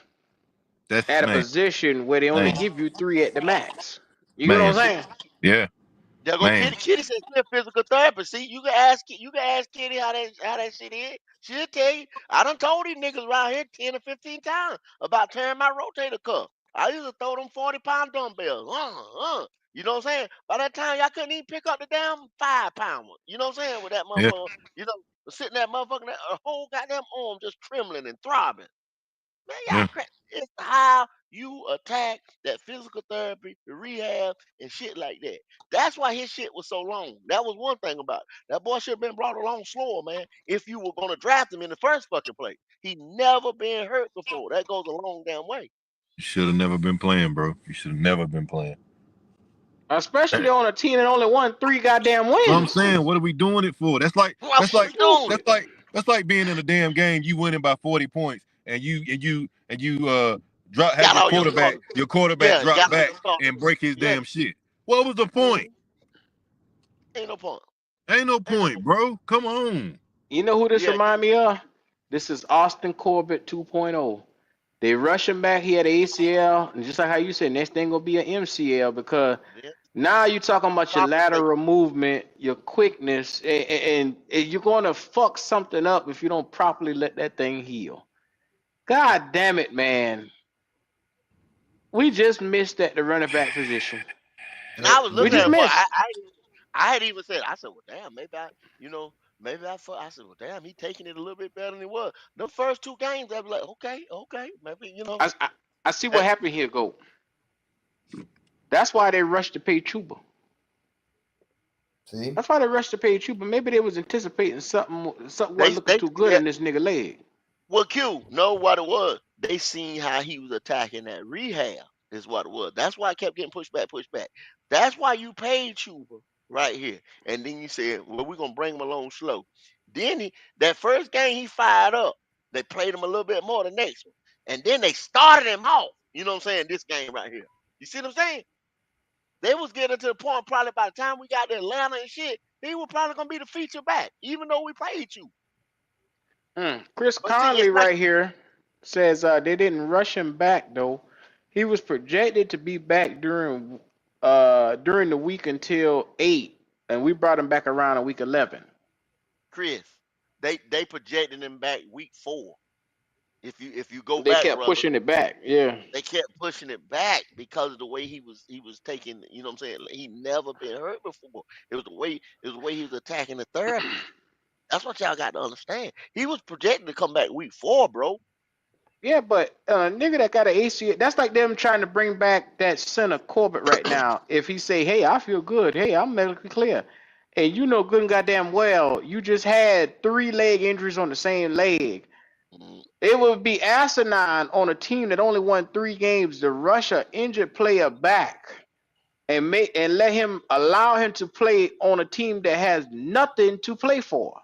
G: That's
A: at a
G: man,
A: position where they only
G: man,
A: give you three at the max. You get what I'm
G: man.
A: saying?
G: Yeah,
I: there go
G: man.
I: Kitty. Kitty said she a physical therapist. See, you can ask Kitty how that shit is. She'll tell you. I done told these niggas around here 10 or 15 times about tearing my rotator cuff. I used to throw them 40-pound dumbbells. You know what I'm saying? By that time, y'all couldn't even pick up the damn 5-pounder. You know what I'm saying? With that
G: Yeah,
I: motherfucker, sitting that motherfucker, a whole goddamn arm just trembling and throbbing. Man, y'all
G: yeah.
I: crazy. It's how you attack that physical therapy, the rehab, and shit like that. That's why his shit was so long. That was one thing about it. That boy should have been brought along slower, man, if you were going to draft him in the first fucking place. He never been hurt before. That goes a long damn way.
G: You should have never been playing, bro. You should have never been playing.
A: Especially
G: That's
A: on a team that only won 3 goddamn
G: what I'm
A: wins.
G: saying. What are we doing it for? That's like
I: What
G: that's like
I: we doing?
G: that's like being in a damn game. You winning by 40 points, and you
B: Have
I: Got all your starters.
B: your quarterback
I: Yeah,
B: drop
I: got all
B: back
I: your starters.
B: and break his
I: Yeah.
B: damn shit. What was the point?
I: Ain't no point.
B: Ain't no
I: Ain't no
B: point,
I: point.
B: bro. Come on.
A: You know who this
I: Yeah.
A: remind me of? This is Austin Corbett 2.0. They rush him back. He had an ACL, and just like how you said, next thing gonna be an MCL because
I: Yeah.
A: now you're talking about your
I: Compensate.
A: lateral movement, your quickness, and you're gonna fuck something up if you don't properly let that thing heal. God damn it, man. We just missed at the running back position.
I: And I was
A: We
I: looking
A: just
I: at it, boy.
A: missed.
I: I had even said, I said, well, damn, maybe I said, well, damn, he taking it a little bit better than he was. The first two games, I was like, okay, maybe,
A: I see
I: eh,
A: what happened here, Go. That's why they rushed to pay Chuba.
P: See,
A: That's why they rushed to pay Chuba. Maybe they was anticipating something wasn't looking
I: they,
A: too good
I: yeah,
A: in this nigga leg.
I: well, Q, know what it was? They seen how he was attacking that rehab is what it was. That's why I kept getting pushed back, pushed back. That's why you paid Chuba right here. And then you said, well, we're gonna bring him along slow. Then that first game he fired up. They played him a little bit more the next one. And then they started him off. You know what I'm saying? This game right here. You see what I'm saying? They was getting to the point probably by the time we got to Atlanta and shit, he was probably gonna be the feature back, even though we paid you.
A: Chris
I: But see,
A: Conley
I: it's like
A: right here says they didn't rush him back though. He was projected to be back during the week until 8, and we brought him back around in week 11.
I: Chris, they projected him back week 4. If you go
A: They
I: back,
A: kept
I: brother,
A: pushing it back. Yeah.
I: they kept pushing it back because of the way he was taking. You know what I'm saying? He never been hurt before. It was the way he was attacking the therapy. That's what y'all got to understand. He was projected to come back week 4, bro.
A: Yeah, but nigga that got an ACL, that's like them trying to bring back that center Corbett right now. If he say, "Hey, I feel good. Hey, I'm medically clear," and you know good and goddamn well you just had 3 leg injuries on the same leg,
I: Mhm.
A: it would be asinine on a team that only won 3 games to rush an injured player back and let him allow him to play on a team that has nothing to play for.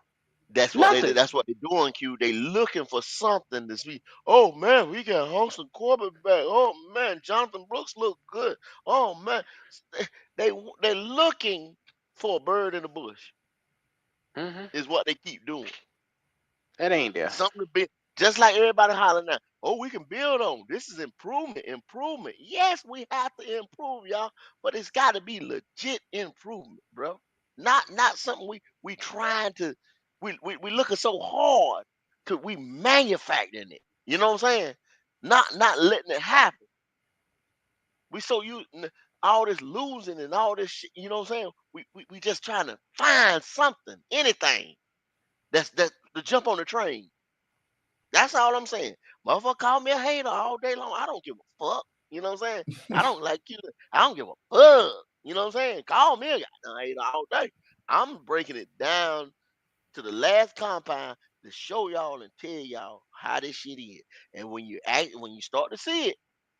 A: Nothing.
I: That's what they're doing, Q. They looking for something to see. Oh man, we got Holston Corbett back. Oh man, Jonathan Brooks look good. Oh man, they they're looking for a bird in the bush.
A: Hmm.
I: Is what they keep doing.
A: That ain't there.
I: Something to be just like everybody hollering now. Oh, we can build on. This is improvement, improvement. Yes, we have to improve, y'all, but it's got to be legit improvement, bro. Not something we trying to we looking so hard to we manufacturing it. You know what I'm saying? Not letting it happen. We so you all this losing and all this shit. You know what I'm saying? We just trying to find something, anything that's to jump on the train. That's all I'm saying. Motherfucker call me a hater all day long. I don't give a fuck. You know what I'm saying? I don't like you. I don't give a fuck. You know what I'm saying? Call me a goddamn hater all day. I'm breaking it down to the last compound to show y'all and tell y'all how this shit is. And when you start to see it,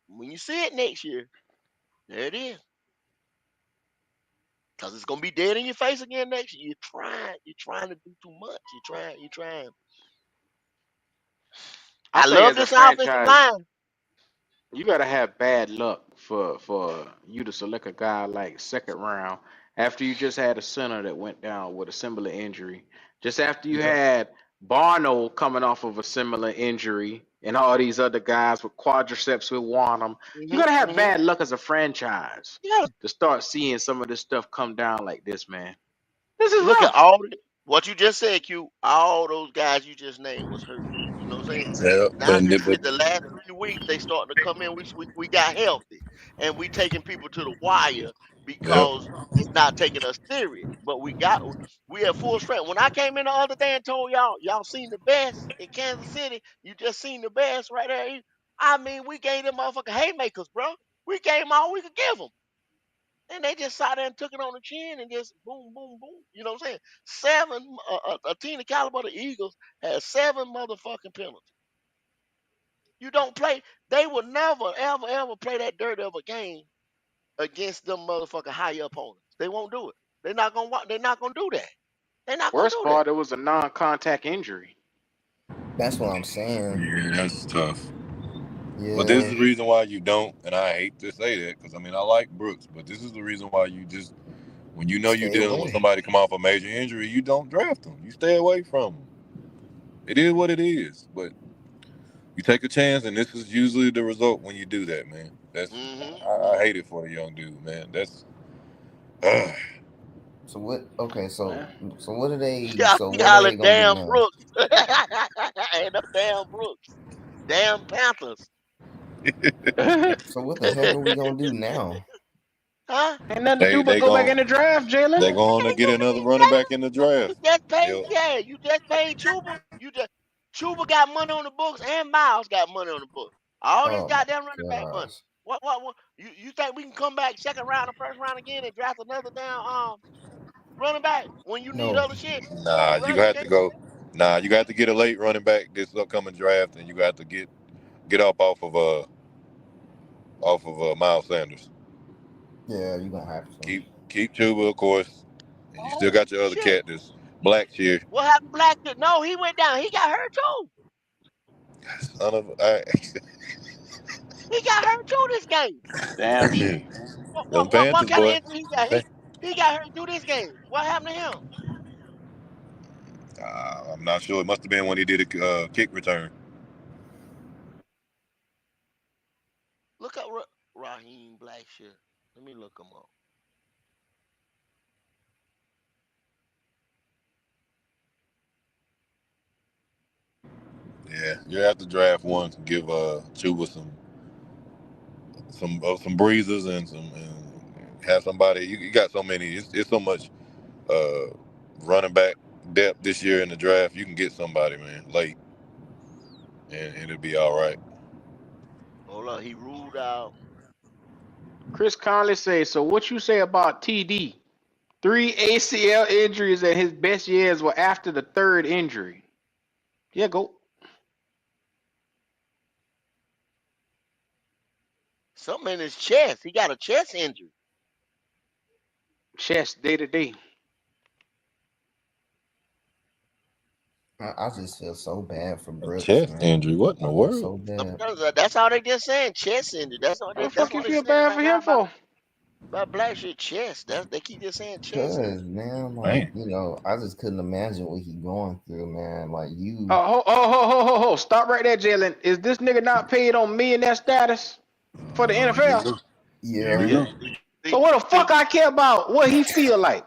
I: when you see it next year, there it is. Cause it's gonna be dead in your face again next year. You're trying to do too much. You're trying.
A: I
I: I
A: think
I: love
A: as a
I: this offensive
A: franchise,
I: line.
A: you gotta have bad luck for you to select a guy like second round after you just had a center that went down with a similar injury. Just after you
P: yeah,
A: had Barno coming off of a similar injury and all these other guys with quadriceps with Wanham. You gotta have
I: Hmm.
A: bad luck as a franchise
I: Yeah.
A: to start seeing some of this stuff come down like this, man. This is
I: Look at
A: rough.
I: what you just said, Q. All those guys you just named was hurt. You know what I'm saying?
B: Yeah,
I: Now
B: but,
I: this
B: but
I: shit, the last 3 weeks, they starting to come in. We got healthy, and we taking people to the wire
B: yep.
I: because they not taking us serious. But we have full strength. When I came in the other day and told y'all seen the best in Kansas City, you just seen the best right there. I mean, we gave them motherfucking haymakers, bro. We gave them all we could give them. And they just sat there and took it on the chin and just boom, boom, boom. You know what I'm saying? A team the caliber of the Eagles has 7 motherfucking penalties. You don't play. They will never, ever, ever play that dirt of a game against them motherfucking high opponents. They won't do it. They're not gonna. They're not gonna do that. They're not gonna
A: Worst
I: do that.
A: part, it was a non-contact injury.
P: that's what I'm saying.
B: Yeah, that's tough. But this is
P: Yeah,
B: the reason why you don't, and I hate to say that because I mean I like Brooks, but this is the reason why you just when you know you're
P: stay
B: dealing with
P: away.
B: somebody come off a major injury, you don't draft them. You stay away from them. It is what it is, but you take a chance, and this is usually the result when you do that, man. That's I hate it for the young dude, man. That's uh,
P: So what? Okay,
A: Man.
P: so what are they?
I: Yeah,
P: So
I: he
P: what are they
I: hollering
P: gonna do
I: damn
P: now?
I: Brooks. Ain't no damn Brooks. Damn Panthers.
P: So what the heck are we gonna do now?
I: Huh?
A: Ain't nothing to
B: they
A: do but
B: they
A: go back
B: gon'
A: in the draft, Jalen.
B: they going to
I: Ain't
B: get
I: doing
B: another running
I: anything.
B: back in the draft.
I: You just paid,
B: They'll,
I: yeah, you just paid Chuba. You just Chuba got money on the books and Miles got money on the books. All this
P: Oh my
I: goddamn running back money.
P: gosh.
I: What you think we can come back second round or first round again and draft another damn running back when you need
P: No.
I: other shit?
B: nah,
I: You
B: you
I: really
B: got to
I: can't.
B: go. Nah, you got to get a late running back this upcoming draft, and you got to get up off of Miles Sanders.
P: Yeah, you gonna have to.
B: Keep Chuba, of course, and you still
I: Oh
B: got your other
I: shit.
B: cat, this Black Cheer.
I: What happened Black Kid? No, he went down. He got hurt too.
B: Son of I,
I: He got hurt too this game.
A: Damn shame.
B: them
I: What
B: Panthers,
I: kind of
B: boy.
I: injury he got? He got hurt through this game. What happened to him?
B: I'm not sure. It must have been when he did a kick return.
I: Look up Raheem Blackshear. Let me look him up.
B: Yeah, you have to draft one to give Chuba some breezes and have somebody. You got so many. It's so much uh, running back depth this year in the draft. You can get somebody, man, late, and it'll be all right.
I: Hold on, he ruled out.
A: Chris Conley says, so what you say about TD? 3 ACL injuries and his best years were after the third injury. Yeah, go.
I: Something in his chest. He got a chest injury.
A: Chest day to day.
P: I just feel so bad for
B: A
P: Brooks,
B: chest
P: man.
B: injury? What in
P: I
B: the
P: feel
B: world?
P: so bad.
I: That's all they just saying. Chest injury. That's all
A: What the
I: that's
A: fuck you
I: what they
A: feel
I: saying
A: bad
I: right
A: for
I: now
A: him for?
I: about Blackshear chest. They keep just saying chest
P: Cause
I: injury.
P: man, like
B: Man,
P: I just couldn't imagine what he going through, man. Like you,
A: Ho. Stop right there, Jalen. Is this nigga not paid on millionaire status for the
B: here we
A: NFL?
B: go. Here we
P: yeah.
I: Yeah.
B: go.
A: So what the fuck I care about what he feel like?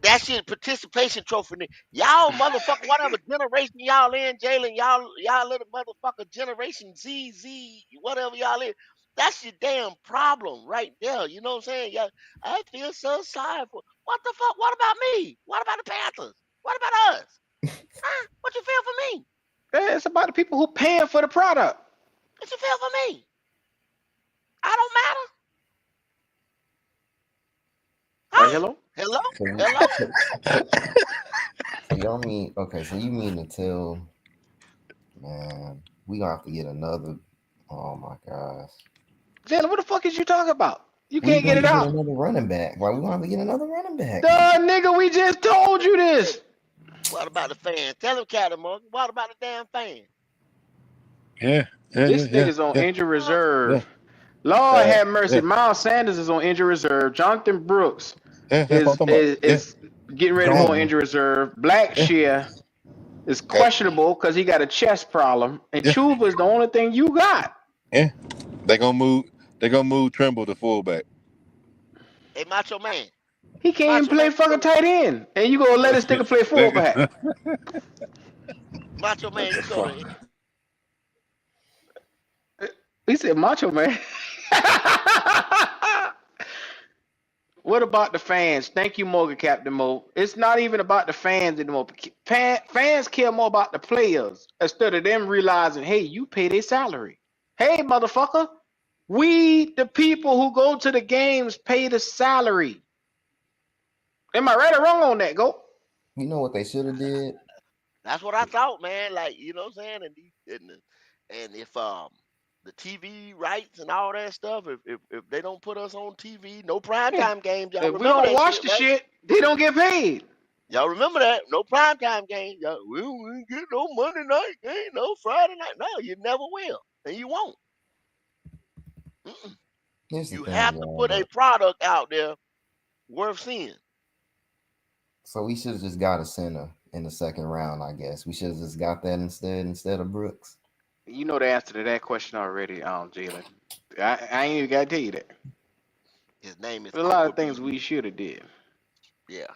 I: That shit participation trophy. Y'all motherfucker, whatever generation y'all in, Jalen, y'all little motherfucker generation Z, whatever y'all in. That's your damn problem right there. You know what I'm saying? Yeah, I feel so sorry for what the fuck? What about me? What about the Panthers? What about us? Huh? What you feel for me?
A: It's about the people who paying for the product.
I: What you feel for me? I don't matter. Huh?
A: Hello?
I: Hello?
P: So,
I: Hello?
P: so, so y'all mean okay? So you mean to tell, man, we gonna have to get another? Oh my gosh,
A: Jalen, what the fuck is you talking about? You
P: we
A: can't
P: gonna
A: get
P: have
A: it
P: to get
A: out.
P: another running back. Like we gonna have to get another running back.
A: Duh, nigga, we just told you this.
I: What about the fans? Tell them, Captain Morgan. What about the damn fans?
B: Yeah,
A: This nigga's on injury
I: Huh?
B: yeah,
A: reserve. Lord have
B: yeah,
A: mercy. Miles Sanders is on injury reserve. Jonathan Brooks
B: yeah. That's what I'm
A: is
B: talking about.
A: is,
B: Yeah,
A: is getting ready to go on
P: Gone.
A: injury reserve.
B: yeah.
A: Blackshear is
B: Okay.
A: questionable because he got a chest problem. And
B: Yeah,
A: Chuba is the only thing you got.
B: yeah. They gonna move. They gonna move Trimble to fullback.
I: Hey, Macho Man.
A: He can't even
I: Macho
A: play
I: Man,
A: fucking tight end. And you gonna let this nigga play fullback.
I: Macho
B: What
I: Man,
B: the
I: you go
B: fuck?
I: to
A: He said macho man. What about the fans? Thank you, Morgan Captain Mo. It's not even about the fans anymore. Fans care more about the players instead of them realizing, hey, you pay their salary. Hey, motherfucker, we, the people who go to the games, pay the salary. Am I right or wrong on that, Go?
P: You know what they should have did?
I: That's what I thought, man. Like, you know what I'm saying? And if the TV rights and all that stuff, if they don't put us on TV, no
A: Yeah.
I: primetime games, y'all
A: If we
I: remember
A: don't
I: that
A: watch
I: shit,
A: the
I: right?
A: shit, they don't get paid.
I: Y'all remember that? No primetime game. Y'all, we ain't get no Monday night game, no Friday night. No, you never will, and you won't. Mm-mm.
P: Here's the
I: You
P: thing,
I: have to put a
P: y'all.
I: product out there worth seeing.
P: So we should have just got a center in the second round, I guess. We should have just got that instead of Brooks.
A: You know the answer to that question already, Jalen. I ain't even gotta tell you that.
I: His name is
A: There's a lot
I: Cooper
A: of things
I: BB.
A: we should have did.
I: Yeah.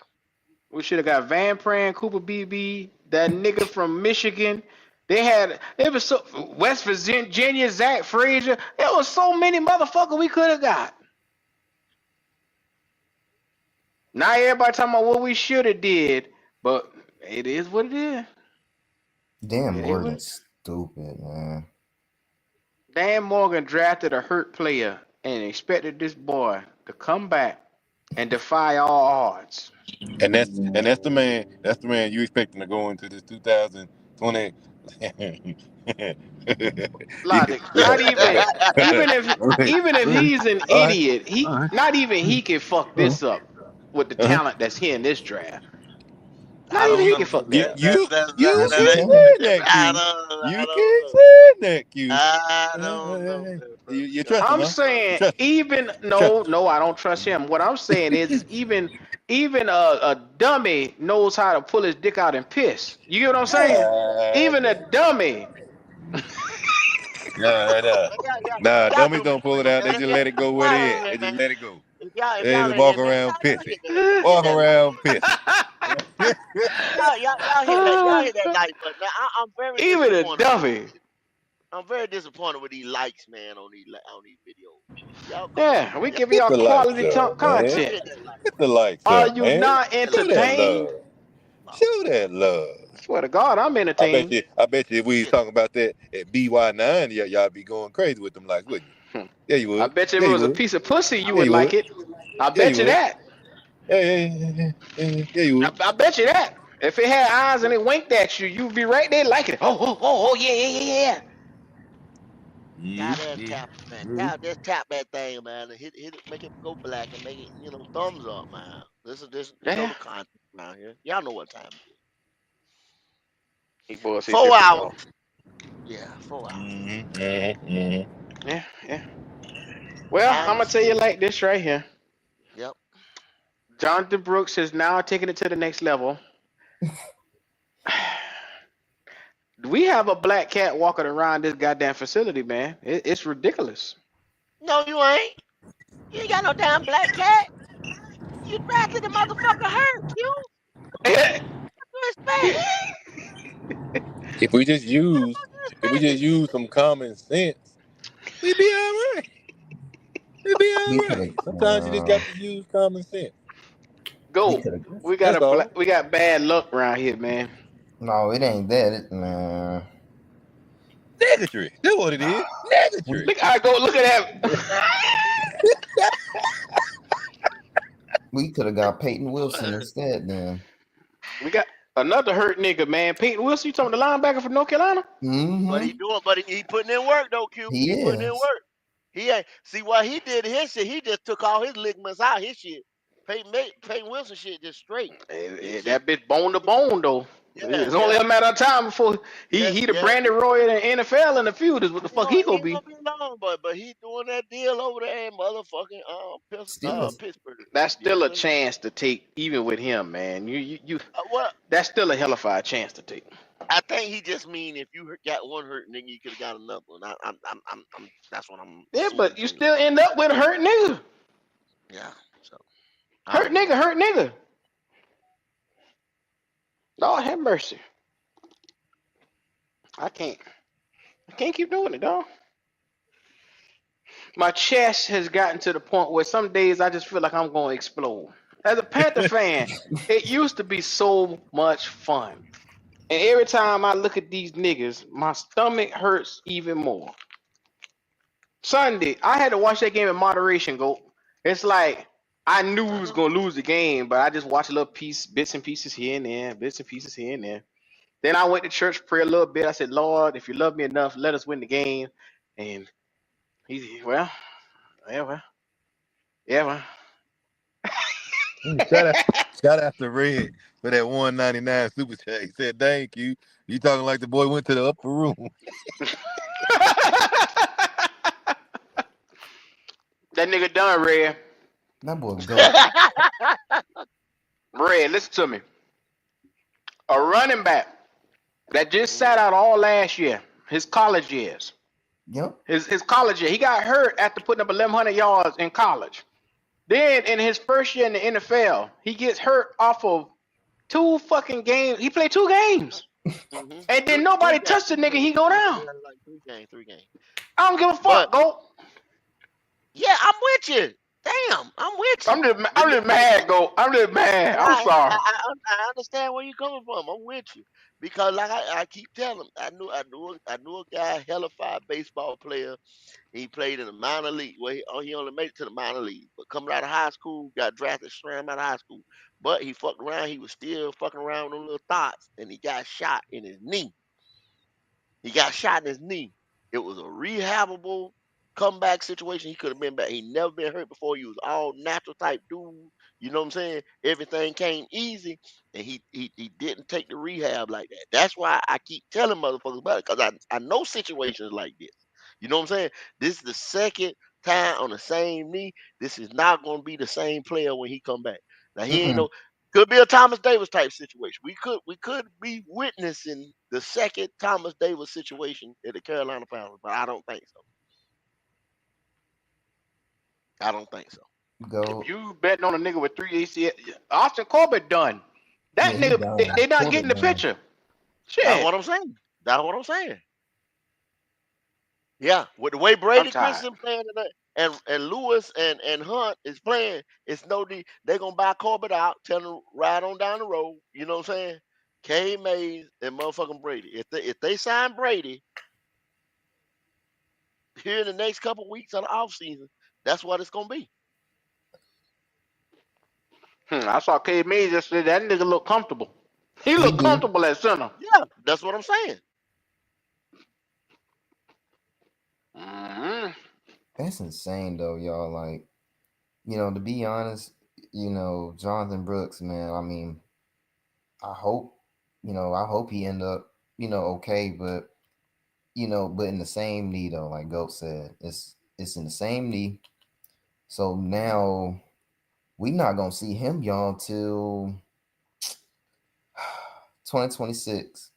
A: We should have got Van Pran, Cooper BB, that nigga from Michigan. It was so West Virginia, Zach Frazier. There was so many motherfuckers we could have got. Now everybody talking about what we should have did, but it is what it is.
P: Dan
A: It is what
P: Morgan's stupid, man.
A: Dan Morgan drafted a hurt player and expected this boy to come back and defy all odds.
G: And that's the man. That's the man you expecting to go into this 2020.
A: Logic.
G: Yeah.
A: Not even even if he's an
G: All right.
A: idiot,
G: All
A: he
G: right.
A: not even he can fuck
G: Uh-huh.
A: this up with the
G: Uh-huh.
A: talent that's here in this draft.
I: I
A: Not even
I: don't
A: he
I: know.
A: can fuck
G: You
A: that up.
G: you
P: Yes,
G: you
P: he
G: keep
P: can.
G: saying that,
I: I
G: Q.
I: don't. I
G: You
I: don't
G: keep
I: know.
G: saying that, Q.
I: I don't know, man,
G: You
I: brother.
G: trust him,
A: I'm
G: huh? You
A: saying
G: trust him.
A: even
G: You trust him.
A: no, I don't trust him. What I'm saying is even a dummy knows how to pull his dick out and piss. You get what I'm saying? Even a dummy.
G: Nah, nah.
I: Man,
G: Nah,
I: y'all
G: dummies
I: do me
G: don't pull it
I: green,
G: out. They
I: man.
G: just let it go where
I: Y'all
G: they
I: in
G: at.
I: here,
G: They
I: man.
G: just let it go.
I: If
G: They
I: y'all
G: just
I: in here,
G: walk
I: man,
G: around
I: y'all
G: pissing.
I: hit
G: Walk
I: that like.
G: around pissing.
I: Y'all hit that like button. I'm very
A: Even a
I: disappointed.
A: dummy.
I: I'm very disappointed with these likes, man, on these videos. Y'all come on,
A: Yeah,
I: man.
A: we
I: Y'all,
A: give
G: Hit
A: y'all
G: the lights
A: quality
G: up, man.
I: y'all
A: content.
I: hit that like
G: Hit the
I: button.
G: lights
A: Are
G: up,
A: you
G: man.
A: not
G: Show that
A: entertained?
G: love. Show that love.
A: Swear to God, I'm entertained.
G: I bet you if we was
I: Shit.
G: talking about that at BY9, y'all be going crazy with them likes, wouldn't you?
A: Hmm.
G: Yeah, you
A: I
G: would.
A: bet you if
G: Yeah,
A: it
G: you
A: was a
G: would.
A: piece of pussy, you
G: Yeah,
A: would
G: you would.
A: like it. I
G: Yeah,
A: bet
G: you
A: you
G: would.
A: that.
G: Yeah, you would.
A: I bet you that. If it had eyes and it winked at you, you'd be right there liking it. Oh, yeah, yeah, yeah, yeah.
I: Goddamn tap, man. Just tap that thing, man, and hit it, make it go black, and make it, thumbs up, man. This
A: Yeah.
I: total content around here. Y'all know what time it is.
A: He boys say
I: 4 hours.
A: different,
I: Yeah, 4 hours.
A: Yeah, yeah. Well,
I: Time
A: I'm
I: to
A: gonna tell you
I: sleep.
A: like this right here.
I: Yep.
A: Jonathan Brooks has now taken it to the next level. We have a black cat walking around this goddamn facility, man. It's ridiculous.
I: No, you ain't. You ain't got no damn black cat. You drafted the motherfucker hurt, you. What you expect?
G: If we just use,
I: What you
G: if we
I: expected?
G: just use some common sense, we be all right. We be all
P: He could
G: right. Sometimes you just
P: have.
G: got to use common sense.
P: He
A: Go.
P: could have.
G: That's all.
A: We got bad luck around here, man.
P: No, it ain't that. Nah.
G: Negatory. That's what it is. Negatory.
A: Look, I go look at that.
P: We could have got Peyton Wilson instead. Then.
A: We got another hurt nigga, man. Peyton Wilson, you talking the linebacker from North Carolina?
I: But
P: Mm-hmm.
I: he doing, but he putting in work though, Q.
P: He
I: He putting in
P: is.
I: work. He ain't see what he did to his shit. He just took all his ligaments out his shit. Peyton Wilson shit just straight. His shit,
A: That bitch bone to bone though.
I: yeah,
A: It's only
I: yeah,
A: a matter of time before
I: yeah,
A: he the
I: yeah.
A: Brandon Roy in the NFL in the feud is what the fuck he
I: He
A: gonna
I: ain't
A: be.
I: gonna be long, but he doing that deal over there in motherfucking
P: Steelers.
I: Pittsburgh.
A: That's
I: You
A: still a
I: feel me?
A: chance to take, even with him, man. You
I: Well,
A: that's still a hellified chance to take.
I: I think he just mean if you got one hurt, nigga, you could have got another one. That's what I'm
A: Yeah,
I: assuming
A: but you
I: from
A: still end up with a hurt nigga.
I: yeah. So I don't know.
A: Hurt nigga. Lord have mercy. I can't. I can't keep doing it, dog. My chest has gotten to the point where some days I just feel like I'm going to explode. As a Panther fan, it used to be so much fun. And every time I look at these niggas, my stomach hurts even more. Sunday, I had to watch that game in moderation, go. It's like I knew we was gonna lose the game, but I just watched a little bits and pieces here and there, bits and pieces here and there. Then I went to church, pray a little bit. I said, Lord, if you love me enough, let us win the game. And well, yeah, well, yeah, well.
G: Shut up. Shout out to Red for that 199 super chat. He said, "Thank you." You talking like the boy went to the upper room.
A: That nigga done, Red.
P: That boy goat.
A: Red, listen to me. A running back that just
I: Mhm.
A: sat out all last year, his college years.
P: Yep.
A: His college year. He got hurt after putting up 1,100 yards in college. Then in his first year in the NFL, he gets hurt off of 2 fucking games. He played 2 games.
I: Mhm.
A: And then
I: Three
A: nobody
I: games.
A: touched the nigga, he go down.
I: Like 3 games. 3 games.
A: I don't give a
I: But
A: fuck, go.
I: yeah, I'm with you. Damn, I'm with you. The
A: I'm just
I: nigga,
A: mad, go. I'm just mad. I'm
I: I, I,
A: sorry.
I: I I understand where you're coming from. I'm with you because, like I keep telling, I knew a guy, hellified baseball player. He played in the minor league. Well, he only made it to the minor league, but coming out of high school, got drafted straight out of high school. But he fucked around. He was still fucking around with them little thoughts, and he got shot in his knee. He got shot in his knee. It was a rehabable comeback situation. He could have been back. He never been hurt before. He was all natural type dude. You know what I'm saying? Everything came easy, and he didn't take the rehab like that. That's why I keep telling motherfuckers about it, because I know situations like this. You know what I'm saying? This is the second time on the same knee. This is not going to be the same player when he come back. Now he ain't
P: Mm-mm.
I: no, could be a Thomas Davis type situation. We could be witnessing the second Thomas Davis situation at the Carolina Panthers, but I don't think so. I don't think so.
A: If
P: Goat.
A: you betting on a nigga with 3 ACL, Austin Corbett done. That
P: Yeah, he
A: nigga,
P: done.
A: they not getting
P: Corbett
A: the
P: done.
A: picture.
I: That's
A: Shit.
I: what I'm saying. That's what I'm saying. Yeah, with the way
A: I'm
I: Brady
A: tired.
I: Christensen playing today, and Lewis and Hunt is playing, it's no need. They're gonna buy Corbett out, tell him ride on down the road. You know what I'm saying? K Mays and motherfucking Brady. If they sign Brady here in the next couple weeks of the offseason, that's what it's gonna be.
A: I saw K. Mays yesterday. That nigga look comfortable. He
P: He
A: look
P: do.
A: comfortable at center.
I: Yeah, that's what I'm saying.
A: hmm
P: That's insane though, y'all. Like, to be honest, Jonathan Brooks, man. I mean, I hope, I hope he end up, okay, but but in the same knee though, like Goat said, it's in the same knee. So now we not gonna see him, y'all, till 2026.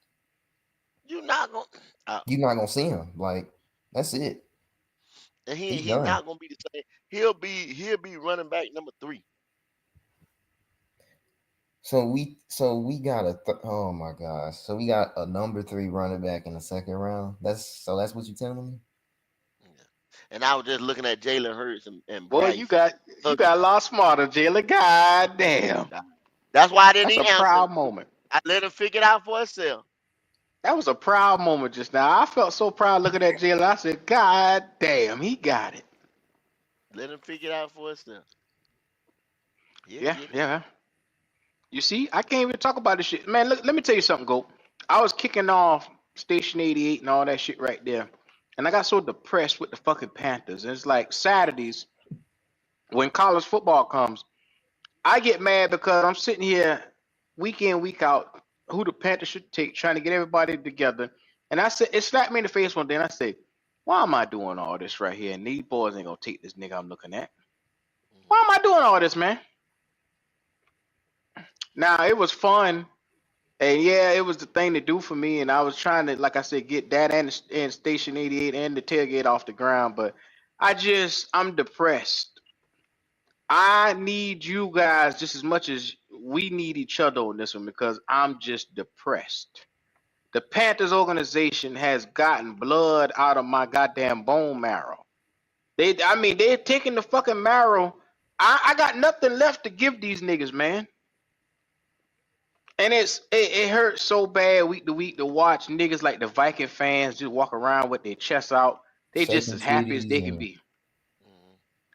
I: You're not gonna,
P: You're not gonna see him. Like, that's it.
I: and
P: He
I: he's
P: done.
I: not gonna be the same. He'll be running back number 3.
P: So we got oh my gosh. So we got a number 3 running back in the second round. That's what you telling me?
I: Yeah. And I was just looking at Jalen Hurts and
A: Boy,
I: Bryce
A: you
I: Huggins.
A: got a lot smarter, Jalen. God damn.
I: That's why I didn't
A: That's a
I: even answer.
A: proud moment.
I: I let him figure it out for himself.
A: That was a proud moment just now. I felt so proud looking at Jalen. I said, God damn, he got it.
I: Let him figure it out for himself. He'll
A: Yeah,
I: get it.
A: yeah. You see, I can't even talk about this shit. Man, look, let me tell you something, Go. I was kicking off Station 88 and all that shit right there. And I got so depressed with the fucking Panthers. And it's like Saturdays when college football comes, I get mad because I'm sitting here week in, week out, who the Panthers should take, trying to get everybody together. And I said, it slapped me in the face one day, and I said, why am I doing all this right here? And these boys ain't gonna take this nigga I'm looking at. Why am I doing all this, man? Now it was fun, and yeah, it was the thing to do for me. And I was trying to, like I said, get that and Station 88 and the tailgate off the ground. But I'm depressed. I need you guys just as much as we need each other on this one because I'm just depressed. The Panthers organization has gotten blood out of my goddamn bone marrow. They're taking the fucking marrow. I got nothing left to give these niggas, man. And it hurts so bad week to week to watch niggas like the Viking fans just walk around with their chests out. They just
P: Shaking
A: as happy as
P: titties
A: they can
P: and
A: be.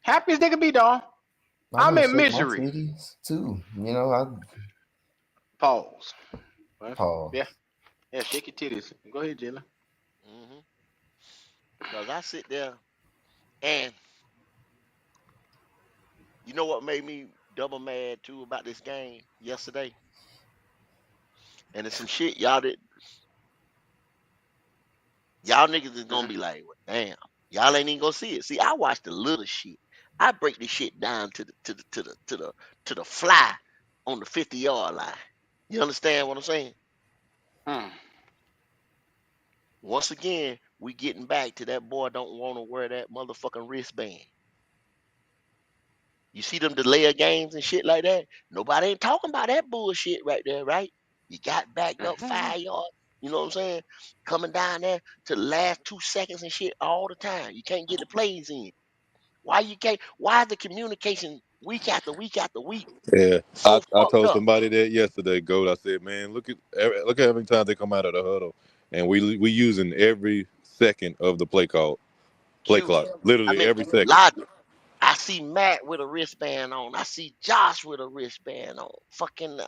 A: Happy as they can be, dog.
P: I
A: I'm
P: want to
A: in
P: shake my
A: misery.
P: titties too. I
A: Pause. Well, yeah,
P: pause.
A: yeah, shake your titties. Go ahead, Jalen.
I: Mm-hmm. Because I sit there, and you know what made me double mad too about this game yesterday, and it's some shit y'all did. Y'all niggas is gonna
A: Mhm.
I: be like, well, damn, y'all ain't even gonna see it. See, I watch the little shit. I break this shit down to the fly on the 50-yard line. You understand what I'm saying?
A: Mm.
I: Once again, we getting back to that boy don't want to wear that motherfucking wristband. You see them delay of games and shit like that. Nobody ain't talking about that bullshit right there, right? You got backed up
A: Mhm.
I: 5 yards. You know what I'm saying? Coming down there to the last 2 seconds and shit all the time. You can't get the plays in. Why you can't? Why is the communication week after week after week
G: Yeah,
I: so
G: I
I: fucked
G: told
I: up?
G: somebody that yesterday. Goat. I said, man, look at how many times they come out of the huddle, and we using every second of the play
I: Q.
G: clock,
I: I
G: literally
I: mean,
G: every second.
I: logic. I see Matt with a wristband on. I see Josh with a wristband on. Fucking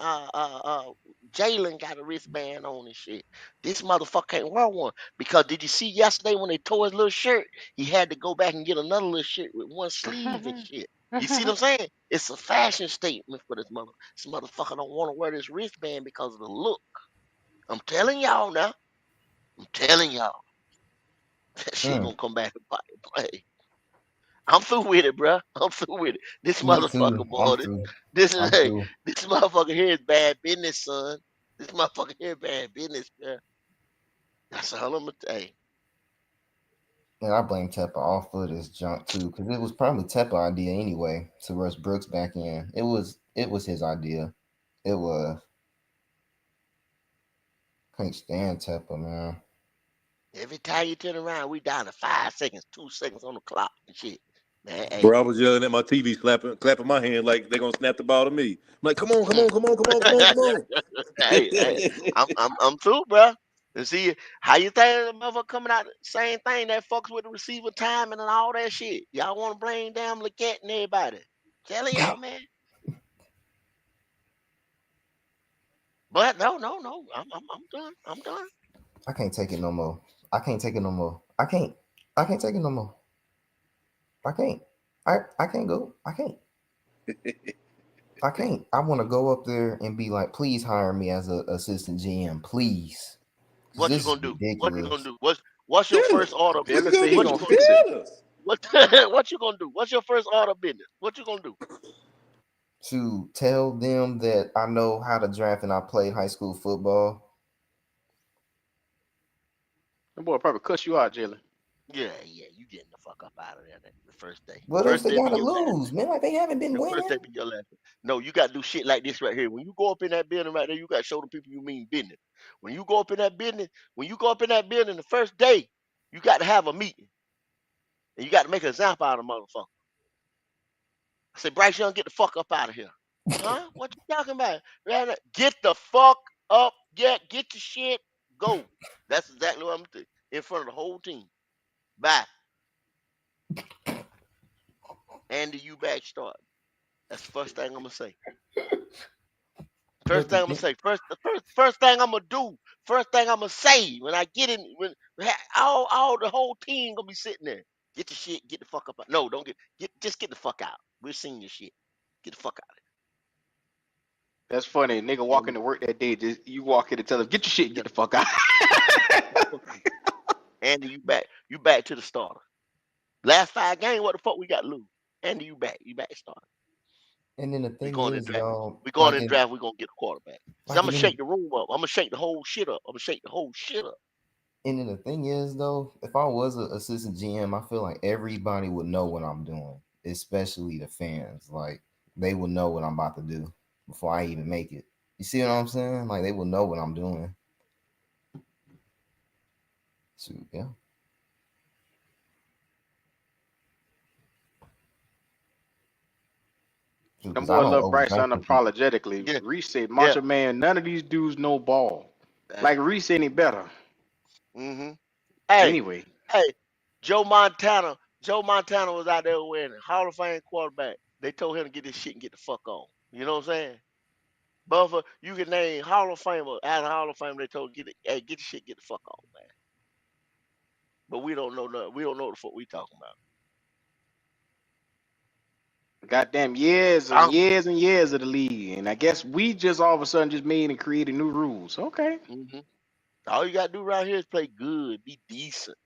I: Jalen got a wristband on and shit. This motherfucker can't wear one because did you see yesterday when they tore his little shirt? He had to go back and get another little shirt with one sleeve and shit. You see what I'm saying? It's a fashion statement for this mother. This motherfucker don't want to wear this wristband because of the look. I'm telling y'all now. I'm telling y'all that shit
P: Mm,
I: gonna come back and play. I'm through with it, bruh. I'm through with it. This
P: me too.
I: motherfucker,
P: I'm
I: boy.
P: through.
I: This is
P: I'm
I: hey,
P: through.
I: this motherfucker here is bad business, son. This motherfucker here bad business, bruh. That's all I'm gonna say.
P: And I blame Tepper off for this junk too, because it was probably Tepper idea anyway to rush Brooks back in. It was his idea. It was. Can't stand Tepper, man.
I: Every time you turn around, we down to 5 seconds, 2 seconds on the clock and shit. Man,
G: Bro,
I: hey.
G: I was yelling at my TV, clapping my hand like they're gonna snap the ball to me. I'm like, come on, come on, come on, come on, come on, come on.
I: Hey, I'm through, bruh. And see how you think the motherfucker coming out same thing that fucks with the receiver timing and all that shit. Y'all want to blame damn Legette and everybody. Telling y'all, man. But no. I'm done. I'm done.
P: I can't take it no more. I can't take it no more. I can't take it no more. I can't. I can't go. I can't. I can't. I want to go up there and be like, please hire me as a assistant GM, please. 'Cause
I: What you
P: this is
I: gonna do? What you gonna
P: ridiculous.
I: do? What's your
G: Tell
I: first
G: us.
I: order?
G: What
A: Billy
G: you
A: said
G: gonna
A: he
I: What
G: do?
I: you
A: gonna
I: gonna do?
A: fix it.
G: Tell us.
I: What what you gonna do? What's your first order of business? What you gonna do?
P: To tell them that I know how to draft and I played high school football.
A: That boy probably cuss you out, Jalen.
I: Yeah, you getting the fuck up out of there the first day.
P: What else
I: First
P: they
I: day be
P: gotta
I: your last
P: lose,
I: day.
P: man? Like they haven't been
I: The first day
P: winning.
I: be your last day. No, you gotta do shit like this right here. When you go up in that building right there, you gotta show the people you mean business. When you go up in that business, when you go up in that building the first day, you got to have a meeting. And you got to make an example out of the motherfucker. I said, Bryce Young, get the fuck up out of here. Huh? What you talking about? Man, get the fuck up. Get your shit. Go. That's exactly what I'm doing. In front of the whole team. Bye. Andy, you back start. That's the first thing I'm gonna say. First
P: But
I: thing I'm gonna say. First thing I'm gonna do. First thing I'm gonna say when I get in. When all the whole team gonna be sitting there. Get your shit. Get the fuck up. No, don't get. Just get the fuck out. We're seeing your shit. Get the fuck out.
A: That's funny. Nigga
I: And
A: walking to work that day, just you walk in and tell him, get your shit and
I: yeah,
A: get the fuck out.
I: get the fuck out. Andy, you back. You back to the starter. Last 5 games, what the fuck we got to lose? Andy, you back. You back starter.
P: and then the
I: We
P: thing
I: going in
P: is,
I: draft.
P: y'all,
I: We going in draft. We gonna get a quarterback. So I'm
P: like
I: gonna
P: in
I: shake the room up. I'm gonna shake the whole shit up. I'm gonna shake the whole shit up.
P: and then the thing is though, if I was an assistant GM, I feel like everybody would know what I'm doing, especially the fans. Like they will know what I'm about to do before I even make it. You see what I'm saying? Like they will know what I'm doing. So yeah.
A: Them
P: Because I
A: boy
P: don't
A: love Bryce
P: overthink people.
A: unapologetically.
I: Yeah,
A: Reese said,
I: yeah.
A: Macho Man, none of these dudes know ball. Like Reese any better.
I: Mm-hmm. Hey,
A: Anyway,
I: hey, Joe Montana. Joe Montana was out there winning Hall of Fame quarterback. They told him to get this shit and get the fuck on. You know what I'm saying? Buffer, you can name Hall of Famer. As a Hall of Famer, they told him, get the shit, get the fuck on, man. But we don't know nothing. We don't know what the fuck we talking about.
A: Goddamn years and
I: I'm,
A: years and years of the league, and I guess we just all of a sudden just made and created new rules. Okay.
I: hmm All you gotta do around here is play good, be decent,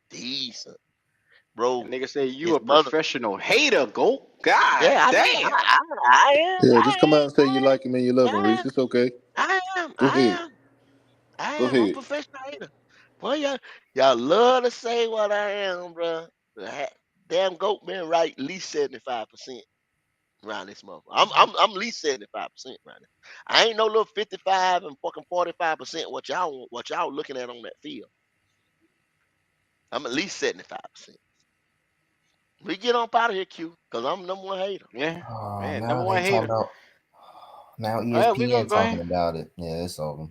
I: bro.
A: And nigga say you
I: It's
A: a
I: mother.
A: professional hater, go. God
I: Yeah, I know.
A: damn.
I: I am.
G: Yeah, just come out and say you like him and you love him,
I: I
G: Reese.
I: am.
G: It's okay.
I: I am.
G: Go
I: I
G: ahead.
I: am. I
G: Go
I: am. I'm a
G: ahead.
I: professional hater. Boy, y'all love to say what I am, bro. Damn goat been right at least 75% around this month. I'm at least 75% right now. I ain't no little 55 and fucking 45% what y'all looking at on that field. I'm at least 75%. We get on out of here, Q, because I'm number one hater.
A: Yeah.
P: Oh,
A: Man, number
P: now they
A: one
P: talking
A: hater.
P: about now
A: All right, we gonna
P: ESPN
A: go
P: talking
A: ahead.
P: about it. Yeah, it's over.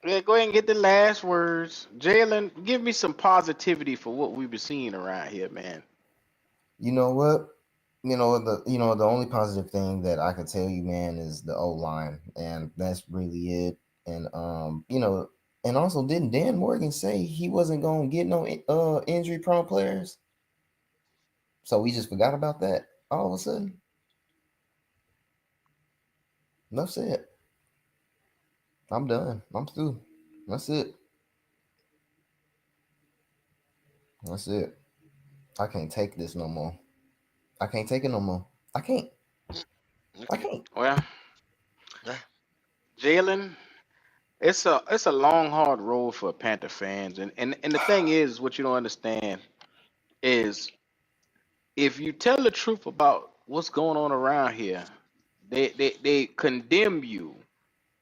A: Yeah, go ahead and get the last words. Jalen, give me some positivity for what we've been seeing around here, man.
P: You know what? The only positive thing that I can tell you, man, is the O line, and that's really it. And and also didn't Dan Morgan say he wasn't gonna get no injury prone players? So we just forgot about that all of a sudden. Enough said. I'm done. I'm through. That's it. That's it. I can't take this no more. I can't take it no more. I can't. I
I: Okay.
P: can't.
A: Well,
I: Yeah.
A: Jalen, it's a long, hard road for Panther fans, and the thing is, what you don't understand is if you tell the truth about what's going on around here, they condemn you.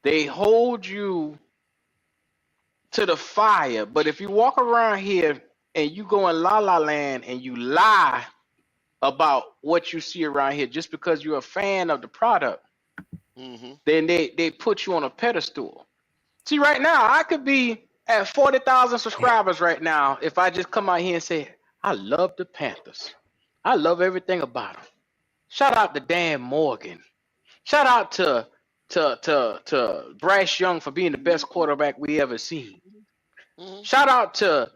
A: They hold you to the fire. But if you walk around here and you go in la la land and you lie about what you see around here just because you're a fan of the product,
I: Mm-hmm.
A: then they put you on a pedestal. See, right now, I could be at 40,000 subscribers right now if I just come out here and say, I love the Panthers. I love everything about them. Shout out to Dan Morgan. Shout out to Bryce Young for being the best quarterback we ever seen.
I: Mm-hmm.
A: Shout out to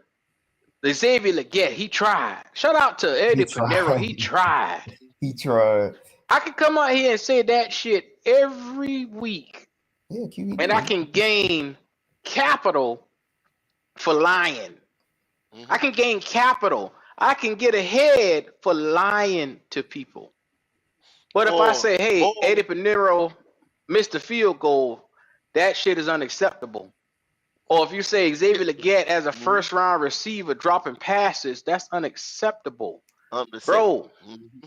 A: Xavier Legette. He tried. Shout out to
P: He
A: Eddie Pinero.
P: tried.
A: He tried.
P: He tried.
A: I can come out here and say that shit every week,
P: Yeah, QE
A: and I
P: did.
A: can gain capital for lying. I
I: Mm-hmm.
A: can gain capital. I can get ahead for lying to people. But if I
I: Or,
A: say, hey,
I: or,
A: Eddie Pinero missed the field goal, that shit is unacceptable. Or if you say Xavier Legette as a
I: mm-hmm.
A: first round receiver dropping passes, that's unacceptable.
I: Unacceptable.
A: Bro,
I: Mm-hmm.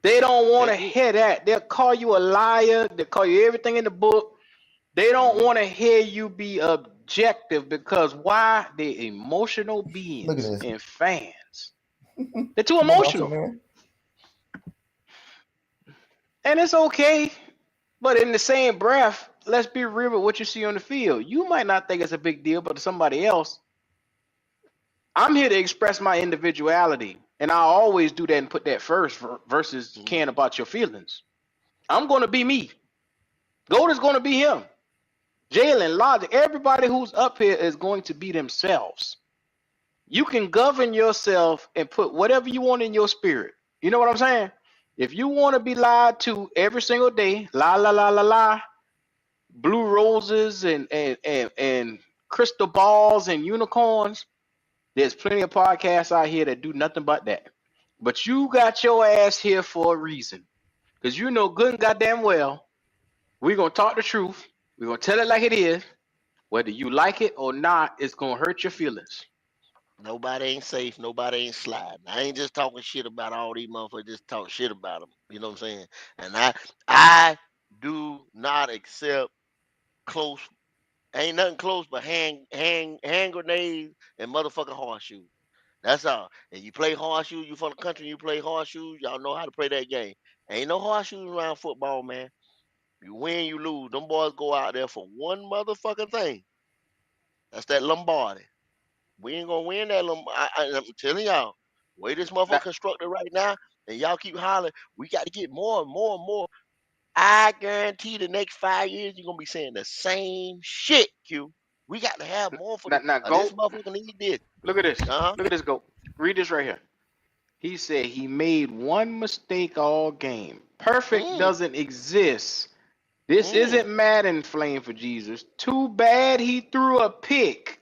A: they don't want
I: Can't
A: to
I: do it.
A: hear that. They'll call you a liar. They'll call you everything in the book. They don't
I: Mm-hmm.
A: want to hear you be objective because why? They're emotional
P: Look at
A: beings
P: this.
A: and fans. They're too
P: Come on, Macho
A: emotional.
P: Man.
A: And it's okay. But in the same breath, let's be real with what you see on the field. You might not think it's a big deal, but to somebody else, I'm here to express my individuality. And I always do that and put that first versus
I: Mm-hmm.
A: caring about your feelings. I'm going to be me. Gold is going to be him. Jalen, Logic, everybody who's up here is going to be themselves. You can govern yourself and put whatever you want in your spirit. You know what I'm saying? If you want to be lied to every single day, la la la la la, blue roses and crystal balls and unicorns, there's plenty of podcasts out here that do nothing but that. But you got your ass here for a reason. Because you know good and goddamn well, we're going to talk the truth. We're going to tell it like it is. Whether you like it or not, it's going to hurt your feelings.
I: Nobody ain't safe. Nobody ain't sliding. I ain't just talking shit about all these motherfuckers. Just talk shit about them. You know what I'm saying? And I do not accept close. Ain't nothing close but hand grenades and motherfucking horseshoes. That's all. And you play horseshoes. You from the country. You play horseshoes. Y'all know how to play that game. Ain't no horseshoes around football, man. You win, you lose. Them boys go out there for one motherfucking thing. That's that Lombardi. We ain't gonna win that. I'm telling y'all, way this motherfucker
A: Now,
I: constructed right now, and y'all keep hollering, we got to get more and more and more. I guarantee the next 5 years you're gonna be saying the same shit, Q. We got to have more for
A: now,
I: this.
A: now
I: This
A: go.
I: motherfucker need this.
A: Look at this.
I: Uh huh.
A: Look at this. Go. Read this right here. He said he made one mistake all game. Perfect
I: Mm,
A: doesn't exist. This
I: mm.
A: isn't Madden Flame for Jesus. Too bad he threw a pick.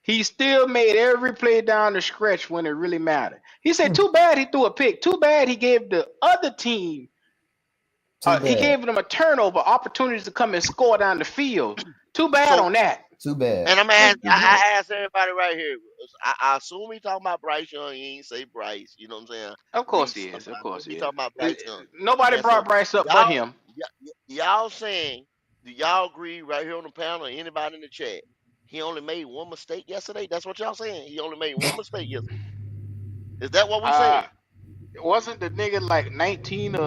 A: He still made every play down the stretch when it really mattered. He said, too bad he threw a pick. Too bad he gave the other team,
P: Too
A: he
P: bad.
A: gave them a turnover, opportunities to come and score down the field. Too bad
I: So,
A: on that.
P: Too bad.
I: and I'm ask,
P: Too bad.
I: I ask everybody right here. I assume he talking about Bryce Young. He ain't say Bryce. You know what I'm saying?
A: Of course he
I: Reese.
A: is. Of
I: I
A: course
I: assume
A: he
I: he
A: is.
I: talking about Bryce Young.
A: Nobody
I: And so
A: brought Bryce up but
I: y'all,
A: him.
I: y'all saying, do y'all agree right here on the panel? Or anybody in the chat? He only made one mistake yesterday. That's what y'all saying. He only made one mistake yesterday. Is that what we
A: Uh,
I: saying?
A: wasn't the nigga like 19 or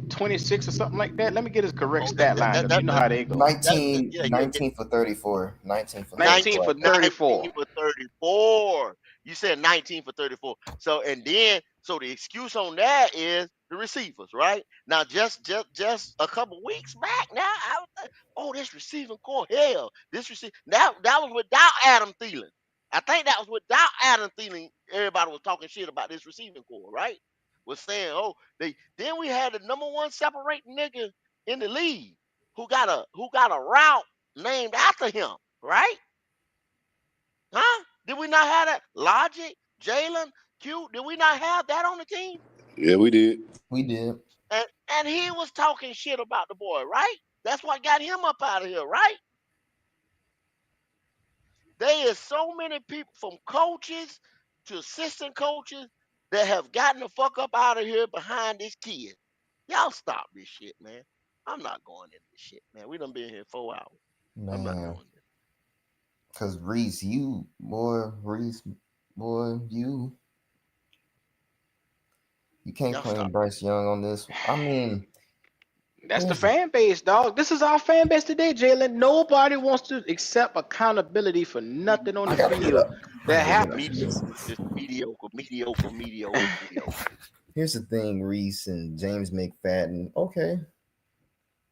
A: 26 or something like that? Let me get his correct
I: Oh,
A: stat line because you know how they go.
P: 19,
I: yeah, yeah,
P: 19 for 34. 19 for
A: 19
P: 34.
A: for
I: 19
A: 34.
I: for 34. You said 19 for 34. So and then so the excuse on that is the receivers, right? Now just a couple weeks back now, I was like, oh, this receiving core, hell, this receive that was without Adam Thielen. I think that was without Adam Thielen. Everybody was talking shit about this receiving core, right? Was saying, oh, they then we had the number one separating nigga in the league who got a route named after him, right? Huh? Did we not have that? Logic, Jalen, Q, did we not have that on the team?
B: Yeah, we did.
P: We did.
I: And he was talking shit about the boy, right? That's what got him up out of here, right? There is so many people from coaches to assistant coaches that have gotten the fuck up out of here behind this kid. Y'all stop this shit, man. I'm not going into this shit, man. We done been here 4 hours. I'm not
P: Man.
I: going there.
P: Cause Reese, you can't
I: Y'all
P: claim
I: stop.
P: Bryce Young on this. I mean,
A: That's the
P: here's the
A: fan base, dog. This is our fan base today, Jalen. Nobody wants to accept accountability for nothing on
P: I
A: the
P: gotta get
A: field
P: up. I
A: that
P: gotta get
A: happened.
P: up from
I: Mediocre,
P: this.
I: just mediocre, mediocre, mediocre, mediocre.
P: Here's the thing, Reese and James McFadden. Okay.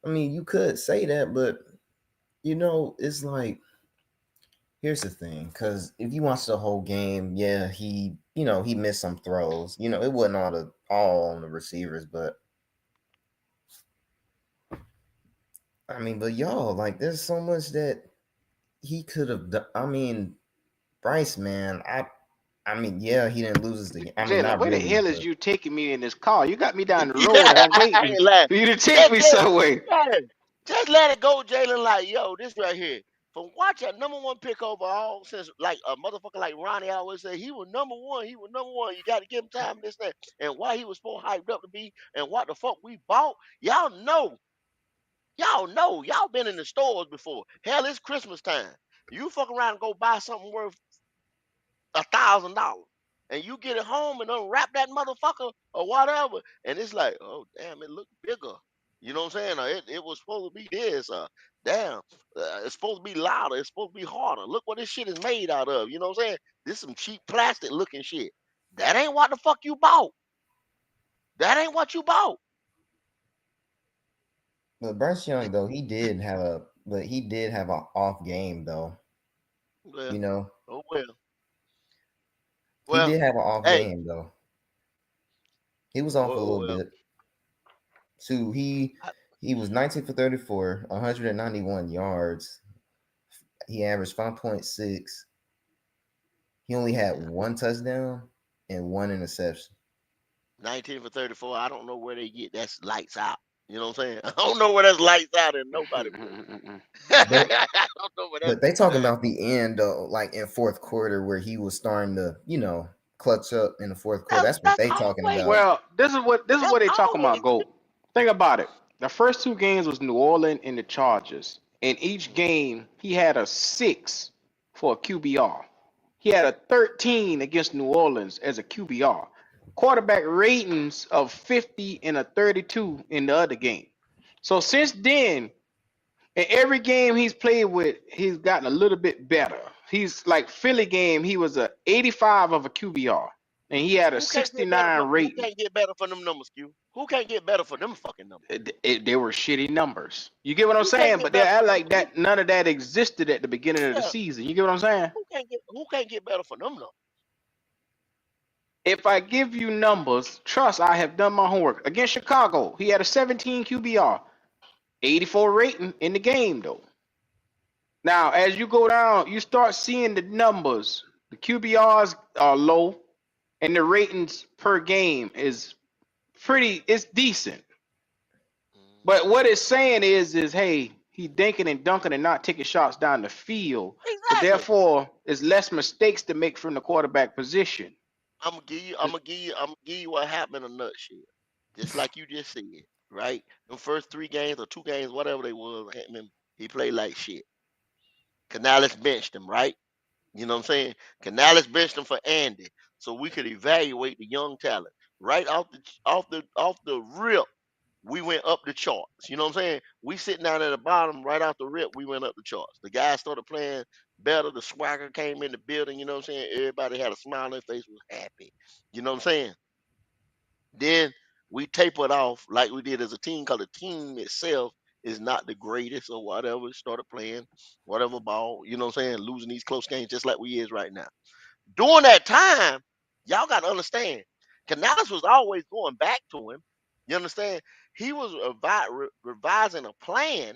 P: I mean, you could say that, but it's like here's the thing, because if you watch the whole game, yeah, he missed some throws. It wasn't all on the receivers, but I mean, but y'all, like, there's so much that he could have done. I mean, Bryce, man, I mean, yeah, he didn't lose the game. I mean,
A: Jalen,
P: not
A: where the
P: really,
A: hell is
P: but
A: you taking me in this car? You got me down the road and
I: Yeah,
A: I'm
I: I
A: waiting
I: ain't lying.
A: for you to take
I: Just,
A: me
I: just,
A: somewhere.
I: yeah, just let it go, Jalen. Like, yo, this right here. From watch a number one pick overall since like a motherfucker like Ronnie always say he was number one. He was number one. You got to give him time, this, that, and why he was so hyped up to be, and what the fuck we bought. Y'all been in the stores before. Hell, it's Christmas time. You fuck around and go buy something worth $1,000, and you get it home and unwrap that motherfucker or whatever, and it's like, oh damn, it looked bigger. You know what I'm saying? It was supposed to be this. Damn, it's supposed to be louder. It's supposed to be harder. Look what this shit is made out of. You know what I'm saying? This some cheap plastic looking shit. That ain't what the fuck you bought. That ain't what you bought.
P: Bryce Young though he did have an off game though.
I: Well,
P: You know,
I: oh well.
P: he
I: Well,
P: did have an off
I: hey,
P: game though. He was off a
I: oh
P: little
I: well.
P: bit. So he was 19 for 34, 191 yards. He averaged 5.6. He only had one touchdown and one interception.
I: 19 for 34. I don't know where they get that's lights out. You know what I'm saying? I don't know where that's lights out in nobody book.
P: But
I: I don't know where that's
P: but they
I: lights
P: talking
I: out.
P: about the end though, like in fourth quarter where he was starting to, clutch up in the fourth quarter.
I: That's
P: That's what
I: that's
P: they talking
I: always
P: about.
A: Well, this is what
I: that's
A: they talking
I: always
A: about, Go. Think about it. The first two games was New Orleans and the Chargers. In each game, he had a 6 for a QBR. He had a 13 against New Orleans as a QBR. Quarterback ratings of 50 and a 32 in the other game. So since then, in every game he's played with, he's gotten a little bit better. He's like Philly game, he was a 85 of a QBR, and he had a
I: who can't get better
A: 69
I: for who
A: rating.
I: can't get better for them numbers, Q? Who can't get better for them fucking numbers?
A: They were shitty numbers. You get what I'm
I: Who can't
A: saying?
I: get
A: But they
I: better
A: act
I: for
A: like that none of that existed at the beginning of the
I: yeah,
A: season. You get what I'm saying?
I: who can't get better for them numbers?
A: If I give you numbers, trust I have done my homework. Against Chicago, he had a 17 QBR, 84 rating in the game though. Now, as you go down, you start seeing the numbers. The QBRs are low, and the ratings per game is it's decent. But what it's saying is hey, he dinking and dunking and not taking shots down the field. So
I: Exactly.
A: therefore, it's less mistakes to make from the quarterback position.
I: I'm gonna give you what happened in a nutshell. Just like you just said, right? The first 3 games or 2 games, whatever they was, he played like shit. Canales benched him, right? You know what I'm saying? Canales benched him for Andy, so we could evaluate the young talent. Right off the rip, we went up the charts. You know what I'm saying? We sitting down at the bottom, right off the rip, we went up the charts. The guys started playing better. The swagger came in the building. You know what I'm saying? Everybody had a smile on their face, was happy. You know what I'm saying? Then we tapered off like we did as a team, because the team itself is not the greatest or whatever. It started playing whatever ball, you know what I'm saying, losing these close games just like we is right now. During that time, y'all got to understand, Canales was always going back to him. You understand? He was revising a plan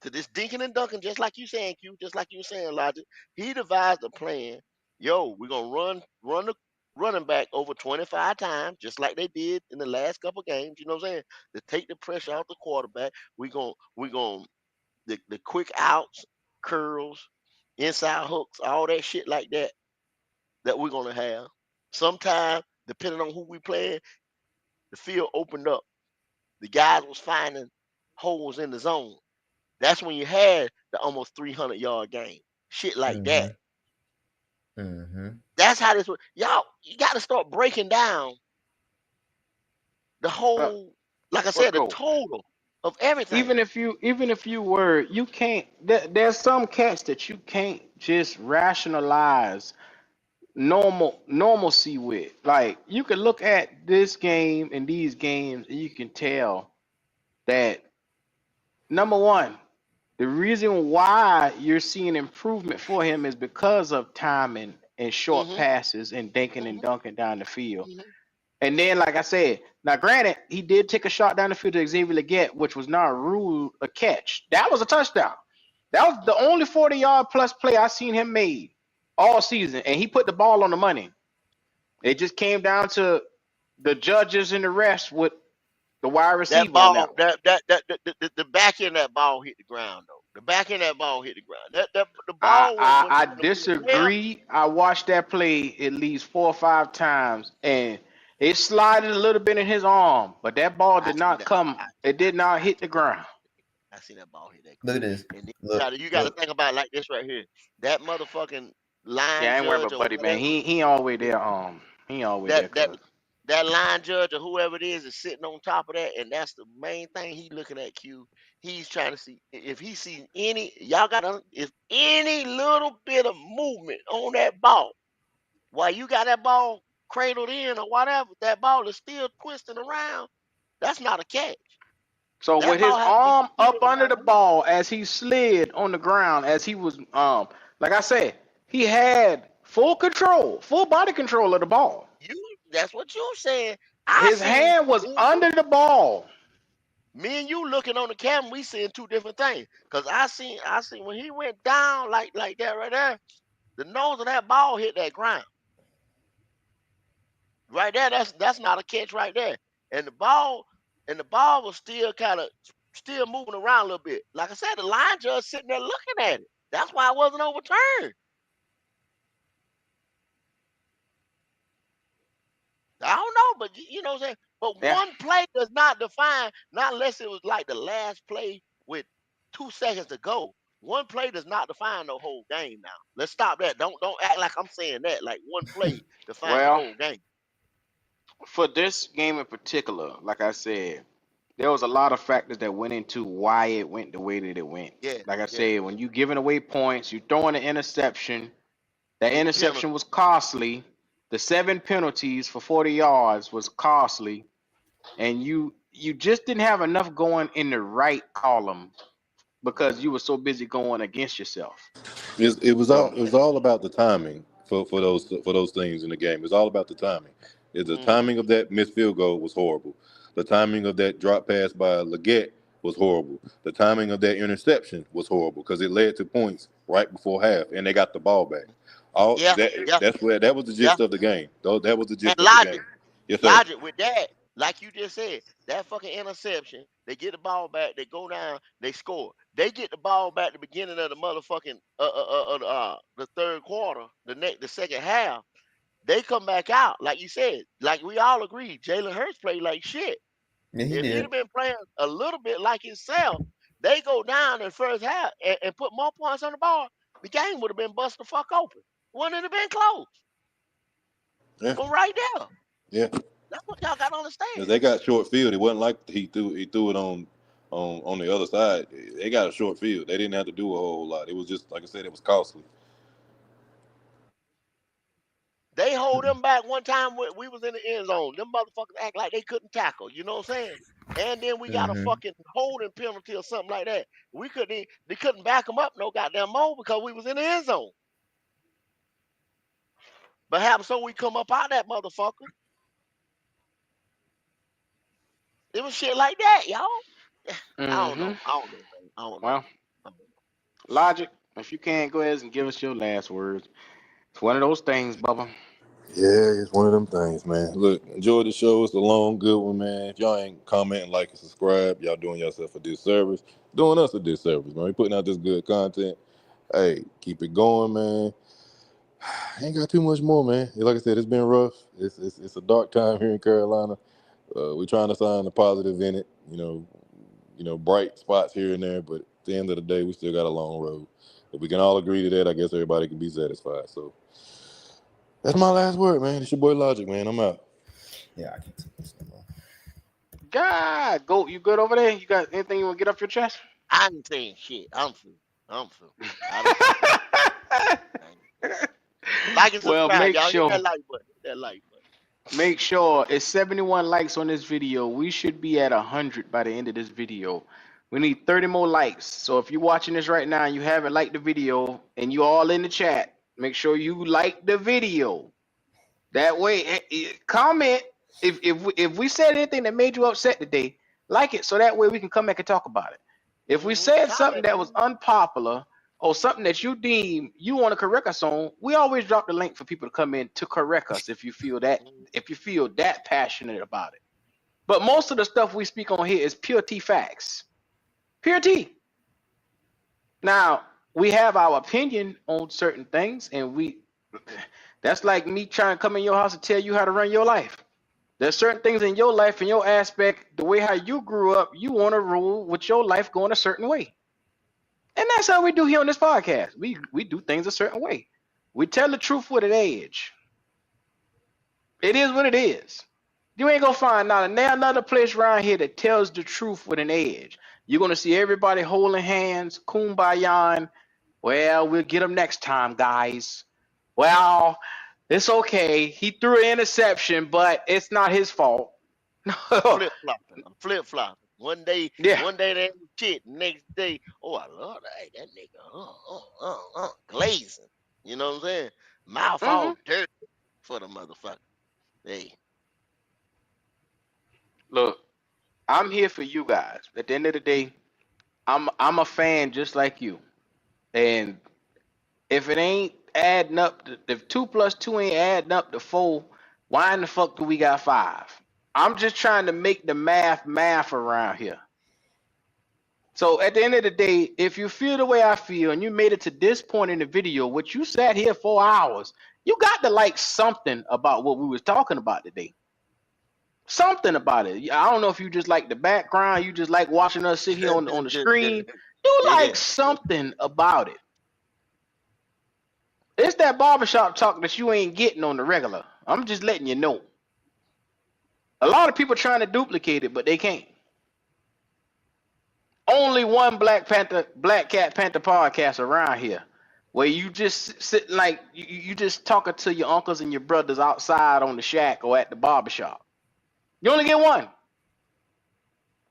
I: to this dinking and dunking, just like you saying, Q, just like you were saying, Logic. He devised a plan. Yo, we're gonna run the running back over 25 times, just like they did in the last couple games. You know what I'm saying? To take the pressure off the quarterback. We gonna the quick outs, curls, inside hooks, all that shit like that we're gonna have. Sometimes, depending on who we playing, the field opened up. The guys was finding holes in the zone. That's when you had the almost 300-yard game. Shit like that. That's how this was. Y'all, you got to start breaking down the
A: Uh,
I: whole, like I said, the
A: Bucko,
I: total of everything.
A: even if you were, you can't. There's some cats that you can't just rationalize normalcy with. Like you can look at this game and these games, and you can tell that number one, the reason why you're seeing improvement for him is because of timing and short
I: Mm-hmm.
A: passes and dinking and
I: Mm-hmm.
A: dunking down the field.
I: Mm-hmm.
A: And then, like I said, now granted, he did take a shot down the field to Xavier Legette, which was not ruled a catch. That was a touchdown. That was the only 40-yard plus play I seen him made all season, and he put the ball on the money. It just came down to the judges and the refs with the wide
I: That
A: receiver on
I: ball,
A: that one.
I: the back end of that ball hit the ground though. The back end of that ball hit the ground. The
A: I,
I: ball
A: I
I: when
A: I
I: the player.
A: disagree. I watched that play at least 4 or 5 times, and it slided a little bit in his arm, but that ball
I: I
A: did
I: see
A: not
I: that.
A: come. It did not
I: I
A: hit the ground.
I: I see that ball hit that
P: Look at
I: ground.
P: this.
I: And then
P: Look,
I: you gotta
P: look.
I: think about it like this right here. That motherfucking line
A: Yeah, I ain't worried
I: judge
A: about
I: or
A: Buddy, man.
I: whatever.
A: He all the way there. He all the way
I: That
A: there,
I: that
A: cuz.
I: that line judge or whoever it is sitting on top of that, and that's the main thing he looking at. Q. He's trying to see if he sees any. Y'all got to if any little bit of movement on that ball while you got that ball cradled in or whatever, that ball is still twisting around. That's not a catch.
A: So
I: That
A: with his
I: ball has to be
A: arm
I: slid
A: up under
I: around.
A: the ball as he slid on the ground, as he was like I said, he had full control, full body control of the ball.
I: That's what you saying. I
A: His
I: seen
A: hand was under the ball.
I: me and you looking on the camera, we seeing two different things. Cause I seen when he went down like that right there, the nose of that ball hit that ground. Right there, that's not a catch right there. And the ball was still kind of still moving around a little bit. Like I said, the line judge sitting there looking at it. That's why it wasn't overturned. I don't know, but you know what I'm saying? But
A: Yeah.
I: one play does not define, not unless it was like the last play with 2 seconds to go. One play does not define the whole game now. Let's stop that. Don't act like I'm saying that. Like one play defines the
A: Well,
I: whole game.
A: for this game in particular, like I said, there was a lot of factors that went into why it went the way that it went.
I: Yeah,
A: Like I
I: yeah.
A: said, when you giving away points, you throwing an interception. That
I: With the penalty.
A: interception was costly. The 7 penalties for 40 yards was costly, and you just didn't have enough going in the right column because you were so busy going against yourself.
G: It was all
A: So
G: it was all about the timing. for those things in the game. It's all about the timing. The
I: Mm-hmm.
G: timing of that missed field goal was horrible. The timing of that drop pass by Legette was horrible. The timing of that interception was horrible because it led to points right before half, and they got the ball back. All
I: Yeah,
G: that
I: yeah,
G: that's where that was the
I: yeah.
G: gist of the game. Though that was the
I: And
G: gist of the game. Yes, sir.
I: logic with that, like you just said, that fucking interception, they get the ball back, they go down, they score. They get the ball back at the beginning of the motherfucking the third quarter, the second half. They come back out, like you said, like we all agree, Jalen Hurts played like shit.
P: Yeah, he
I: If he'd
P: did.
I: have been playing a little bit like himself, they go down in the first half and put more points on the board, the game would have been bust the fuck open. Wouldn't have been close.
G: Yeah,
I: But right there,
G: yeah.
I: that's what y'all gotta
G: 'Cause
I: understand.
G: they got short field. It wasn't like he threw it on the other side. They got a short field. They didn't have to do a whole lot. It was just like I said, it was costly.
I: They hold them back one time when we was in the end zone. Them motherfuckers act like they couldn't tackle. You know what I'm saying? And then we got a
P: Mm-hmm.
I: fucking holding penalty or something like that. They couldn't back them up no goddamn more because we was in the end zone. But happen so we come up out that motherfucker. It was shit like that, y'all. I don't
A: Mm-hmm.
I: know. I don't know, man. I don't know.
A: Well, Logic, if you can, go ahead and give us your last words. It's one of those things, Bubba.
G: Yeah, it's one of them things, man. Look, enjoy the show. It's a long, good one, man. If y'all ain't commenting, like, and subscribe, y'all doing yourself a disservice. Doing us a disservice, man. We putting out this good content. Hey, keep it going, man. Ain't got too much more, man. Like I said, it's been rough. It's a dark time here in Carolina. We're trying to find the positive in it. Bright spots here and there, but at the end of the day, we still got a long road. If we can all agree to that, I guess everybody can be satisfied. So that's my last word, man. It's your boy Logic, man. I'm out.
P: Yeah, I can't take this no more.
A: God, go. You good over there? You got anything you want to get off your chest?
I: I ain't saying shit. I'm through. I done said it. Like and
A: Well,
I: subscribe,
A: make
I: y'all. Hit
A: sure.
I: that like button. Hit that like button.
A: Make sure it's 71 likes on this video. We should be at 100 by the end of this video. We need 30 more likes. So if you're watching this right now and you haven't liked the video and you all in the chat, make sure you like the video. That way, comment if we said anything that made you upset today, like it so that way we can come back and talk about it. If we said something
I: Comment,
A: that was
I: man.
A: unpopular or something that you deem you want to correct us on, we always drop the link for people to come in to correct us if you feel that passionate about it. But most of the stuff we speak on here is pure T facts. Pure T. Now, we have our opinion on certain things, and that's like me trying to come in your house and tell you how to run your life. There's certain things in your life, in your aspect, the way how you grew up, you want to rule with your life going a certain way. And that's how we do here on this podcast. We do things a certain way. We tell the truth with an edge. It is what it is. You ain't gonna find another place around here that tells the truth with an edge. You're gonna see everybody holding hands, kumbaya. Well, we'll get them next time, guys. Well, it's okay. He threw an interception, but it's not his fault.
I: I'm flip flopping.
A: Yeah.
I: One day they ain't shit. Next day, oh I love that nigga. Glazing. You know what I'm saying? Mouth
A: hmm
I: all dirt for the motherfucker. Hey,
A: Look, I'm here for you guys. At the end of the day, I'm a fan just like you. And if it ain't adding up, if 2 + 2 ain't adding up to 4, why in the fuck do we got 5? I'm just trying to make the math around here. So at the end of the day, if you feel the way I feel and you made it to this point in the video, which you sat here 4 hours, you got to like something about what we was talking about today. Something about it. I don't know if you just like the background, you just like watching us sit here on the screen. You
I: yeah.
A: like something about it. It's that barbershop talk that you ain't getting on the regular. I'm just letting you know. A lot of people trying to duplicate it, but they can't. Only one Black Cat Panther podcast around here, where you just sit like you just talking to your uncles and your brothers outside on the shack or at the barbershop. You only get one.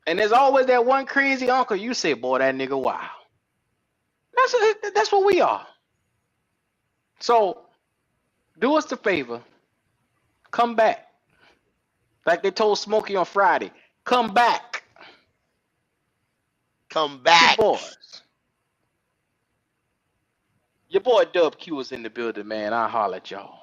A: And there's always that one crazy uncle you say, boy, that nigga wow. That's what we are. So Do us the favor. Come back. Like they told Smokey on Friday. Come back.
I: Come
A: Your
I: back.
A: boys. Your boy Dub Q is in the building, man. I'll holler at y'all.